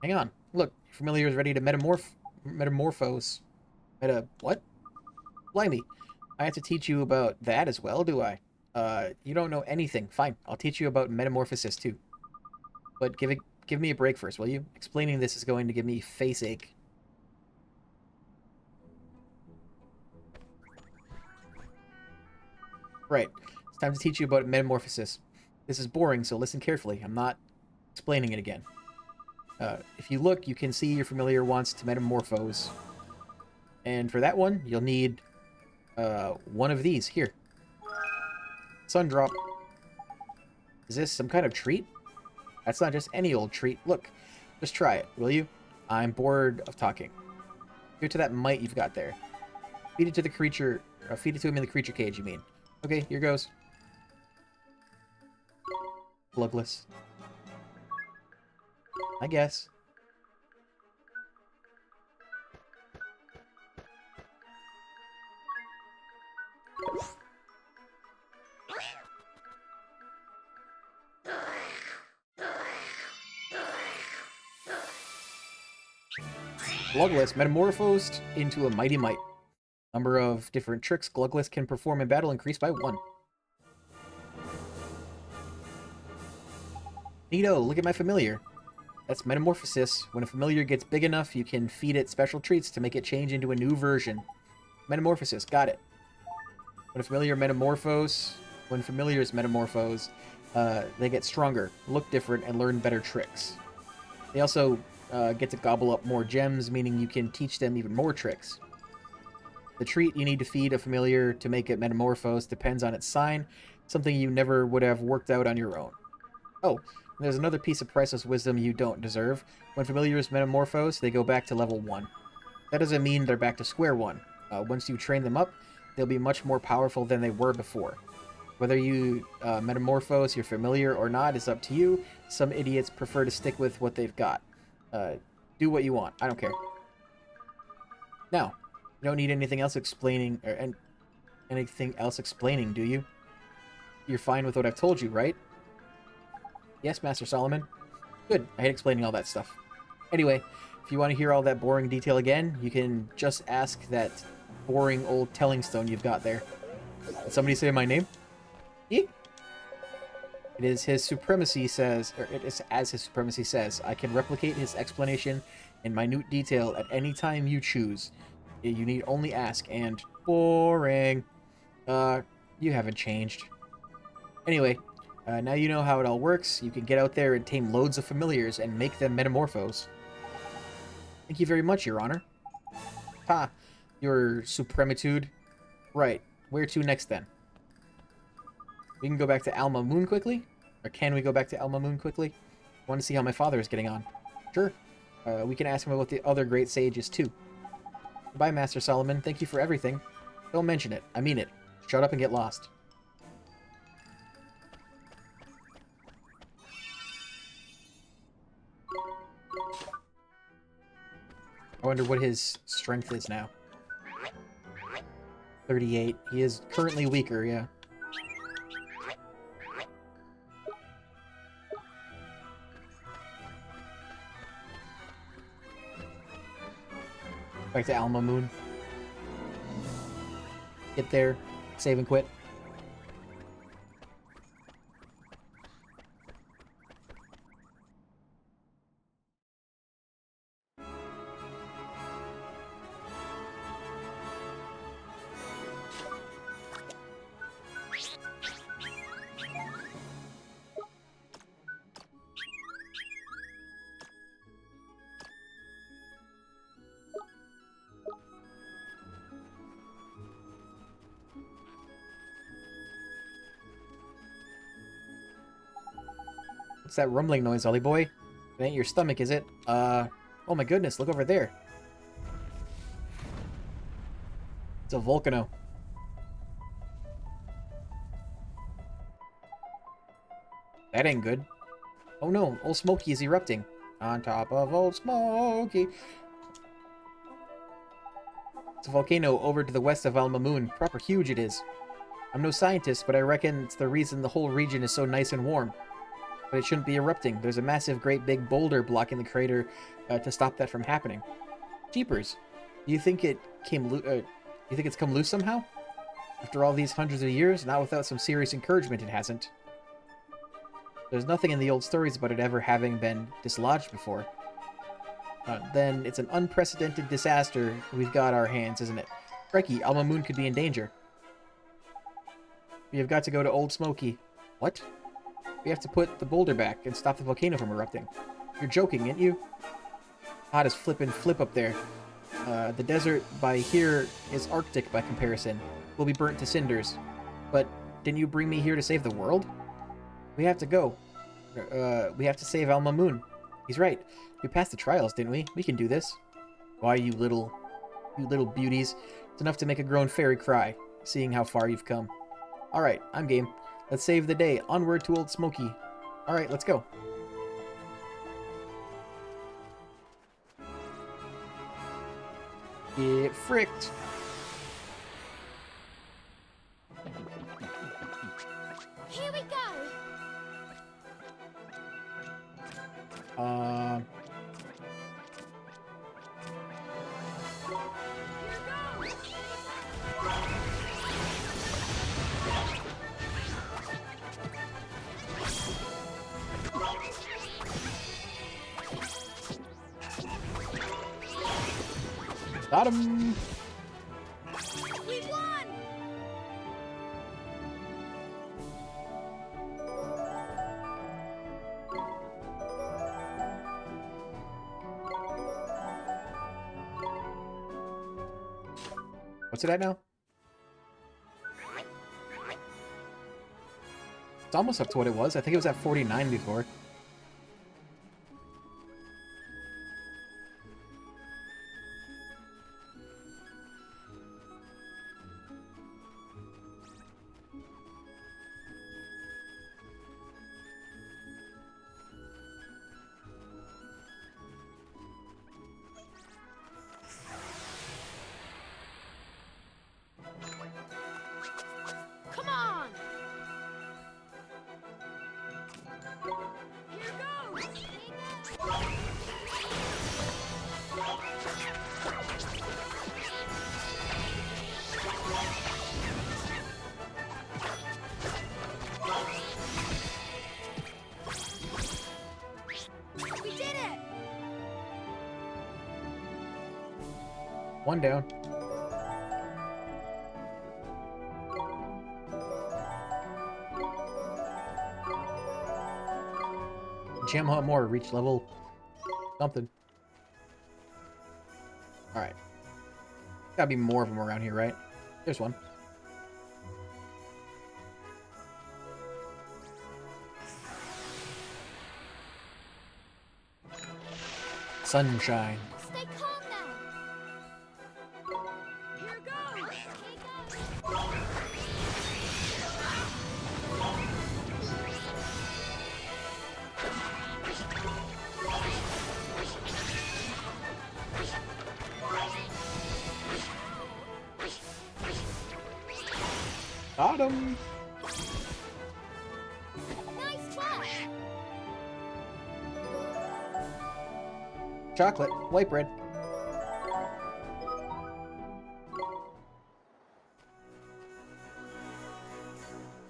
Hang on. Look, familiar is ready to metamorphose. What? Blimey. I have to teach you about that as well, do I? You don't know anything. Fine, I'll teach you about metamorphosis too. But give me a break first, will you? Explaining this is going to give me face ache. Right. It's time to teach you about metamorphosis. This is boring, so listen carefully. I'm not explaining it again. If you look, you can see your familiar wants to metamorphose. And for that one, you'll need one of these. Here. Sundrop. Is this some kind of treat? That's not just any old treat. Look, just try it, will you? I'm bored of talking. Give it to that mite you've got there. Feed it to the creature. Feed it to him in the creature cage, you mean. Okay, here goes. Bloodless. I guess. Glugless metamorphosed into a mighty mite. Number of different tricks Glugless can perform in battle increased by 1. Neato, look at my familiar. That's metamorphosis. When a familiar gets big enough, you can feed it special treats to make it change into a new version. Metamorphosis, got it. When familiars metamorphose, they get stronger, look different, and learn better tricks. They also get to gobble up more gems, meaning you can teach them even more tricks. The treat you need to feed a familiar to make it metamorphose depends on its sign, something you never would have worked out on your own. Oh, there's another piece of priceless wisdom you don't deserve. When familiars metamorphose, they go back to level 1. That doesn't mean they're back to square 1. Once you train them up, they'll be much more powerful than they were before. Whether you metamorphose your familiar or not is up to you. Some idiots prefer to stick with what they've got. Do what you want. I don't care. Now, you don't need anything else explaining, do you? You're fine with what I've told you, right? Yes, Master Solomon. Good. I hate explaining all that stuff. Anyway, if you want to hear all that boring detail again, you can just ask that boring old telling stone you've got there. Did somebody say my name? Eek. It is his supremacy says, or it is as his supremacy says. I can replicate his explanation in minute detail at any time you choose. You need only ask, and boring. You haven't changed. Anyway, now you know how it all works. You can get out there and tame loads of familiars and make them metamorphose. Thank you very much, Your Honor. Ha, your supremitude. Right, where to next then? We can go back to Alma Moon quickly? Or can we go back to Alma Moon quickly? I want to see how my father is getting on. Sure. We can ask him about the other great sages, too. Goodbye, Master Solomon. Thank you for everything. Don't mention it. I mean it. Shut up and get lost. I wonder what his strength is now. 38. He is currently weaker, yeah. Back to Alma Moon. Get there. Save and quit. What's that rumbling noise, Ollie boy? It ain't your stomach, is it? Oh my goodness, look over there. It's a volcano. That ain't good. Oh no, Old Smoky is erupting. On top of Old Smoky. It's a volcano over to the west of Alma Moon. Proper huge it is. I'm no scientist, but I reckon it's the reason the whole region is so nice and warm. But it shouldn't be erupting. There's a massive, great big boulder blocking the crater to stop that from happening. Jeepers. Do you think it came you think it's come loose somehow? After all these hundreds of years, not without some serious encouragement it hasn't. There's nothing in the old stories about it ever having been dislodged before. Then it's an unprecedented disaster we've got our hands, isn't it? Crikey, Alma Moon could be in danger. We have got to go to Old Smoky. What? We have to put the boulder back and stop the volcano from erupting. You're joking, ain't you? Hot as flippin' flip up there. The desert by here is Arctic by comparison. We'll be burnt to cinders. But didn't you bring me here to save the world? We have to go. We have to save Alma Moon. He's right. We passed the trials, didn't we? We can do this. Why, you little beauties. It's enough to make a grown fairy cry, seeing how far you've come. Alright, I'm game. Let's save the day. Onward to Old Smoky. Alright, let's go. Get fricked. Here we go. Got him. We won. What's it at now? It's almost up to what it was. I think it was at 49 before. Come on. Here goes. We did it. One down. Jam Hunt more, reach level something. Alright. Gotta be more of them around here, right? There's one. Sunshine. Stay calm now. Here goes. Got him. Nice flash. Chocolate, white bread.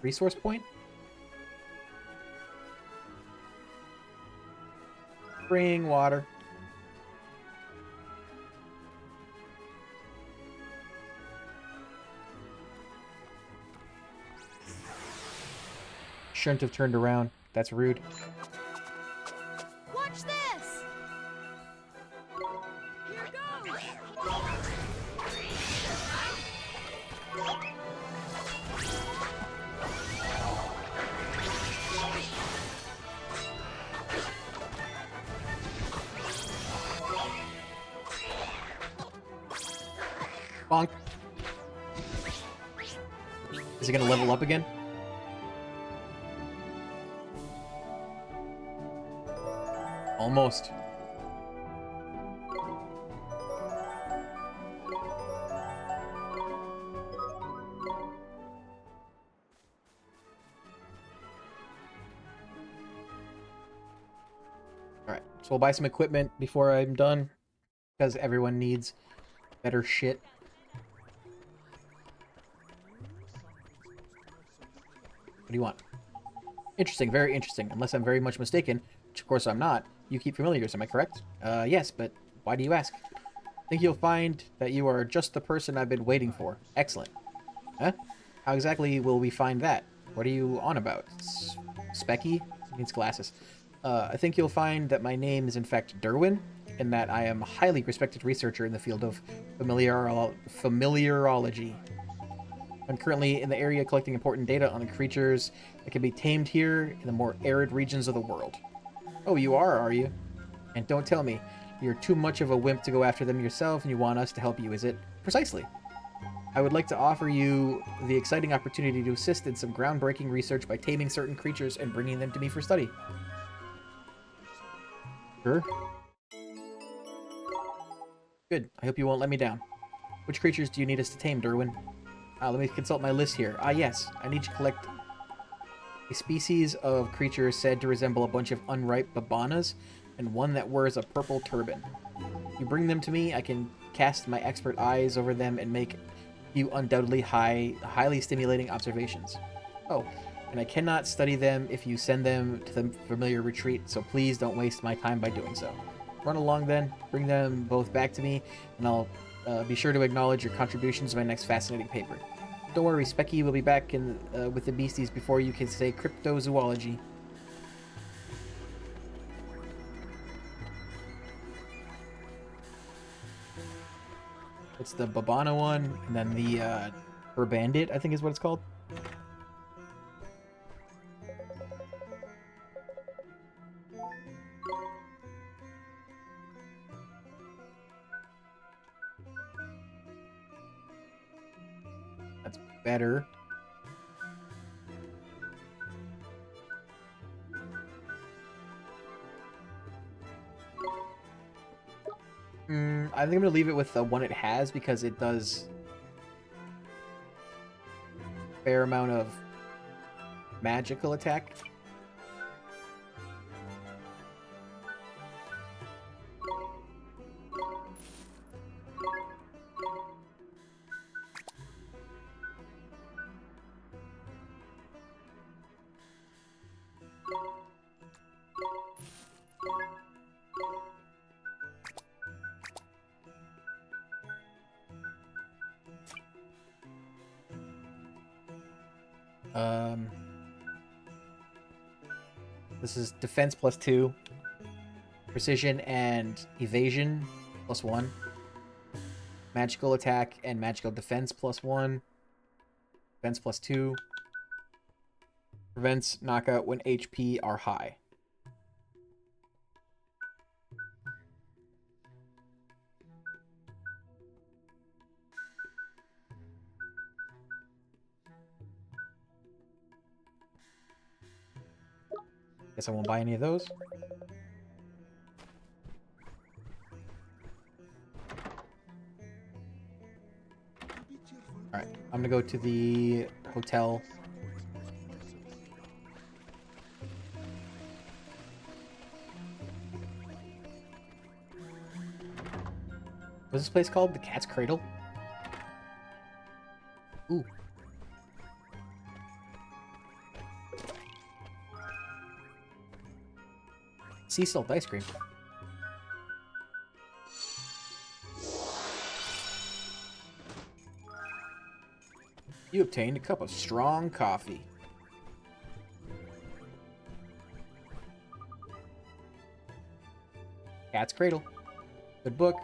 Resource point? Spring water. Shouldn't have turned around. That's rude. Watch this. Here goes. Bonk. Is it gonna level up again? Almost. Alright, so we'll buy some equipment before I'm done, because everyone needs better shit. What do you want? Interesting, very interesting. Unless I'm very much mistaken, which of course I'm not. You keep familiars, am I correct? Yes, but why do you ask? Think you'll find that you are just the person I've been waiting for. Excellent. Huh? How exactly will we find that? What are you on about? Specky? Means glasses. I think you'll find that my name is in fact Derwin, and that I am a highly respected researcher in the field of familiarology. I'm currently in the area collecting important data on the creatures that can be tamed here in the more arid regions of the world. Oh, you are you? And don't tell me, you're too much of a wimp to go after them yourself and you want us to help you, is it? Precisely. I would like to offer you the exciting opportunity to assist in some groundbreaking research by taming certain creatures and bringing them to me for study. Sure. Good. I hope you won't let me down. Which creatures do you need us to tame, Derwin? Let me consult my list here. Yes. I need to collect a species of creature said to resemble a bunch of unripe babanas, and one that wears a purple turban. If you bring them to me, I can cast my expert eyes over them and make you undoubtedly highly stimulating observations. Oh, and I cannot study them if you send them to the familiar retreat, so please don't waste my time by doing so. Run along then, bring them both back to me, and I'll be sure to acknowledge your contributions to my next fascinating paper. Don't worry, Specky will be back with the beasties before you can say cryptozoology. It's the Babana one, and then the Her Bandit, I think is what it's called. That's better. I think I'm gonna leave it with the one it has because it does a fair amount of magical attack. This is defense +2, precision and evasion +1, magical attack and magical defense +1, defense +2, prevents knockout when HP are high. Guess I won't buy any of those. Alright, I'm gonna go to the hotel. What's this place called? The Cat's Cradle? Ooh. Sea salt ice cream. You obtained a cup of strong coffee. Cat's Cradle. Good book.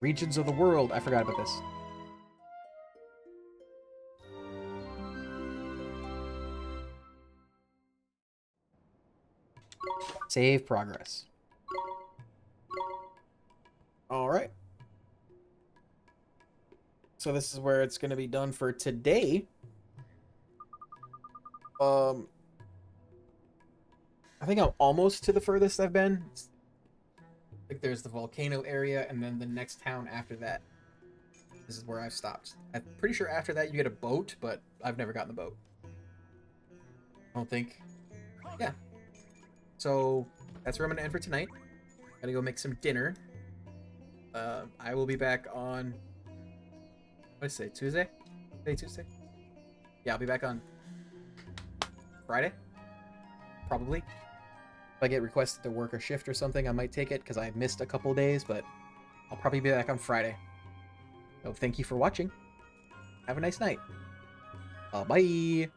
Regions of the world. I forgot about this. Save progress. Alright. So this is where it's going to be done for today. I think I'm almost to the furthest I've been. Like there's the volcano area, and then the next town after that. This is where I've stopped. I'm pretty sure after that you get a boat, but I've never gotten the boat. I don't think. Yeah. So that's where I'm going to end for tonight. Gotta go make some dinner. I will be back on... What did I say? Tuesday? Tuesday? Yeah, I'll be back on Friday? Probably. If I get requested to work a shift or something, I might take it because I missed a couple days, but I'll probably be back on Friday. So thank you for watching. Have a nice night. Bye.